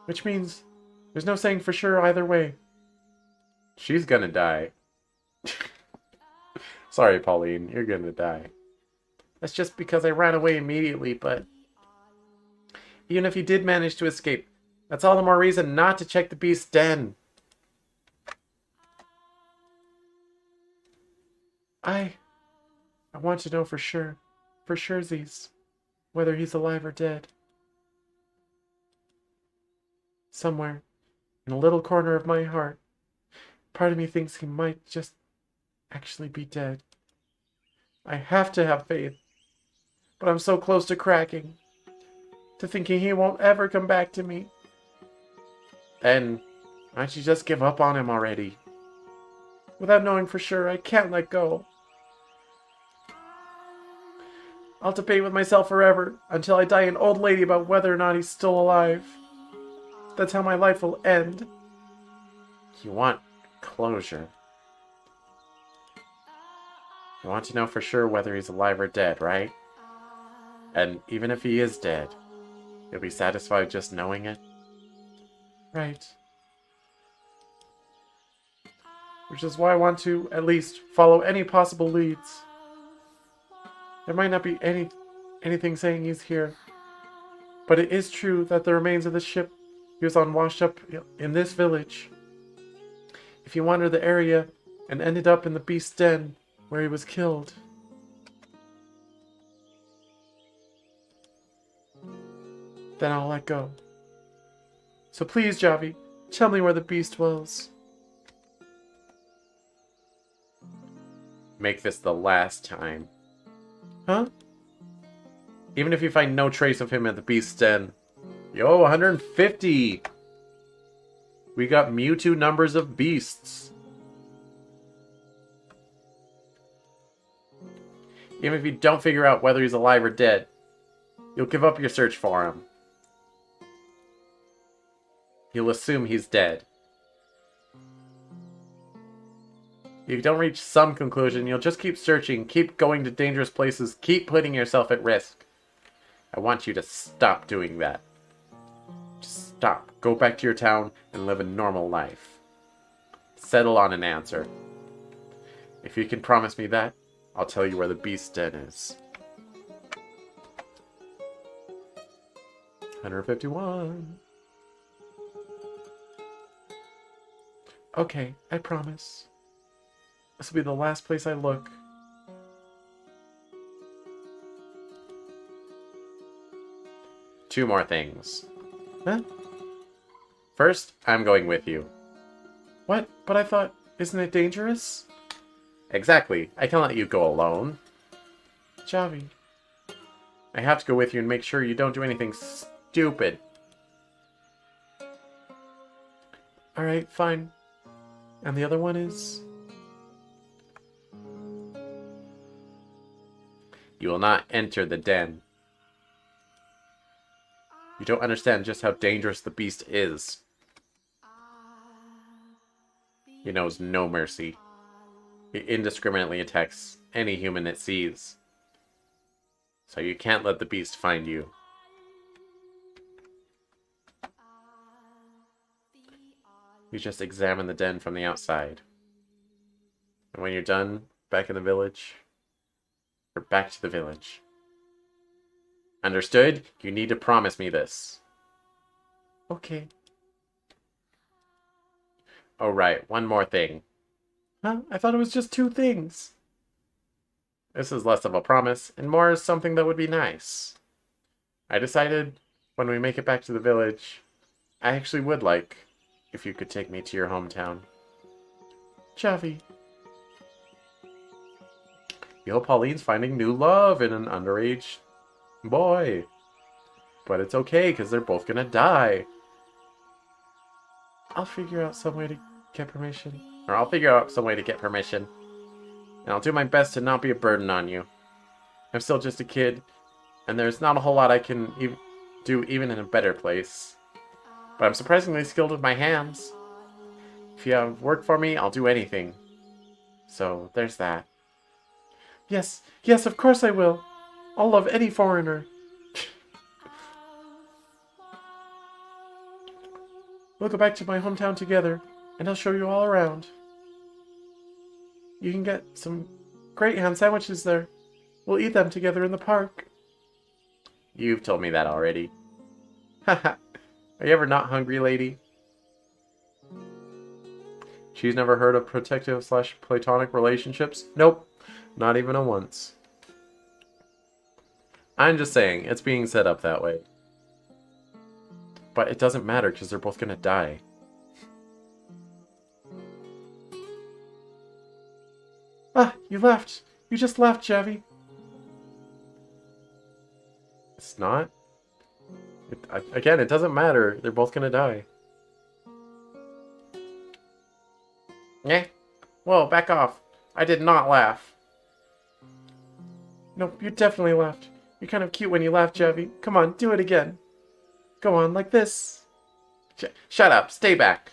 Which means there's no saying for sure either way. She's gonna die. Sorry, Pauline, you're gonna die. That's just because I ran away immediately, but even if you did manage to escape, that's all the more reason not to check the beast's den. I want to know for surezies, whether he's alive or dead. Somewhere, in a little corner of my heart, part of me thinks he might just actually be dead. I have to have faith. but I'm so close to cracking. To thinking he won't ever come back to me. Then, why don't you just give up on him already? Without knowing for sure, I can't let go. I'll debate with myself forever, until I die an old lady about whether or not he's still alive. That's how my life will end. You want closure. You want to know for sure whether he's alive or dead, right? And even if he is dead, you'll be satisfied just knowing it? Right. Which is why I want to, at least, follow any possible leads. There might not be anything saying he's here. But it is true that the remains of the ship he was on washed up in this village. If he wandered the area and ended up in the beast's den where he was killed. Then I'll let go. So please, Javi, tell me where the beast dwells. Make this the last time. Huh? Even if you find no trace of him at the beast's den. Yo, 150! We got Mewtwo numbers of beasts. Even if you don't figure out whether he's alive or dead, you'll give up your search for him. You'll assume he's dead. If you don't reach some conclusion, you'll just keep searching, keep going to dangerous places, keep putting yourself at risk. I want you to stop doing that. Just stop. Go back to your town and live a normal life. Settle on an answer. If you can promise me that, I'll tell you where the beast's den is. 151. Okay, I promise. This will be the last place I look. Two more things. Huh? First, I'm going with you. What? But I thought, isn't it dangerous? Exactly. I can't let you go alone. Javi. I have to go with you and make sure you don't do anything stupid. Alright, fine. And the other one is... You will not enter the den. You don't understand just how dangerous the beast is. He knows no mercy. He indiscriminately attacks any human it sees. So you can't let the beast find you. You just examine the den from the outside. And when you're done, back in the village, or back to the village. Understood? You need to promise me this. Okay. Oh, right. One more thing. Huh? I thought it was just two things. This is less of a promise, and more is something that would be nice. I decided, when we make it back to the village, I actually would like if you could take me to your hometown. Javi. Yo, Pauline's finding new love in an underage boy. But it's okay, because they're both gonna die. I'll figure out some way to get permission. Or I'll figure out some way to get permission. And I'll do my best to not be a burden on you. I'm still just a kid, and there's not a whole lot I can do even in a better place. But I'm surprisingly skilled with my hands. If you have work for me, I'll do anything. So, there's that. Yes, yes, of course I will. I'll love any foreigner. We'll go back to my hometown together, and I'll show you all around. You can get some great ham sandwiches there. We'll eat them together in the park. You've told me that already. Haha. Are you ever not hungry, lady? She's never heard of protective/platonic relationships? Nope. Not even a once. I'm just saying, it's being set up that way. But it doesn't matter, because they're both gonna die. Ah, you left. You just left, Javi. It's not. Again, it doesn't matter. They're both gonna die. Yeah. Whoa, back off. I did not laugh. No, you definitely laughed. You're kind of cute when you laugh, Javi. Come on, do it again. Go on, like this. Shut up. Stay back.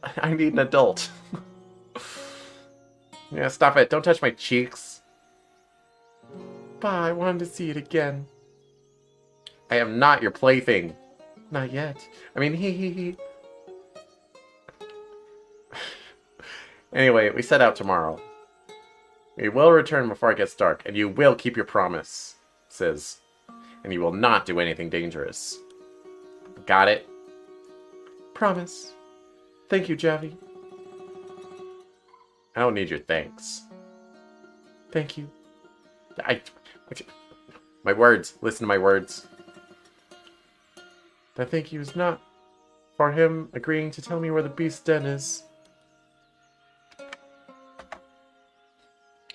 I need an adult. Yeah, stop it. Don't touch my cheeks. Bah, I wanted to see it again. I am not your plaything. Not yet. I mean, he. Anyway, we set out tomorrow. We will return before it gets dark, and you will keep your promise, says. And you will not do anything dangerous. Got it? Promise. Thank you, Javi. I don't need your thanks. Thank you. My words. Listen to my words. That thank you is not for him agreeing to tell me where the beast den is.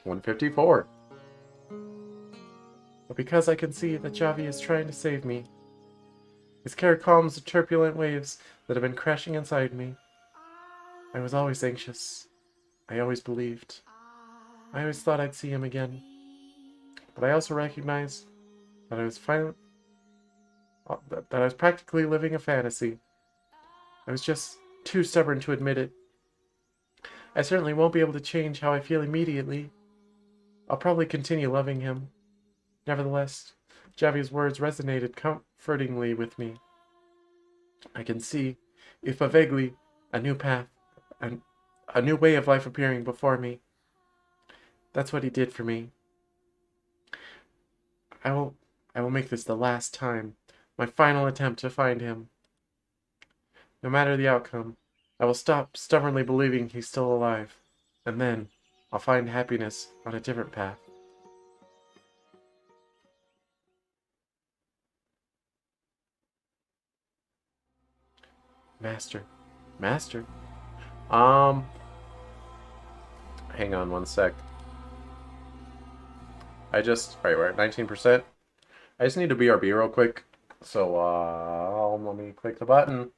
154. But because I can see that Javi is trying to save me, his care calms the turbulent waves that have been crashing inside me. I was always anxious. I always believed. I always thought I'd see him again. But I also recognized that I was practically living a fantasy. I was just too stubborn to admit it. I certainly won't be able to change how I feel immediately. I'll probably continue loving him. Nevertheless, Javi's words resonated comfortingly with me. I can see, if but vaguely, a new path, a new way of life appearing before me. That's what he did for me. I will make this the last time, my final attempt to find him. No matter the outcome, I will stop stubbornly believing he's still alive, and then I'll find happiness on a different path. Master. Hang on one sec. Right, we're at 19%. I just need to BRB real quick. So, let me click the button.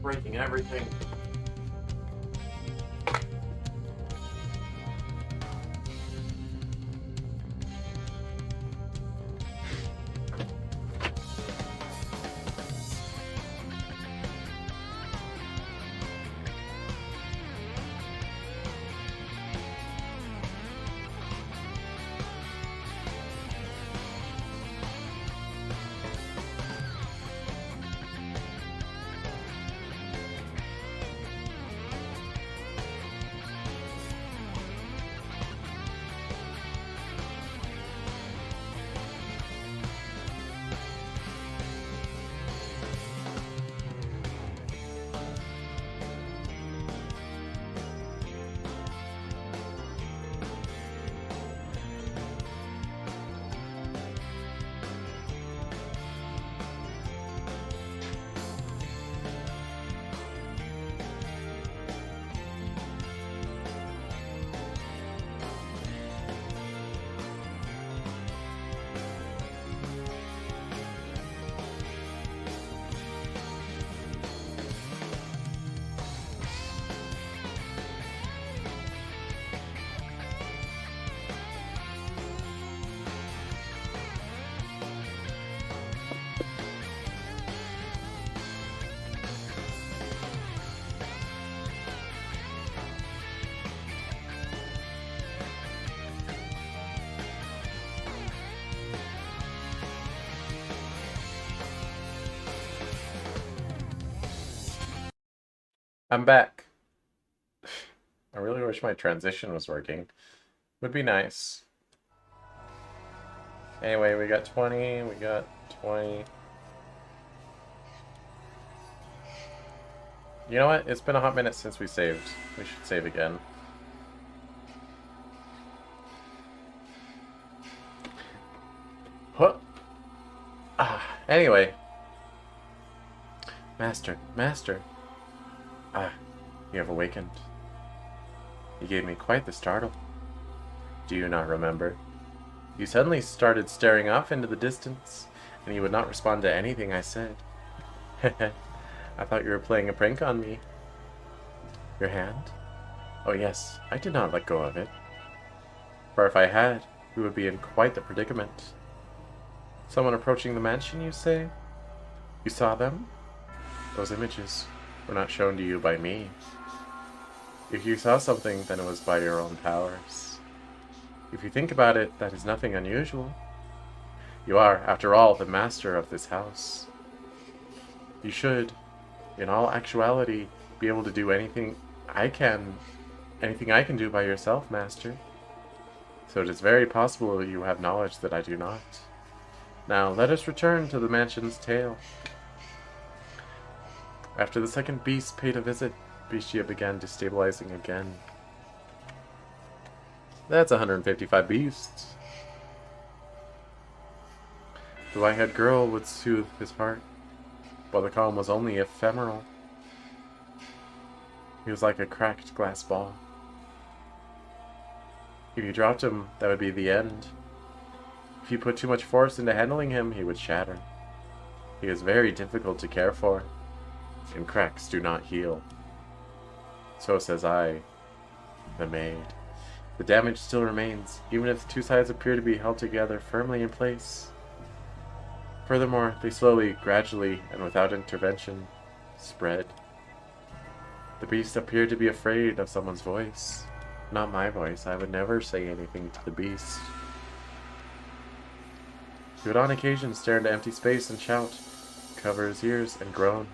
Breaking everything. I'm back. I really wish my transition was working. Would be nice. Anyway, we got 20, we got 20. You know what? It's been a hot minute since we saved. We should save again. Huh. Anyway. Master, Master. Ah, you have awakened. You gave me quite the startle. Do you not remember? You suddenly started staring off into the distance, and you would not respond to anything I said. I thought you were playing a prank on me. Your hand? Oh yes, I did not let go of it. For if I had, we would be in quite the predicament. Someone approaching the mansion, you say? You saw them? Those images were not shown to you by me. If you saw something, then it was by your own powers. If you think about it, that is nothing unusual. You are, after all, the master of this house. You should, in all actuality, be able to do anything I can do by yourself, Master. So it is very possible you have knowledge that I do not. Now, let us return to the mansion's tale. After the second beast paid a visit, Bestia began destabilizing again. That's 155 beasts. The white-haired girl would soothe his heart, while the calm was only ephemeral. He was like a cracked glass ball. If you dropped him, that would be the end. If you put too much force into handling him, he would shatter. He is very difficult to care for, and cracks do not heal. So says I, the maid. The damage still remains, even if the two sides appear to be held together firmly in place. Furthermore, they slowly, gradually, and without intervention, spread. The beast appeared to be afraid of someone's voice. Not my voice. I would never say anything to the beast. He would on occasion stare into empty space and shout, cover his ears, and groan.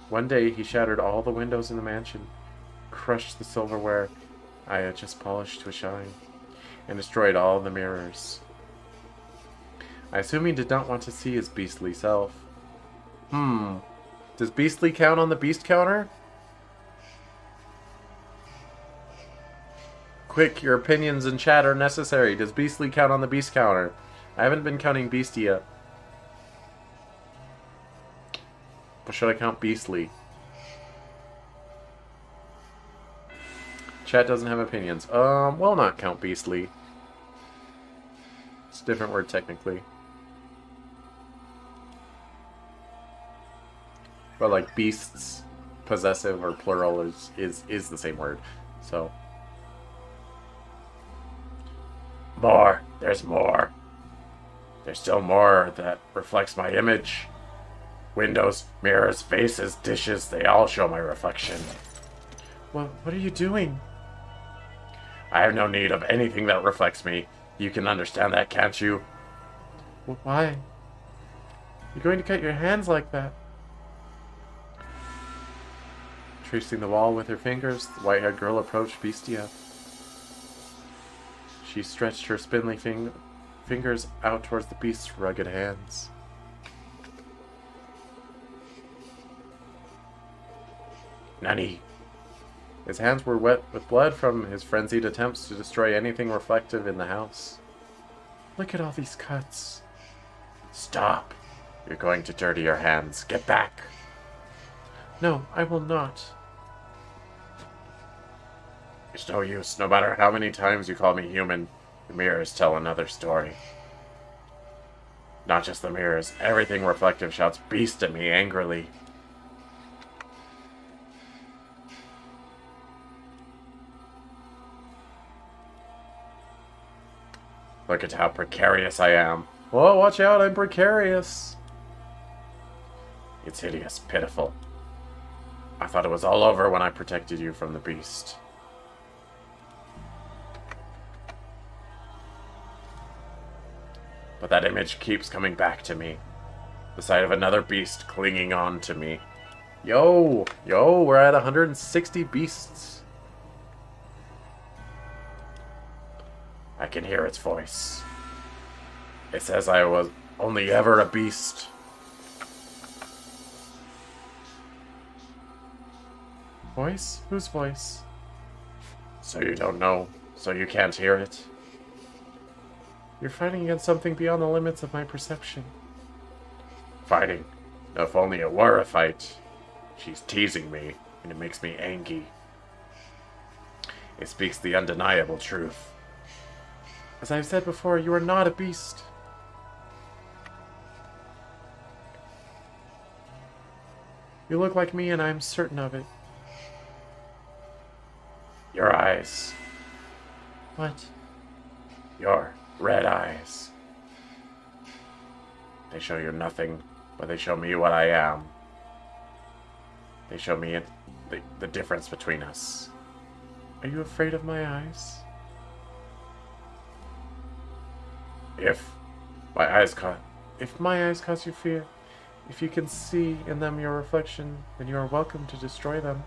One day he shattered all the windows in the mansion, crushed the silverware I had just polished to a shine, and destroyed all the mirrors. I assume he did not want to see his beastly self. Does beastly count on the beast counter? Quick, your opinions in chat are necessary. Does beastly count on the beast counter? I haven't been counting beastie yet. But should I count beastly? Chat doesn't have opinions. We'll not count beastly. It's a different word technically. But like beasts, possessive or plural is the same word. So More. There's more. There's still more that reflects my image. Windows, mirrors, faces, dishes, they all show my reflection. what are you doing? I have no need of anything that reflects me. You can understand that, can't you? Why? You're going to cut your hands like that? Tracing the wall with her fingers, the white-haired girl approached Bestia. She stretched her spindly fingers out towards the beast's rugged hands. Nani? His hands were wet with blood from his frenzied attempts to destroy anything reflective in the house. Look at all these cuts. Stop. You're going to dirty your hands. Get back. No, I will not. It's no use. No matter how many times you call me human, the mirrors tell another story. Not just the mirrors. Everything reflective shouts beast at me angrily. Look at how precarious I am. Whoa, watch out, I'm precarious. It's hideous, pitiful. I thought it was all over when I protected you from the beast. But that image keeps coming back to me. The sight of another beast clinging on to me. Yo, we're at 160 beasts. I can hear its voice. It says I was only ever a beast. Voice? Whose voice? So you don't know, so you can't hear it? You're fighting against something beyond the limits of my perception. fighting. If only it were a fight. She's teasing me, and it makes me angry. It speaks the undeniable truth. As I've said before, you are not a beast. You look like me, and I'm certain of it. Your eyes. What? Your red eyes. They show you nothing, but they show me what I am. They show me the difference between us. Are you afraid of my eyes? If my eyes cause you fear, if you can see in them your reflection, then you are welcome to destroy them.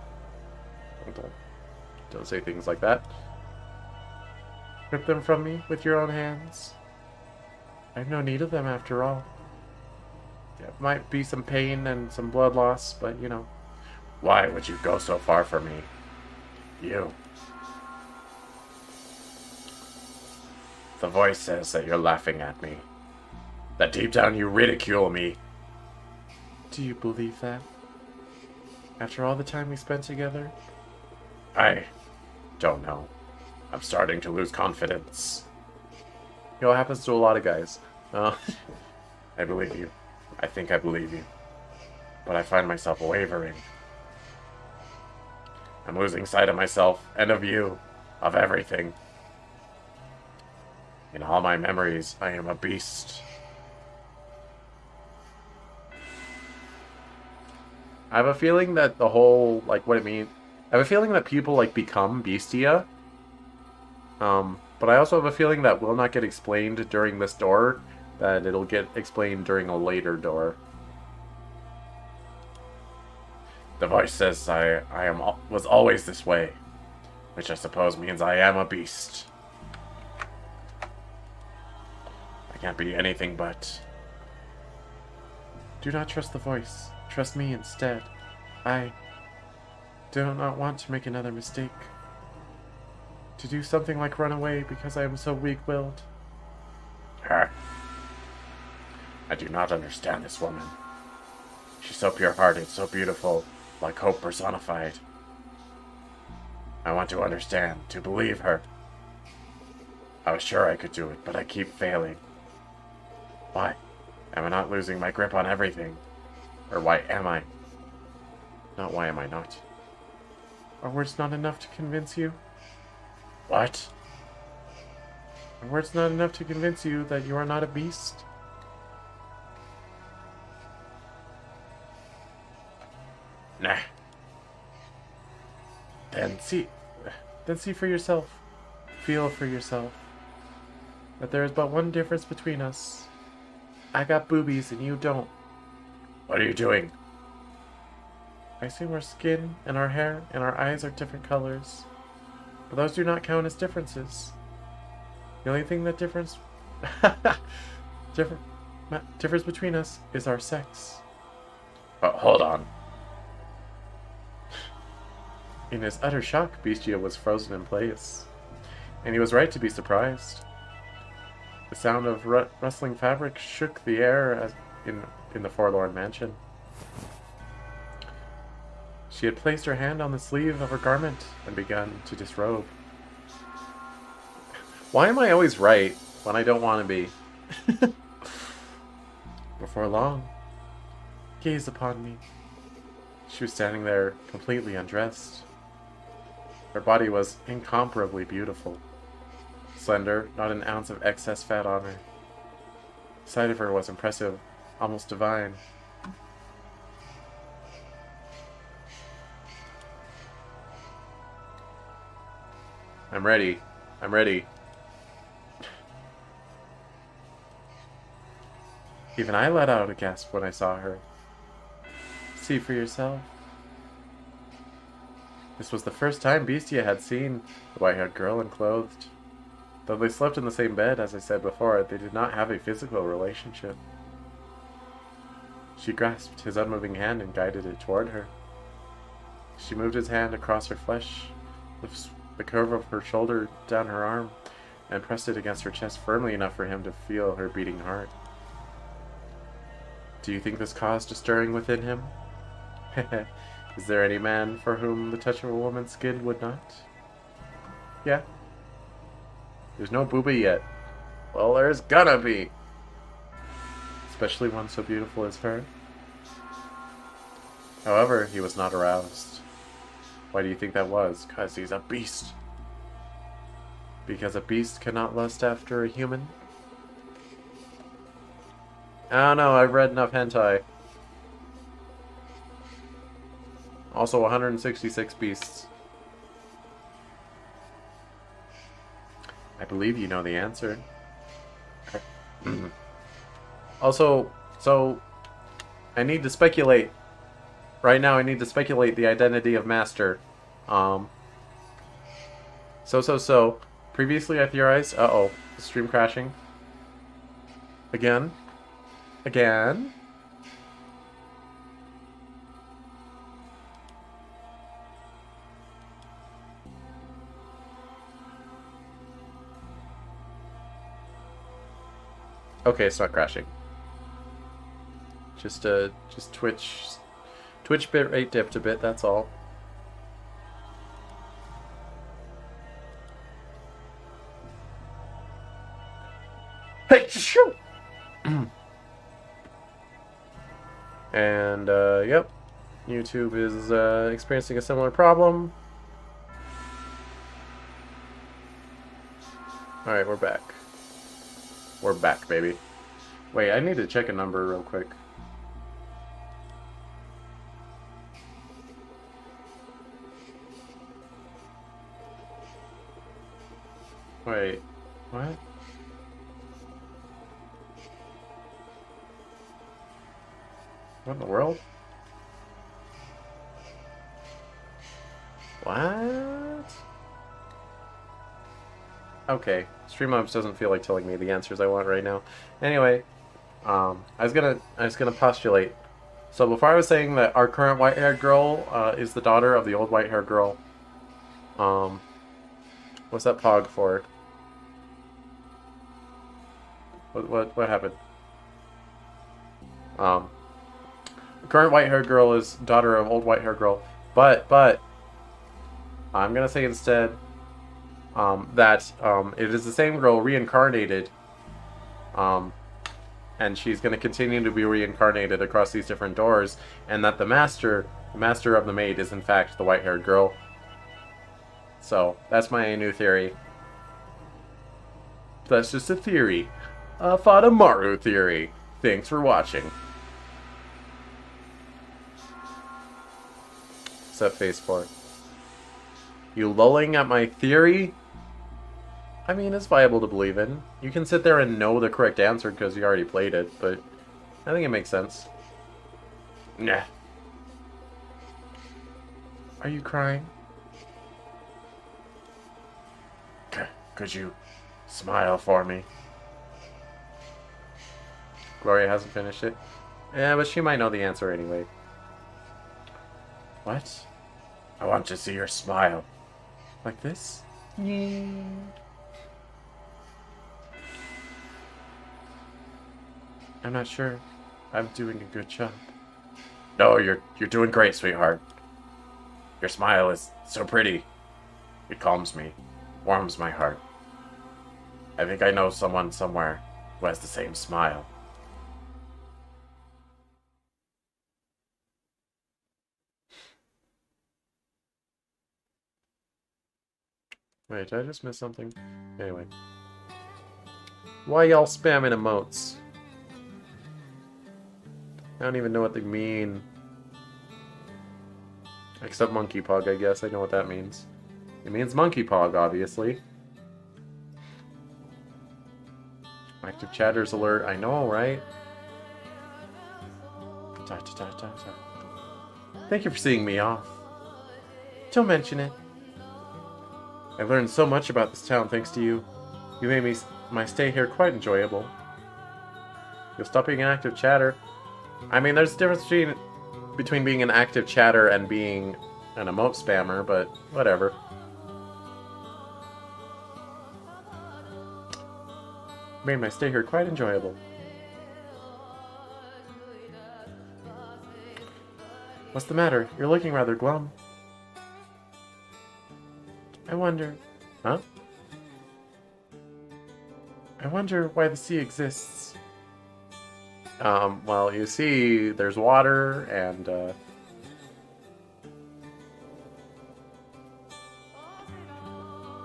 Don't say things like that. Rip them from me with your own hands. I have no need of them after all. There might be some pain and some blood loss, but you know. Why would you go so far for me? You. The voice says that you're laughing at me. That deep down you ridicule me. Do you believe that? After all the time we spent together? I don't know. I'm starting to lose confidence. You know, it happens to a lot of guys. I believe you. I think I believe you. But I find myself wavering. I'm losing sight of myself and of you, of everything. In all my memories, I am a beast. I have a feeling that the whole, like, what it means... I have a feeling that people, like, become Bestia. But I also have a feeling that will not get explained during this door, that it'll get explained during a later door. The voice says was always this way, which I suppose means I am a beast. I can't be anything but... Do not trust the voice. Trust me instead. I do not want to make another mistake. To do something like run away because I am so weak-willed. I do not understand this woman. She's so pure-hearted, so beautiful, like hope personified. I want to understand, to believe her. I was sure I could do it, but I keep failing. Why? Am I not losing my grip on everything? Or why am I? Not why am I not? Are words not enough to convince you? What? Are words not enough to convince you that you are not a beast? Nah. Then see for yourself. Feel for yourself. That there is but one difference between us. I got boobies and you don't. What are you doing? I assume our skin and our hair and our eyes are different colors. But those do not count as differences. The only thing that difference between us is our sex. Hold on. In his utter shock, Bestia was frozen in place. And he was right to be surprised. The sound of rustling fabric shook the air as in the forlorn mansion. She had placed her hand on the sleeve of her garment and begun to disrobe. Why am I always right when I don't want to be? Before long, gaze upon me. She was standing there completely undressed. Her body was incomparably beautiful. Slender, not an ounce of excess fat on her. The sight of her was impressive, almost divine. I'm ready. I'm ready. Even I let out a gasp when I saw her. See for yourself. This was the first time Bestia had seen the white-haired girl unclothed. Though they slept in the same bed, as I said before, they did not have a physical relationship. She grasped his unmoving hand and guided it toward her. She moved his hand across her flesh, the curve of her shoulder down her arm, and pressed it against her chest firmly enough for him to feel her beating heart. Do you think this caused a stirring within him? Is there any man for whom the touch of a woman's skin would not? Yeah. There's no booby yet. Well, there's gonna be. Especially one so beautiful as her. However, he was not aroused. Why do you think that was? 'Cause he's a beast. Because a beast cannot lust after a human? I don't know, I've read enough hentai. Also 166 beasts. I believe you know the answer. Also, so I need to speculate. Right now I need to speculate the identity of Master. So. Previously I theorized, the stream crashing. Again. Okay, it's not crashing. Just Twitch bitrate dipped a bit, that's all. Hey, shoo! And, yep. YouTube is experiencing a similar problem. Alright, we're back. We're back, baby. Wait, I need to check a number real quick. Wait, what? What in the world? What? Okay, Streamlabs doesn't feel like telling me the answers I want right now. Anyway, I was gonna postulate. So before I was saying that our current white-haired girl is the daughter of the old white-haired girl. What's that pog for? What happened? The current white-haired girl is daughter of old white-haired girl, but I'm gonna say instead that it is the same girl reincarnated, and she's gonna continue to be reincarnated across these different doors, and that the master of the maid is in fact the white-haired girl. So that's my new theory. That's just a theory, a Fatamoru theory. Thanks for watching. What's that face for? You lulling at my theory? I mean, it's viable to believe in. You can sit there and know the correct answer because you already played it, but I think it makes sense. Nah. Are you crying? Could you smile for me? Gloria hasn't finished it. Yeah, but she might know the answer anyway. What? I want to see your smile. Like this? Yeah. I'm not sure. I'm doing a good job. No, you're doing great, sweetheart. Your smile is so pretty. It calms me, warms my heart. I think I know someone somewhere who has the same smile. Wait, did I just miss something? Anyway. Why y'all spamming emotes? I don't even know what they mean. Except monkey pog, I guess. I know what that means. It means monkey pog, obviously. Active chatters alert. I know, right? Thank you for seeing me off. Don't mention it. I've learned so much about this town thanks to you. You made my stay here quite enjoyable. You'll stop being an active chatter. I mean, there's a difference between being an active chatter and being an emote spammer, but whatever. Made my stay here quite enjoyable. What's the matter? You're looking rather glum. I wonder... Huh? I wonder why the sea exists. Well, you see, there's water, and,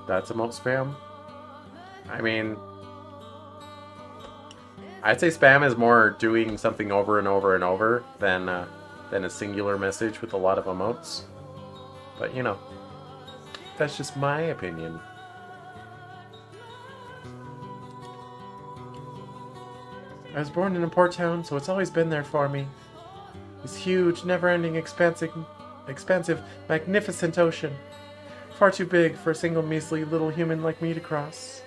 that's emote spam. I mean... I'd say spam is more doing something over and over and over than a singular message with a lot of emotes. But, you know, that's just my opinion. I was born in a port town, so it's always been there for me. This huge, never-ending, expansive, magnificent ocean. Far too big for a single measly little human like me to cross.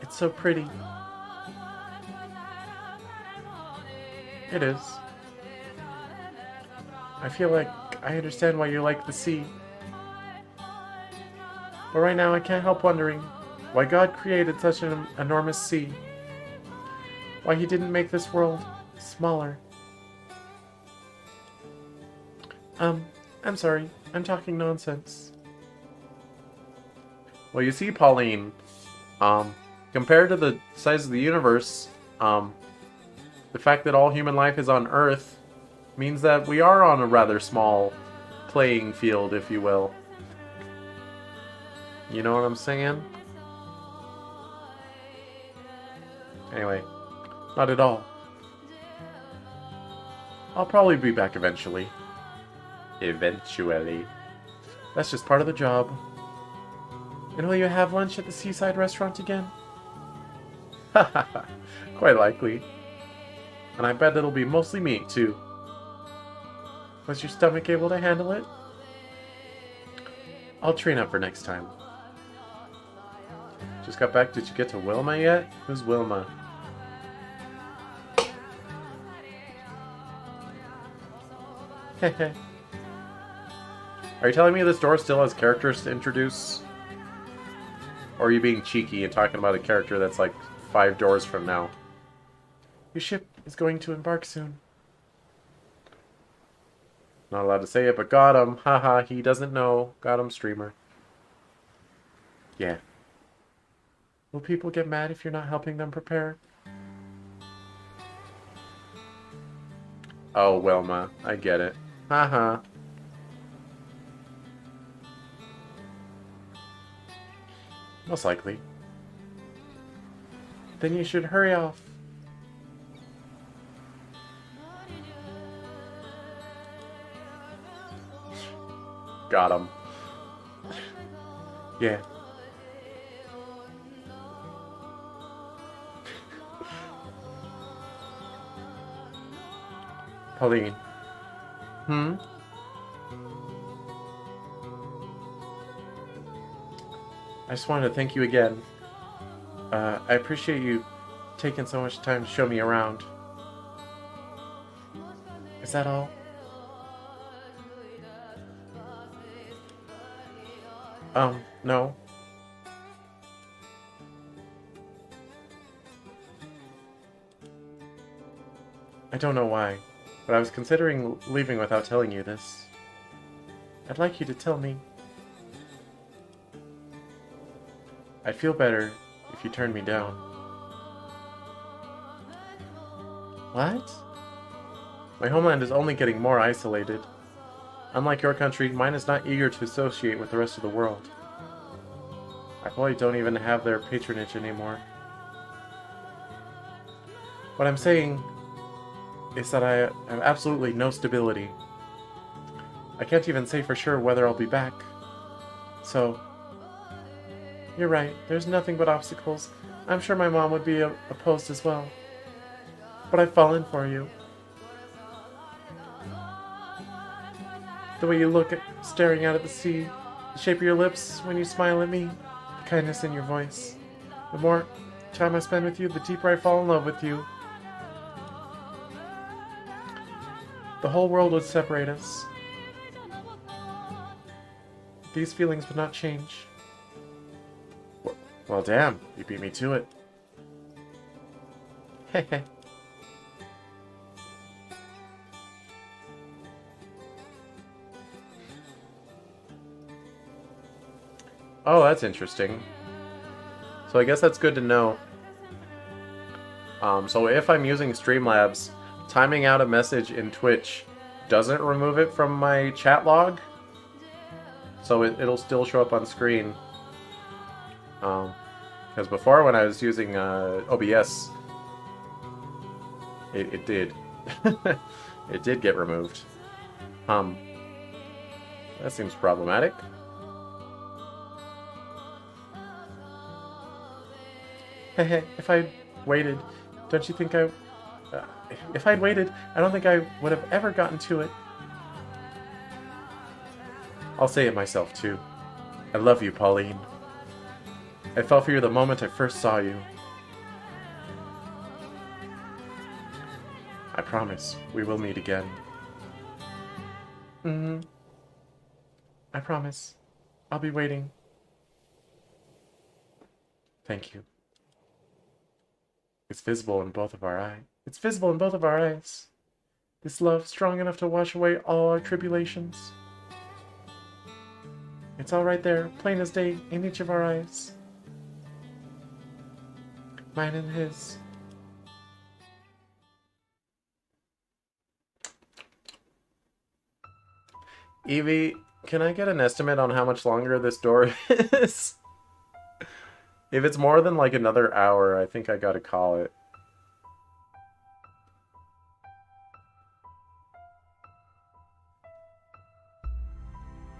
It's so pretty. It is. I feel like I understand why you like the sea. But right now I can't help wondering why God created such an enormous sea. Why he didn't make this world smaller. I'm sorry. I'm talking nonsense. Well, you see, Pauline, compared to the size of the universe, the fact that all human life is on Earth means that we are on a rather small playing field, if you will. You know what I'm saying? Anyway, not at all. I'll probably be back eventually. Eventually. That's just part of the job. And will you have lunch at the seaside restaurant again? Hahaha, quite likely. And I bet it'll be mostly meat, too. Was your stomach able to handle it? I'll train up for next time. Just got back. Did you get to Wilma yet? Who's Wilma? Hehe. Are you telling me this door still has characters to introduce? Or are you being cheeky and talking about a character that's like 5 doors from now? Your ship is going to embark soon. Not allowed to say it, but got him. Haha, he doesn't know. Got him, streamer. Yeah. Will people get mad if you're not helping them prepare? Oh, Wilma. I get it. Haha. Most likely. Then you should hurry off. Got him. Yeah. Pauline. Hmm? I just wanted to thank you again. I appreciate you taking so much time to show me around. Is that all? No. I don't know why, but I was considering leaving without telling you this. I'd like you to tell me. I'd feel better if you turned me down. What? My homeland is only getting more isolated. Unlike your country, mine is not eager to associate with the rest of the world. I probably don't even have their patronage anymore. What I'm saying is that I have absolutely no stability. I can't even say for sure whether I'll be back. So, you're right, there's nothing but obstacles. I'm sure my mom would be opposed as well. But I've fallen for you. The way you look at staring out at the sea, the shape of your lips when you smile at me, the kindness in your voice. The more time I spend with you, the deeper I fall in love with you. The whole world would separate us. These feelings would not change. Well, damn, you beat me to it. Hehe. Oh, that's interesting. So I guess that's good to know. So if I'm using Streamlabs, timing out a message in Twitch doesn't remove it from my chat log. So it'll still show up on screen. Because before, when I was using OBS, it did. It did get removed. That seems problematic. Hehe, if I'd waited, don't you think I... if I'd waited, I don't think I would have ever gotten to it. I'll say it myself, too. I love you, Pauline. I fell for you the moment I first saw you. I promise, we will meet again. I promise. I'll be waiting. Thank you. It's visible in both of our eyes. It's visible in both of our eyes. This love strong enough to wash away all our tribulations. It's all right there, plain as day, in each of our eyes. Mine and his. Evie, can I get an estimate on how much longer this door is? If it's more than like another hour, I think I gotta call it.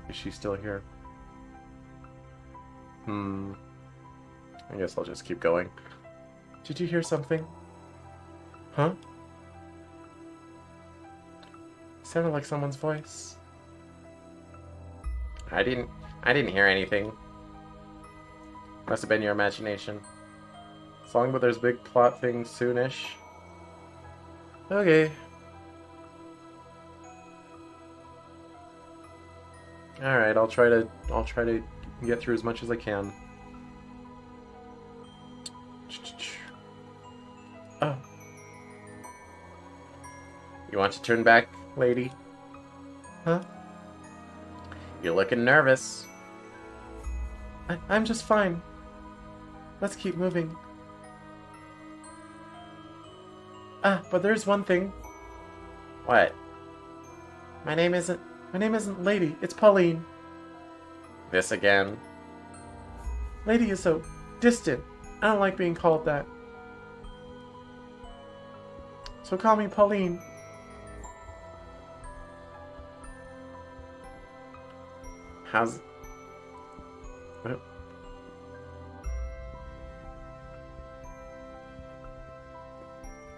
Is she still here? I guess I'll just keep going. Did you hear something? Huh? It sounded like someone's voice. I didn't hear anything. Must have been your imagination. As long as there's big plot things soonish. Okay. Alright, I'll try to get through as much as I can. Oh. You want to turn back, lady? Huh? You're looking nervous. I'm just fine. Let's keep moving. But there's one thing. What? My name isn't Lady, it's Pauline. This again? Lady is so distant. I don't like being called that. So call me Pauline. How's...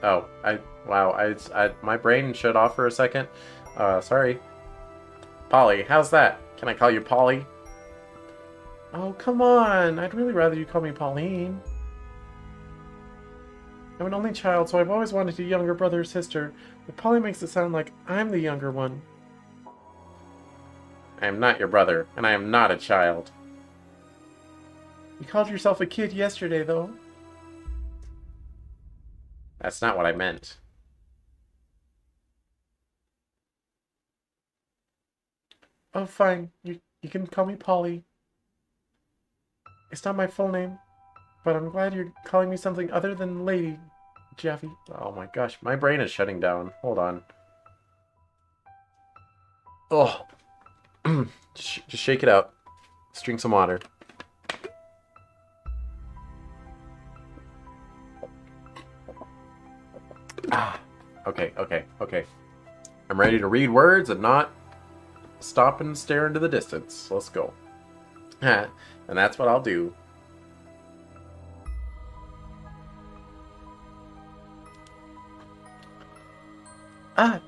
Oh, my brain shut off for a second. Sorry. Polly, how's that? Can I call you Polly? Oh, come on. I'd really rather you call me Pauline. I'm an only child, so I've always wanted a younger brother or sister, but Polly makes it sound like I'm the younger one. I am not your brother, and I am not a child. You called yourself a kid yesterday, though. That's not what I meant. Oh, fine. You can call me Polly. It's not my full name, but I'm glad you're calling me something other than Lady, Jeffy. Oh my gosh, my brain is shutting down. Hold on. Oh. Just shake it out. Let's drink some water. Okay. I'm ready to read words and not stop and stare into the distance. Let's go. And that's what I'll do.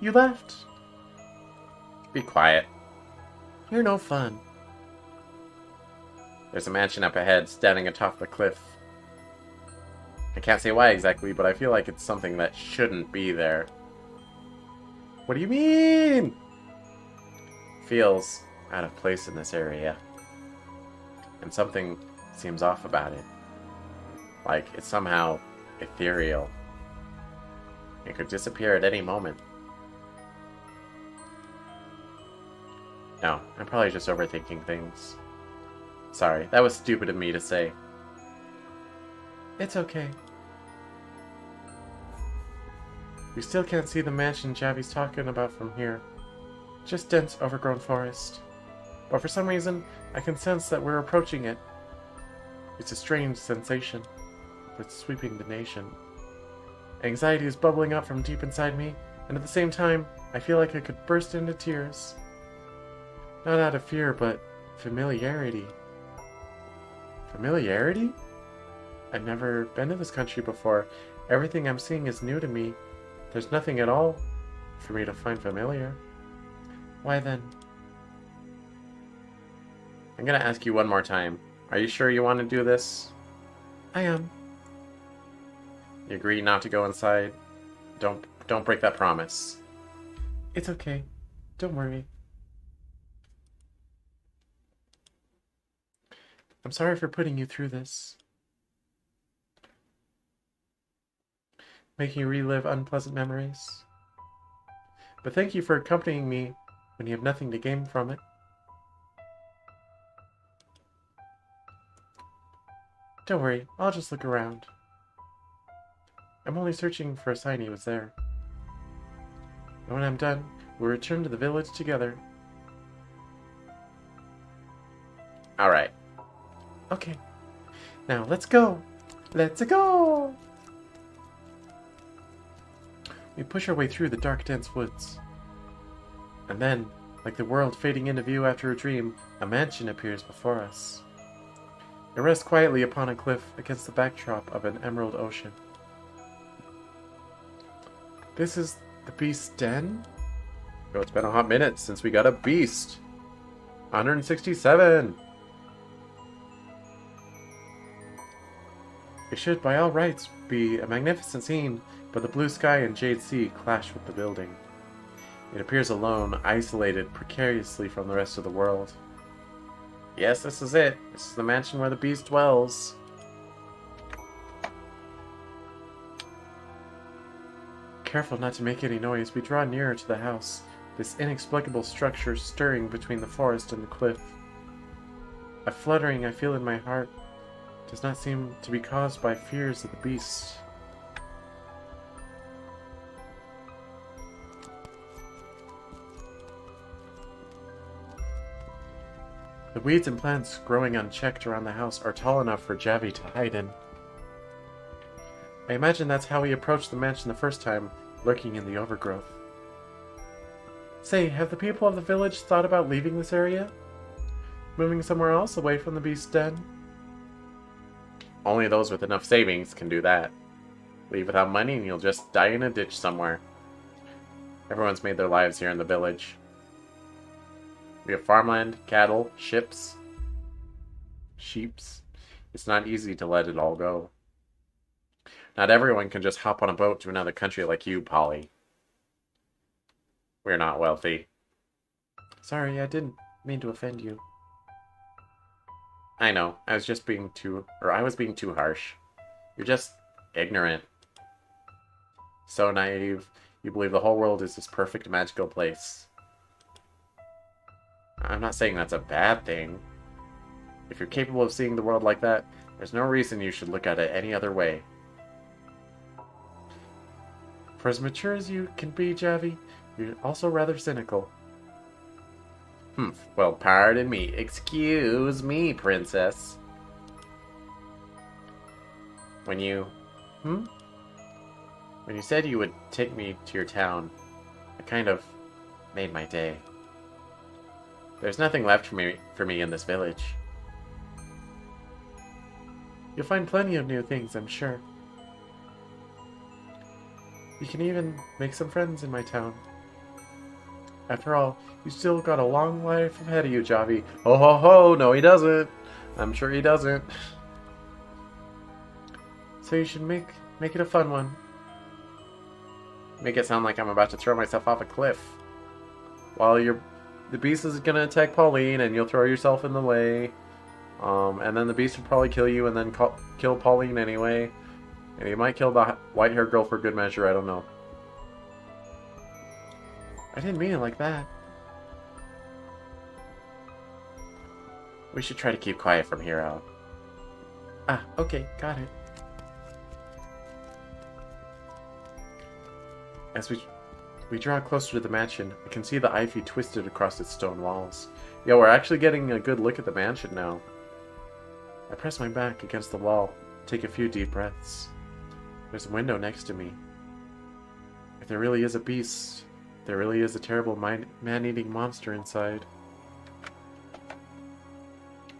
You left. Be quiet. You're no fun. There's a mansion up ahead, standing atop the cliff. I can't say why exactly, but I feel like it's something that shouldn't be there. What do you mean? Feels out of place in this area. And something seems off about it. Like it's somehow ethereal. It could disappear at any moment. No, I'm probably just overthinking things. Sorry, that was stupid of me to say. It's okay. We still can't see the mansion Javi's talking about from here. Just dense, overgrown forest. But for some reason, I can sense that we're approaching it. It's a strange sensation, but it's sweeping the nation. Anxiety is bubbling up from deep inside me, and at the same time, I feel like I could burst into tears. Not out of fear, but familiarity. Familiarity? I've never been to this country before. Everything I'm seeing is new to me. There's nothing at all for me to find familiar. Why then? I'm gonna ask you one more time. Are you sure you want to do this? I am. You agree not to go inside? Don't break that promise. It's okay. Don't worry. I'm sorry for putting you through this. Making you relive unpleasant memories. But thank you for accompanying me when you have nothing to gain from it. Don't worry, I'll just look around. I'm only searching for a sign he was there. And when I'm done, we'll return to the village together. Alright. Okay. Now, let's go! Let's go! We push our way through the dark, dense woods. And then, like the world fading into view after a dream, a mansion appears before us. It rests quietly upon a cliff against the backdrop of an emerald ocean. This is the beast's den? Oh, it's been a hot minute since we got a beast. 167! It should, by all rights, be a magnificent scene, but the blue sky and jade sea clash with the building. It appears alone, isolated precariously from the rest of the world. Yes, this is it. This is the mansion where the beast dwells. Careful not to make any noise, we draw nearer to the house, this inexplicable structure stirring between the forest and the cliff. A fluttering I feel in my heart does not seem to be caused by fears of the beast. The weeds and plants growing unchecked around the house are tall enough for Javi to hide in. I imagine that's how he approached the mansion the first time, lurking in the overgrowth. Say, have the people of the village thought about leaving this area? Moving somewhere else away from the beast's den? Only those with enough savings can do that. Leave without money and you'll just die in a ditch somewhere. Everyone's made their lives here in the village. We have farmland, cattle, ships, sheeps. It's not easy to let it all go. Not everyone can just hop on a boat to another country like you, Polly. We're not wealthy. Sorry, I didn't mean to offend you. I know, I was being too harsh. You're just ignorant. So naive, you believe the whole world is this perfect magical place. I'm not saying that's a bad thing. If you're capable of seeing the world like that, there's no reason you should look at it any other way. For as mature as you can be, Javi, you're also rather cynical. Well, pardon me. Excuse me, princess. When you said you would take me to your town, it kind of made my day. There's nothing left for me in this village. You'll find plenty of new things, I'm sure. You can even make some friends in my town. After all, you still got a long life ahead of you, Javi. Ho ho ho! No, he doesn't. I'm sure he doesn't. So you should make it a fun one. Make it sound like I'm about to throw myself off a cliff. While the beast is gonna attack Pauline, and you'll throw yourself in the way. And then the beast will probably kill you, and then kill Pauline anyway. And he might kill the white-haired girl for good measure. I don't know. I didn't mean it like that. We should try to keep quiet from here out. Ah, okay, got it. As we draw closer to the mansion, I can see the ivy twisted across its stone walls. Yeah, we're actually getting a good look at the mansion now. I press my back against the wall, take a few deep breaths. There's a window next to me. If there really is a beast, there really is a terrible man-eating monster inside.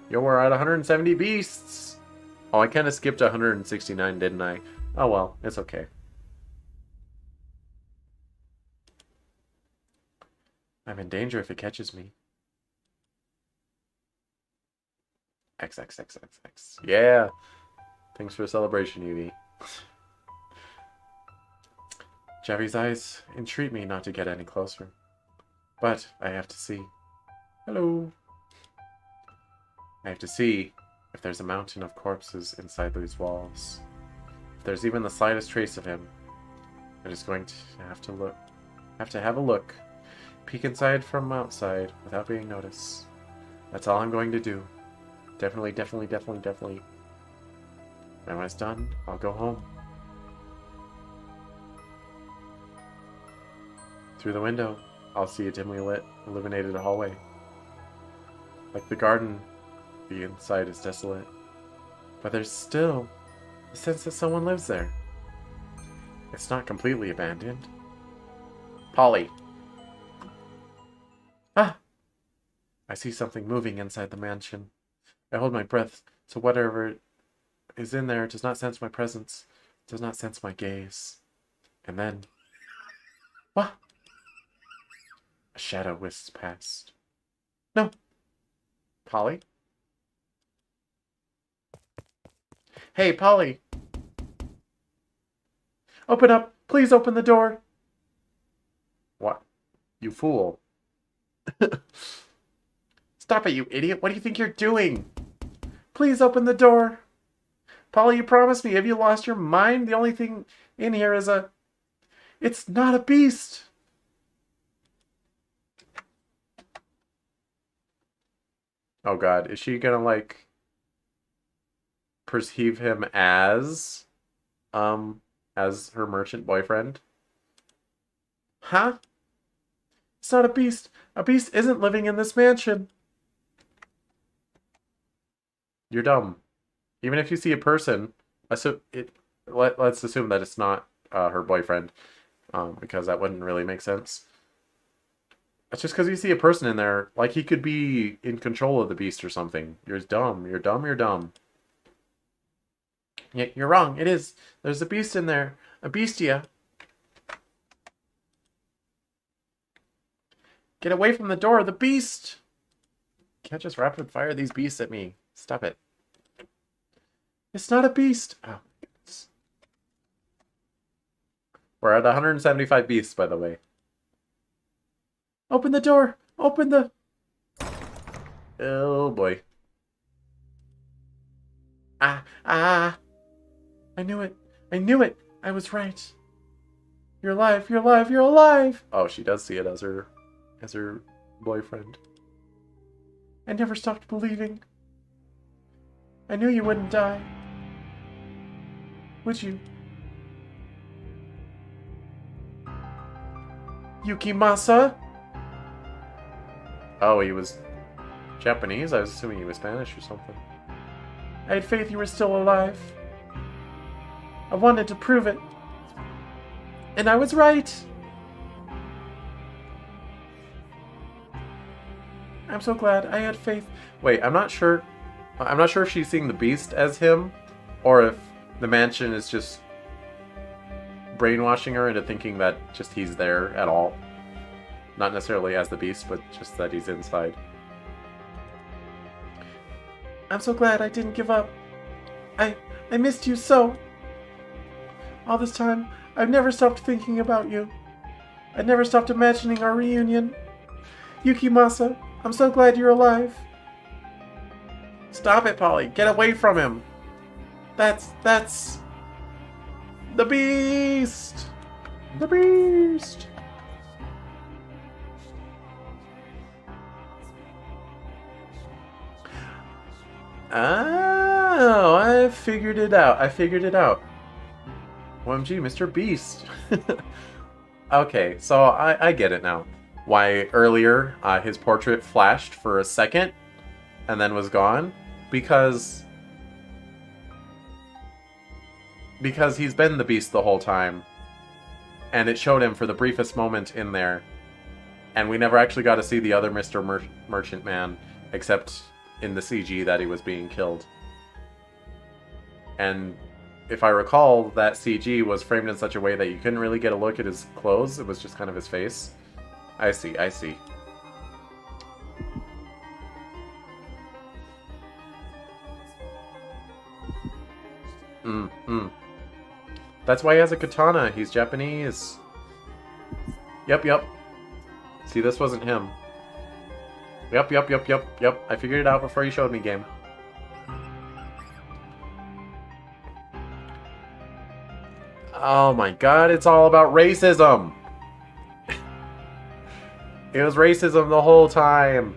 Yo, we're at 170 beasts! Oh, I kind of skipped 169, didn't I? Oh well, it's okay. I'm in danger if it catches me. XXXXX. Yeah! Thanks for the celebration, Evie. Javi's eyes entreat me not to get any closer. But I have to see. Hello! I have to see if there's a mountain of corpses inside these walls. If there's even the slightest trace of him, I'm just going to have to look. Have to have a look. Peek inside from outside without being noticed. That's all I'm going to do. Definitely. And when it's done, I'll go home. Through the window, I'll see a dimly lit, illuminated hallway. Like the garden, the inside is desolate. But there's still a sense that someone lives there. It's not completely abandoned. Polly! Ah! I see something moving inside the mansion. I hold my breath, so whatever is in there does not sense my presence, does not sense my gaze. And then... what? A shadow whisks past. No! Polly? Hey, Polly! Open up! Please open the door! What? You fool. Stop it, you idiot! What do you think you're doing? Please open the door! Polly, you promised me. Have you lost your mind? The only thing in here is a... It's not a beast! Oh god, is she gonna, like, perceive him as her merchant boyfriend? Huh? It's not a beast. A beast isn't living in this mansion. You're dumb. Even if you see a person, let's assume that it's not her boyfriend, because that wouldn't really make sense. It's just because you see a person in there, like he could be in control of the beast or something. You're dumb. You're dumb. You're dumb. Yeah, you're wrong. It is. There's a beast in there. A beastia. Get away from the door. The beast. You can't just rapid fire these beasts at me. Stop it. It's not a beast. Oh, goodness. We're at 175 beasts, by the way. Open the door! Open the... Oh, boy. Ah! I knew it! I knew it! I was right! You're alive! You're alive! You're alive! Oh, she does see it as her boyfriend. I never stopped believing. I knew you wouldn't die. Would you? Yukimasa? Oh, he was Japanese? I was assuming he was Spanish or something. I had faith you were still alive. I wanted to prove it. And I was right! I'm so glad I had faith. Wait, I'm not sure if she's seeing the beast as him, or if the mansion is just brainwashing her into thinking that just he's there at all. Not necessarily as the beast, but just that he's inside. I'm so glad I didn't give up. I missed you so. All this time, I've never stopped thinking about you. I've never stopped imagining our reunion. Yukimasa, I'm so glad you're alive. Stop it, Polly. Get away from him. That's... the beast! The beast! Oh, I figured it out. I figured it out. OMG, Mr. Beast. Okay, so I get it now. Why earlier his portrait flashed for a second and then was gone? Because he's been the Beast the whole time. And it showed him for the briefest moment in there. And we never actually got to see the other Mr. Merchant Man, except in the CG that he was being killed. And if I recall, that CG was framed in such a way that you couldn't really get a look at his clothes. It was just kind of his face. I see, I see. That's why he has a katana. He's Japanese. Yep. See, this wasn't him. Yep. I figured it out before you showed me, game. Oh my god, it's all about racism! It was racism the whole time!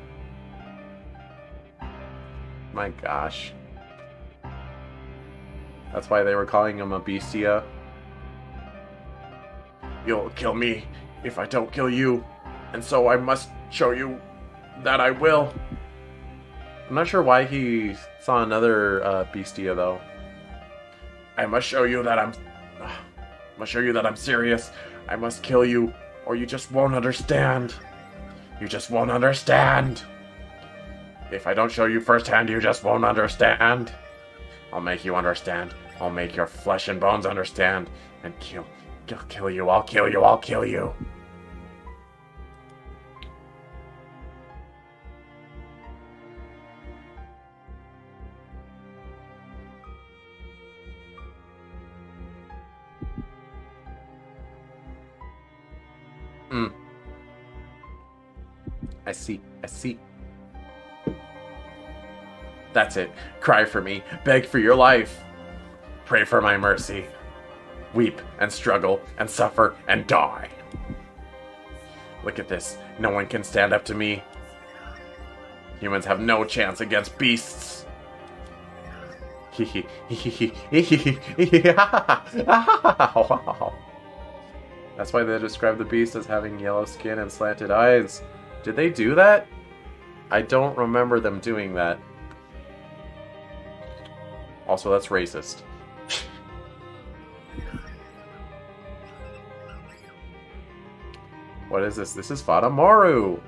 My gosh. That's why they were calling him a bestia. You'll kill me if I don't kill you, and so I must show you that I will. I'm not sure why he saw another bestia, though. I must show you that I'm serious. I must kill you, or you just won't understand. You just won't understand. If I don't show you firsthand, you just won't understand. I'll make you understand. I'll make your flesh and bones understand. And kill you. I'll kill you. I see. That's it. Cry for me. Beg for your life. Pray for my mercy. Weep and struggle and suffer and die. Look at this. No one can stand up to me. Humans have no chance against beasts. That's why they describe the beast as having yellow skin and slanted eyes. Did they do that? I don't remember them doing that. Also, that's racist. What is this? This is Fatamoru!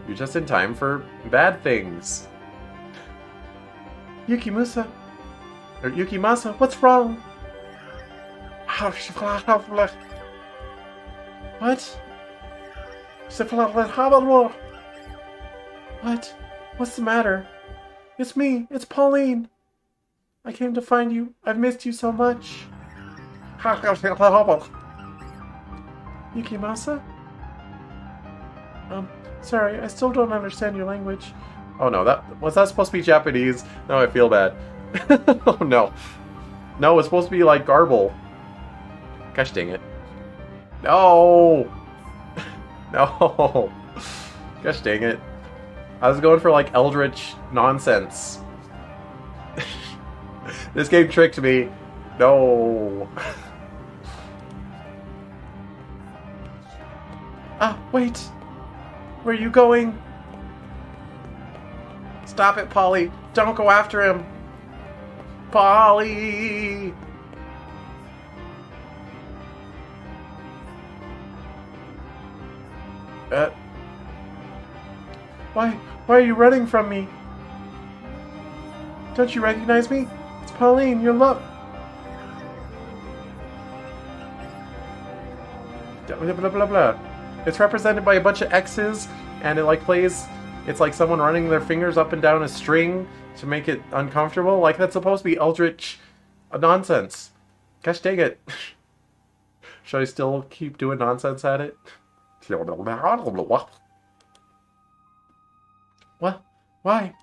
You're just in time for bad things. Yukimasa. Or Yukimasa, what's wrong? What? What? What's the matter? It's me. It's Pauline. I came to find you. I've missed you so much. Yukimasa? Sorry, I still don't understand your language. Oh no, was that supposed to be Japanese? No, I feel bad. Oh no. No, it's supposed to be like garble. Gosh dang it. No! No! Gosh dang it. I was going for like eldritch nonsense. This game tricked me. No. Ah, wait. Where are you going? Stop it, Polly. Don't go after him. Polly! Why are you running from me? Don't you recognize me? It's Pauline, your love. Blah, blah, blah, blah. It's represented by a bunch of X's, and it like plays, it's like someone running their fingers up and down a string to make it uncomfortable. Like that's supposed to be eldritch nonsense. Gosh dang it. Should I still keep doing nonsense at it? What? Why?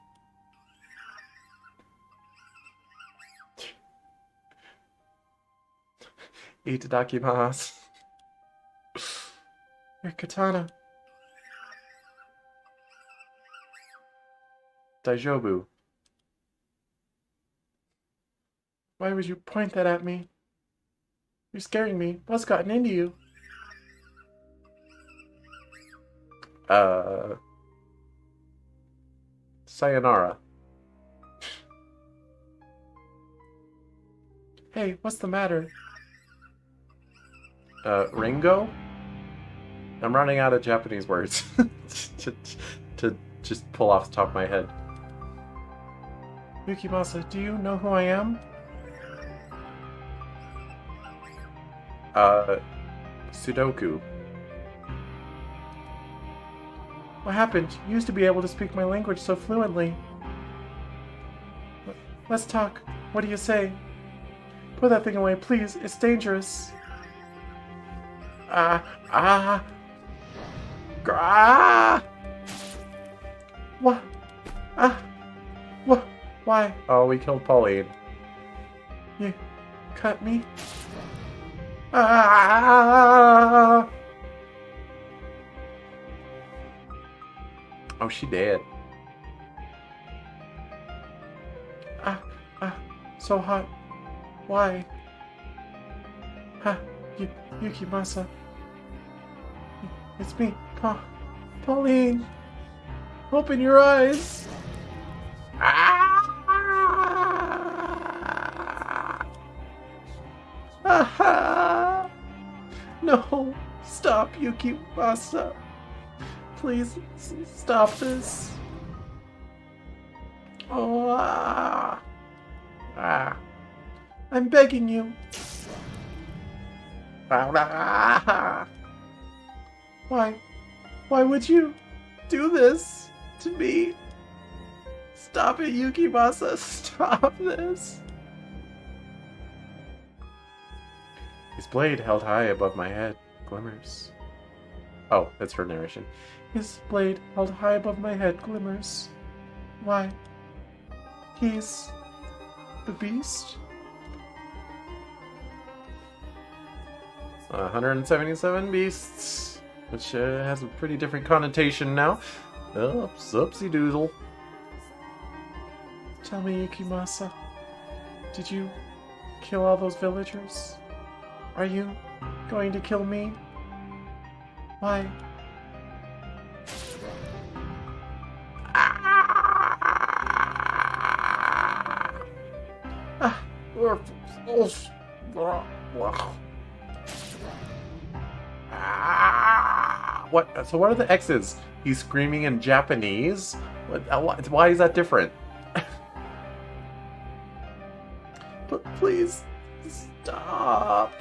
Itadakimasu. Your katana. Daijobu. Why would you point that at me? You're scaring me. What's gotten into you? Sayonara. Hey, what's the matter? Ringo? I'm running out of Japanese words to, to just pull off the top of my head. Yukimasa, do you know who I am? Sudoku. What happened? You used to be able to speak my language so fluently. Let's talk. What do you say? Put that thing away, please. It's dangerous. What? What? Why? Oh, we killed Pauline. You cut me? Oh, she dead. So hot. Why? Yukimasa. It's me, Pauline. Open your eyes. No, stop, Yukimasa. Please stop this. Oh, I'm begging you. Why? Why would you do this to me? Stop it, Yukimasa. Stop this. His blade held high above my head glimmers. Oh, that's her narration. His blade held high above my head glimmers. Why? He's the beast? 177 beasts, which has a pretty different connotation now. Oopsie doodle. Tell me, Yukimasa, did you kill all those villagers? Are you going to kill me? Why? What? So what are the X's? He's screaming in Japanese? Why is that different? But please, stop.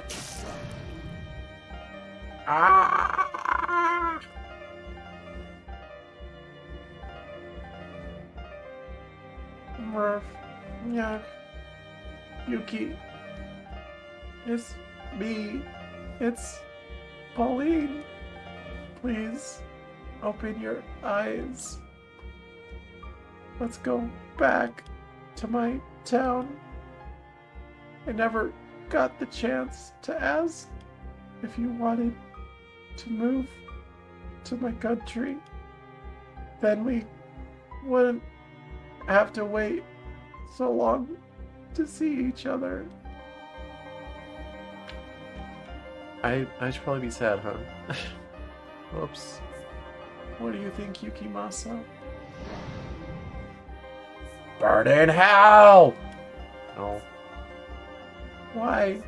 Murph. Yeah. Yuki. It's me. It's Pauline. Please, open your eyes. Let's go back to my town. I never got the chance to ask if you wanted to move to my country. Then we wouldn't have to wait so long to see each other. I should probably be sad, huh? Oops. What do you think, Yukimasa? Burn in hell! No. Why?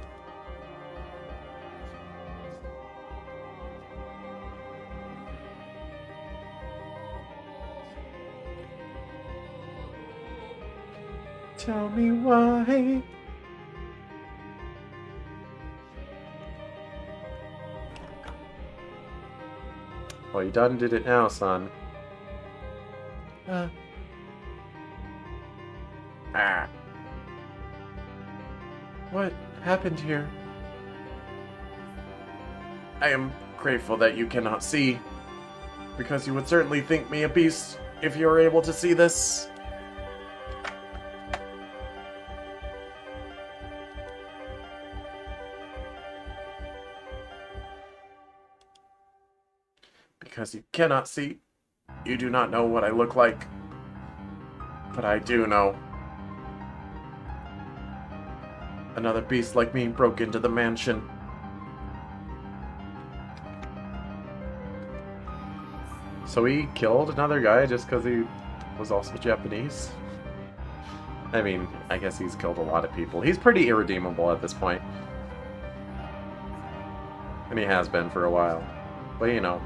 Tell me why. Well, you done did it now, son. What happened here? I am grateful that you cannot see, because you would certainly think me a beast if you were able to see this. Because you cannot see, you do not know what I look like. But I do know. Another beast like me broke into the mansion. So he killed another guy just because he was also Japanese? I mean, I guess he's killed a lot of people. He's pretty irredeemable at this point. And he has been for a while. But you know.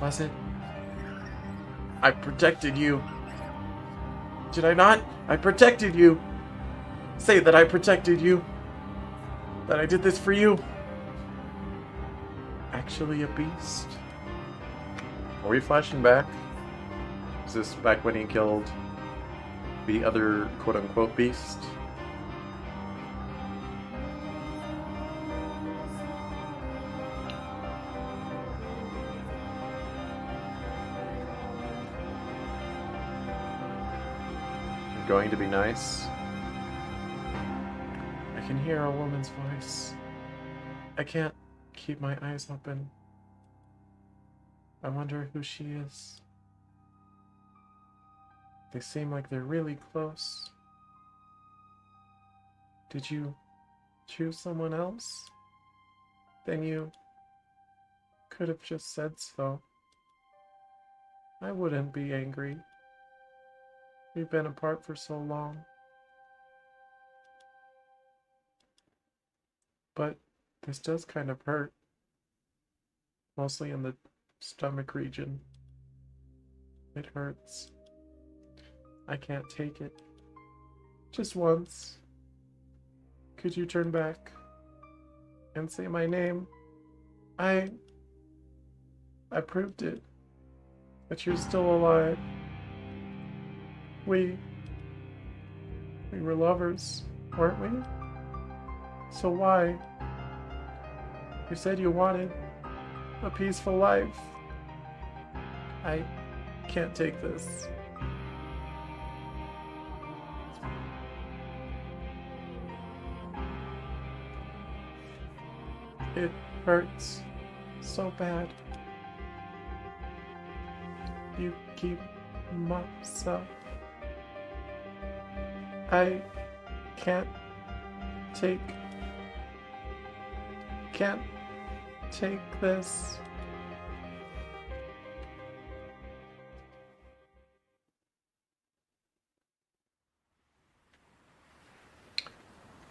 Was it? I protected you. Did I not? I protected you. Say that I protected you. That I did this for you. Actually a beast? Are we flashing back? Is this back when he killed the other quote-unquote beast? I'm going to be nice. I can hear a woman's voice. I can't keep my eyes open. I wonder who she is. They seem like they're really close. Did you choose someone else? Then you could have just said so. I wouldn't be angry. We've been apart for so long. But this does kind of hurt. Mostly in the stomach region. It hurts. I can't take it. Just once. Could you turn back and say my name? I proved it. That you're still alive. We were lovers, weren't we? So why? You said you wanted a peaceful life. I can't take this. It hurts so bad. You keep myself. I can't take this.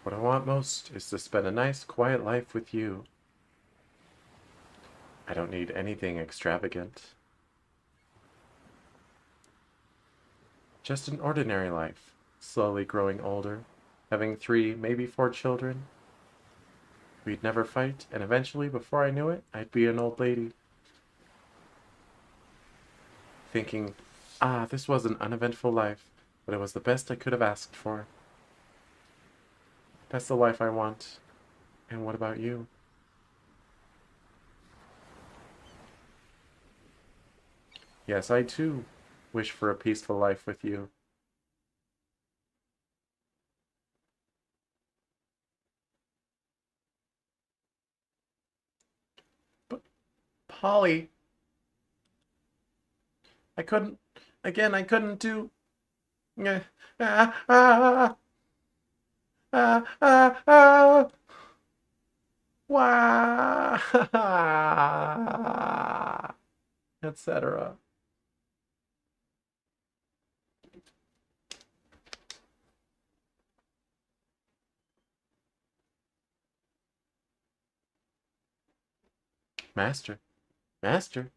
What I want most is to spend a nice, quiet life with you. I don't need anything extravagant. Just an ordinary life, slowly growing older, having 3, maybe 4 children. We'd never fight, and eventually, before I knew it, I'd be an old lady. Thinking, this was an uneventful life, but it was the best I could have asked for. That's the life I want. And what about you? Yes, I too wish for a peaceful life with you. But, Polly, I couldn't do... Ah, ah, ah, ah, ah. Wah, etc. Master, Master,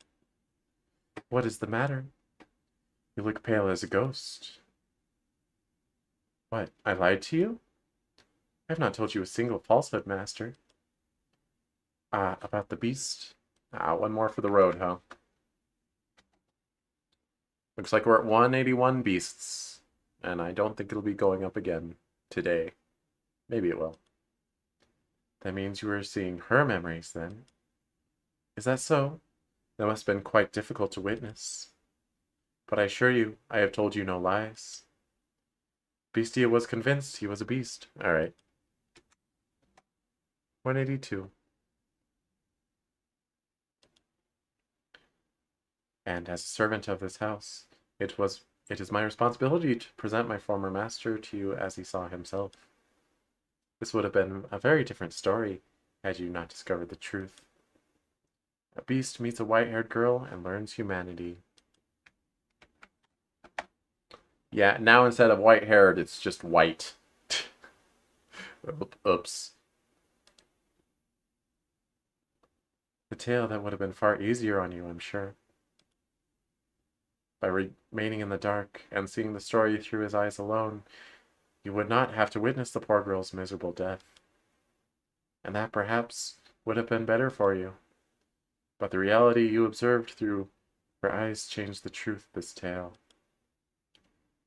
what is the matter? You look pale as a ghost. What, I lied to you? I have not told you a single falsehood, Master. About the beast? One more for the road, huh? Looks like we're at 181 beasts. And I don't think it'll be going up again today. Maybe it will. That means you were seeing her memories, then. Is that so? That must have been quite difficult to witness. But I assure you, I have told you no lies. Beastia was convinced he was a beast. Alright. 182. And as a servant of this house, it is my responsibility to present my former master to you as he saw himself. This would have been a very different story had you not discovered the truth. A beast meets a white-haired girl and learns humanity. Yeah, now instead of white-haired, it's just white. Oops. A tale that would have been far easier on you, I'm sure. By remaining in the dark and seeing the story through his eyes alone, you would not have to witness the poor girl's miserable death. And that perhaps would have been better for you. But the reality you observed through her eyes changed the truth of this tale.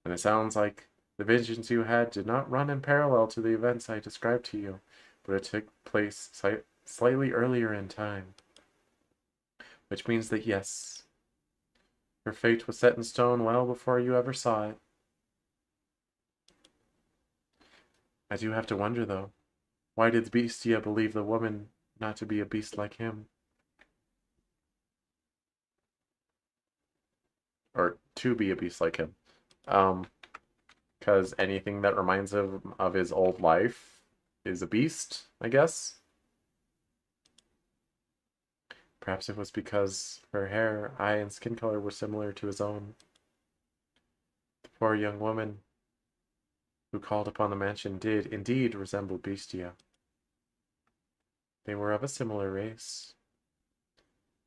And it sounds like the visions you had did not run in parallel to the events I described to you, but it took place slightly earlier in time. Which means that yes, her fate was set in stone well before you ever saw it. I do have to wonder, though, why did Bestia believe the woman not to be a beast like him? Or to be a beast like him. Because anything that reminds him of his old life is a beast, I guess. Perhaps it was because her hair, eye, and skin color were similar to his own. The poor young woman who called upon the mansion did indeed resemble Bestia. They were of a similar race.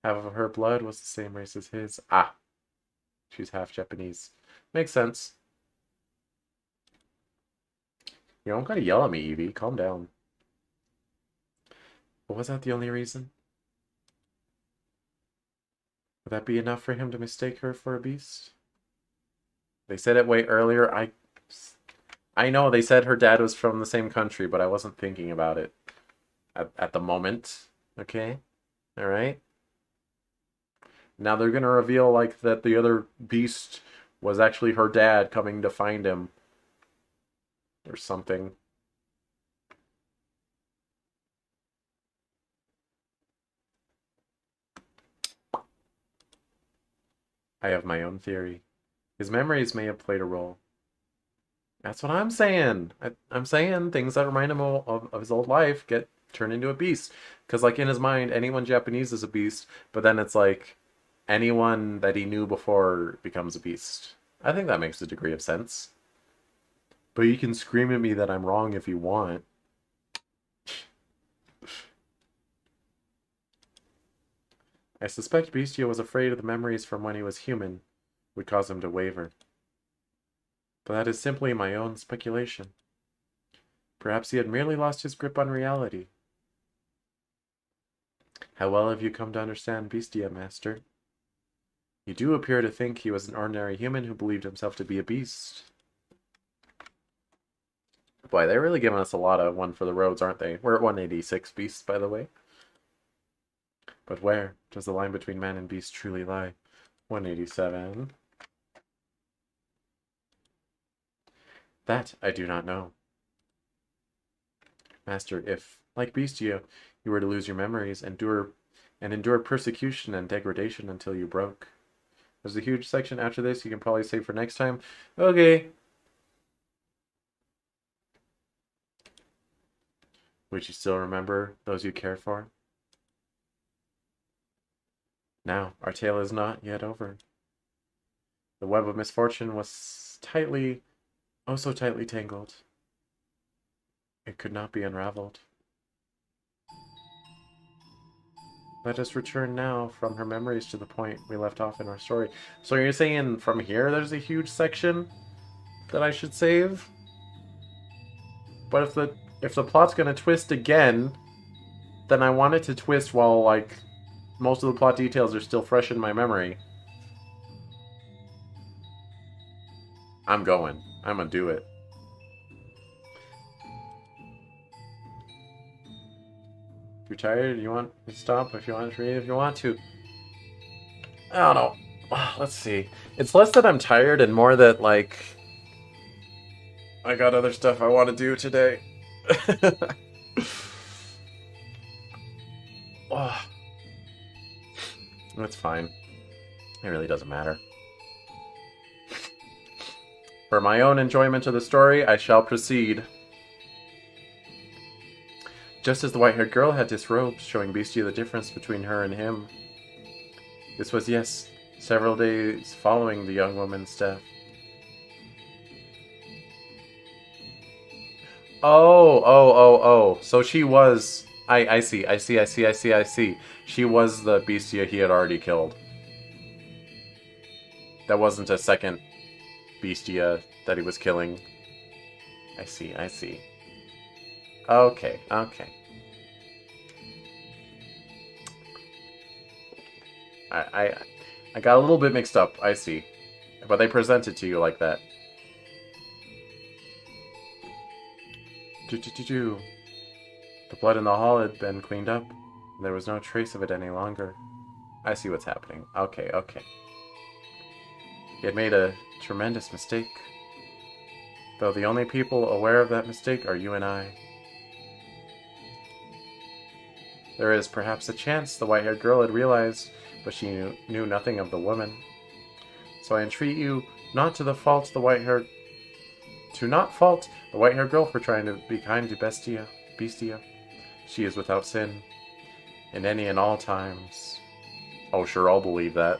Half of her blood was the same race as his. Ah, she's half Japanese. Makes sense. You don't gotta yell at me, Evie. Calm down. But was that the only reason? Would that be enough for him to mistake her for a beast? They said it way earlier. I know they said her dad was from the same country, but I wasn't thinking about it at the moment. Okay? Alright? Now they're gonna reveal, like, that the other beast was actually her dad coming to find him. Or something. I have my own theory. His memories may have played a role. That's what I'm saying. I'm saying things that remind him of his old life get turned into a beast. Because, like, in his mind, anyone Japanese is a beast, but then it's like anyone that he knew before becomes a beast. I think that makes a degree of sense. But you can scream at me that I'm wrong if you want. I suspect Bestia was afraid of the memories from when he was human would cause him to waver. But that is simply my own speculation. Perhaps he had merely lost his grip on reality. How well have you come to understand Bestia, Master? You do appear to think he was an ordinary human who believed himself to be a beast. Boy, they're really giving us a lot of one for the roads, aren't they? We're at 186 beasts, by the way. But where does the line between man and beast truly lie? 187. That I do not know. Master, if, like Bestia, you were to lose your memories, endure persecution and degradation until you broke. There's a huge section after this you can probably save for next time. Okay. Would you still remember those you cared for? Now, our tale is not yet over. The web of misfortune was oh so tightly tangled. It could not be unraveled. Let us return now from her memories to the point we left off in our story. So you're saying from here there's a huge section that I should save? But if the plot's gonna twist again, then I want it to twist while, like, most of the plot details are still fresh in my memory. I'm going. I'm gonna do it. If you're tired, you want to stop. If you want to read, if you want to. I don't know. Let's see. It's less that I'm tired and more that, like, I got other stuff I want to do today. Oh, that's fine. It really doesn't matter. For my own enjoyment of the story, I shall proceed. Just as the white-haired girl had disrobed, showing Beastia the difference between her and him. This was, yes, several days following the young woman's death. Oh. So she was... I see. She was the Beastia he had already killed. That wasn't a second Beastia that he was killing. I see. Okay. I got a little bit mixed up, I see. But they present it to you like that. The blood in the hall had been cleaned up. There was no trace of it any longer. I see what's happening. Okay. He had made a tremendous mistake. Though the only people aware of that mistake are you and I. There is perhaps a chance the white-haired girl had realized, but she knew nothing of the woman. So I entreat you not to fault the white-haired girl for trying to be kind to Beastia. She is without sin, in any and all times. Oh, sure, I'll believe that.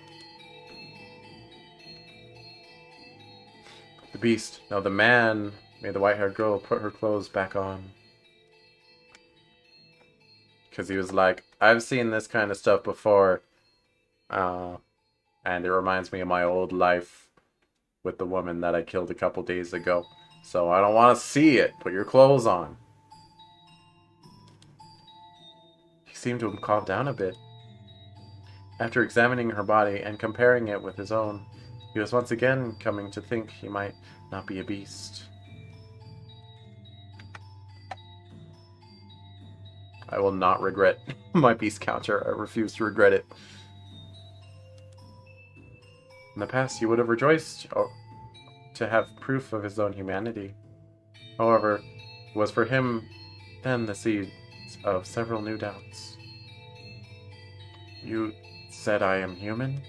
The beast, no, the man, made the white-haired girl put her clothes back on. Because he was like, I've seen this kind of stuff before, and it reminds me of my old life with the woman that I killed a couple days ago. So I don't want to see it. Put your clothes on. He seemed to have calmed down a bit. After examining her body and comparing it with his own, he was once again coming to think he might not be a beast. I will not regret my beast counter. I refuse to regret it. In the past, he would have rejoiced to have proof of his own humanity. However, it was for him then the seeds of several new doubts. You said I am human?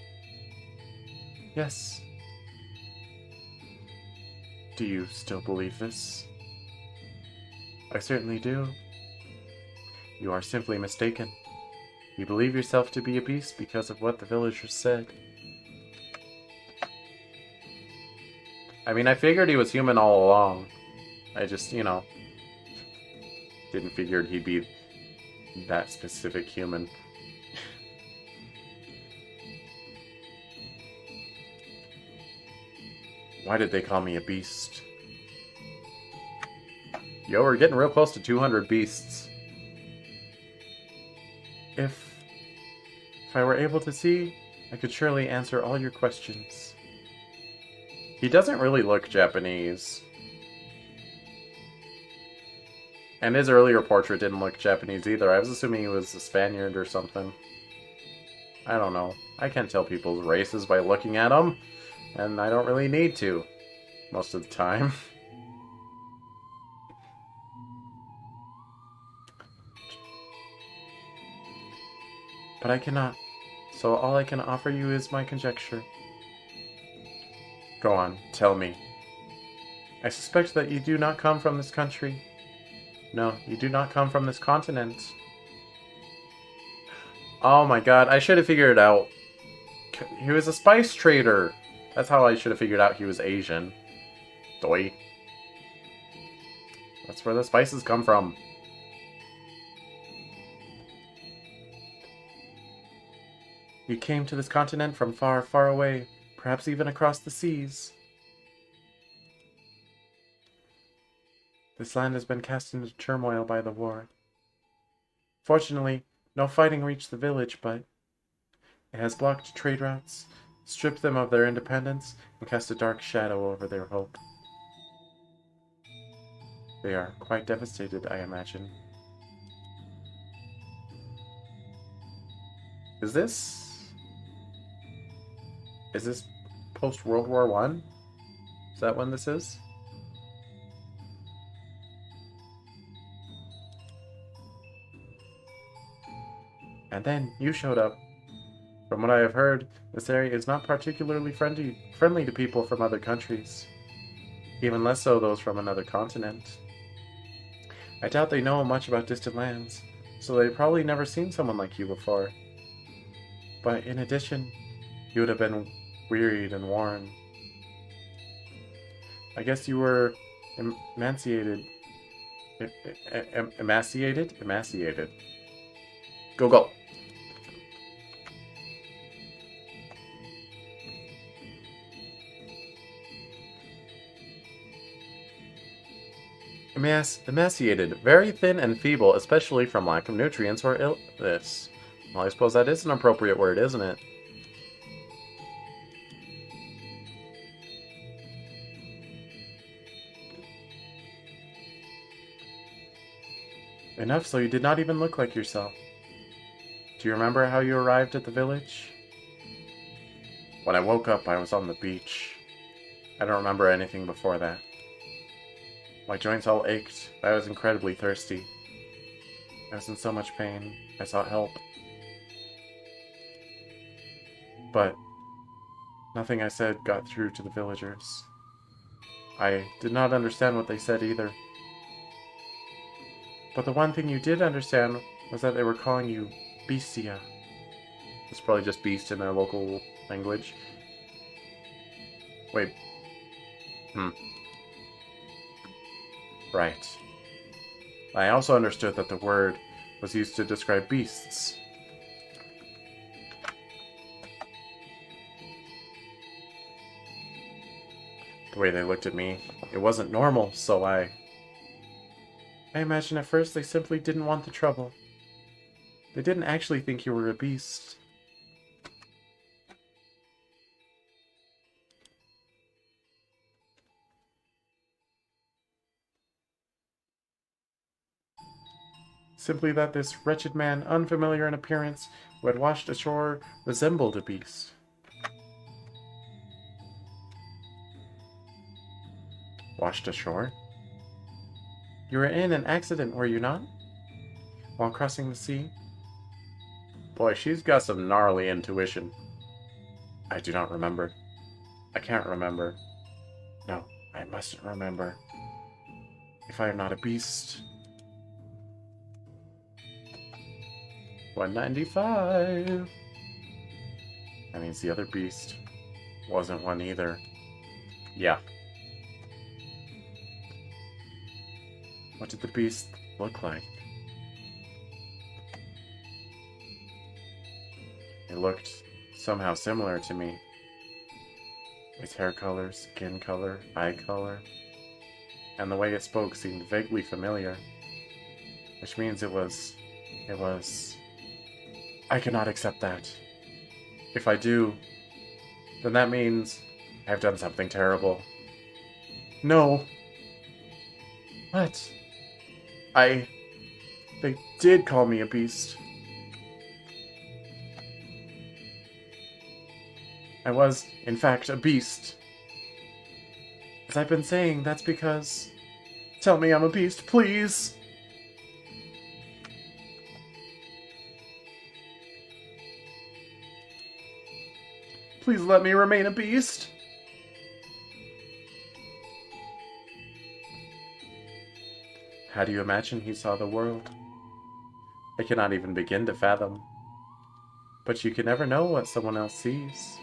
Yes. Do you still believe this? I certainly do. You are simply mistaken. You believe yourself to be a beast because of what the villagers said. I mean, I figured he was human all along. I just, didn't figure he'd be that specific human. Why did they call me a beast? Yo, we're getting real close to 200 beasts. If I were able to see, I could surely answer all your questions. He doesn't really look Japanese. And his earlier portrait didn't look Japanese either. I was assuming he was a Spaniard or something. I don't know. I can't tell people's races by looking at them. And I don't really need to. Most of the time. But I cannot. So all I can offer you is my conjecture. Go on, tell me. I suspect that you do not come from this country. No, you do not come from this continent. Oh my god, I should have figured it out. He was a spice trader. That's how I should have figured out he was Asian. Doi. That's where the spices come from. You came to this continent from far, far away, perhaps even across the seas. This land has been cast into turmoil by the war. Fortunately, no fighting reached the village, but it has blocked trade routes, stripped them of their independence, and cast a dark shadow over their hope. They are quite devastated, I imagine. Is this post-World War I? Is that when this is? And then you showed up. From what I have heard, this area is not particularly friendly to people from other countries. Even less so those from another continent. I doubt they know much about distant lands, so they've probably never seen someone like you before. But in addition, you would have been wearied and worn. I guess you were emaciated. Emaciated? Emaciated. Google. Emaciated. Very thin and feeble, especially from lack of nutrients or illness. Well, I suppose that is an appropriate word, isn't it? Enough so you did not even look like yourself. Do you remember how you arrived at the village? When I woke up, I was on the beach. I don't remember anything before that. My joints all ached. I was incredibly thirsty. I was in so much pain. I sought help. But nothing I said got through to the villagers. I did not understand what they said either. But the one thing you did understand was that they were calling you Bestia. It's probably just beast in their local language. Wait. Right. I also understood that the word was used to describe beasts. The way they looked at me, it wasn't normal, so I imagine at first they simply didn't want the trouble. They didn't actually think you were a beast. Simply that this wretched man, unfamiliar in appearance, who had washed ashore, resembled a beast. Washed ashore? You were in an accident, were you not? While crossing the sea? Boy, she's got some gnarly intuition. I do not remember. I can't remember. No, I mustn't remember. If I am not a beast. 195. That means the other beast wasn't one either. Yeah. What did the beast look like? It looked somehow similar to me. Its hair color, skin color, eye color, and the way it spoke seemed vaguely familiar. Which means it was... I cannot accept that. If I do, then that means I've done something terrible. No. What? They did call me a beast. I was, in fact, a beast. As I've been saying, that's because... Tell me I'm a beast, please! Please let me remain a beast! How do you imagine he saw the world? I cannot even begin to fathom. But you can never know what someone else sees.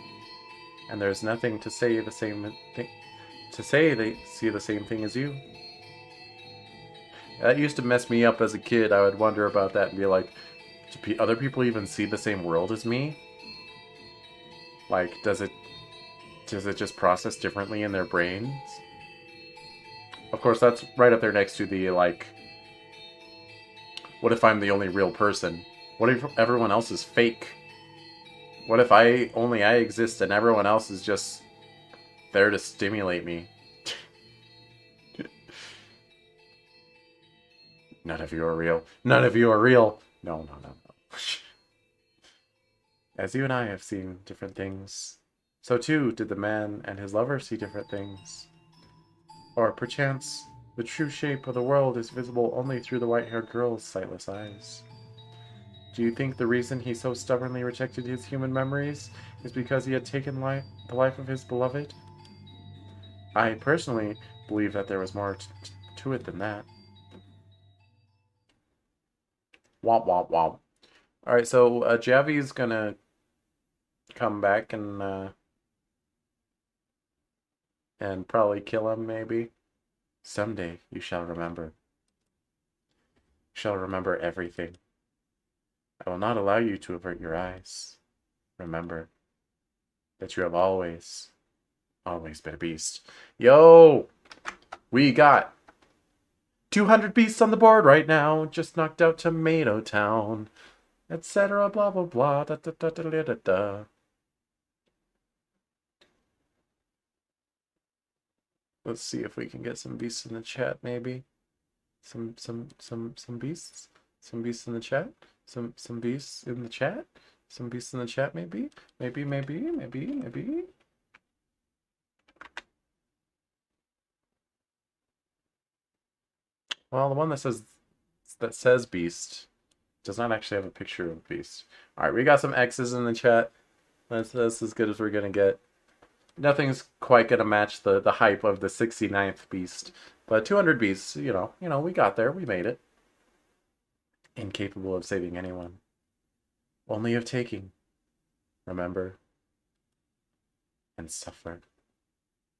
And there's nothing to say the same thing, to say they see the same thing as you. That used to mess me up as a kid. I would wonder about that and be like, do other people even see the same world as me? Like, does it just process differently in their brains? Of course, that's right up there next to the, like, what if I'm the only real person? What if everyone else is fake? What if only I exist and everyone else is just there to stimulate me? None of you are real. None of you are real. No. As you and I have seen different things, so too did the man and his lover see different things. Or perchance, the true shape of the world is visible only through the white-haired girl's sightless eyes. Do you think the reason he so stubbornly rejected his human memories is because he had taken the life of his beloved? I personally believe that there was more to it than that. Womp womp womp. Alright, so Javi's gonna come back and probably kill him, maybe. Someday you shall remember. You shall remember everything. I will not allow you to avert your eyes. Remember that you have always been a beast. Yo! We got 200 beasts on the board right now. Just knocked out Tomato Town. Etc. Blah blah blah. Da, da, da, da, da, da, da. Let's see if we can get some beasts in the chat, maybe. Some beasts. Some beasts in the chat. Some beasts in the chat. Some beasts in the chat, maybe. Maybe. Well, the one that says beast does not actually have a picture of a beast. All right, we got some X's in the chat. That's as good as we're gonna get. Nothing's quite gonna match the hype of the 69th beast, but 200 beasts, you know, we got there. We made it. Incapable of saving anyone, only of taking. Remember and suffer,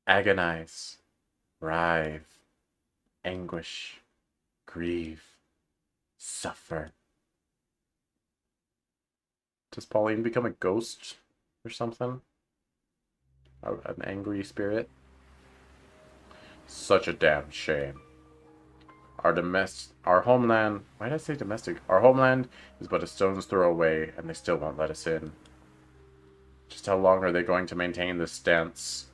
agonize, writhe, anguish, grieve, suffer. Does Pauline become a ghost or something? An angry spirit? Such a damn shame. Our homeland, why did I say domestic? Our homeland is but a stone's throw away, and they still won't let us in. Just how long are they going to maintain this stance?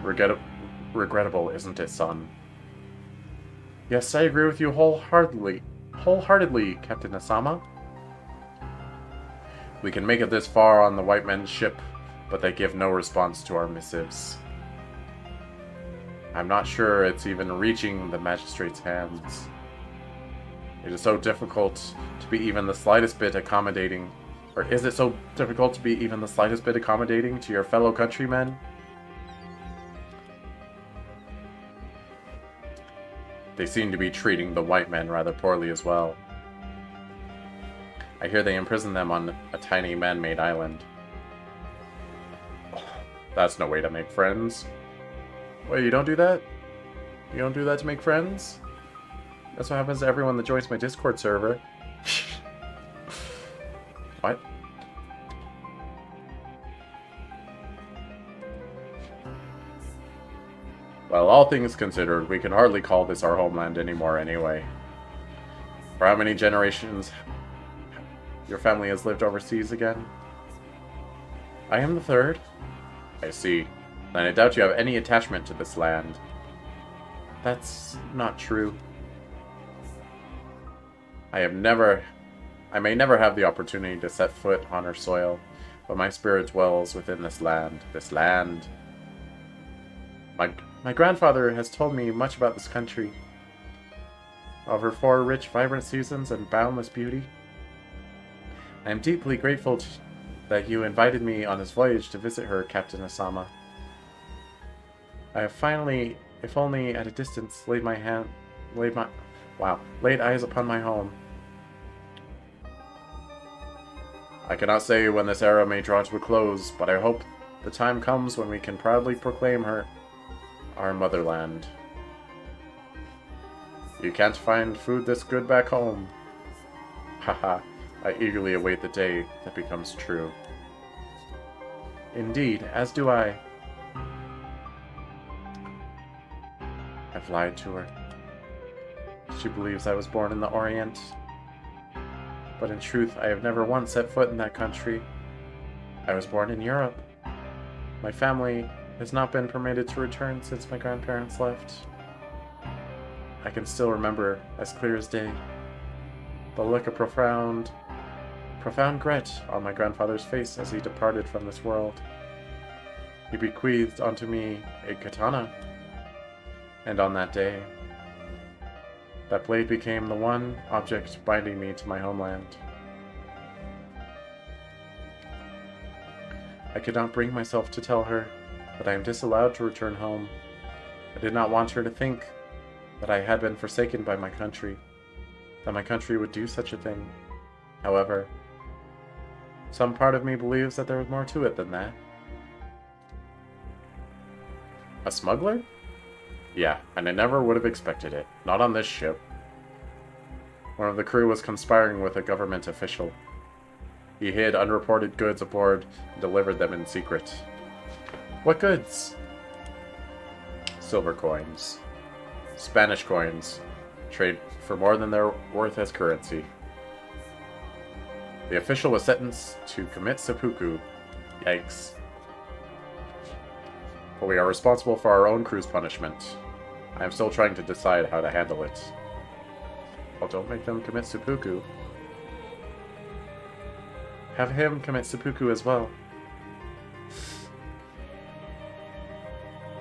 Regrettable, isn't it, son? Yes, I agree with you wholeheartedly, Captain Asama. We can make it this far on the white men's ship, but they give no response to our missives. I'm not sure it's even reaching the magistrate's hands. It is so difficult to be even the slightest bit accommodating. Or is it so difficult to be even the slightest bit accommodating to your fellow countrymen? They seem to be treating the white men rather poorly as well. I hear they imprison them on a tiny man-made island. That's no way to make friends. Wait, you don't do that? You don't do that to make friends? That's what happens to everyone that joins my Discord server. What? Well, all things considered, we can hardly call this our homeland anymore anyway. For how many generations your family has lived overseas again? I am the third. I see. Then I doubt you have any attachment to this land. That's not true. I may never have the opportunity to set foot on her soil, but my spirit dwells within this land. This land. My grandfather has told me much about this country. Of her 4 rich, vibrant seasons and boundless beauty. I am deeply grateful that you invited me on this voyage to visit her, Captain Asama. I have finally, if only at a distance, laid eyes upon my home. I cannot say when this era may draw to a close, but I hope the time comes when we can proudly proclaim her our motherland. You can't find food this good back home. Haha, I eagerly await the day that becomes true. Indeed, as do I. I've lied to her. She believes I was born in the Orient. But in truth, I have never once set foot in that country. I was born in Europe. My family has not been permitted to return since my grandparents left. I can still remember, as clear as day, the look of profound regret on my grandfather's face as he departed from this world. He bequeathed unto me a katana, and on that day, that blade became the one object binding me to my homeland. I could not bring myself to tell her that I am disallowed to return home. I did not want her to think that I had been forsaken by my country, that my country would do such a thing. However, some part of me believes that there was more to it than that. A smuggler? Yeah, and I never would have expected it. Not on this ship. One of the crew was conspiring with a government official. He hid unreported goods aboard and delivered them in secret. What goods? Silver coins. Spanish coins. Trade for more than they're worth as currency. The official was sentenced to commit seppuku. Yikes. But we are responsible for our own crew's punishment. I am still trying to decide how to handle it. Well, don't make them commit seppuku. Have him commit seppuku as well.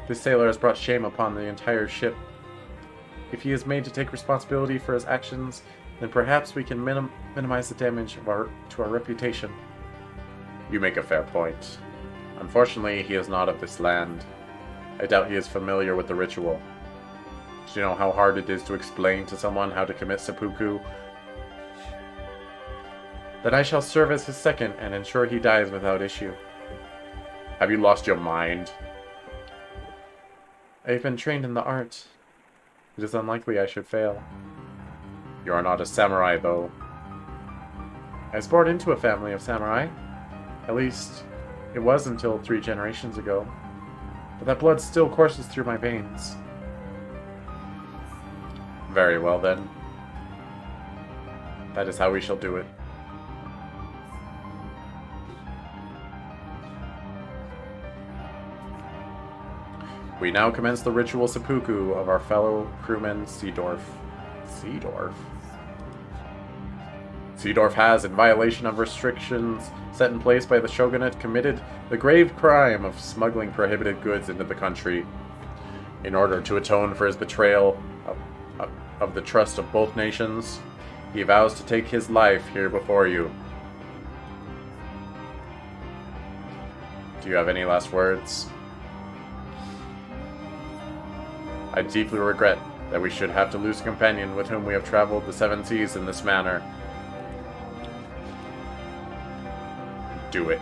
This sailor has brought shame upon the entire ship. If he is made to take responsibility for his actions, then perhaps we can minimize the damage to our reputation. You make a fair point. Unfortunately, he is not of this land. I doubt he is familiar with the ritual. Do you know how hard it is to explain to someone how to commit seppuku? Then I shall serve as his second and ensure he dies without issue. Have you lost your mind? I have been trained in the art. It is unlikely I should fail. You are not a samurai, though. I was born into a family of samurai. At least, it was until 3 generations ago. But that blood still courses through my veins. Very well, then. That is how we shall do it. We now commence the ritual seppuku of our fellow crewman, Seedorf. Seedorf? Seedorf has, in violation of restrictions set in place by the shogunate, committed the grave crime of smuggling prohibited goods into the country. In order to atone for his betrayal of the trust of both nations, he vows to take his life here before you. Do you have any last words? I deeply regret that we should have to lose a companion with whom we have traveled the 7 seas in this manner. Do it.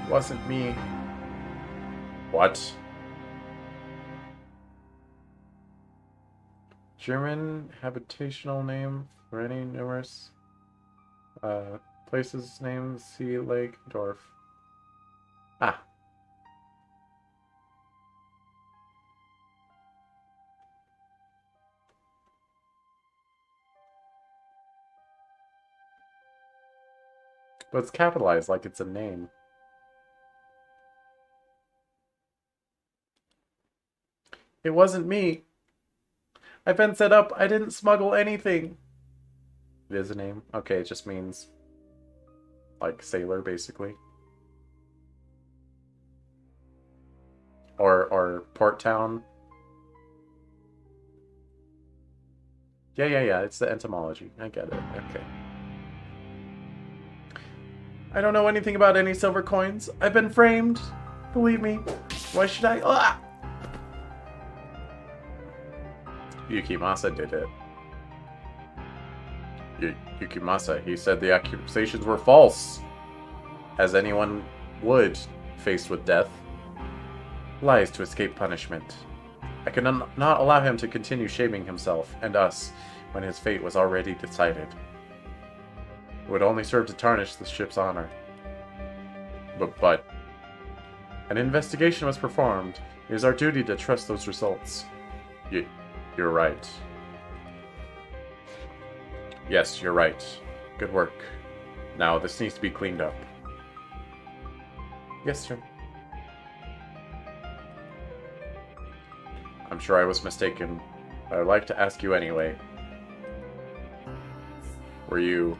It wasn't me. What? German habitational name for any numerous places named Sea Lake Dorf. Ah. But it's capitalized like it's a name. It wasn't me. I've been set up. I didn't smuggle anything. It is a name. Okay, it just means like sailor, basically. Or port town. Yeah. It's the etymology. I get it. Okay. I don't know anything about any silver coins. I've been framed. Believe me. Why should I? Ah! Yukimasa did it. Yukimasa, he said the accusations were false. As anyone would, faced with death. Lies to escape punishment. I could not allow him to continue shaming himself and us when his fate was already decided. It would only serve to tarnish the ship's honor. But an investigation was performed. It is our duty to trust those results. You're right. Yes, you're right. Good work. Now, this needs to be cleaned up. Yes, sir. I'm sure I was mistaken, but I'd like to ask you anyway. Were you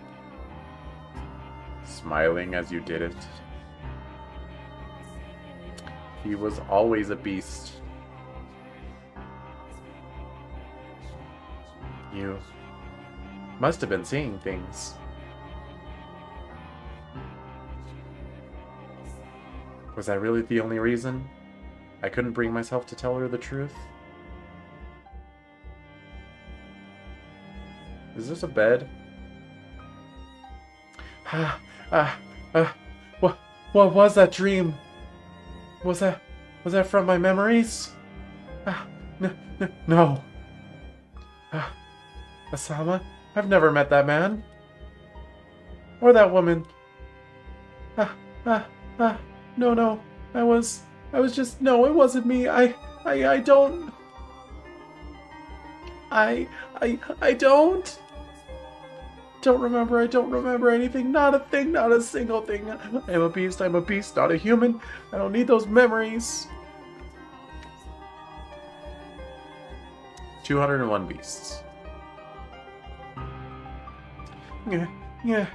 smiling as you did it? He was always a beast. You must have been seeing things. Was that really the only reason? I couldn't bring myself to tell her the truth? Is this a bed? What was that dream? Was that from my memories? No. Asama? I've never met that man. Or that woman. No. I was just, no, it wasn't me. I don't. I don't remember. I don't remember anything. Not a thing, not a single thing. I'm a beast, not a human. I don't need those memories. 201 beasts. Yeah.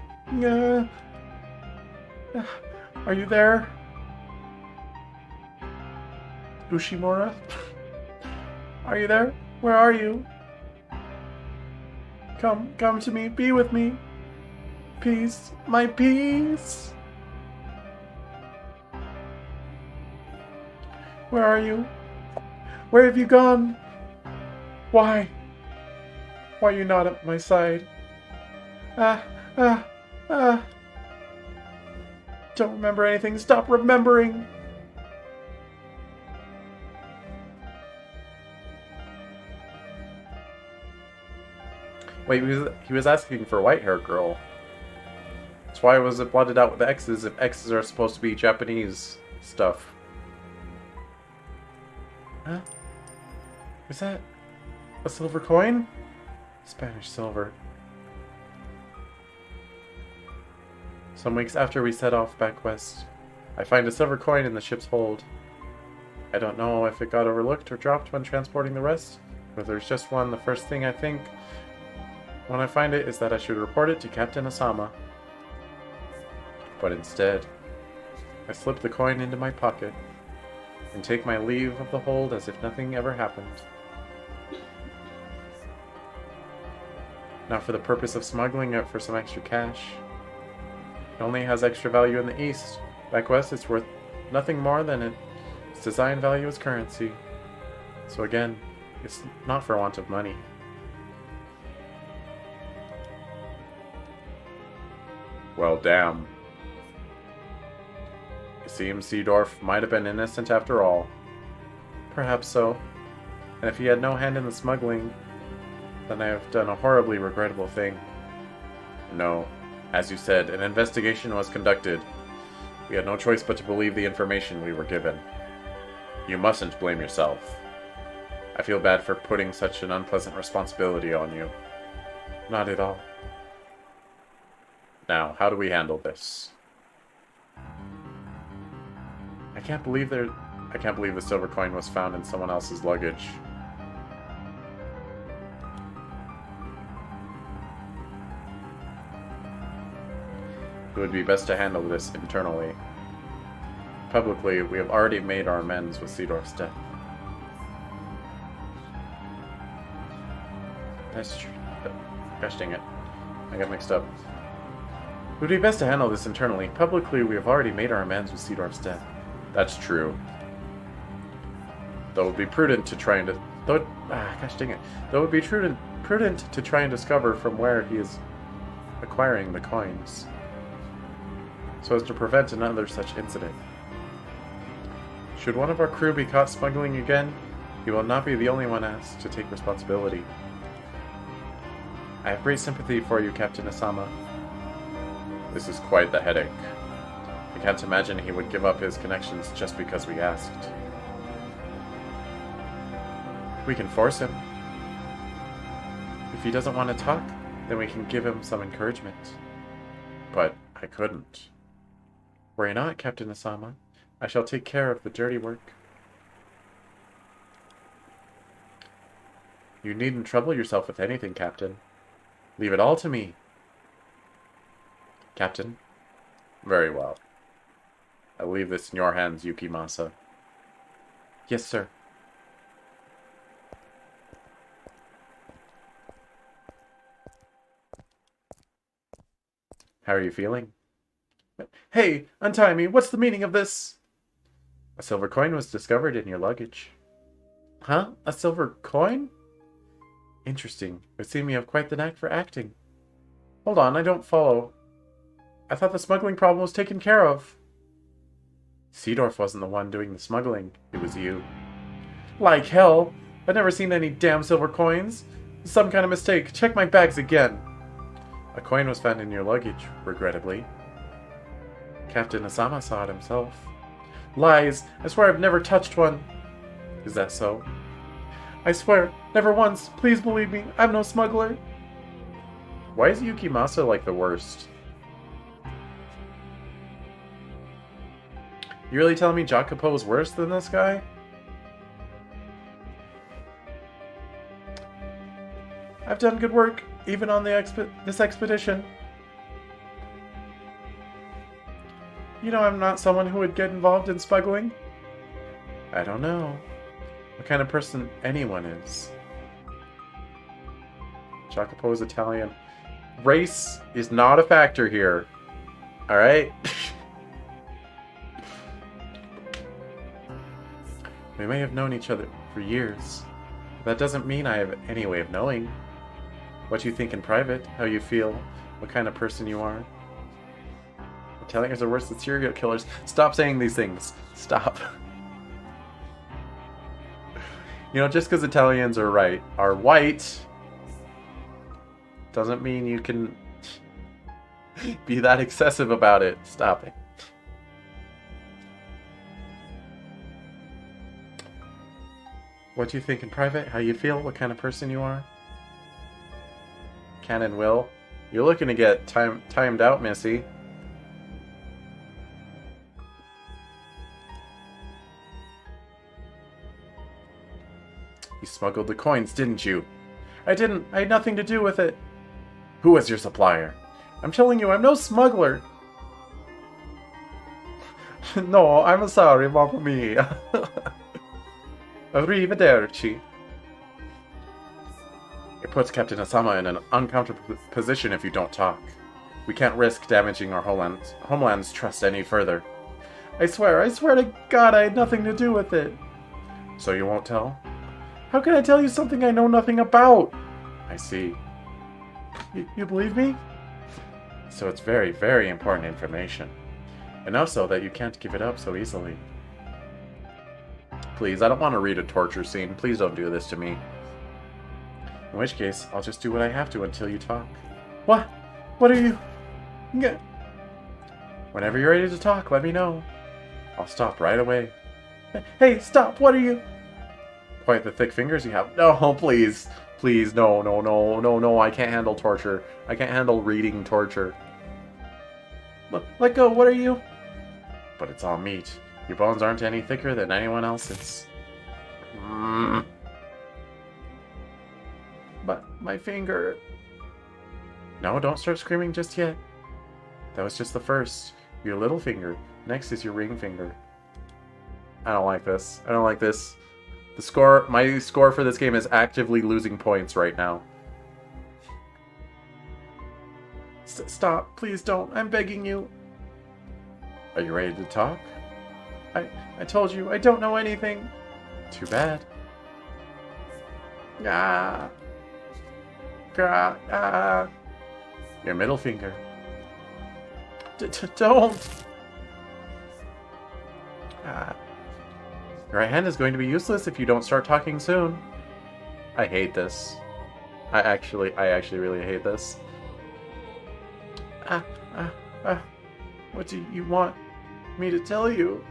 Are you there? Ushimura? Are you there? Where are you? Come to me. Be with me. Peace. My peace. Where are you? Where have you gone? Why? Why are you not at my side? Don't remember anything. Stop remembering. Wait, he was asking for a white-haired girl. That's why was it blotted out with X's if X's are supposed to be Japanese stuff. Huh? Is that a silver coin? Spanish silver. Some weeks after we set off back west, I find a silver coin in the ship's hold. I don't know if it got overlooked or dropped when transporting the rest, but there's just one. The first thing I think when I find it is that I should report it to Captain Asama. But instead, I slip the coin into my pocket and take my leave of the hold as if nothing ever happened. Now for the purpose of smuggling it for some extra cash. It only has extra value in the east. Back west it's worth nothing more than its design value as currency. So again, it's not for want of money. Well, damn. It seems Seedorf might have been innocent after all. Perhaps so. And if he had no hand in the smuggling, then I have done a horribly regrettable thing. No. As you said, an investigation was conducted. We had no choice but to believe the information we were given. You mustn't blame yourself. I feel bad for putting such an unpleasant responsibility on you. Not at all. Now, how do we handle this? I can't believe the silver coin was found in someone else's luggage. It would be best to handle this internally. Publicly, we have already made our amends with Seedorf's death. That's true. Gosh dang it. I got mixed up. It would be best to handle this internally. Publicly, we have already made our amends with Seedorf's death. That's true. Though it would be prudent to try and... Though it would be prudent to try and discover from where he is acquiring the coins, so as to prevent another such incident. Should one of our crew be caught smuggling again, he will not be the only one asked to take responsibility. I have great sympathy for you, Captain Asama. This is quite the headache. I can't imagine he would give up his connections just because we asked. We can force him. If he doesn't want to talk, then we can give him some encouragement. But I couldn't. Worry not, Captain Asama. I shall take care of the dirty work. You needn't trouble yourself with anything, Captain. Leave it all to me. Captain. Very well. I leave this in your hands, Yukimasa. Yes, sir. How are you feeling? Hey, untie me. What's the meaning of this? A silver coin was discovered in your luggage. Huh? A silver coin? Interesting. It would seem you have quite the knack for acting. Hold on, I don't follow. I thought the smuggling problem was taken care of. Seedorf wasn't the one doing the smuggling. It was you. Like hell! I've never seen any damn silver coins. Some kind of mistake. Check my bags again. A coin was found in your luggage, regrettably. Captain Asama saw it himself. Lies! I swear I've never touched one. Is that so? I swear, never once. Please believe me. I'm no smuggler. Why is Yukimasa like the worst? You really telling me Jacopo is worse than this guy? I've done good work, even on this expedition. You know I'm not someone who would get involved in smuggling. I don't know what kind of person anyone is. Jacopo is Italian. Race is not a factor here. Alright? We may have known each other for years. But that doesn't mean I have any way of knowing what you think in private, how you feel, what kind of person you are. Italians are worse than serial killers. Stop saying these things. Stop. You know, just because Italians are white, doesn't mean you can be that excessive about it. Stop it. What do you think in private? How you feel? What kind of person you are? Can and will. You're looking to get timed out, Missy. You smuggled the coins, didn't you? I didn't. I had nothing to do with it. Who was your supplier? I'm telling you, I'm no smuggler. No, I'm sorry, Mamma Mia. Arrivederci. It puts Captain Asama in an uncomfortable position if you don't talk. We can't risk damaging our homeland's trust any further. I swear to God I had nothing to do with it. So you won't tell? How can I tell you something I know nothing about? I see. You believe me? So it's very, very important information. Enough so that you can't give it up so easily. Please, I don't want to read a torture scene. Please don't do this to me. In which case, I'll just do what I have to until you talk. What? What are you... Whenever you're ready to talk, let me know. I'll stop right away. Hey, stop! What are you... Quite the thick fingers you have. No, please. Please, no, no, no, no, no. I can't handle torture. I can't handle reading torture. Let go. What are you? But it's all meat. Your bones aren't any thicker than anyone else's. But my finger... No, don't start screaming just yet. That was just the first. Your little finger. Next is your ring finger. I don't like this. I don't like this. My score for this game is actively losing points right now. Stop. Please don't. I'm begging you. Are you ready to talk? I told you, I don't know anything. Too bad. Ah. Your middle finger. Don't. Your right hand is going to be useless if you don't start talking soon. I hate this. I actually really hate this. What do you want me to tell you?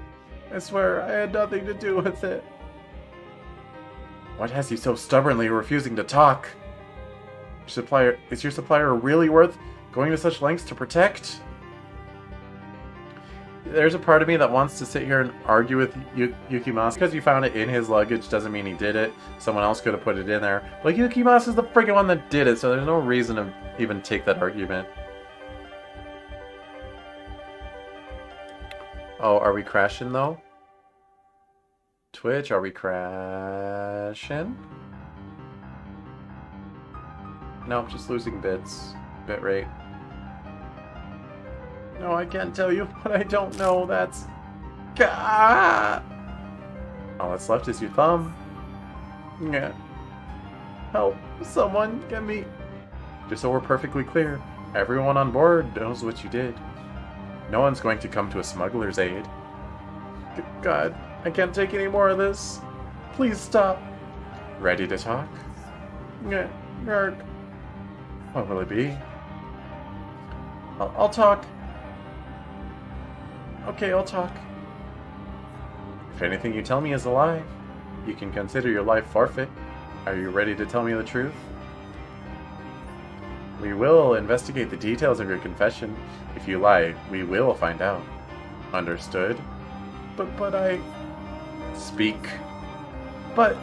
I swear, I had nothing to do with it. What has you so stubbornly refusing to talk? Is your supplier really worth going to such lengths to protect? There's a part of me that wants to sit here and argue with Yukimasa. Because you found it in his luggage doesn't mean he did it. Someone else could have put it in there. But Yukimasa is the freaking one that did it, so there's no reason to even take that argument. Oh, are we crashing though? Twitch, are we crashing? No, just losing bits. Bitrate. No, I can't tell you what I don't know. That's... All that's left is your thumb. Yeah. Help. Someone get me. Just so we're perfectly clear, everyone on board knows what you did. No one's going to come to a smuggler's aid. God, I can't take any more of this. Please stop. Ready to talk? Yeah. What will it be? I'll talk. Okay, I'll talk. If anything you tell me is a lie, you can consider your life forfeit. Are you ready to tell me the truth? We will investigate the details of your confession. If you lie, we will find out. Understood? But I... Speak. But...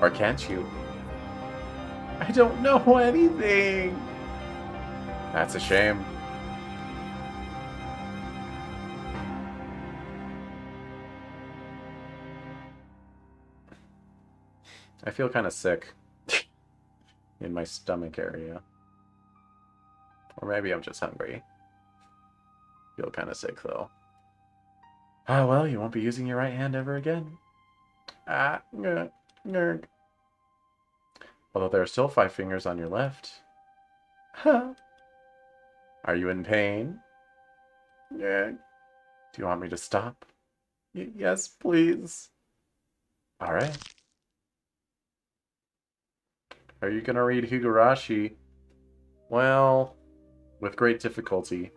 Or can't you? I don't know anything. That's a shame. I feel kind of sick in my stomach area. Or maybe I'm just hungry. Feel kind of sick though. Ah, well, you won't be using your right hand ever again. Although there are still 5 fingers on your left. Huh. Are you in pain? Yeah. Do you want me to stop? Yes, please. Alright. Are you gonna read Higurashi? Well, with great difficulty.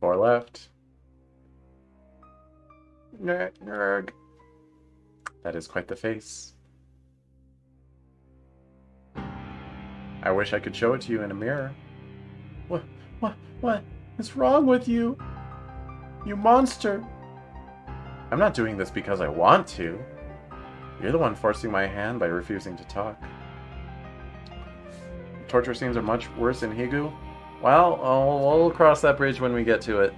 4 left. That is quite the face. I wish I could show it to you in a mirror. What is wrong with you? You monster! I'm not doing this because I want to. You're the one forcing my hand by refusing to talk. Torture scenes are much worse in Higu. Well, we'll cross that bridge when we get to it.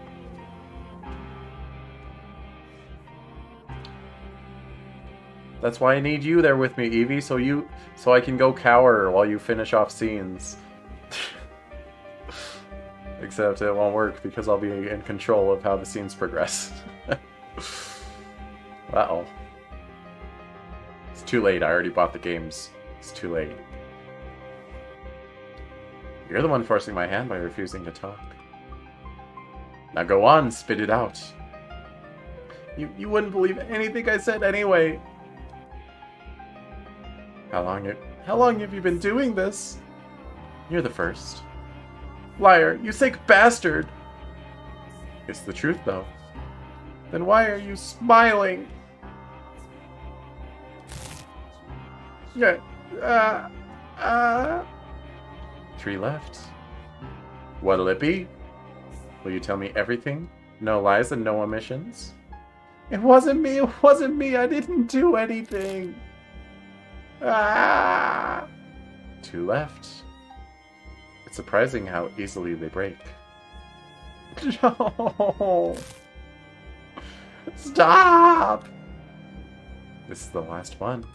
That's why I need you there with me, Evie, so I can go cower while you finish off scenes. Except it won't work because I'll be in control of how the scenes progress. Uh-oh. It's too late. I already bought the games. It's too late. You're the one forcing my hand by refusing to talk. Now go on, spit it out. You wouldn't believe anything I said anyway. How long have you been doing this? You're the first. Liar, you sick bastard! It's the truth, though. Then why are you smiling? Yeah. 3 left. What'll it be? Will you tell me everything? No lies and no omissions? It wasn't me, I didn't do anything. 2 left. It's surprising how easily they break. No! Stop! This is the last one.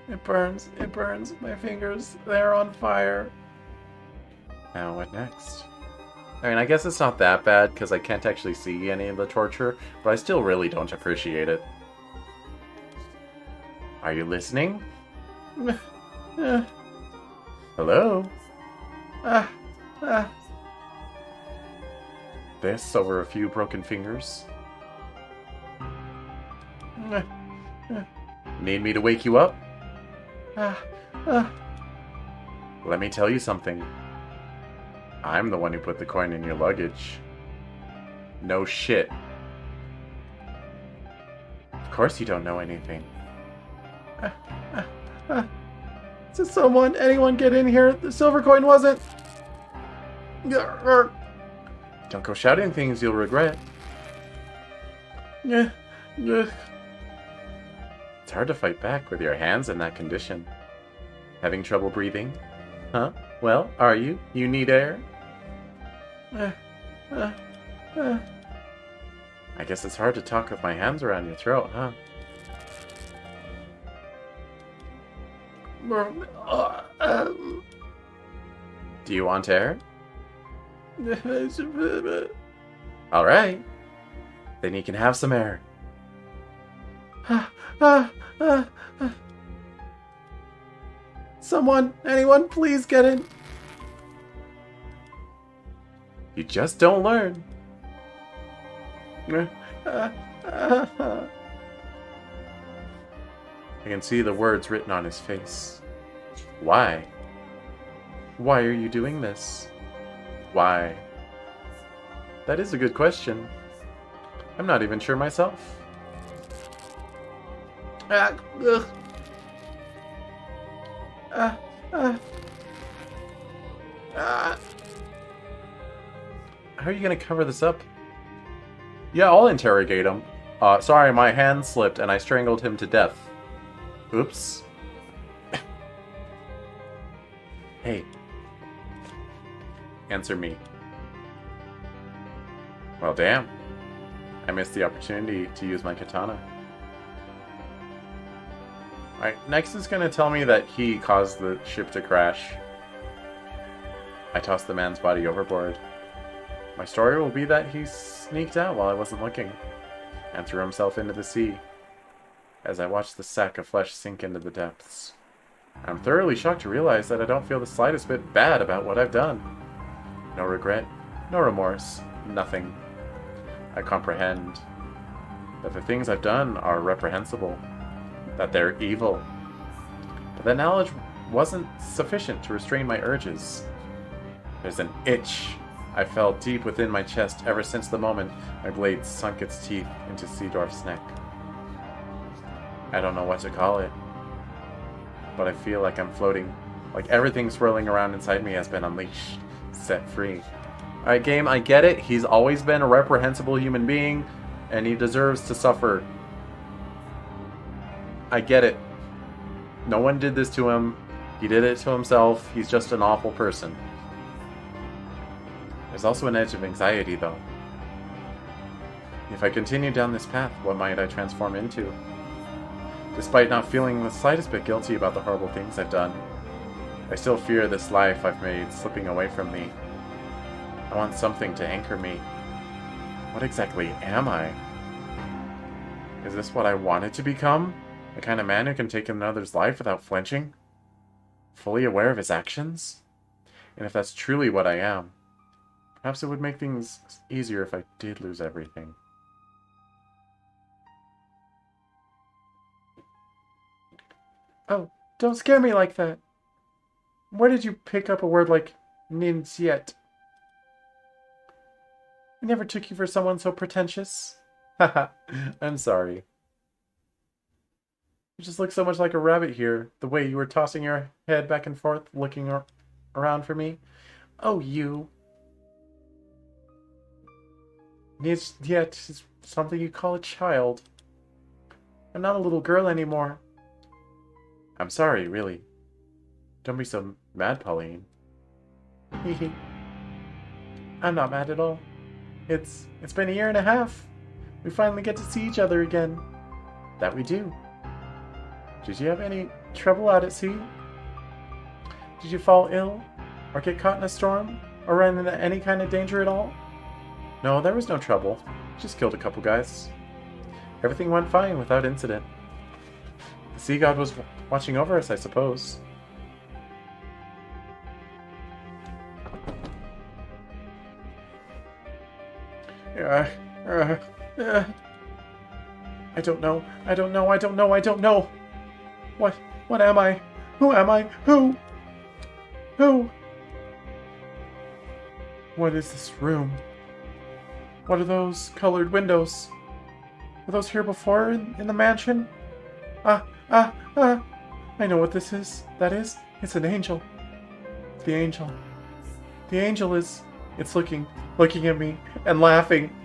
It burns. My fingers, they're on fire. Now what next? I mean, I guess it's not that bad because I can't actually see any of the torture, but I still really don't appreciate it. Are you listening? Hello? This over a few broken fingers? Need me to wake you up? Let me tell you something. I'm the one who put the coin in your luggage. No shit. Of course you don't know anything. Did anyone get in here? The silver coin wasn't. Don't go shouting things you'll regret. It's hard to fight back with your hands in that condition. Having trouble breathing? Huh? Well, are you? You need air? I guess it's hard to talk with my hands around your throat, huh? Do you want air? Alright. Then you can have some air. Someone, anyone, please get in. You just don't learn. I can see the words written on his face. Why? Why are you doing this? Why? That is a good question. I'm not even sure myself. How are you gonna cover this up? Yeah, I'll interrogate him. Sorry, my hand slipped and I strangled him to death. Oops. Hey. Answer me. Well, damn. I missed the opportunity to use my katana. Alright, next is gonna tell me that he caused the ship to crash. I tossed the man's body overboard. My story will be that he sneaked out while I wasn't looking, and threw himself into the sea. As I watched the sack of flesh sink into the depths, I'm thoroughly shocked to realize that I don't feel the slightest bit bad about what I've done. No regret, no remorse, nothing. I comprehend that the things I've done are reprehensible, that they're evil. But that knowledge wasn't sufficient to restrain my urges. There's an itch I felt deep within my chest ever since the moment my blade sunk its teeth into Seedorf's neck. I don't know what to call it, but I feel like I'm floating, like everything swirling around inside me has been unleashed, set free. Alright, game, I get it. He's always been a reprehensible human being, and he deserves to suffer. I get it. No one did this to him. He did it to himself. He's just an awful person. There's also an edge of anxiety, though. If I continue down this path, what might I transform into? Despite not feeling the slightest bit guilty about the horrible things I've done, I still fear this life I've made slipping away from me. I want something to anchor me. What exactly am I? Is this what I wanted to become? The kind of man who can take another's life without flinching? Fully aware of his actions? And if that's truly what I am, perhaps it would make things easier if I did lose everything. Oh, don't scare me like that. Where did you pick up a word like ninjiet? I never took you for someone so pretentious. Haha, I'm sorry. You just look so much like a rabbit here, the way you were tossing your head back and forth, looking around for me. Oh, you. Ninjiet is something you call a child. I'm not a little girl anymore. I'm sorry, really. Don't be so mad, Pauline. Hehe. I'm not mad at all. It's been 1.5 years. We finally get to see each other again. That we do. Did you have any trouble out at sea? Did you fall ill? Or get caught in a storm? Or run into any kind of danger at all? No, there was no trouble. Just killed a couple guys. Everything went fine without incident. The sea god was watching over us, I suppose. I don't know. I don't know. I don't know. I don't know. What am I? Who am I? Who? What is this room? What are those colored windows? Were those here before in the mansion? I know what this is. That is, it's an angel. The angel. The angel is... It's looking at me and laughing.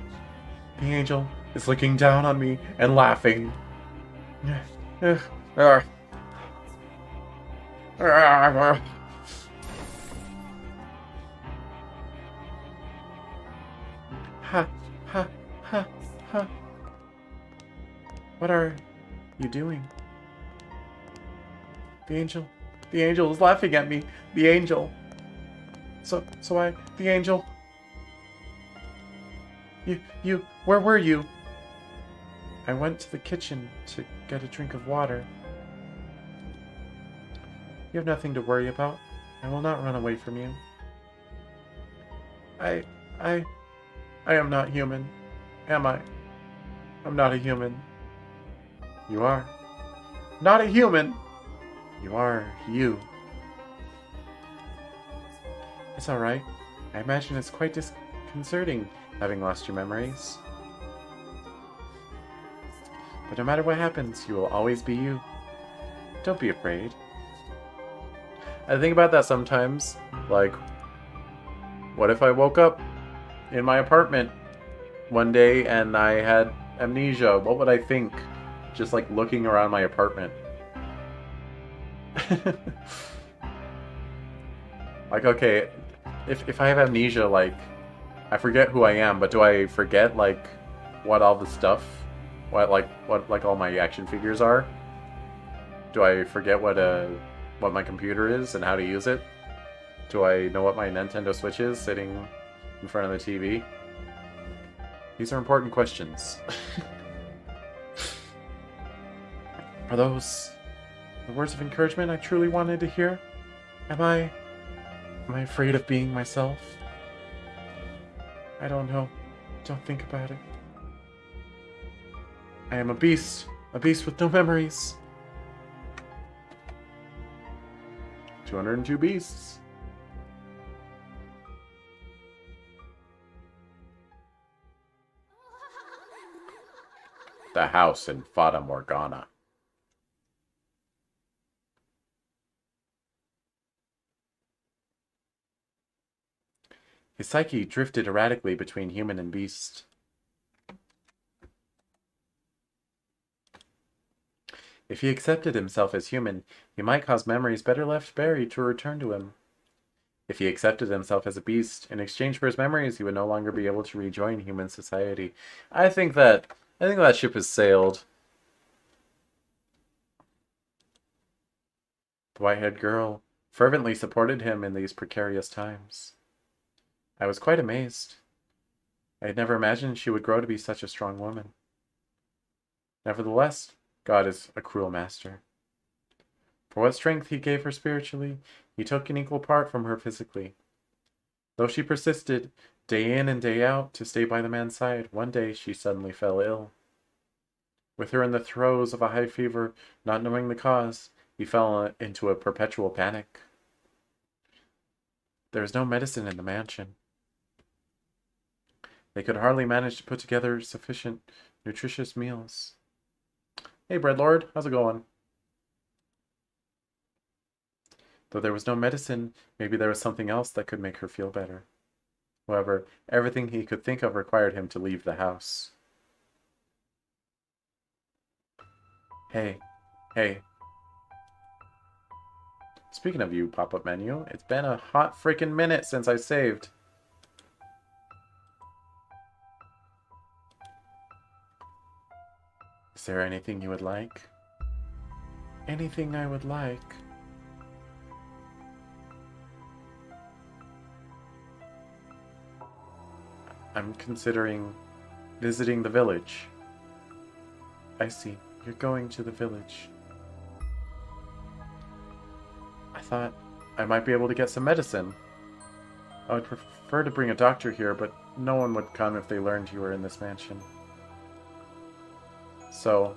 The angel is looking down on me and laughing. Ha. What are you doing? The angel is laughing at me. The angel. The angel. Where were you? I went to the kitchen to get a drink of water. You have nothing to worry about. I will not run away from you. I am not human. Am I? I'm not a human. You are. Not a human! You are you. It's alright. I imagine it's quite disconcerting having lost your memories. But no matter what happens, you will always be you. Don't be afraid. I think about that sometimes. Like, what if I woke up in my apartment one day and I had amnesia? What would I think? Just like looking around my apartment. Like, okay, if I have amnesia, like, I forget who I am, but do I forget, like, what all the stuff, what all my action figures are? Do I forget what my computer is and how to use it? Do I know what my Nintendo Switch is sitting in front of the TV? These are important questions. Are those the words of encouragement I truly wanted to hear? Am I afraid of being myself? I don't know. Don't think about it. I am a beast with no memories. 202 beasts. The house in Fata Morgana. His psyche drifted erratically between human and beast. If he accepted himself as human, he might cause memories better left buried to return to him. If he accepted himself as a beast, in exchange for his memories, he would no longer be able to rejoin human society. I think that ship has sailed. The white-haired girl fervently supported him in these precarious times. I was quite amazed. I had never imagined she would grow to be such a strong woman. Nevertheless, God is a cruel master. For what strength he gave her spiritually, he took an equal part from her physically. Though she persisted, day in and day out, to stay by the man's side, one day she suddenly fell ill. With her in the throes of a high fever, not knowing the cause, he fell into a perpetual panic. There was no medicine in the mansion. They could hardly manage to put together sufficient nutritious meals. Hey, Breadlord, how's it going? Though there was no medicine, maybe there was something else that could make her feel better. However, everything he could think of required him to leave the house. Hey. Speaking of you, pop-up menu, it's been a hot freaking minute since I saved. Is there anything you would like? Anything I would like? I'm considering visiting the village. I see. You're going to the village. I thought I might be able to get some medicine. I would prefer to bring a doctor here, but no one would come if they learned you were in this mansion. So,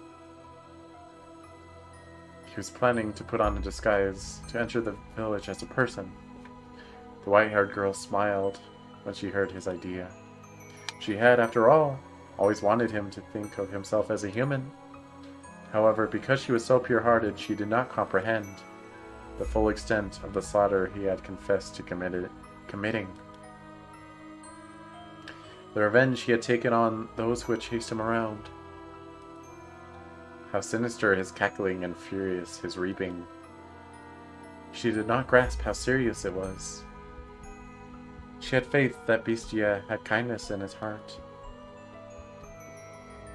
he was planning to put on a disguise to enter the village as a person. The white-haired girl smiled when she heard his idea. She had, after all, always wanted him to think of himself as a human. However, because she was so pure-hearted, she did not comprehend the full extent of the slaughter he had confessed to committing. The revenge he had taken on those who had chased him around. How sinister his cackling and furious his reaping. She did not grasp how serious it was. She had faith that Bestia had kindness in his heart.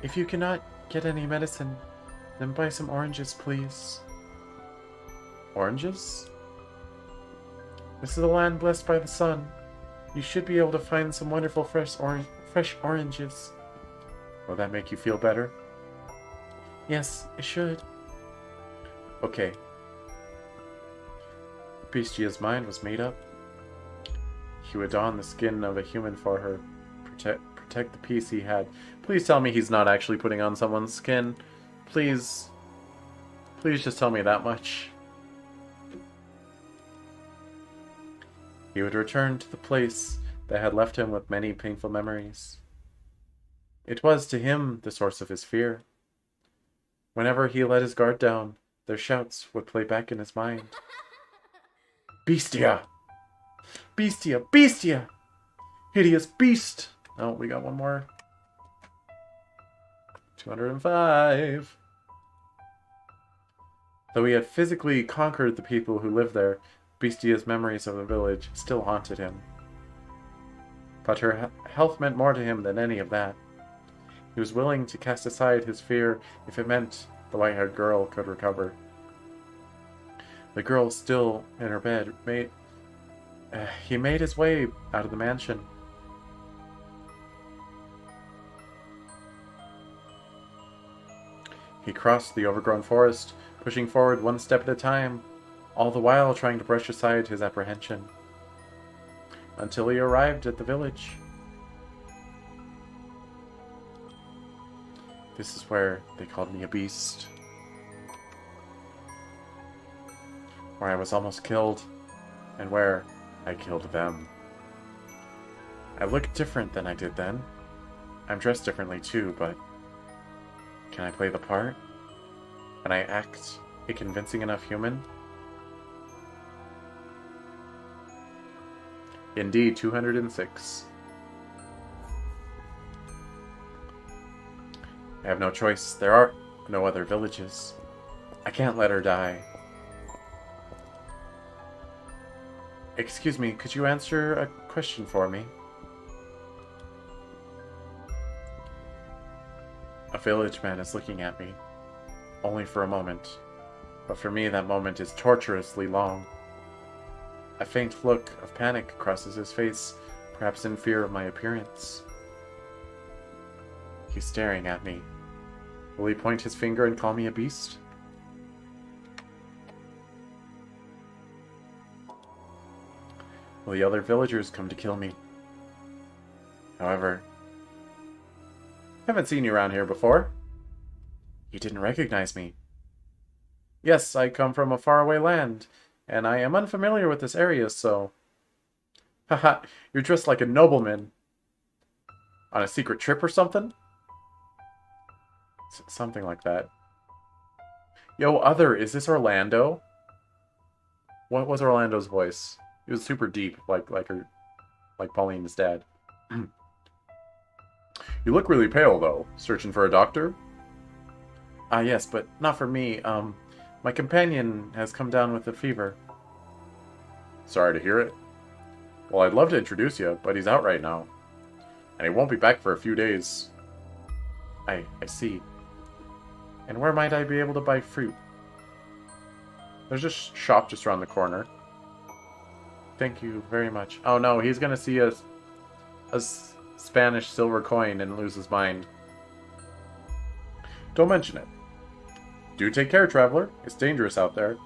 If you cannot get any medicine, then buy some oranges, please. Oranges? This is a land blessed by the sun. You should be able to find some wonderful fresh oranges. Will that make you feel better? Yes, it should. Okay. Bestia's mind was made up. He would don the skin of a human for her. Protect the peace he had. Please tell me he's not actually putting on someone's skin. Please. Please just tell me that much. He would return to the place that had left him with many painful memories. It was, to him, the source of his fear. Whenever he let his guard down, their shouts would play back in his mind. Bestia! Bestia! Bestia! Hideous beast! Oh, we got one more. 205. Though he had physically conquered the people who lived there, Bestia's memories of the village still haunted him. But her health meant more to him than any of that. He was willing to cast aside his fear if it meant the white-haired girl could recover. The girl, still in her bed, he made his way out of the mansion. He crossed the overgrown forest, pushing forward one step at a time, all the while trying to brush aside his apprehension. Until he arrived at the village. This is where they called me a beast. Where I was almost killed, and where I killed them. I look different than I did then. I'm dressed differently too, but can I play the part? Can I act a convincing enough human? Indeed, 206. I have no choice. There are no other villages. I can't let her die. Excuse me, could you answer a question for me? A village man is looking at me. Only for a moment. But for me, that moment is torturously long. A faint look of panic crosses his face, perhaps in fear of my appearance. He's staring at me. Will he point his finger and call me a beast? Will the other villagers come to kill me? However, I haven't seen you around here before. You didn't recognize me. Yes, I come from a faraway land, and I am unfamiliar with this area, so... Haha, you're dressed like a nobleman. On a secret trip or something? Something like that. Yo, other, is this Orlando? What was Orlando's voice? It was super deep, like Pauline's dad. You look really pale, though. Searching for a doctor? Ah, yes, but not for me. My companion has come down with a fever. Sorry to hear it. Well, I'd love to introduce you, but he's out right now. And he won't be back for a few days. I see. And where might I be able to buy fruit? There's a shop just around the corner. Thank you very much. Oh no, he's gonna see a Spanish silver coin and lose his mind. Don't mention it. Do take care, traveler. It's dangerous out there.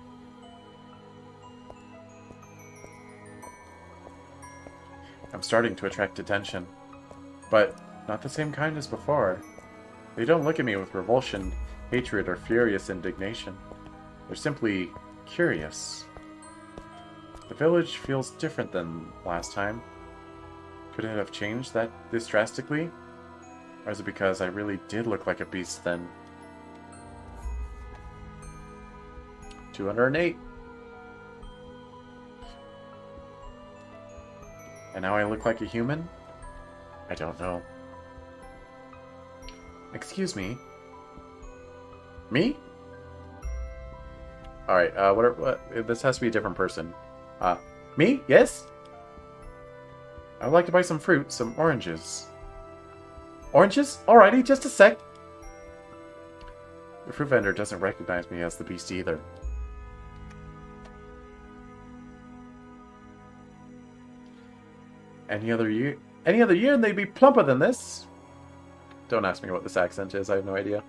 I'm starting to attract attention. But not the same kind as before. They don't look at me with revulsion, hatred, or furious indignation. They're simply curious. The village feels different than last time. Could it have changed this drastically? Or is it because I really did look like a beast then? 208. And now I look like a human? I don't know. Excuse me. Me? Alright, this has to be a different person. Me? Yes? I would like to buy some fruit, some oranges. Oranges? Alrighty, just a sec. The fruit vendor doesn't recognize me as the beast either. Any other Any other year and they'd be plumper than this. Don't ask me what this accent is, I have no idea.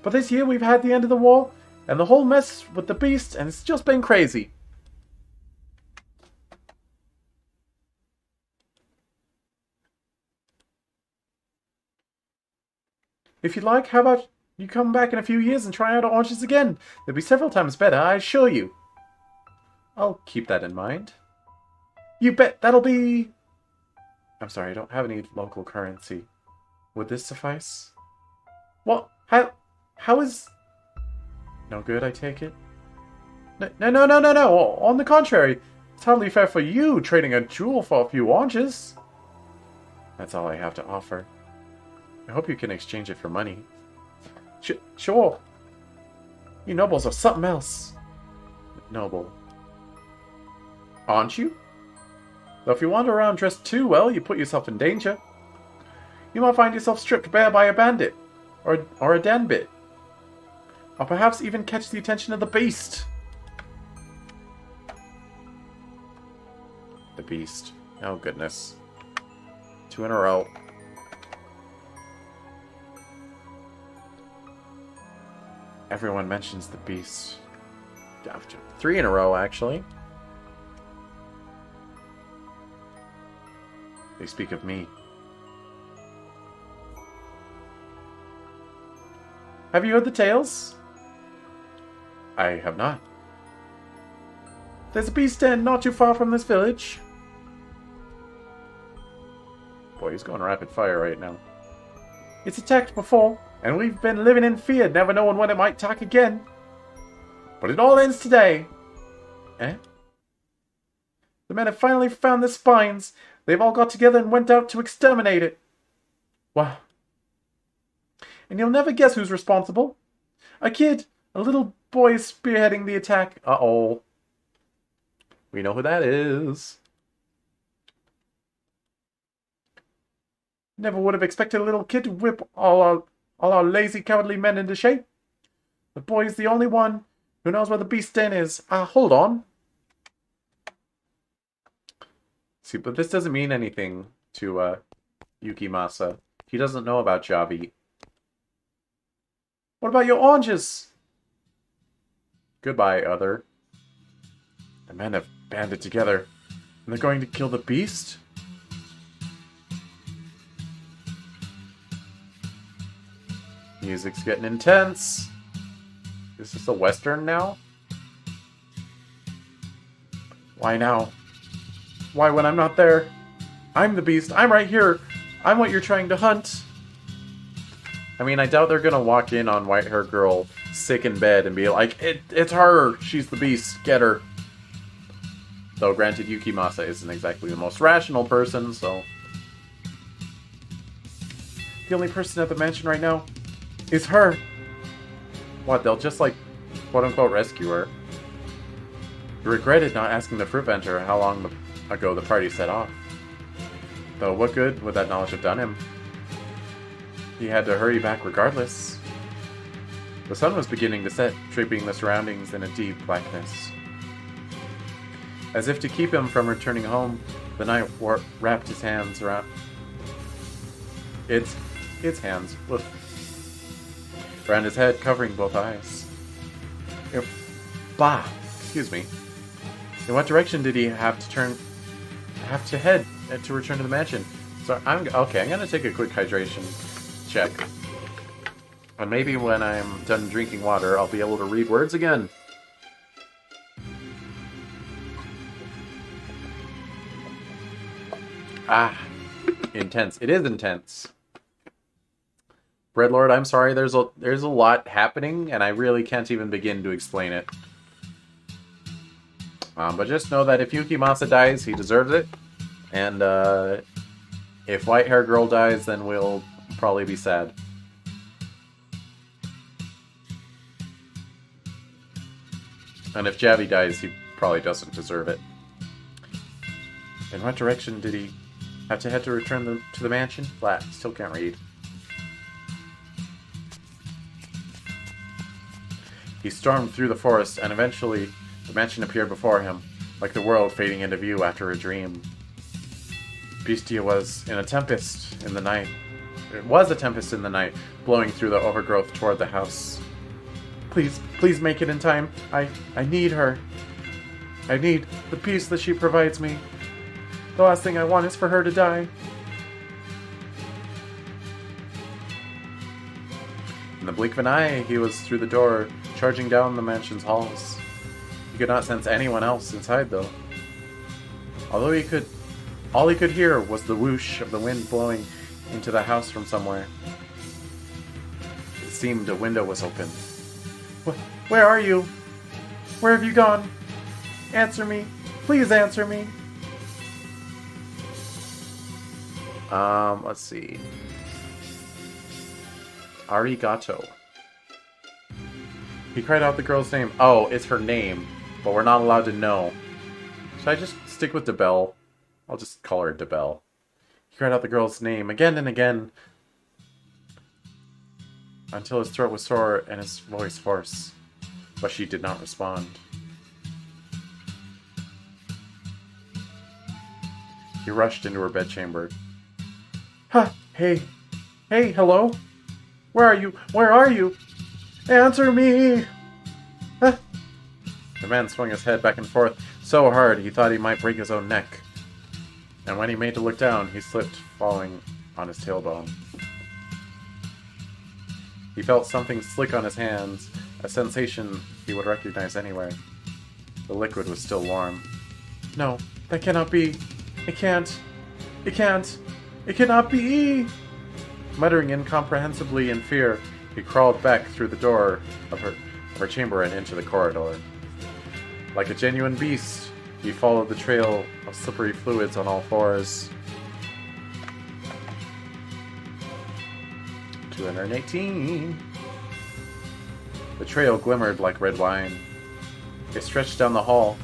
But this year we've had the end of the war, and the whole mess with the beast, and it's just been crazy. If you'd like, how about you come back in a few years and try out oranges again? They'll be several times better, I assure you. I'll keep that in mind. You bet that'll be... I'm sorry, I don't have any local currency. Would this suffice? What? How is... No good, I take it? No. On the contrary, it's hardly fair for you trading a jewel for a few oranges. That's all I have to offer. I hope you can exchange it for money. Sure. You nobles are something else. Noble. Aren't you? Though if you wander around dressed too well, you put yourself in danger. You might find yourself stripped bare by a bandit, or a denbit. Or perhaps even catch the attention of the beast. The beast. Oh goodness. 2 in a row. Everyone mentions the beast. After 3 in a row, actually. They speak of me. Have you heard the tales? I have not. There's a beast den not too far from this village. Boy, he's going rapid fire right now. It's attacked before, and we've been living in fear, never knowing when it might attack again. But it all ends today. Eh? The men have finally found the spines. They've all got together and went out to exterminate it. Wow. And you'll never guess who's responsible. A kid, a little boy is spearheading the attack. Uh-oh. We know who that is. Never would have expected a little kid to whip all our lazy, cowardly men into shape. The boy's the only one who knows where the beast den is. Hold on. See, but this doesn't mean anything to Yukimasa. He doesn't know about Javi. What about your oranges? Goodbye, other. The men have banded together, and they're going to kill the beast? Music's getting intense. Is this a western now? Why now? Why when I'm not there? I'm the beast. I'm right here. I'm what you're trying to hunt. I mean, I doubt they're gonna walk in on white-haired girl sick in bed and be like, it's her. She's the beast. Get her. Though, granted, Yukimasa isn't exactly the most rational person, so... The only person at the mansion right now is her. What, they'll just, like, quote-unquote rescue her? He regretted not asking the fruit vendor how long ago the party set off. Though, what good would that knowledge have done him? He had to hurry back regardless. The sun was beginning to set, draping the surroundings in a deep blackness. As if to keep him from returning home, the knight wrapped his hands around... Its hands. Woof. Around his head, covering both eyes. Excuse me. In what direction did he have to head to return to the mansion? So I'm gonna take a quick hydration check. And maybe when I'm done drinking water, I'll be able to read words again. Intense. It is intense. Breadlord, I'm sorry, there's a lot happening, and I really can't even begin to explain it. But just know that if Yukimasa dies, he deserves it. And if White Hair Girl dies, then we'll probably be sad. And if Javi dies, he probably doesn't deserve it. In what direction did he have to head to return to the mansion? Flat. Still can't read. He stormed through the forest, and eventually the mansion appeared before him, like the world fading into view after a dream. Bestia was in a tempest in the night. It was a tempest in the night, blowing through the overgrowth toward the house. Please make it in time. I need her. I need the peace that she provides me. The last thing I want is for her to die. In the blink of an eye, he was through the door, charging down the mansion's halls. He could not sense anyone else inside, though. All he could hear was the whoosh of the wind blowing into the house from somewhere. It seemed a window was open. Where are you? Where have you gone? Answer me. Please answer me. Let's see. Arigato. He cried out the girl's name. Oh, it's her name, but we're not allowed to know. Should I just stick with DeBelle? I'll just call her DeBelle. He cried out the girl's name again and again until his throat was sore and his voice hoarse, but she did not respond. He rushed into her bedchamber. Hey, hello? Where are you? Where are you? Answer me! The man swung his head back and forth so hard he thought he might break his own neck. And when he made to look down, he slipped, falling on his tailbone. He felt something slick on his hands, a sensation he would recognize anywhere. The liquid was still warm. No, that cannot be. It can't. It can't. It cannot be! Muttering incomprehensibly in fear, he crawled back through the door of her chamber and into the corridor. Like a genuine beast, he followed the trail of slippery fluids on all fours. 218. The trail glimmered like red wine. It stretched down the hall,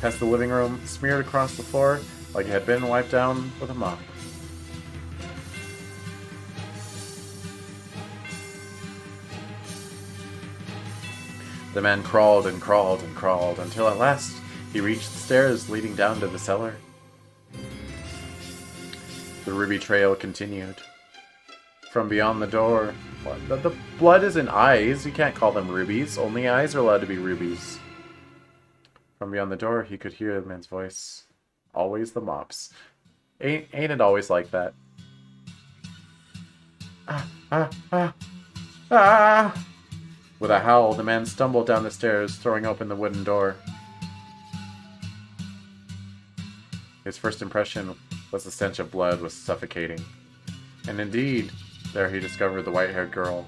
past the living room, smeared across the floor like it had been wiped down with a mop. The man crawled and crawled and crawled until at last he reached the stairs leading down to the cellar. The ruby trail continued. From beyond the door... What? The blood is in eyes. You can't call them rubies. Only eyes are allowed to be rubies. From beyond the door, he could hear the man's voice. Always the mops. Ain't it always like that? Ah! With a howl, the man stumbled down the stairs, throwing open the wooden door. His first impression was the stench of blood was suffocating. And indeed, there he discovered the white-haired girl.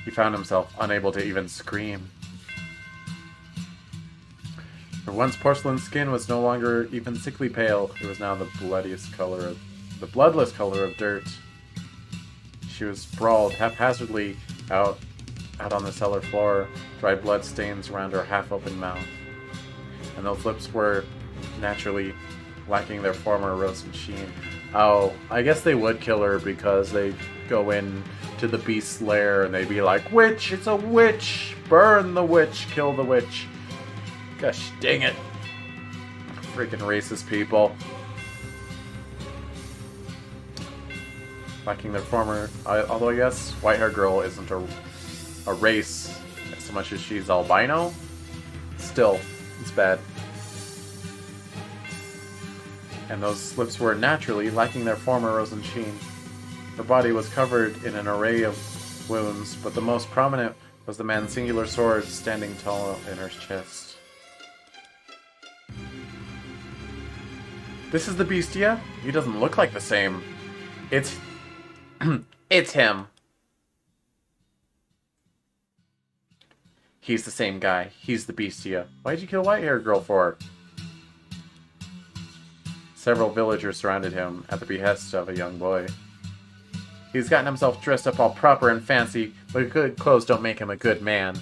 He found himself unable to even scream. Her once porcelain skin was no longer even sickly pale. It was now the bloodless color of dirt. She was sprawled haphazardly out on the cellar floor, dried blood stains around her half-open mouth. And those lips were naturally lacking their former rosy sheen. Oh, I guess they would kill her because they go in to the beast's lair and they'd be like, "Witch! It's a witch! Burn the witch! Kill the witch!" Gosh dang it. Freaking racist people. Lacking their former... although yes, white-haired girl isn't a race so much as she's albino. Still, it's bad. And those lips were naturally lacking their former rosy sheen. Her body was covered in an array of wounds, but the most prominent was the man's singular sword standing tall in her chest. This is the Bestia? He doesn't look like the same. It's him. He's the same guy. He's the Bestia. Why'd you kill white-haired girl for? Several villagers surrounded him at the behest of a young boy. He's gotten himself dressed up all proper and fancy, but good clothes don't make him a good man.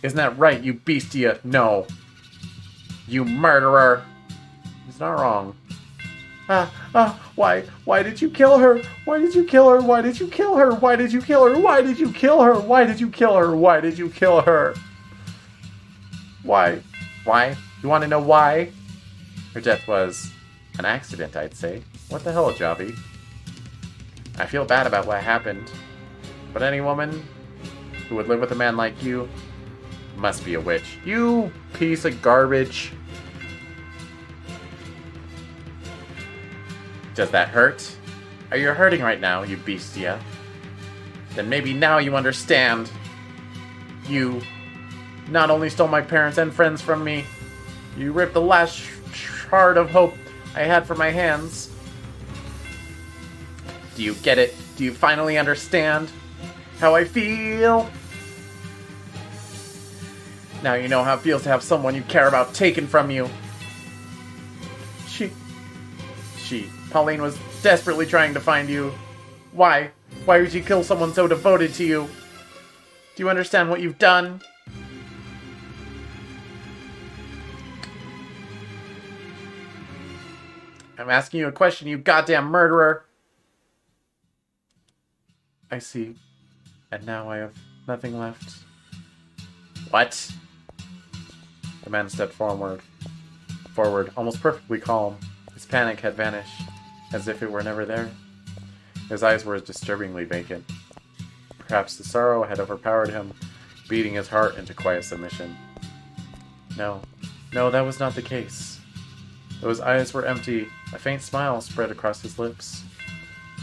Isn't that right, you Bestia? No. You murderer! He's not wrong. Why did you kill her? Why did you kill her? Why did you kill her? Why did you kill her? Why did you kill her? Why did you kill her? Why did you kill her? Why? Why? You want to know why? Her death was an accident, I'd say. What the hell, Javi? I feel bad about what happened. But any woman who would live with a man like you must be a witch. You piece of garbage. Does that hurt? Are you hurting right now, you bestia? Then maybe now you understand. You not only stole my parents and friends from me, you ripped the last shard of hope I had from my hands. Do you get it? Do you finally understand how I feel? Now you know how it feels to have someone you care about taken from you. Pauline was desperately trying to find you. Why? Why would you kill someone so devoted to you? Do you understand what you've done? I'm asking you a question, you goddamn murderer. I see. And now I have nothing left. What? The man stepped forward, almost perfectly calm. His panic had vanished, as if it were never there. His eyes were disturbingly vacant. Perhaps the sorrow had overpowered him, beating his heart into quiet submission. No, that was not the case. Though his eyes were empty, a faint smile spread across his lips.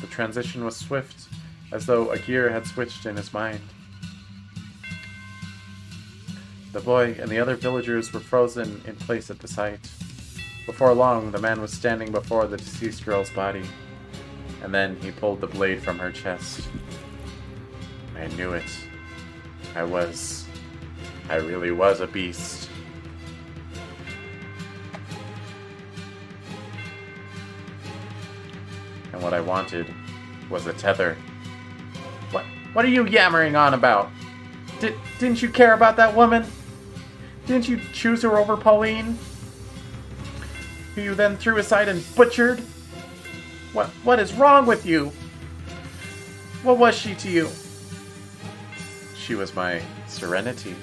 The transition was swift, as though a gear had switched in his mind. The boy and the other villagers were frozen in place at the sight. Before long, the man was standing before the deceased girl's body, and then he pulled the blade from her chest. I knew it. I really was a beast. And what I wanted was a tether. What are you yammering on about? Didn't you care about that woman? Didn't you choose her over Pauline? Who you then threw aside and butchered? What is wrong with you? What was she to you? She was my serenity.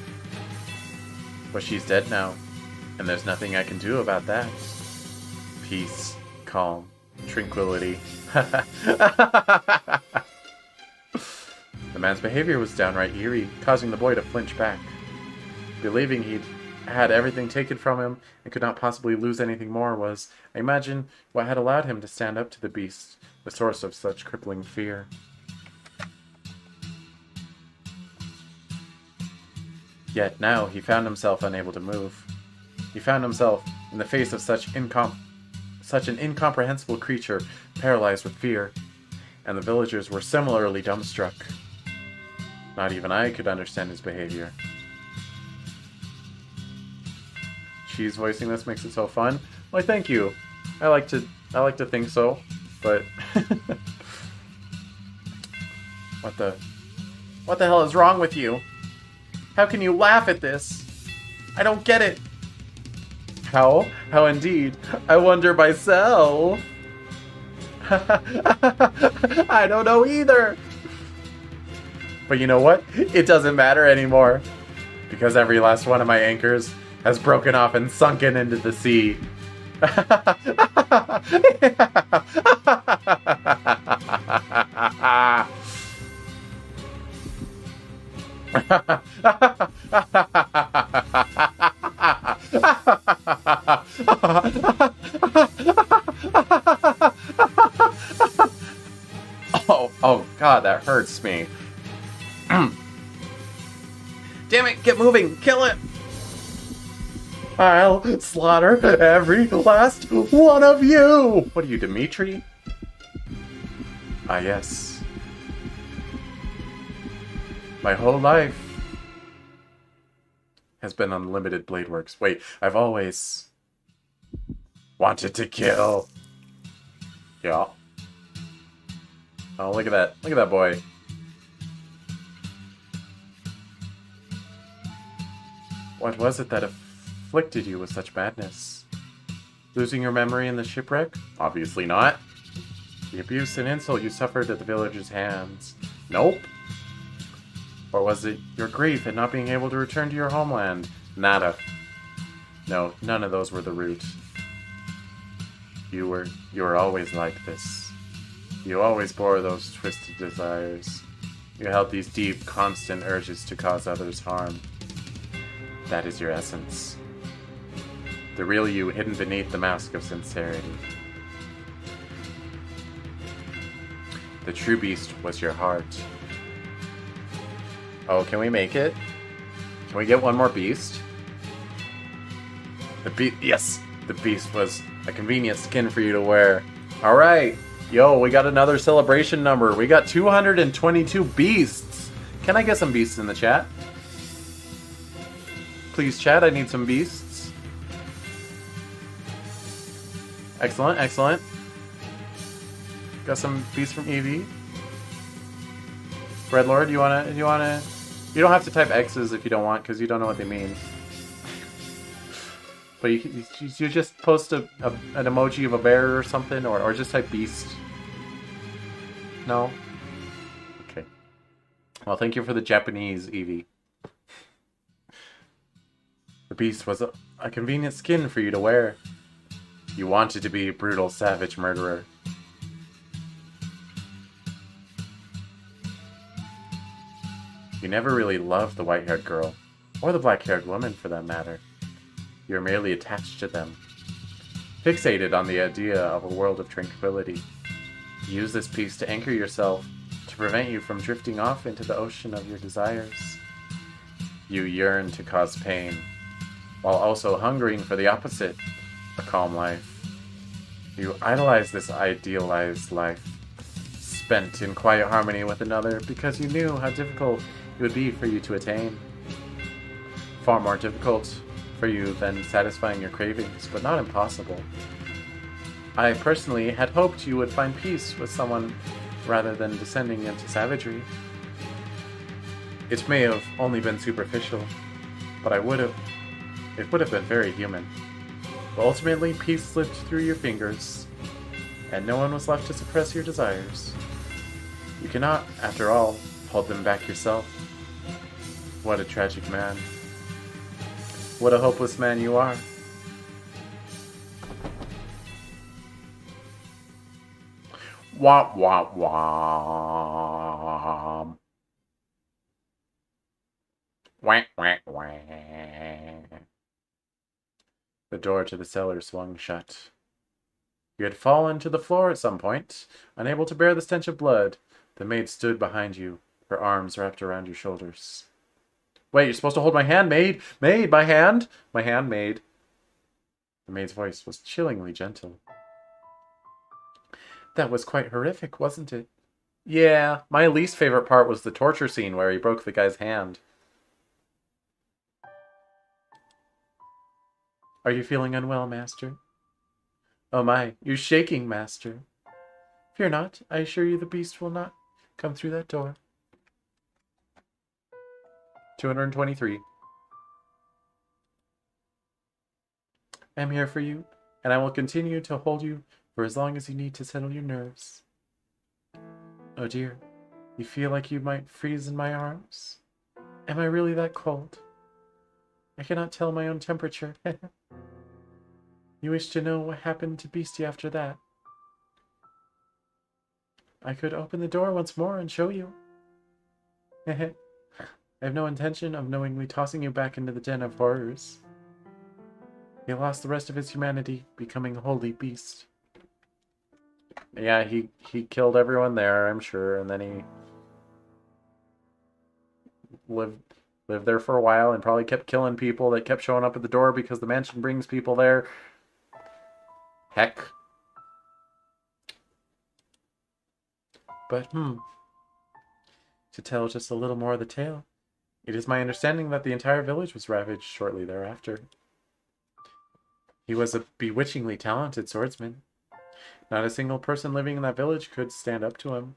But she's dead now, and there's nothing I can do about that. Peace, calm, tranquility. The man's behavior was downright eerie, causing the boy to flinch back. Believing he'd had everything taken from him and could not possibly lose anything more was, I imagine, what had allowed him to stand up to the beast, the source of such crippling fear. Yet now he found himself unable to move. He found himself in the face of such an incomprehensible creature, paralyzed with fear, and the villagers were similarly dumbstruck. Not even I could understand his behavior. She's voicing this makes it so fun. Why, thank you. I like to think so, but what the hell is wrong with you? How can you laugh at this? I don't get it. How? How indeed? I wonder myself. I don't know either. But you know what? It doesn't matter anymore. Because every last one of my anchors has broken off and sunken into the sea. Oh God, that hurts me. Damn it, get moving, kill it! I'll slaughter every last one of you! What are you, Dimitri? Ah, yes. My whole life has been unlimited blade works. Wait, I've always wanted to kill. Yeah. Oh, look at that. Look at that boy. What was it that afflicted you with such madness? Losing your memory in the shipwreck? Obviously not. The abuse and insult you suffered at the villagers' hands? Nope. Or was it your grief at not being able to return to your homeland? Nada. No, none of those were the root. You were always like this. You always bore those twisted desires. You held these deep, constant urges to cause others harm. That is your essence. The real you hidden beneath the mask of sincerity. The true beast was your heart. Oh, can we make it? Can we get one more beast? Yes! The beast was a convenient skin for you to wear. Alright! Yo, we got another celebration number. We got 222 beasts! Can I get some beasts in the chat? Please, chat, I need some beasts. Excellent, excellent. Got some beasts from Eevee. Breadlord, you wanna... You don't have to type X's if you don't want, because you don't know what they mean. But you just post an emoji of a bear or something, or just type beast. No? Okay. Well, thank you for the Japanese, Eevee. The beast was a convenient skin for you to wear. You wanted to be a brutal, savage murderer. You never really loved the white-haired girl, or the black-haired woman for that matter. You were merely attached to them, fixated on the idea of a world of tranquility. You use this piece to anchor yourself, to prevent you from drifting off into the ocean of your desires. You yearn to cause pain, while also hungering for the opposite, a calm life. You idolize this idealized life, spent in quiet harmony with another, because you knew how difficult it would be for you to attain. Far more difficult for you than satisfying your cravings, but not impossible. I personally had hoped you would find peace with someone rather than descending into savagery. It may have only been superficial, but it would have been very human. But ultimately, peace slipped through your fingers, and no one was left to suppress your desires. You cannot, after all, hold them back yourself. What a tragic man. What a hopeless man you are. Womp womp womp. Whack whack whack. The door to the cellar swung shut. You had fallen to the floor at some point, unable to bear the stench of blood. The maid stood behind you, her arms wrapped around your shoulders. Wait, you're supposed to hold my hand, maid! Maid, my hand! My hand, maid. The maid's voice was chillingly gentle. That was quite horrific, wasn't it? Yeah, my least favorite part was the torture scene where he broke the guy's hand. Are you feeling unwell, master? Oh my, you're shaking, master. Fear not, I assure you the beast will not come through that door. 223. I am here for you, and I will continue to hold you for as long as you need to settle your nerves. Oh dear, you feel like you might freeze in my arms? Am I really that cold? I cannot tell my own temperature. You wish to know what happened to Beastie after that? I could open the door once more and show you. I have no intention of knowingly tossing you back into the den of horrors. He lost the rest of his humanity, becoming a holy beast. Yeah, he killed everyone there, I'm sure, and then he lived there for a while and probably kept killing people that kept showing up at the door because the mansion brings people there. Heck. But, to tell just a little more of the tale, it is my understanding that the entire village was ravaged shortly thereafter. He was a bewitchingly talented swordsman. Not a single person living in that village could stand up to him.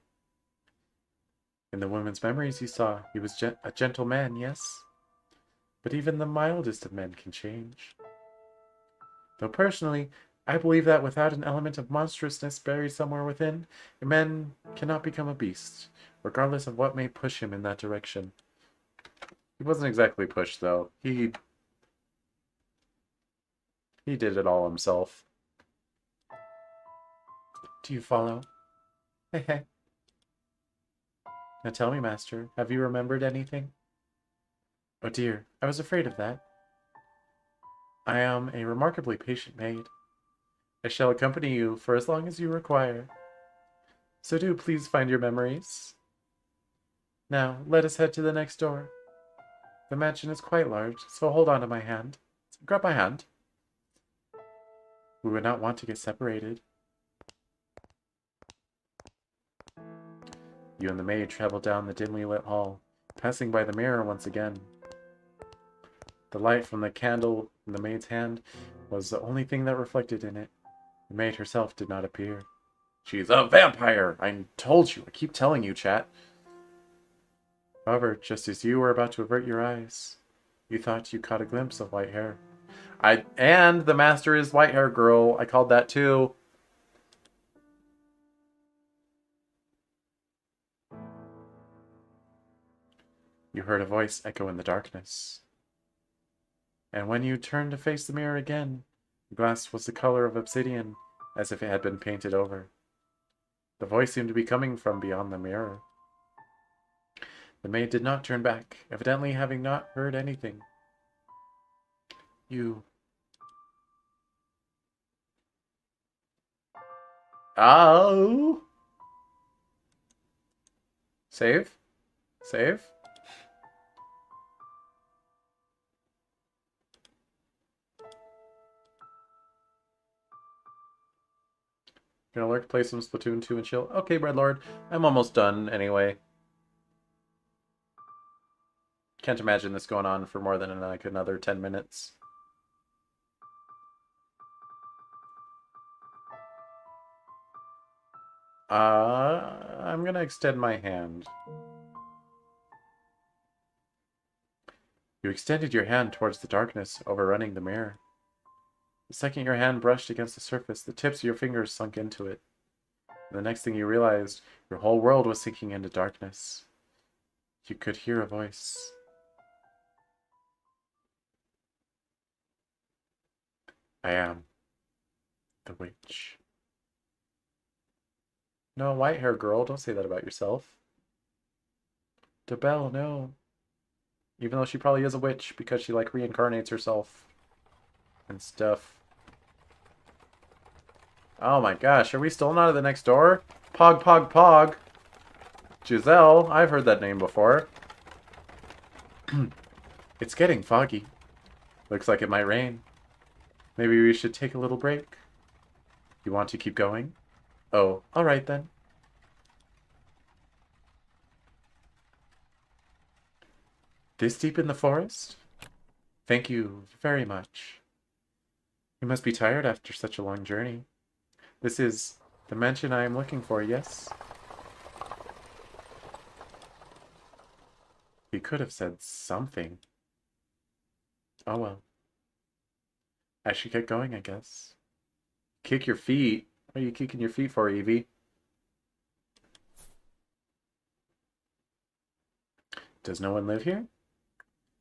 In the woman's memories you saw, he was a gentle man, yes. But even the mildest of men can change. Though personally, I believe that without an element of monstrousness buried somewhere within, a man cannot become a beast, regardless of what may push him in that direction. He wasn't exactly pushed, though. He He did it all himself. Do you follow? Hehe. Now tell me, Master, have you remembered anything? Oh dear, I was afraid of that. I am a remarkably patient maid. I shall accompany you for as long as you require. So do please find your memories. Now, let us head to the next door. The mansion is quite large, so hold on to my hand. Grab my hand. We would not want to get separated. You and the maid traveled down the dimly lit hall, passing by the mirror once again. The light from the candle in the maid's hand was the only thing that reflected in it. The maid herself did not appear. She's a vampire! I told you. I keep telling you, chat. However, just as you were about to avert your eyes, you thought you caught a glimpse of white hair. And the master is white hair girl. I called that too. You heard a voice echo in the darkness. And when you turned to face the mirror again, the glass was the color of obsidian, as if it had been painted over. The voice seemed to be coming from beyond the mirror. The maid did not turn back, evidently having not heard anything. You... Oh! Save? Save? Gonna lurk, play some Splatoon 2 and chill. Okay, Breadlord. I'm almost done anyway. Can't imagine this going on for more than like another 10 minutes. I'm gonna extend my hand. You extended your hand towards the darkness, overrunning the mirror. The second your hand brushed against the surface, the tips of your fingers sunk into it. And the next thing you realized, your whole world was sinking into darkness. You could hear a voice. I am the witch. No, white hair girl, don't say that about yourself. DeBelle, no. Even though she probably is a witch because she like reincarnates herself and stuff. Oh my gosh, are we still not at the next door? Pog, pog, pog. Giselle, I've heard that name before. It's getting foggy. Looks like it might rain. Maybe we should take a little break. You want to keep going? Oh, alright then. This deep in the forest? Thank you very much. You must be tired after such a long journey. This is the mansion I am looking for, yes? He could have said something. Oh well. I should get going, I guess. Kick your feet? What are you kicking your feet for, Evie? Does no one live here?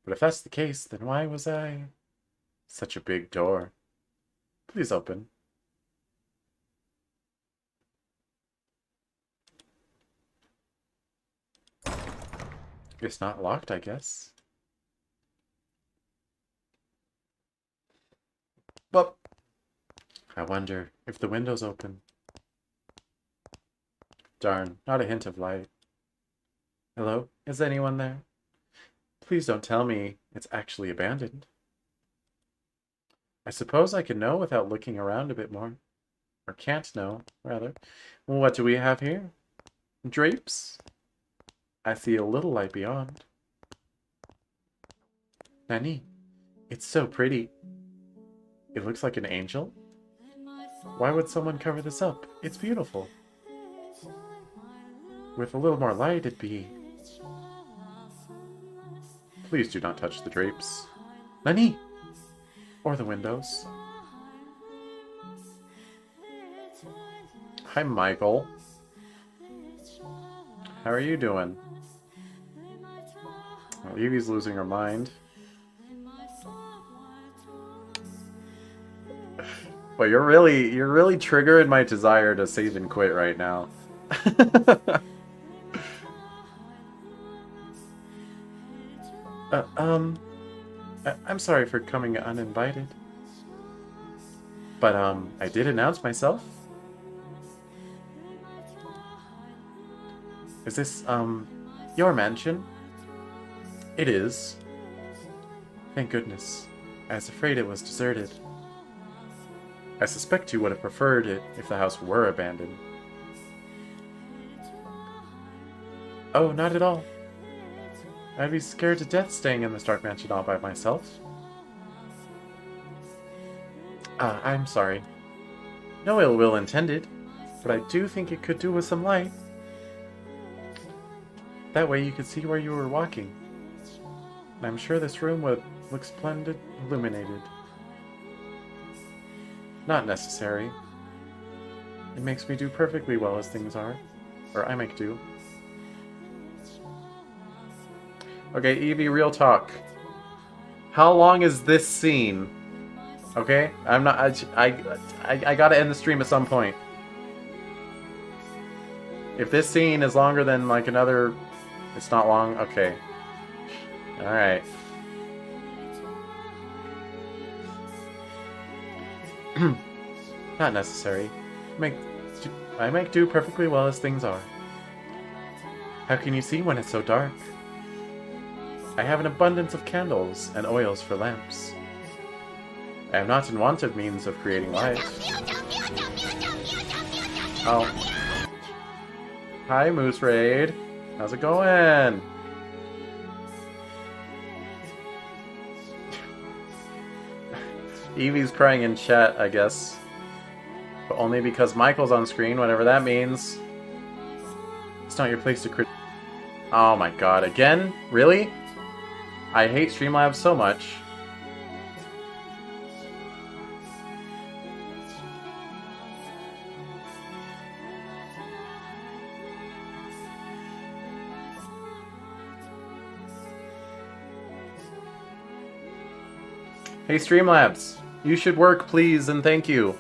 But if that's the case, then why was I... Such a big door. Please open. It's not locked, I guess. But I wonder if the window's open. Darn, not a hint of light. Hello? Is anyone there? Please don't tell me it's actually abandoned. I suppose I can know without looking around a bit more. Or can't know, rather. Well, what do we have here? Drapes? I see a little light beyond. Nani, it's so pretty. It looks like an angel. Why would someone cover this up? It's beautiful. With a little more light, it'd be... Please do not touch the drapes. Nani! Or the windows. Hi, Michael. How are you doing? Well, Evie's losing her mind. But you're really triggering my desire to save and quit right now. uh, um, I'm sorry for coming uninvited. But, I did announce myself. Is this, your mansion? It is. Thank goodness. I was afraid it was deserted. I suspect you would have preferred it if the house were abandoned. Oh, not at all. I'd be scared to death staying in this dark mansion all by myself. I'm sorry. No ill will intended, but I do think it could do with some light. That way you could see where you were walking. And I'm sure this room would look splendid illuminated. Not necessary. It makes me do perfectly well as things are. Or I make do. Okay, Evie, real talk. How long is this scene? Okay? I'm not... I gotta end the stream at some point. If this scene is longer than, like, another... It's not long? Okay. Alright. Not necessary. I make do perfectly well as things are. How can you see when it's so dark? I have an abundance of candles and oils for lamps. I am not in want of means of creating light. Oh. Hi, Moose Raid. How's it going? Evie's crying in chat, I guess. But only because Michael's on screen, whatever that means. It's not your place to crit. Oh my god, again? Really? I hate Streamlabs so much. Hey Streamlabs, you should work please and thank you.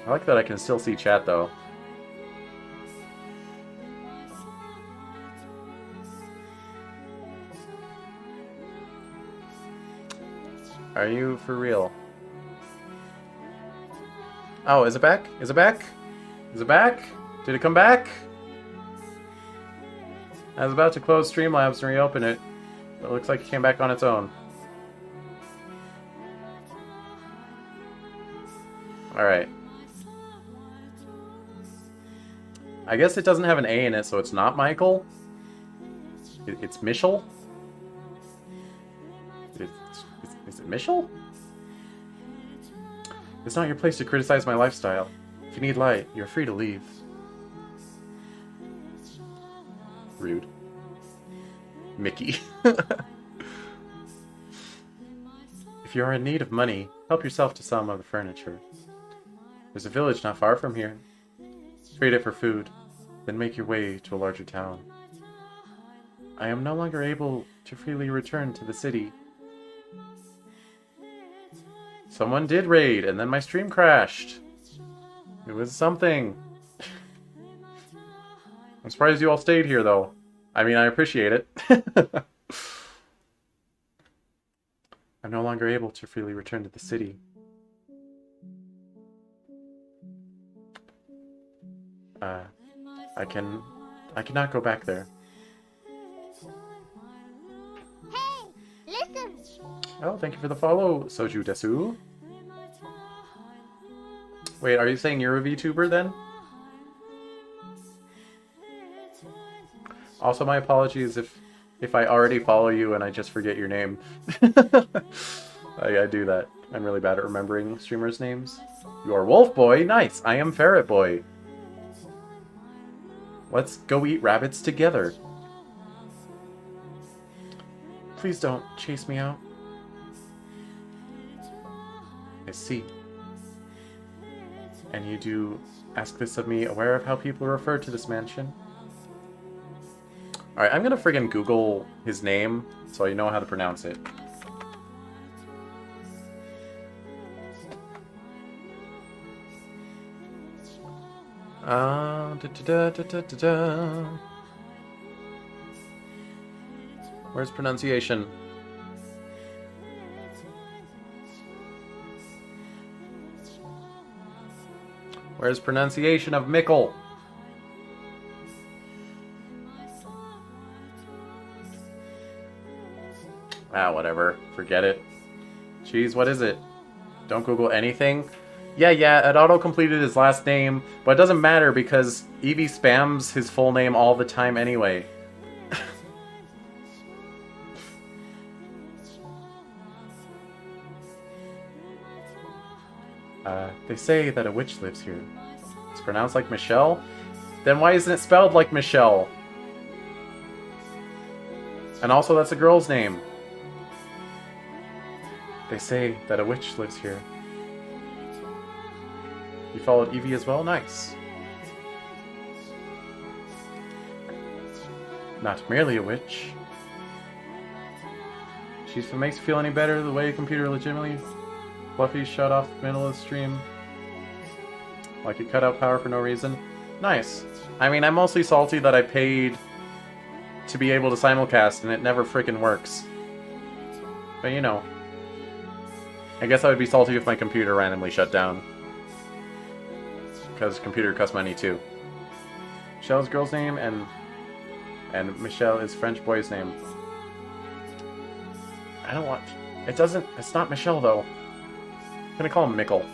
I like that I can still see chat though. Are you for real? Oh, is it back? Is it back? Is it back? Did it come back? I was about to close Streamlabs and reopen it, but it looks like it came back on its own. Alright. I guess it doesn't have an A in it, so it's not Michael. It's Michel? Is it Michel? It's not your place to criticize my lifestyle. If you need light, you're free to leave. Rude. Mickey. If you are in need of money, help yourself to some of the furniture. There's a village not far from here. Trade it for food, then make your way to a larger town. I am no longer able to freely return to the city. Someone did raid, and then my stream crashed. It was something. I'm surprised you all stayed here, though. I mean, I appreciate it. I'm no longer able to freely return to the city. I cannot go back there. Hey, listen. Oh, thank you for the follow, Soju Desu. Wait, are you saying you're a VTuber then? Also, my apologies if I already follow you and I just forget your name. I do that. I'm really bad at remembering streamers' names. You are Wolf Boy? Nice! I am Ferret Boy. Let's go eat rabbits together. Please don't chase me out. I see. And you do ask this of me, aware of how people refer to this mansion? Alright, I'm gonna friggin' Google his name so you know how to pronounce it. Where's pronunciation? Where's pronunciation of Mickle? Ah, whatever. Forget it. Jeez, what is it? Don't Google anything? Yeah, it auto-completed his last name, but it doesn't matter because Eevee spams his full name all the time anyway. They say that a witch lives here. It's pronounced like Michelle? Then why isn't it spelled like Michelle? And also, that's a girl's name. They say that a witch lives here. You followed Eevee as well? Nice. Not merely a witch. If it makes you feel any better, the way a computer legitimately Fluffy shut off the middle of the stream. Like it cut out power for no reason. Nice. I mean, I'm mostly salty that I paid to be able to simulcast and it never freaking works. But you know. I guess I would be salty if my computer randomly shut down. Because computer costs money too. Michelle's girl's name and Michelle is French boy's name. I don't want... It's not Michelle though. I'm gonna call him Mickle.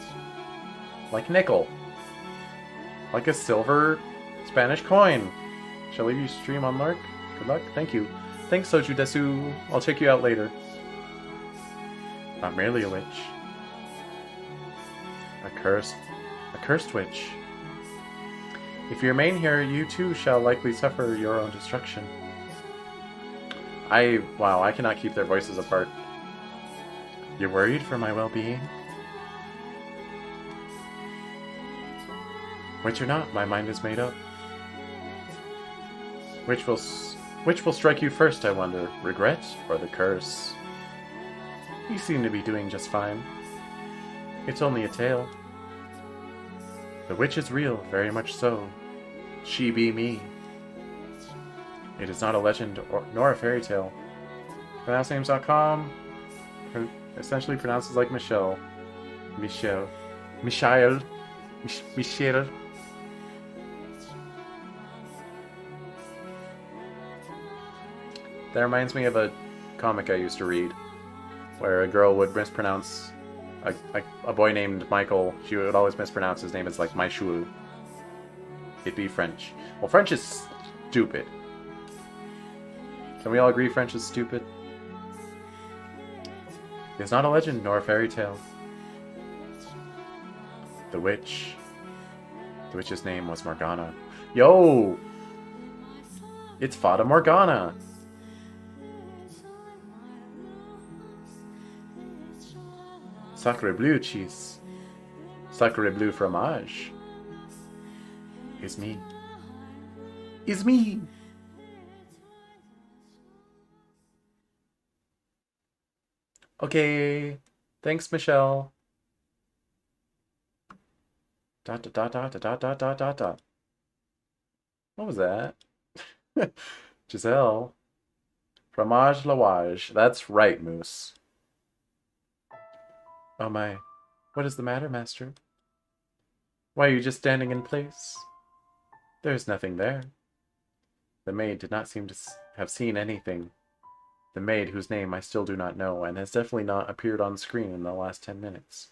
Like nickel. Like a silver Spanish coin. Shall I leave you stream on Lark? Good luck. Thank you. Thanks, Soju Desu. I'll check you out later. Not merely a witch. A cursed witch. If you remain here, you too shall likely suffer your own destruction. Wow, I cannot keep their voices apart. You're worried for my well-being? Witch or not, my mind is made up. Which will strike you first, I wonder? Regret or the curse? You seem to be doing just fine. It's only a tale. The witch is real, very much so. She be me. It is not a legend nor a fairy tale. Pronouncenames.com essentially pronounces like Michelle. Michelle. That reminds me of a comic I used to read, where a girl would mispronounce a boy named Michael. She would always mispronounce his name as like Michel. It'd be French. Well, French is stupid. Can we all agree French is stupid? It's not a legend nor a fairy tale. The witch. The witch's name was Morgana. Yo! It's Fata Morgana! Sacre bleu cheese. Sacre bleu fromage. Is me. Is me! Okay. Thanks, Michelle. Dot dot dot dot dot dot dot dot dot. What was that? Giselle. Fromage lavage. That's right, Moose. Oh my. What is the matter, Master? Why are you just standing in place? There's nothing there. The maid did not seem to have seen anything. The maid, whose name I still do not know, and has definitely not appeared on screen in the last 10 minutes.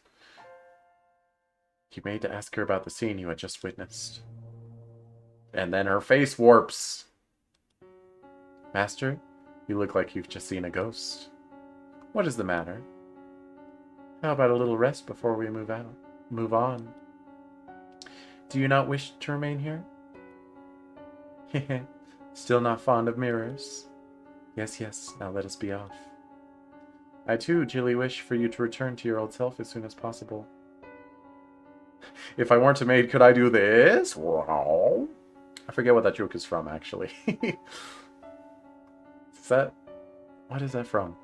You made to ask her about the scene you had just witnessed. And then her face warps. Master, you look like you've just seen a ghost. What is the matter? How about a little rest before we move on? Do you not wish to remain here? Hehe, still not fond of mirrors? Yes, now let us be off. I too, Jilly, wish for you to return to your old self as soon as possible. If I weren't a maid, could I do this? Wow. I forget what that joke is from, actually. Is that... What is that from?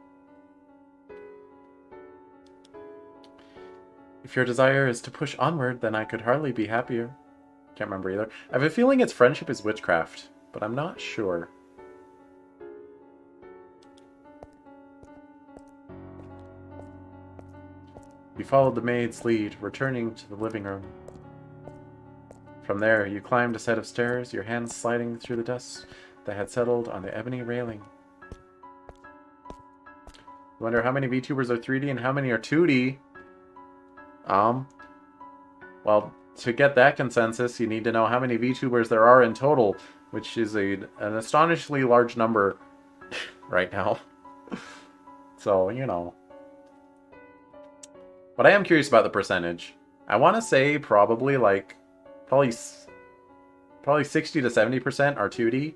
If your desire is to push onward, then I could hardly be happier. Can't remember either. I have a feeling it's friendship is witchcraft, but I'm not sure. You followed the maid's lead, returning to the living room. From there, you climbed a set of stairs, your hands sliding through the dust that had settled on the ebony railing. You wonder how many VTubers are 3D and how many are 2D? Well, to get that consensus, you need to know how many VTubers there are in total, which is an astonishingly large number right now. So, you know. But I am curious about the percentage. I want to say probably 60 to 70% are 2D,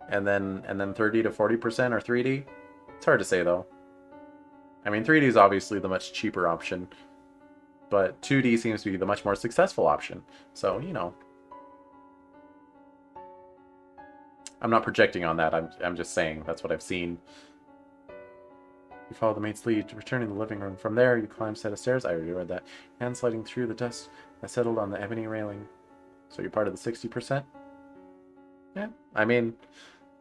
and then 30 to 40% are 3D. It's hard to say though. I mean, 3D is obviously the much cheaper option, but 2D seems to be the much more successful option. So, you know. I'm not projecting on that. I'm just saying that's what I've seen. You follow the maid's lead, returning to the living room. From there, you climb a set of stairs. I already read that. Hand sliding through the dust that settled on the ebony railing. So you're part of the 60%? Yeah. I mean,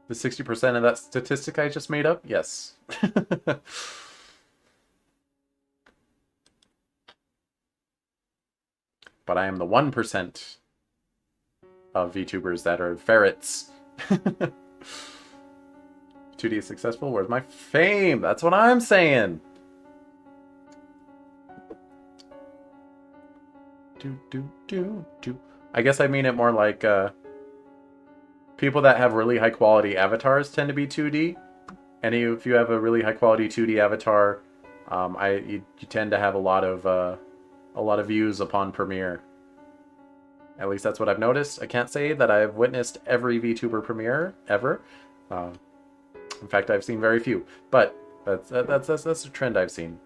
the 60% of that statistic I just made up? Yes. But I am the 1% of VTubers that are ferrets. 2D is successful. Where's my fame? That's what I'm saying. I guess I mean it more like people that have really high quality avatars tend to be 2D. And if you have a really high quality 2D avatar, you tend to have a lot of views upon premiere. At least that's what I've noticed. I can't say that I've witnessed every VTuber premiere ever. In fact, I've seen very few, but that's a trend I've seen.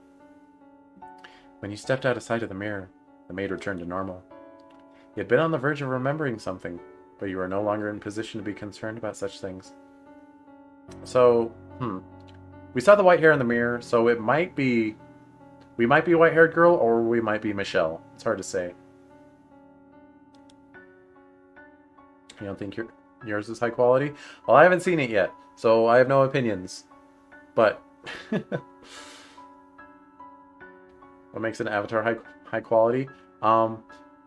When you stepped out of sight of the mirror, the maid returned to normal. You had been on the verge of remembering something, but you were no longer in position to be concerned about such things. So, we saw the white hair in the mirror, so it might be... We might be a white-haired girl, or we might be Michelle. It's hard to say. You don't think yours is high quality? Well, I haven't seen it yet, so I have no opinions. But... what makes an avatar high quality?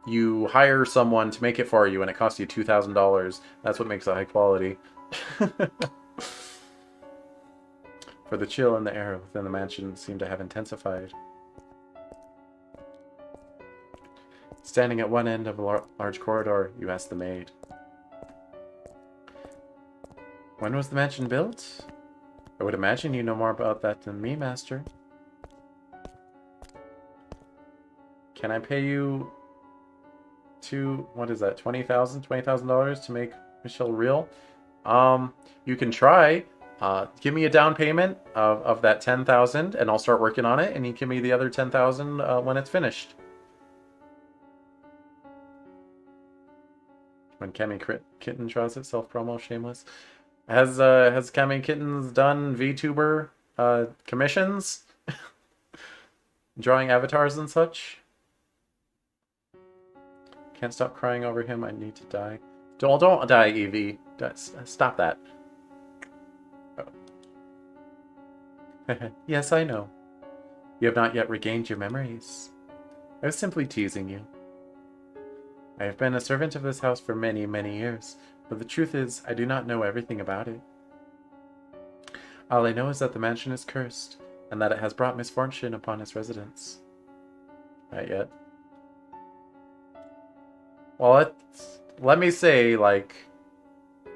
You hire someone to make it for you, and it costs you $2,000. That's what makes it high quality. For the chill in the air within the mansion seemed to have intensified. Standing at one end of a large corridor, you asked the maid. When was the mansion built? I would imagine you know more about that than me, Master. Can I pay you what is that, $20,000 to make Michelle real? You can try. Give me a down payment of that $10,000 and I'll start working on it, and you give me the other $10,000 when it's finished. When Cami Kitten draws it, self-promo, shameless. Has Cami Kittens done VTuber commissions? Drawing avatars and such? Can't stop crying over him. I need to die. Don't die, Evie. Stop that. Oh. Yes, I know. You have not yet regained your memories. I was simply teasing you. I have been a servant of this house for many, many years, but the truth is, I do not know everything about it. All I know is that the mansion is cursed, and that it has brought misfortune upon its residents. Not yet. Well, let me say, like,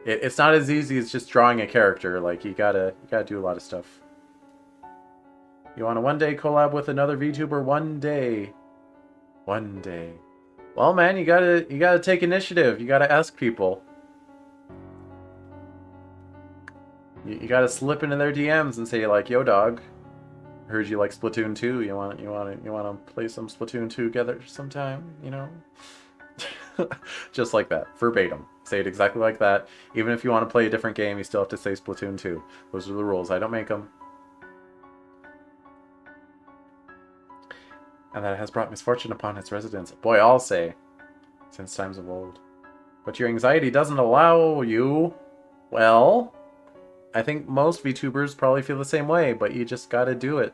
it's not as easy as just drawing a character. Like, you gotta do a lot of stuff. You want to one day collab with another VTuber? One day. One day. Well, man, you gotta take initiative. You gotta ask people. You gotta slip into their DMs and say, like, yo, dog, Heard you like Splatoon 2. You want to play some Splatoon 2 together sometime, you know? Just like that, verbatim. Say it exactly like that. Even if you want to play a different game, you still have to say Splatoon 2. Those are the rules. I don't make them. And that it has brought misfortune upon its residents. Boy, I'll say, since times of old. But your anxiety doesn't allow you. Well, I think most VTubers probably feel the same way, but you just gotta do it.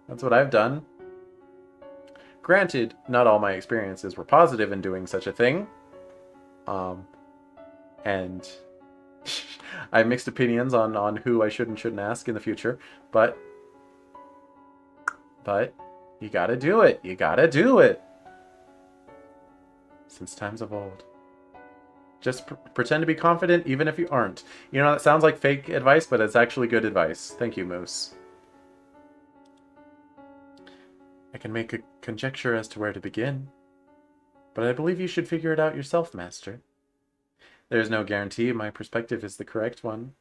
That's what I've done. Granted, not all my experiences were positive in doing such a thing. And I have mixed opinions on who I should and shouldn't ask in the future, but you gotta do it. You gotta do it. Since times of old. Just pretend to be confident even if you aren't. You know, that sounds like fake advice, but it's actually good advice. Thank you, Moose. I can make a conjecture as to where to begin, but I believe you should figure it out yourself, Master. There is no guarantee my perspective is the correct one.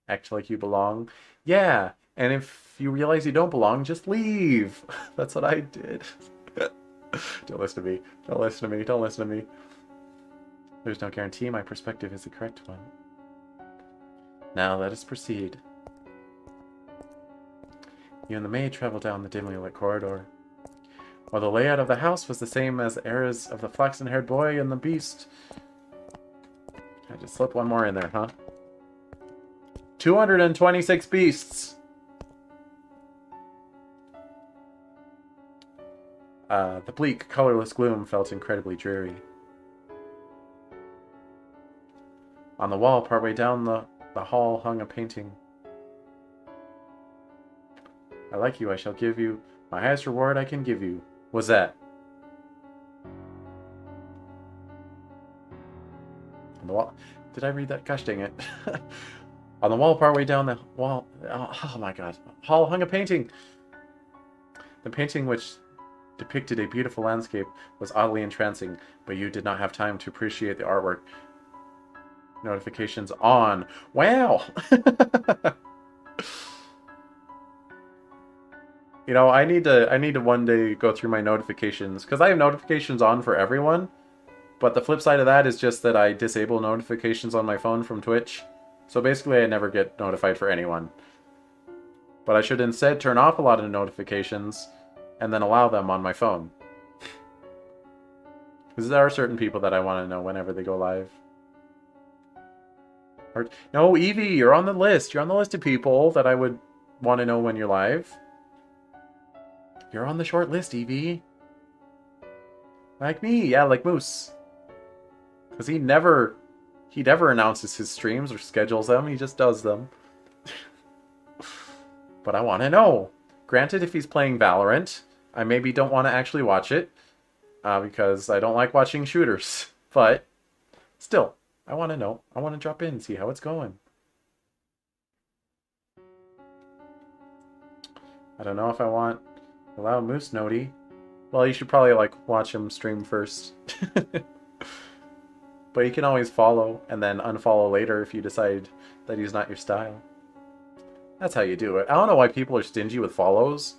Act like you belong. Yeah, and if you realize you don't belong, just leave. That's what I did. Don't listen to me. Don't listen to me. Don't listen to me. There's no guarantee my perspective is the correct one. Now let us proceed. You and the maid travel down the dimly lit corridor. While the layout of the house was the same as the eras of the flaxen-haired boy and the beast. I just slipped one more in there, huh? 226 beasts! The bleak, colorless gloom felt incredibly dreary. On the wall, partway down the hall, hung a painting. I like you, I shall give you my highest reward I can give you. What's that? On the wall. Did I read that? Gosh dang it. On the wall, partway down the wall. Oh my god. Hall hung a painting. The painting, which depicted a beautiful landscape, was oddly entrancing, but you did not have time to appreciate the artwork. Notifications on. Wow! You know, I need to one day go through my notifications, because I have notifications on for everyone, but the flip side of that is just that I disable notifications on my phone from Twitch. So basically I never get notified for anyone. But I should instead turn off a lot of notifications and then allow them on my phone. Because there are certain people that I want to know whenever they go live. No, Evie, you're on the list. You're on the list of people that I would want to know when you're live. You're on the short list, Evie. Like me, yeah, like Moose. Because he never announces his streams or schedules them. He just does them. But I want to know. Granted, if he's playing Valorant, I maybe don't want to actually watch it. Because I don't like watching shooters. But still, I want to know. I want to drop in and see how it's going. I don't know if I want allow Moose Noti. Well, you should probably watch him stream first. But you can always follow and then unfollow later if you decide that he's not your style. That's how you do it. I don't know why people are stingy with follows.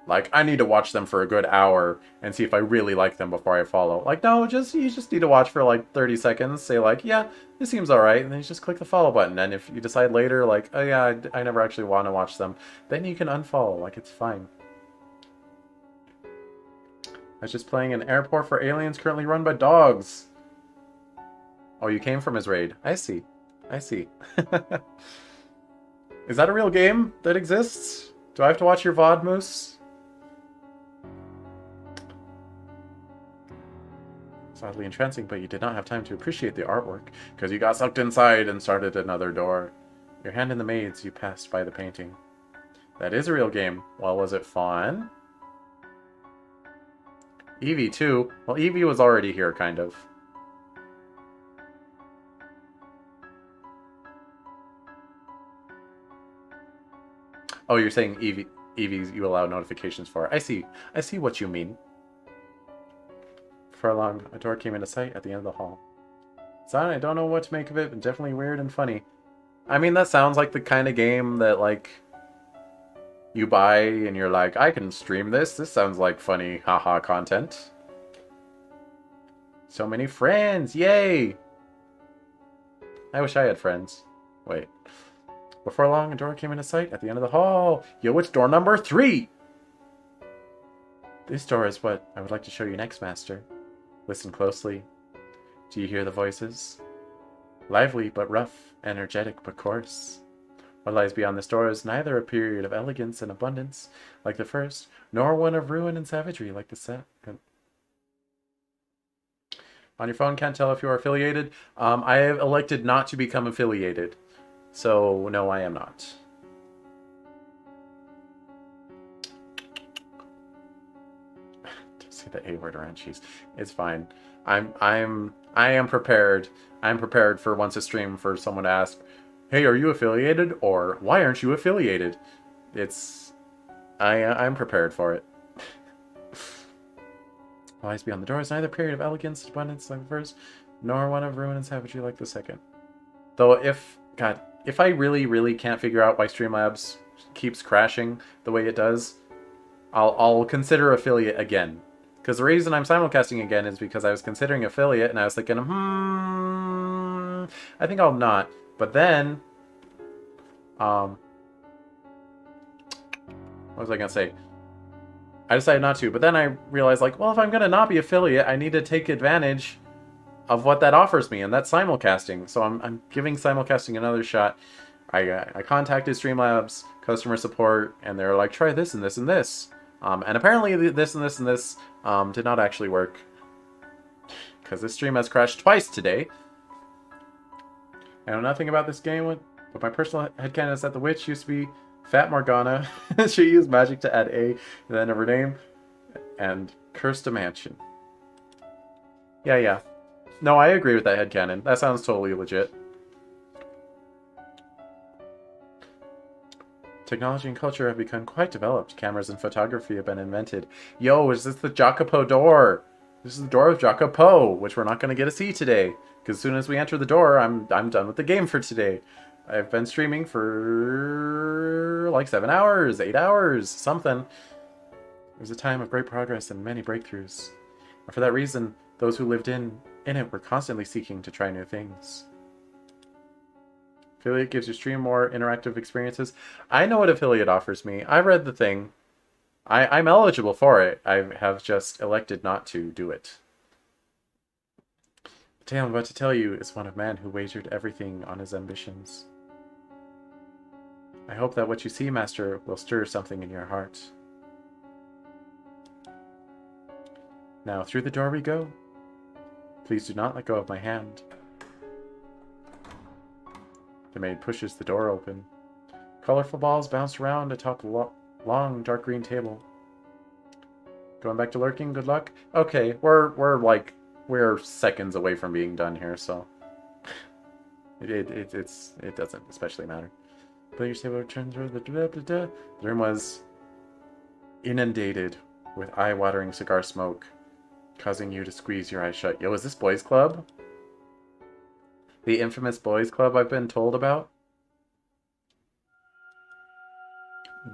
Like, I need to watch them for a good hour and see if I really like them before I follow. Like, no, you just need to watch for 30 seconds. Say yeah, this seems alright. And then you just click the follow button. And if you decide later, oh yeah, I never actually want to watch them, then you can unfollow. It's fine. I was just playing an airport for aliens currently run by dogs. Oh, you came from his raid. I see. I see. Is that a real game that exists? Do I have to watch your VOD, Moose? It's oddly entrancing, but you did not have time to appreciate the artwork, because you got sucked inside and started another door. Your hand in the maid's, you passed by the painting. That is a real game. Well, was it fun? Eevee, too. Well, Eevee was already here, kind of. Oh, you're saying Eevee you allow notifications for. I see what you mean. For long, a door came into sight at the end of the hall. I don't know what to make of it, but definitely weird and funny. I mean, that sounds like the kind of game that, You buy and you're like, I can stream this. This sounds like funny, haha content. So many friends, yay! I wish I had friends. Wait. Before long, a door came into sight at the end of the hall. Yo, it's door number 3! This door is what I would like to show you next, Master. Listen closely. Do you hear the voices? Lively but rough, energetic but coarse. What lies beyond this door is neither a period of elegance and abundance like the first, nor one of ruin and savagery like the second. On your phone, can't tell if you are affiliated. I have elected not to become affiliated. So, no, I am not. Don't say the A word around cheese. It's fine. I am prepared. I'm prepared for once a stream for someone to ask, hey, are you affiliated? Or, why aren't you affiliated? I'm prepared for it. Lies beyond the door is neither period of elegance and abundance like the first, nor one of ruin and savagery like the second. Though if I really, really can't figure out why Streamlabs keeps crashing the way it does, I'll consider affiliate again. Because the reason I'm simulcasting again is because I was considering affiliate, and I was thinking, I think I'll not. But then, what was I gonna say? I decided not to, but then I realized, like, well, if I'm gonna not be affiliate, I need to take advantage of what that offers me, and that's simulcasting. So I'm giving simulcasting another shot. I contacted Streamlabs customer support, and they're like, try this and this and this. And apparently this and this and this did not actually work, because this stream has crashed twice today. I know nothing about this game, but my personal headcanon is that the witch used to be Fat Morgana. She used magic to add A to the end of her name and cursed a mansion. Yeah. No, I agree with that headcanon. That sounds totally legit. Technology and culture have become quite developed. Cameras and photography have been invented. Yo, is this the Jacopo door? This is the door of Jacopo, which we're not going to get to see today. Because as soon as we enter the door, I'm done with the game for today. I've been streaming for like 7 hours, 8 hours, something. It was a time of great progress and many breakthroughs. And for that reason, those who lived in it were constantly seeking to try new things. Affiliate gives your stream more interactive experiences. I know what affiliate offers me. I read the thing. I'm eligible for it. I have just elected not to do it. The tale I'm about to tell you is one of man who wagered everything on his ambitions. I hope that what you see, Master, will stir something in your heart. Now, through the door we go. Please do not let go of my hand. The maid pushes the door open. Colorful balls bounce around atop the long, dark green table. Going back to lurking, good luck. Okay, we're seconds away from being done here, so it doesn't especially matter. Player table returns. The room was inundated with eye-watering cigar smoke, causing you to squeeze your eyes shut. Yo, is this Boys Club? The infamous Boys Club I've been told about?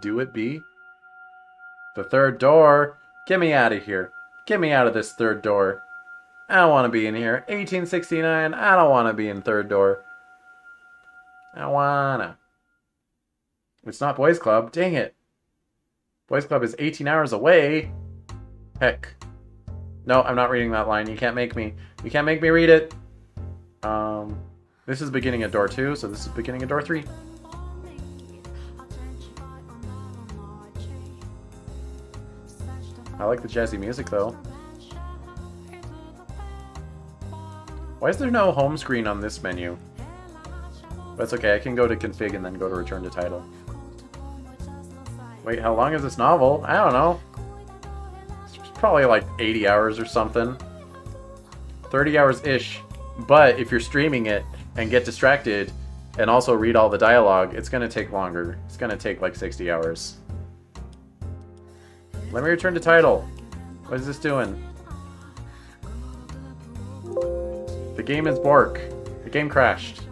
Do it be? The third door? Get me out of here. Get me out of this third door. I don't want to be in here. 1869, I don't want to be in third door. I don't wanna. It's not Boys Club. Dang it. Boys Club is 18 hours away. Heck. No, I'm not reading that line. You can't make me. You can't make me read it. This is beginning at door 2, so this is beginning at door 3. I like the jazzy music, though. Why is there no home screen on this menu? That's okay, I can go to config and then go to return to title. Wait, how long is this novel? I don't know. It's probably like 80 hours or something. 30 hours-ish. But if you're streaming it and get distracted and also read all the dialogue, it's going to take longer. It's going to take like 60 hours. Let me return to title. What is this doing? The game is bork. The game crashed.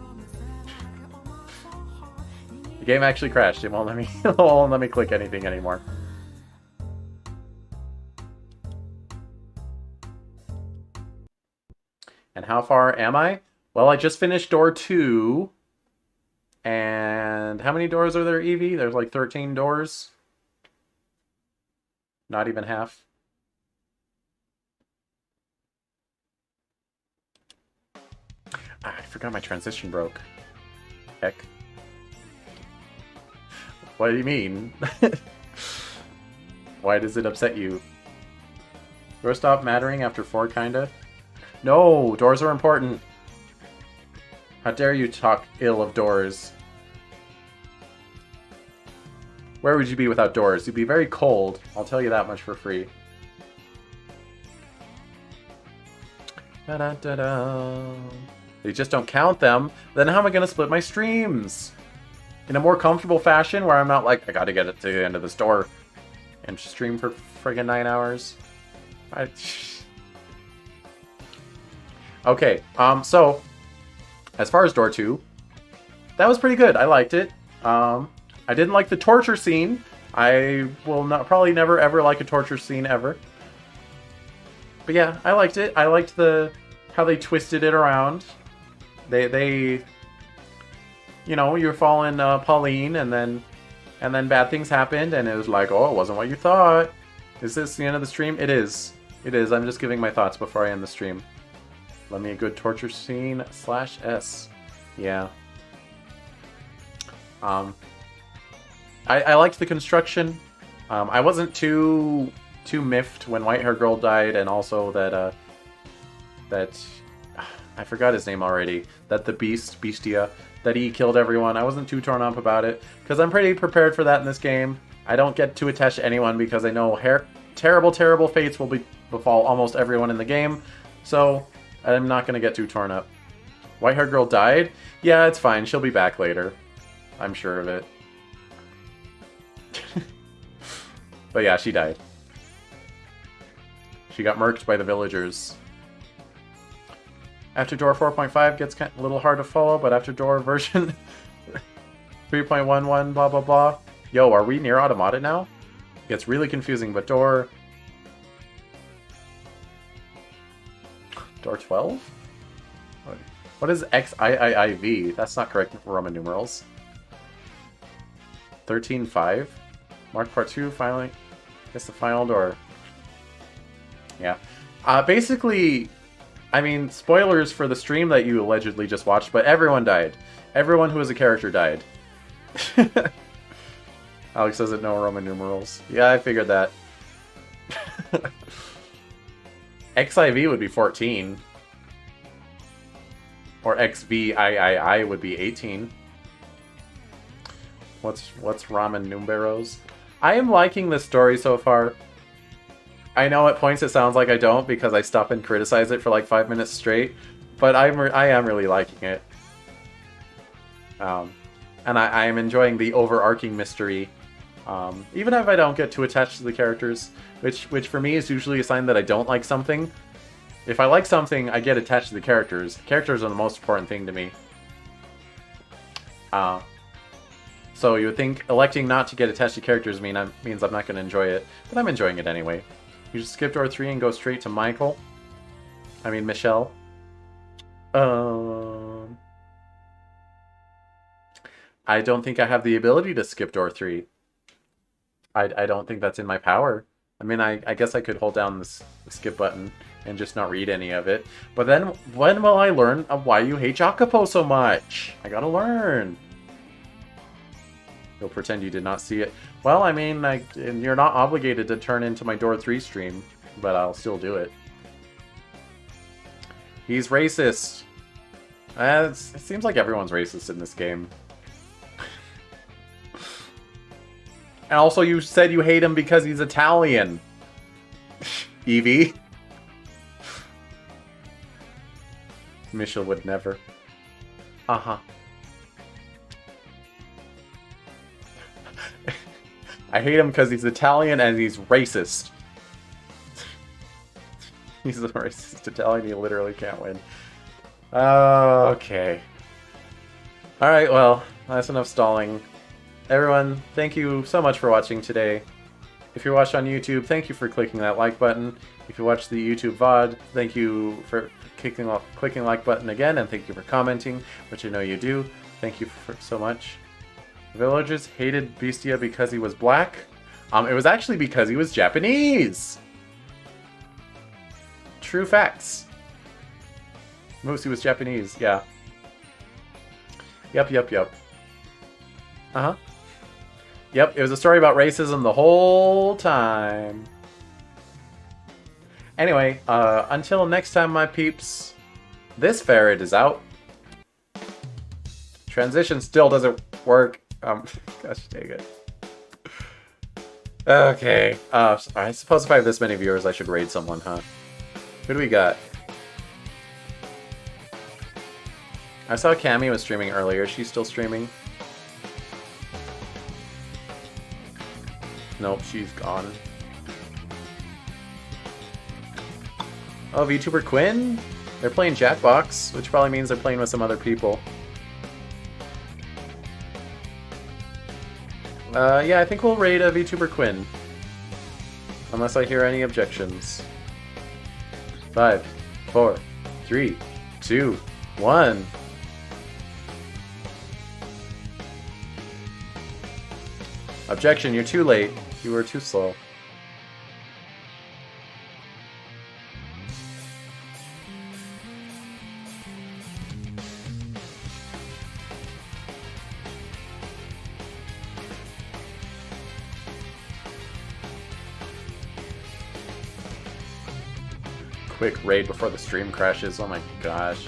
The game actually crashed. It won't let me, it won't let me click anything anymore. And how far am I? Well, I just finished door 2. And how many doors are there, Evie? There's like 13 doors. Not even half. I forgot my transition broke. Heck. What do you mean? Why does it upset you? Doors stop mattering after 4, kinda? No, doors are important. How dare you talk ill of doors? Where would you be without doors? You'd be very cold. I'll tell you that much for free. Da-da-da-da. You just don't count them. Then how am I going to split my streams? In a more comfortable fashion where I'm not like, I gotta get it to the end of this door and stream for friggin' 9 hours. Okay, so as far as door 2, that was pretty good. I liked it. I didn't like the torture scene. I will probably never ever like a torture scene ever. But yeah, I liked it. I liked how they twisted it around. They you know, you're following Pauline, and then bad things happened, and it was like, oh, it wasn't what you thought. Is this the end of the stream? It is. It is. I'm just giving my thoughts before I end the stream. Let me a good torture scene /S. Yeah. I liked the construction. I wasn't too miffed when White Hair Girl died, and also that I forgot his name already. That the Bestia, that he killed everyone. I wasn't too torn up about it, because I'm pretty prepared for that in this game. I don't get too attached to anyone because I know terrible fates will befall almost everyone in the game. So I'm not going to get too torn up. White Hair Girl died? Yeah, it's fine. She'll be back later. I'm sure of it. But yeah, she died. She got murked by the villagers. After door 4.5 gets a little hard to follow, but after door version 3.11 blah blah blah. Yo, are we near Automata now? It gets really confusing, but door 12? What is XIIIV? That's not correct for Roman numerals. 13.5? Mark part 2, finally. Guess the final door. Yeah. Basically, I mean, spoilers for the stream that you allegedly just watched, but everyone died. Everyone who was a character died. Alex doesn't know Roman numerals. Yeah, I figured that. XIV would be 14. Or XVIII would be 18. What's Roman numeros? I am liking this story so far. I know at points it sounds like I don't because I stop and criticize it for like 5 minutes straight, but I am really liking it. And I am enjoying the overarching mystery, even if I don't get too attached to the characters, which for me is usually a sign that I don't like something. If I like something, I get attached to the characters. The characters are the most important thing to me. So you would think electing not to get attached to characters means I'm not going to enjoy it, but I'm enjoying it anyway. You just skip door 3 and go straight to Michelle. I don't think I have the ability to skip door 3. I don't think that's in my power. I mean, I guess I could hold down the skip button and just not read any of it. But then, when will I learn why you hate Jacopo so much? I gotta learn. You'll pretend you did not see it. Well, I mean, you're not obligated to turn into my door 3 stream, but I'll still do it. He's racist. It seems like everyone's racist in this game. And also, you said you hate him because he's Italian. Evie. Michelle would never. Uh-huh. I hate him because he's Italian and he's racist. He's a racist Italian, he literally can't win. Okay. Alright, well, that's enough stalling. Everyone, thank you so much for watching today. If you watched on YouTube, thank you for clicking that like button. If you watch the YouTube VOD, thank you for clicking like button again, and thank you for commenting, which I know you do. Thank you so much. The villagers hated Beastia because he was black. It was actually because he was Japanese. True facts. Moosey was Japanese, yeah. Yep. Uh-huh. Yep, it was a story about racism the whole time. Anyway, until next time, my peeps, this ferret is out. Transition still doesn't work. Gosh dang it. Okay, I suppose if I have this many viewers, I should raid someone, huh? Who do we got? I saw Cammy was streaming earlier. She's still streaming. Nope, she's gone. Oh, VTuber Quinn? They're playing Jackbox, which probably means they're playing with some other people. Yeah, I think we'll raid a VTuber Quinn. Unless I hear any objections. 5, 4, 3, 2, 1. Objection, you're too late. You were too slow. Quick raid before the stream crashes. Oh my gosh.